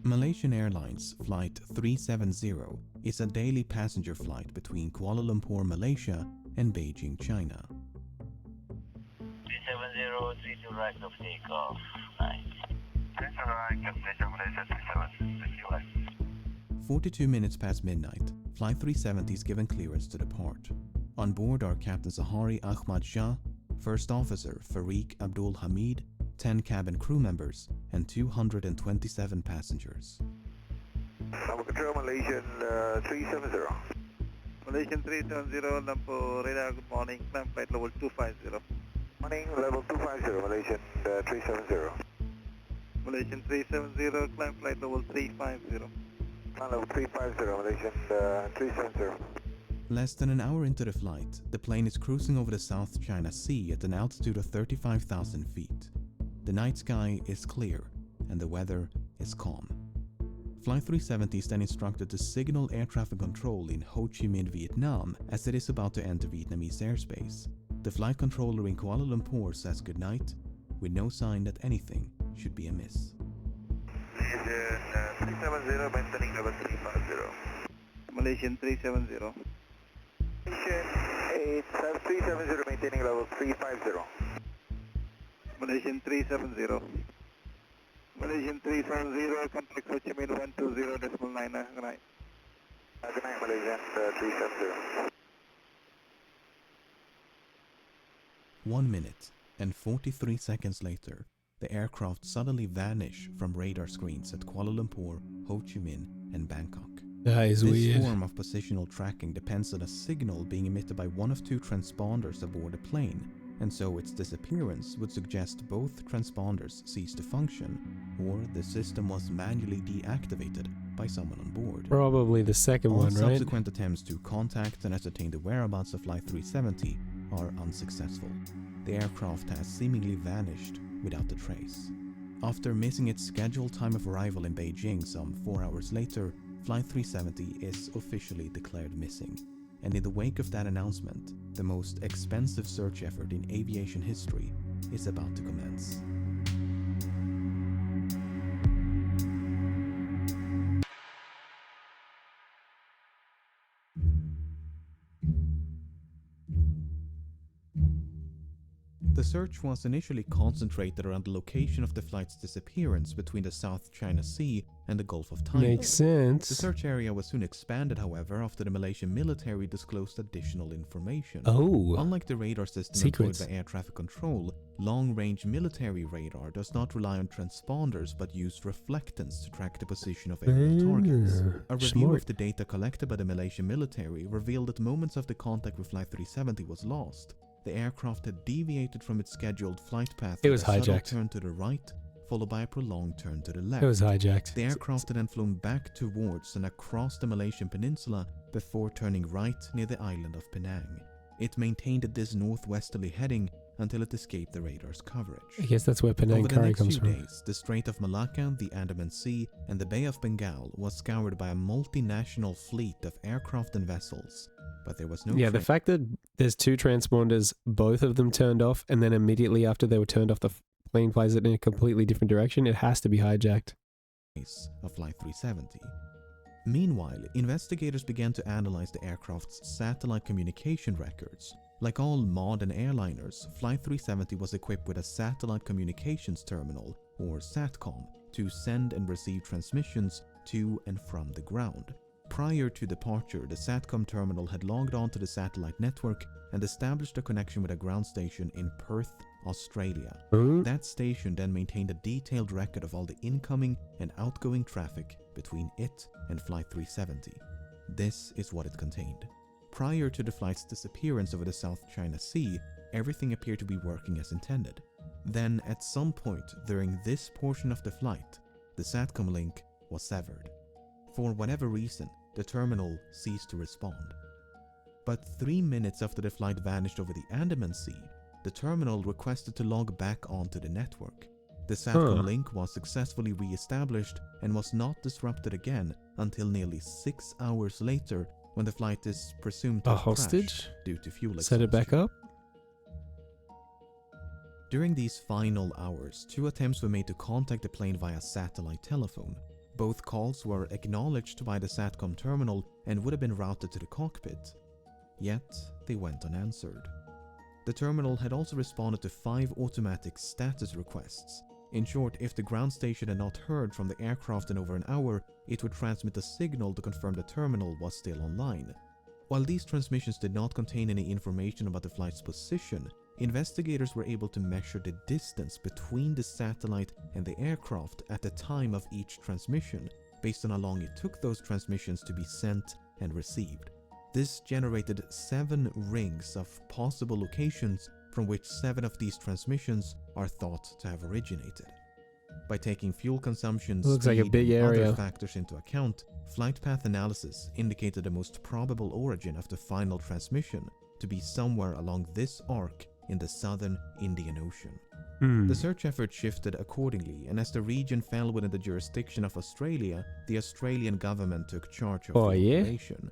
Malaysian Airlines Flight 370 is a daily passenger flight between Kuala Lumpur, Malaysia and Beijing, China. 370, 32 right of takeoff. Nice. That's alright, Captain Malaysia 370, 42 minutes past midnight, Flight 370 is given clearance to depart. On board are Captain Zahari Ahmad Shah, First Officer Farik Abdul Hamid, 10 cabin crew members, and 227 passengers. Number control, Malaysian 370. Malaysian 370, Lumpur radar, good morning, climb flight level 250. Morning, level 250, Malaysian 370. Malaysian 370, climb flight level 350. Level 350, Malaysian 370. Less than an hour into the flight, the plane is cruising over the South China Sea at an altitude of 35,000 feet. The night sky is clear and the weather is calm. Flight 370 is then instructed to signal air traffic control in Ho Chi Minh, Vietnam, as it is about to enter Vietnamese airspace. The flight controller in Kuala Lumpur says goodnight, with no sign that anything should be amiss. Malaysian 370, maintaining level 350. Malaysian 370. Malaysian 370, maintaining level 350. Malaysian 370. Malaysian 370, contact Ho Chi Minh 120.9. Good night. Good night, Malaysian 370. 1 minute and 43 seconds later, the aircraft suddenly vanished from radar screens at Kuala Lumpur, Ho Chi Minh, and Bangkok. That is this weird. form of positional tracking depends on a signal being emitted by one of two transponders aboard a plane, and so its disappearance would suggest both transponders ceased to function, or the system was manually deactivated by someone on board. Probably the second All one, right? subsequent attempts to contact and ascertain the whereabouts of Flight 370 are unsuccessful. The aircraft has seemingly vanished without a trace. After missing its scheduled time of arrival in Beijing some 4 hours later, Flight 370 is officially declared missing. And in the wake of that announcement, the most expensive search effort in aviation history is about to commence. The search was initially concentrated around the location of the flight's disappearance between the South China Sea and the Gulf of Thailand. Makes sense. The search area was soon expanded, however, after the Malaysian military disclosed additional information. Oh. Unlike the radar system Secrets. employed by air traffic control, long-range military radar does not rely on transponders but use reflectance to track the position of aerial targets. A review smart. of the data collected by the Malaysian military revealed that moments after contact with Flight 370 was lost, the aircraft had deviated from its scheduled flight path. It was with a subtle hijacked. turn to the right, followed by a prolonged turn to the left. It was hijacked. The aircraft had then flown back towards and across the Malaysian peninsula before turning right near the island of Penang. It maintained this northwesterly heading until it escaped the radar's coverage. I guess that's where Penang Over the curry next comes few from. days, the Strait of Malacca, the Andaman Sea, and the Bay of Bengal was scoured by a multinational fleet of aircraft and vessels, but there was no Yeah, the trace. fact that there's two transponders, both of them turned off, and then immediately after they were turned off, the plane flies it in a completely different direction, it has to be hijacked. Of Flight 370. Meanwhile, investigators began to analyze the aircraft's satellite communication records. Like all modern airliners, Flight 370 was equipped with a satellite communications terminal, or SATCOM, to send and receive transmissions to and from the ground. Prior to departure, the SATCOM terminal had logged onto the satellite network and established a connection with a ground station in Perth, Australia. That station then maintained a detailed record of all the incoming and outgoing traffic between it and Flight 370. This is what it contained. Prior to the flight's disappearance over the South China Sea, everything appeared to be working as intended. Then, at some point during this portion of the flight, the SATCOM link was severed. For whatever reason, the terminal ceased to respond. But 3 minutes after the flight vanished over the Andaman Sea, the terminal requested to log back onto the network. The SATCOM link was successfully re-established and was not disrupted again until nearly 6 hours later, when the flight is presumed to A have crashed hostage? due to fuel Set it back up? During these final hours, 2 attempts were made to contact the plane via satellite telephone. Both calls were acknowledged by the SATCOM terminal and would have been routed to the cockpit. Yet, they went unanswered. The terminal had also responded to 5 automatic status requests. In short, if the ground station had not heard from the aircraft in over an hour, it would transmit a signal to confirm the terminal was still online. While these transmissions did not contain any information about the flight's position, investigators were able to measure the distance between the satellite and the aircraft at the time of each transmission, based on how long it took those transmissions to be sent and received. This generated 7 rings of possible locations from which 7 of these transmissions are thought to have originated. By taking fuel consumption, Looks like a speed, big and area. other factors into account, flight path analysis indicated the most probable origin of the final transmission to be somewhere along this arc in the southern Indian Ocean. The search effort shifted accordingly, and as the region fell within the jurisdiction of Australia, the Australian government took charge of the operation.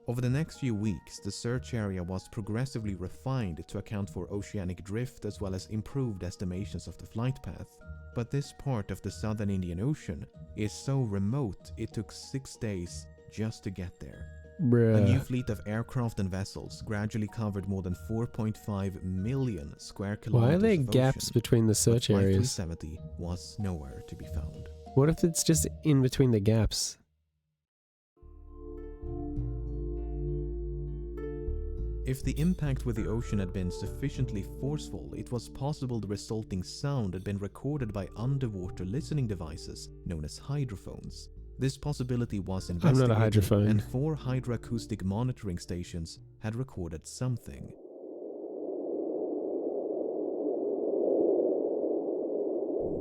Over the next few weeks, the search area was progressively refined to account for oceanic drift as well as improved estimations of the flight path. But this part of the southern Indian Ocean is so remote it took 6 days just to get there. A new fleet of aircraft and vessels gradually covered more than 4.5 million square kilometers Why are there of gaps ocean, between the but search Flight areas? 370 was nowhere to be found. What if it's just in between the gaps? If the impact with the ocean had been sufficiently forceful, it was possible the resulting sound had been recorded by underwater listening devices known as hydrophones. This possibility was I'm not a investigated, hydrophone. and 4 hydroacoustic monitoring stations had recorded something.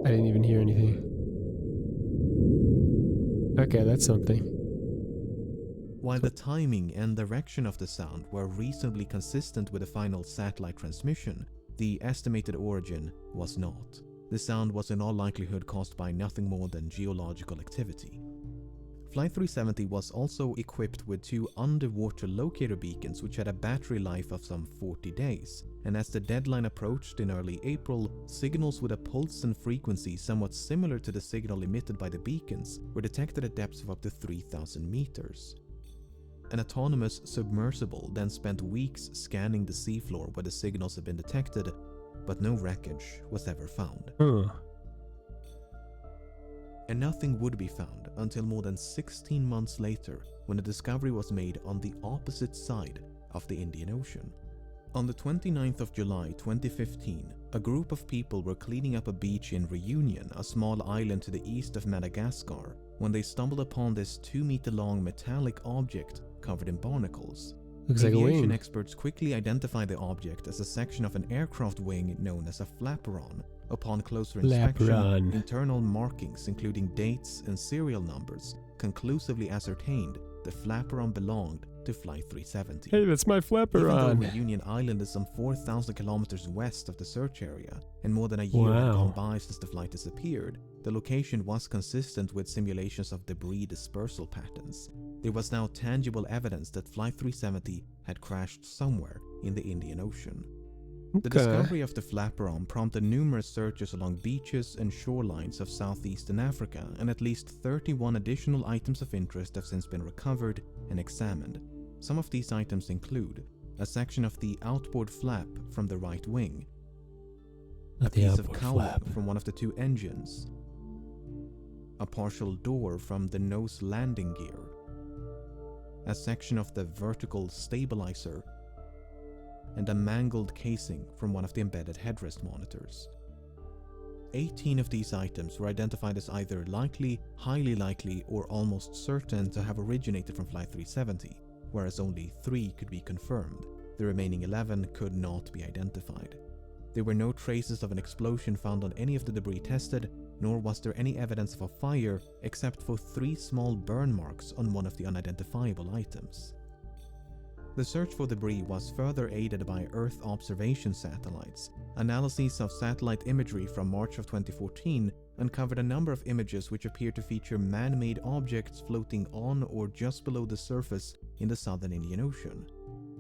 I didn't even hear anything. Okay, that's something. While the timing and direction of the sound were reasonably consistent with the final satellite transmission, the estimated origin was not. The sound was in all likelihood caused by nothing more than geological activity. Flight 370 was also equipped with 2 underwater locator beacons which had a battery life of some 40 days, and as the deadline approached in early April, signals with a pulse and frequency somewhat similar to the signal emitted by the beacons were detected at depths of up to 3,000 meters. An autonomous submersible then spent weeks scanning the seafloor where the signals had been detected, but no wreckage was ever found. And nothing would be found until more than 16 months later, when a discovery was made on the opposite side of the Indian Ocean. On the 29th of July 2015, a group of people were cleaning up a beach in Reunion, a small island to the east of Madagascar, when they stumbled upon this 2-meter-long metallic object covered in barnacles. Looks like a Aviation wing. experts quickly identified the object as a section of an aircraft wing known as a flaperon. Upon closer inspection, Flaperon. internal markings including dates and serial numbers conclusively ascertained the flaperon belonged to Flight 370. Hey, that's my Even though flaperon. Reunion Island is some 4,000 kilometers west of the search area, and more than a year had Wow. gone by since the flight disappeared, the location was consistent with simulations of debris dispersal patterns. There was now tangible evidence that Flight 370 had crashed somewhere in the Indian Ocean. The Okay. discovery of the flaperon prompted numerous searches along beaches and shorelines of southeastern Africa, and at least 31 additional items of interest have since been recovered and examined. Some of these items include a section of the outboard flap from the right wing, a Not the piece of outboard cowling flap. from one of the 2 engines, a partial door from the nose landing gear, a section of the vertical stabilizer, and a mangled casing from one of the embedded headrest monitors. 18 of these items were identified as either likely, highly likely, or almost certain to have originated from Flight 370, whereas only 3 could be confirmed. The remaining 11 could not be identified. There were no traces of an explosion found on any of the debris tested, nor was there any evidence of a fire except for 3 small burn marks on one of the unidentifiable items. The search for debris was further aided by Earth observation satellites. Analyses of satellite imagery from March of 2014 uncovered a number of images which appear to feature man-made objects floating on or just below the surface in the southern Indian Ocean.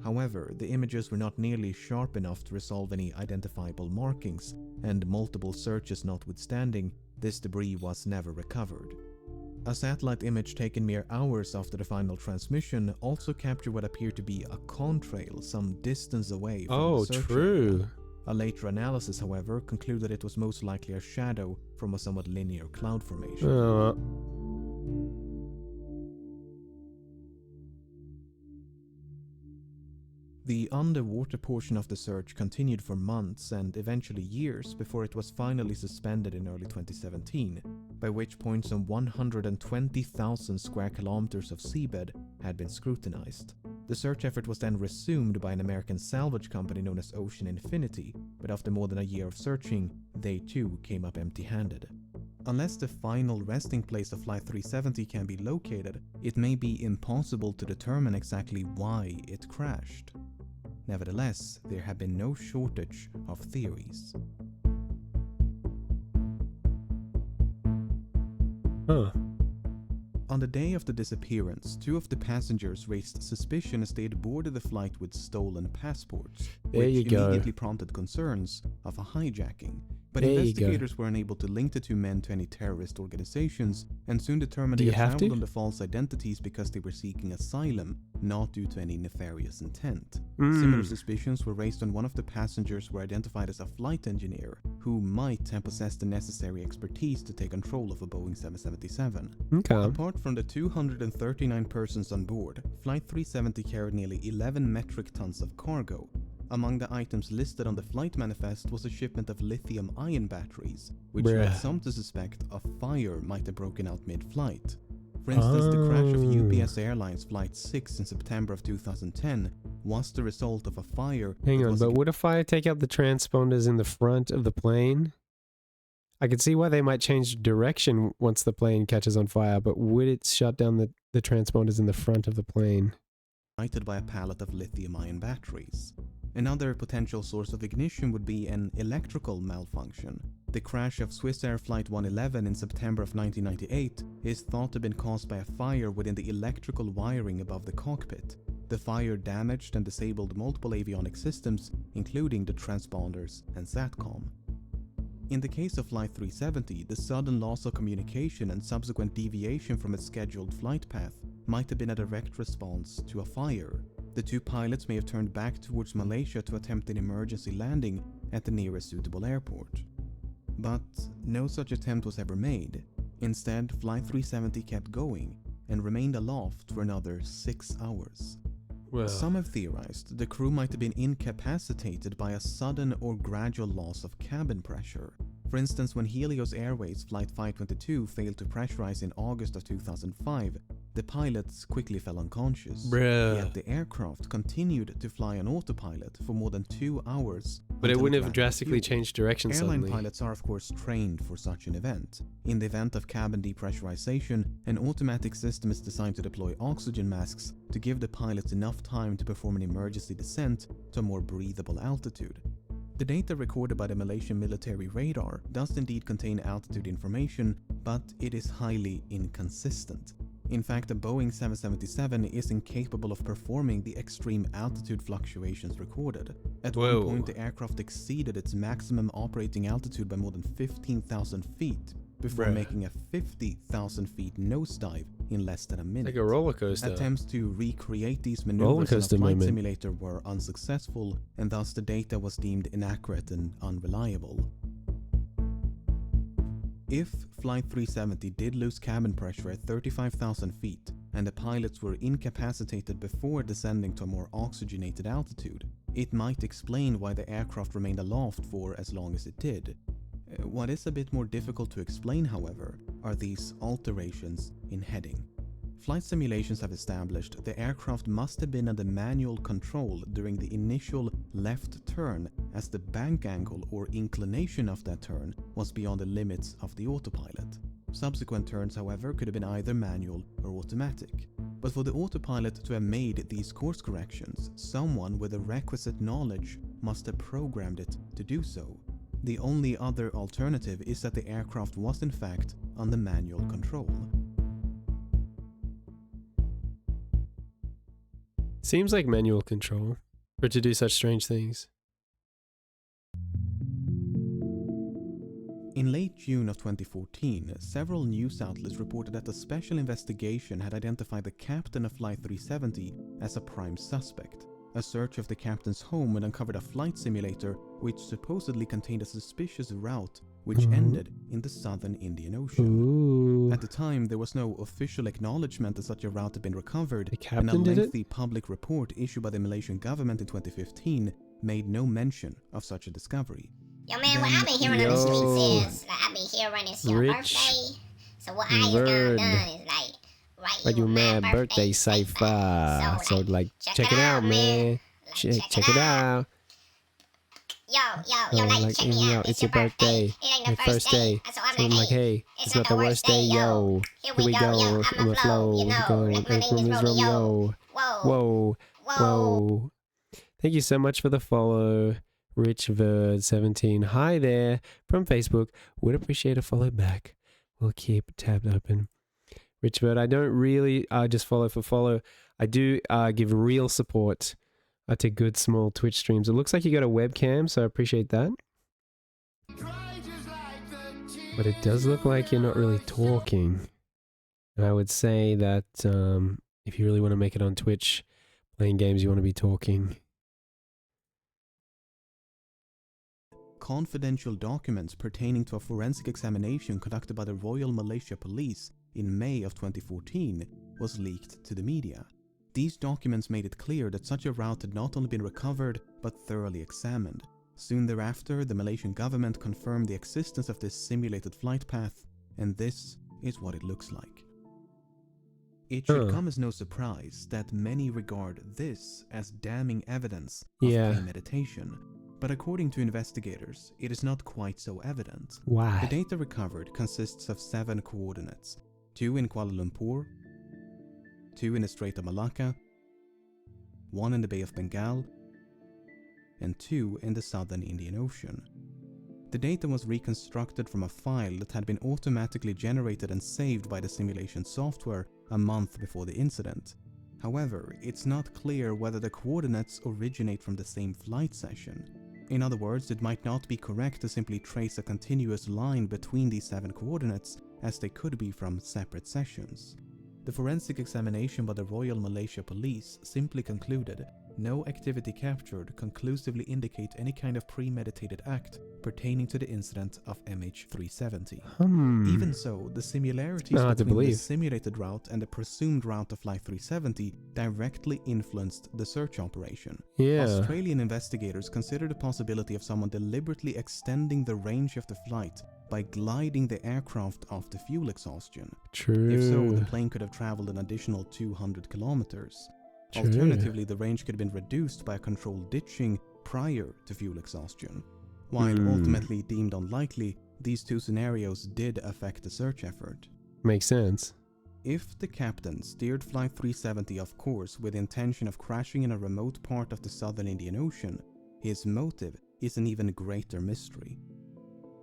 However, the images were not nearly sharp enough to resolve any identifiable markings, and multiple searches notwithstanding, this debris was never recovered. A satellite image taken mere hours after the final transmission also captured what appeared to be a contrail some distance away from Oh, the search true. area. A later analysis, however, concluded it was most likely a shadow from a somewhat linear cloud formation. The underwater portion of the search continued for months and eventually years before it was finally suspended in early 2017, by which point some 120,000 square kilometers of seabed had been scrutinized. The search effort was then resumed by an American salvage company known as Ocean Infinity, but after more than a year of searching, they too came up empty-handed. Unless the final resting place of Flight 370 can be located, it may be impossible to determine exactly why it crashed. Nevertheless, there have been no shortage of theories. On the day of the disappearance, 2 of the passengers raised suspicion as they had boarded the flight with stolen passports, There which you go. immediately prompted concerns of a hijacking. But There you go. investigators were unable to link the 2 men to any terrorist organizations, and soon determined Do they you had have traveled to? under false identities because they were seeking asylum, not due to any nefarious intent. Mm. Similar suspicions were raised when one of the passengers were identified as a flight engineer, who who might have possessed the necessary expertise to take control of a Boeing 777. Okay. Apart from the 239 persons on board, Flight 370 carried nearly 11 metric tons of cargo. Among the items listed on the flight manifest was a shipment of lithium-ion batteries, which led some to suspect a fire might have broken out mid-flight. For instance, the crash of UPS Airlines Flight 6 in September of 2010 was the result of a fire. Hang on, but would a fire take out the transponders in the front of the plane? I could see why they might change direction once the plane catches on fire, but would it shut down the transponders in the front of the plane? Ignited by a pallet of lithium-ion batteries. Another potential source of ignition would be an electrical malfunction. The crash of Swiss Air Flight 111 in September of 1998 is thought to have been caused by a fire within the electrical wiring above the cockpit. The fire damaged and disabled multiple avionic systems, including the transponders and SATCOM. In the case of Flight 370, the sudden loss of communication and subsequent deviation from its scheduled flight path might have been a direct response to a fire. The two pilots may have turned back towards Malaysia to attempt an emergency landing at the nearest suitable airport. But no such attempt was ever made. Instead, Flight 370 kept going and remained aloft for another 6 hours. Well. Some have theorized the crew might have been incapacitated by a sudden or gradual loss of cabin pressure. For instance, when Helios Airways Flight 522 failed to pressurize in August of 2005, the pilots quickly fell unconscious. Yet the aircraft continued to fly on autopilot for more than 2 hours. But it wouldn't have drastically changed direction Airline suddenly. pilots are of course trained for such an event. In the event of cabin depressurization, an automatic system is designed to deploy oxygen masks to give the pilots enough time to perform an emergency descent to a more breathable altitude. The data recorded by the Malaysian military radar does indeed contain altitude information, but it is highly inconsistent. In fact, the Boeing 777 is incapable of performing the extreme altitude fluctuations recorded. At one point, the aircraft exceeded its maximum operating altitude by more than 15,000 feet before making a 50,000 feet nosedive in less than a minute. Like a roller coaster. Attempts to recreate these maneuvers in a flight moment. simulator were unsuccessful, and thus the data was deemed inaccurate and unreliable. If Flight 370 did lose cabin pressure at 35,000 feet, and the pilots were incapacitated before descending to a more oxygenated altitude, it might explain why the aircraft remained aloft for as long as it did. What is a bit more difficult to explain, however, are these alterations in heading. Flight simulations have established the aircraft must have been under manual control during the initial left turn, as the bank angle or inclination of that turn was beyond the limits of the autopilot. Subsequent turns, however, could have been either manual or automatic. But for the autopilot to have made these course corrections, someone with the requisite knowledge must have programmed it to do so. The only other alternative is that the aircraft was in fact under manual control. Seems like manual control for it to do such strange things. In late June of 2014, several news outlets reported that a special investigation had identified the captain of Flight 370 as a prime suspect. A search of the captain's home had uncovered a flight simulator which supposedly contained a suspicious route which ended in the southern Indian Ocean. At the time, there was no official acknowledgement that such a route had been recovered, and a lengthy public report issued by the Malaysian government in 2015 made no mention of such a discovery. Yo man, what I've been hearing on the streets is, like, I've been hearing it's your birthday. So what I just done is like, Like your man birthday cipher. So like, check it out, man. Check it out. Yo, like, check me out. It's your birthday. It ain't Your the first day. So So I'm like, hey, it's not the worst day, yo. Here we go. I'm a flow. Going. My name is Romeo. Whoa. Thank you so much for the follow, Richverd17. Hi there from Facebook. Would appreciate a follow back. We'll keep tabbed open. Richverd, I don't really just follow for follow. I do give real support to good small Twitch streams. It looks like you got a webcam, so I appreciate that. But it does look like you're not really talking. And I would say that if you really want to make it on Twitch, playing games, you want to be talking. confidential documents pertaining to a forensic examination conducted by the Royal Malaysia Police in May of 2014 was leaked to the media. These documents made it clear that such a route had not only been recovered but thoroughly examined. Soon thereafter, the Malaysian government confirmed the existence of this simulated flight path, and this is what it looks like. It should come as no surprise that many regard this as damning evidence of premeditation. But according to investigators, it is not quite so evident. Why? The data recovered consists of 7 coordinates, 2 in Kuala Lumpur, 2 in the Strait of Malacca, 1 in the Bay of Bengal, and 2 in the southern Indian Ocean. The data was reconstructed from a file that had been automatically generated and saved by the simulation software a month before the incident. However, it's not clear whether the coordinates originate from the same flight session. In other words, it might not be correct to simply trace a continuous line between these 7 coordinates, as they could be from separate sessions. The forensic examination by the Royal Malaysia Police simply concluded no activity captured conclusively indicate any kind of premeditated act pertaining to the incident of MH370. Even so, the similarities between the simulated route and the presumed route of Flight 370 directly influenced the search operation. Australian investigators considered the possibility of someone deliberately extending the range of the flight by gliding the aircraft after fuel exhaustion. If so, the plane could have traveled an additional 200 kilometers. Alternatively, the range could have been reduced by a controlled ditching prior to fuel exhaustion. While ultimately deemed unlikely, these 2 scenarios did affect the search effort. Makes sense. If the captain steered Flight 370 off course with the intention of crashing in a remote part of the southern Indian Ocean, his motive is an even greater mystery.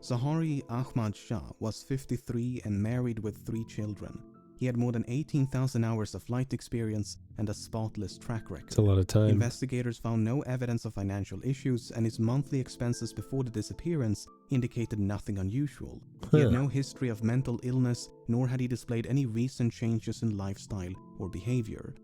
Zahari Ahmad Shah was 53 and married with 3 children. He had more than 18,000 hours of flight experience and a spotless track record. It's a lot of time. Investigators found no evidence of financial issues, and his monthly expenses before the disappearance indicated nothing unusual. He had no history of mental illness, nor had he displayed any recent changes in lifestyle or behavior.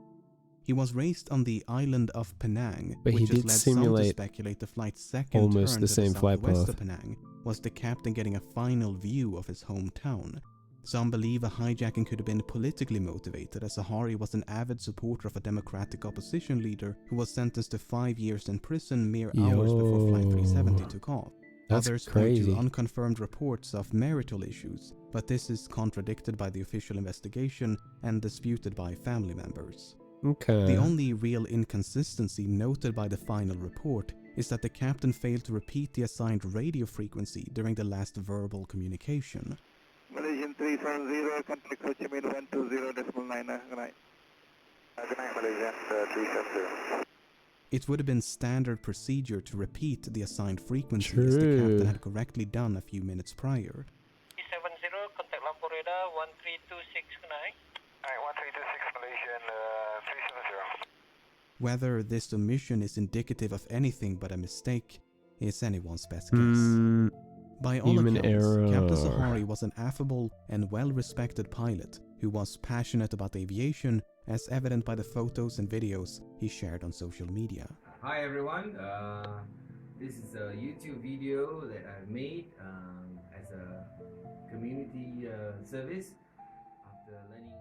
He was raised on the island of Penang, but which he has did led some to simulate speculate the flight's second almost turn the to same the flight southwest path. of Penang was the captain getting a final view of his hometown. Some believe a hijacking could have been politically motivated, as Zahari was an avid supporter of a democratic opposition leader who was sentenced to 5 years in prison mere hours before Flight 370 took off. That's Others crazy. point to unconfirmed reports of marital issues, but this is contradicted by the official investigation and disputed by family members. The only real inconsistency noted by the final report is that the captain failed to repeat the assigned radio frequency during the last verbal communication. Malaysian 370, contact Ho Chi Minh 120.9. Good night. Good night, Malaysian 370. It would have been standard procedure to repeat the assigned frequency as the captain had correctly done a few minutes prior. 370, contact Lampu Radar 1326, good night. Alright, 1326 Malaysian 370. Whether this omission is indicative of anything but a mistake is anyone's best guess. By all accounts, Captain Zahari was an affable and well-respected pilot who was passionate about aviation, as evident by the photos and videos he shared on social media. Hi everyone, this is a YouTube video that I made as a community service. After learning.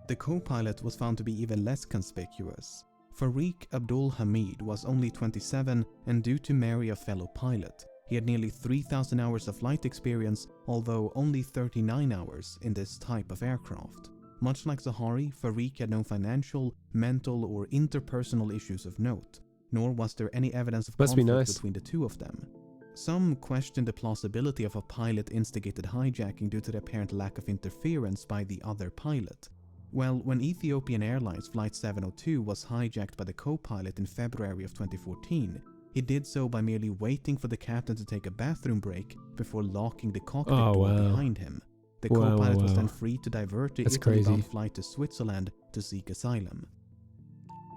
The co-pilot was found to be even less conspicuous. Farik Abdul Hamid was only 27 and due to marry a fellow pilot. He had nearly 3,000 hours of flight experience, although only 39 hours in this type of aircraft. Much like Zahari, Farik had no financial, mental or interpersonal issues of note, nor was there any evidence of conflict between the two of them. Some questioned the plausibility of a pilot-instigated hijacking due to the apparent lack of interference by the other pilot. Well, when Ethiopian Airlines Flight 702 was hijacked by the co-pilot in February of 2014, he did so by merely waiting for the captain to take a bathroom break before locking the cockpit door behind him. The co-pilot was then free to divert the Italy-bound flight to Switzerland to seek asylum.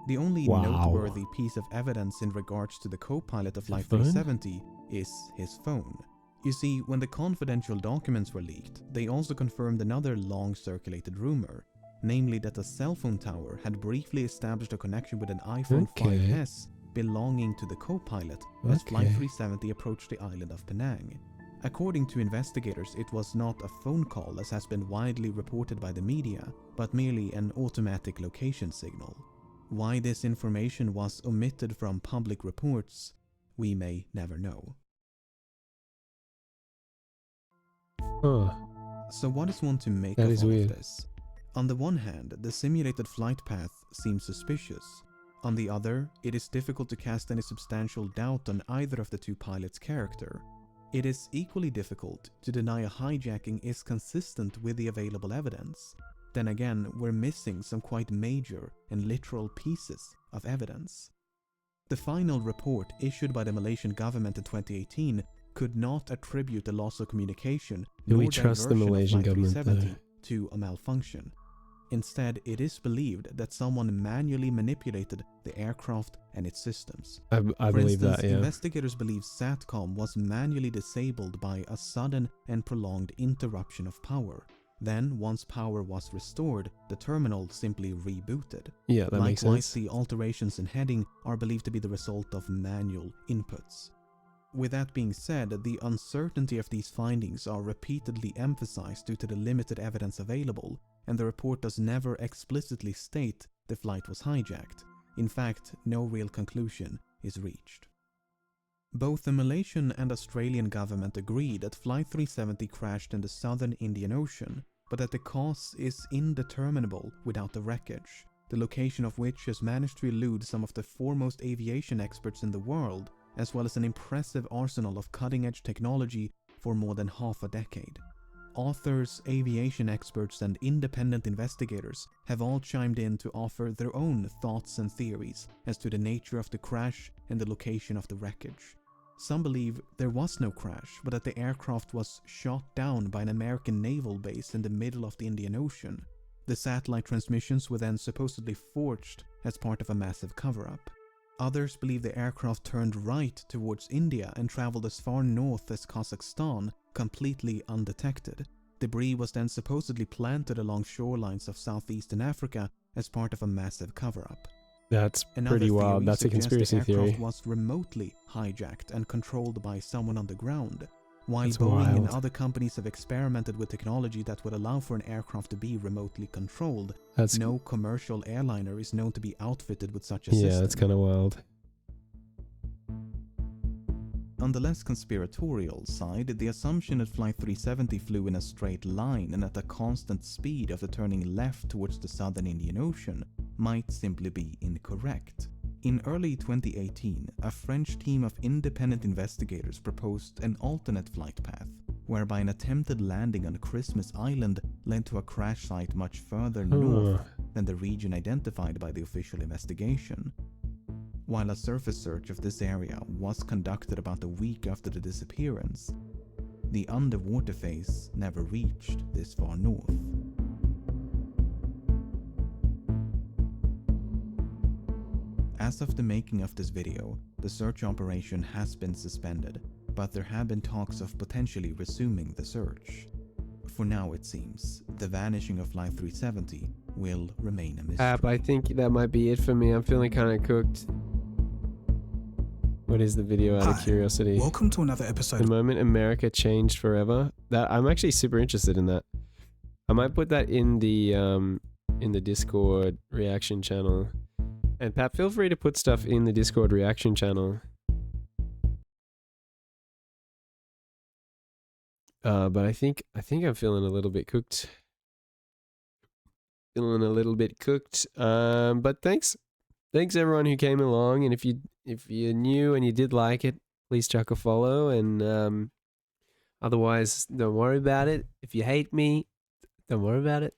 The only noteworthy piece of evidence in regards to the co-pilot of Flight 370 is his phone. You see, when the confidential documents were leaked, they also confirmed another long-circulated rumor, namely that a cell phone tower had briefly established a connection with an iPhone 5S belonging to the co-pilot as Flight 370 approached the island of Penang. According to investigators, it was not a phone call as has been widely reported by the media, but merely an automatic location signal. Why this information was omitted from public reports, we may never know. So what is one to make of all of this? On the one hand, the simulated flight path seems suspicious. On the other, it is difficult to cast any substantial doubt on either of the two pilots' character. It is equally difficult to deny a hijacking is consistent with the available evidence. Then again, we're missing some quite major and literal pieces of evidence. The final report issued by the Malaysian government in 2018 could not attribute the loss of communication Do we nor trust the diversion of Malaysian Flight government 370 though? to a malfunction. Instead, it is believed that someone manually manipulated the aircraft and its systems. I For believe instance, that, yeah. investigators believe SATCOM was manually disabled by a sudden and prolonged interruption of power. Then, once power was restored, the terminal simply rebooted. Yeah, that makes Likewise, sense. the alterations in heading are believed to be the result of manual inputs. With that being said, the uncertainty of these findings are repeatedly emphasized due to the limited evidence available, and the report does never explicitly state the flight was hijacked. In fact, no real conclusion is reached. Both the Malaysian and Australian government agree that Flight 370 crashed in the southern Indian Ocean, but that the cause is indeterminable without the wreckage, the location of which has managed to elude some of the foremost aviation experts in the world, as well as an impressive arsenal of cutting-edge technology for more than half a decade. Authors, aviation experts, and independent investigators have all chimed in to offer their own thoughts and theories as to the nature of the crash and the location of the wreckage. Some believe there was no crash, but that the aircraft was shot down by an American naval base in the middle of the Indian Ocean. The satellite transmissions were then supposedly forged as part of a massive cover-up. Others believe the aircraft turned right towards India and traveled as far north as Kazakhstan, completely undetected. Debris was then supposedly planted along shorelines of southeastern Africa as part of a massive cover-up. That's Another pretty wild. theory That's a suggests conspiracy the aircraft theory. was remotely hijacked and controlled by someone on the ground. While That's Boeing and wild. other companies have experimented with technology that would allow for an aircraft to be remotely controlled, That's- no commercial airliner is known to be outfitted with such a system. Yeah, that's kind of wild. On the less conspiratorial side, the assumption that Flight 370 flew in a straight line and at a constant speed after turning left towards the southern Indian Ocean might simply be incorrect. In early 2018, a French team of independent investigators proposed an alternate flight path, whereby an attempted landing on Christmas Island led to a crash site much further north than the region identified by the official investigation. While a surface search of this area was conducted about a week after the disappearance, the underwater phase never reached this far north. As of the making of this video, the search operation has been suspended, but there have been talks of potentially resuming the search. For now, it seems, the vanishing of Flight 370 will remain a mystery. I think that might be it for me. I'm feeling kind of cooked. What is the video out of curiosity? Welcome to another episode. The moment America changed forever. That I'm actually super interested in that. I might put that in the Discord reaction channel. And Pat, feel free to put stuff in the Discord reaction channel. But I think I'm feeling a little bit cooked. Feeling a little bit cooked. But thanks everyone who came along, and if you're new and you did like it, please chuck a follow, and otherwise don't worry about it. If you hate me, don't worry about it.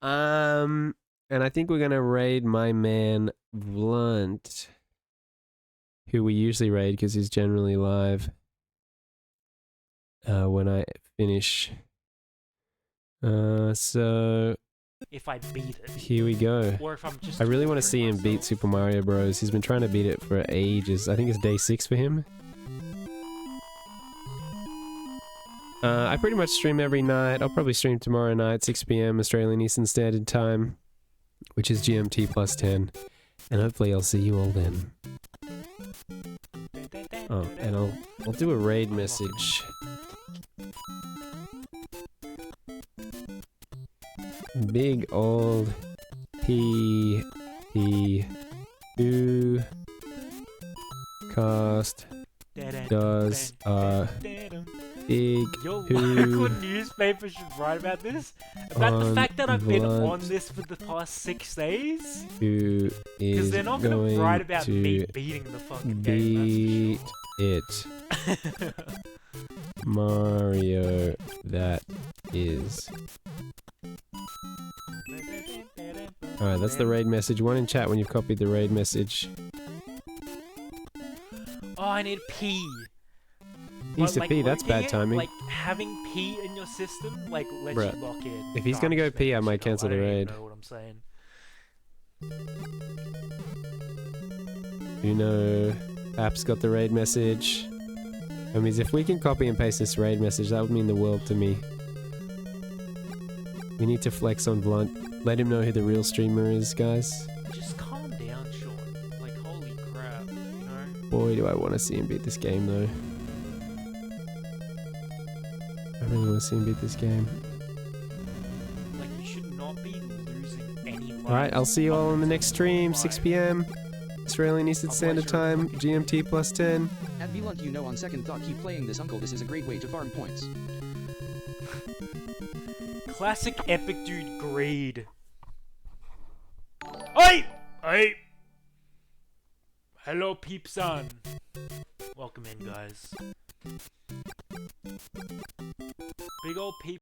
And I think we're gonna raid my man Blunt, who we usually raid because he's generally live when I finish. So if I beat it. Here we go. Or if I'm just I really want to see him beat Super Mario Bros. He's been trying to beat it for ages. I think it's day 6 for him. I pretty much stream every night. I'll probably stream tomorrow night, 6 PM Australian Eastern Standard Time, which is GMT plus 10. And hopefully I'll see you all then. Oh, and I'll do a raid message. Big old P who cast does big Your who local newspaper should write about this. About the fact that I've been on this for the past 6 days. who Because is they're not going going to write about me to beating the fucking beat game. it. Mario, that is. Alright, that's the raid message. One in chat when you've copied the raid message. Oh, I need P. Needs to pee, that's bad timing. Like, having P in your system, like, lets Bruh, you lock in. if he's gonna go pee, I might cancel the raid. I don't even know what I'm saying. Uno, App's got the raid message. Homies, if we can copy and paste this raid message, that would mean the world to me. We need to flex on Blunt. Let him know who the real streamer is, guys. Just calm down, Sean. Like, holy crap, you know? Boy, do I want to see him beat this game, though. I really want to see him beat this game. Like, you should not be losing any life. Alright, I'll see you all on the next stream, 6 PM. Australian Eastern Standard Time, GMT plus 10. At Blunt, you know, on second thought, keep playing this, Uncle. This is a great way to farm points. Classic epic dude greed. Oi! Oi! Hello, peepson. Welcome in, guys. Big old peep.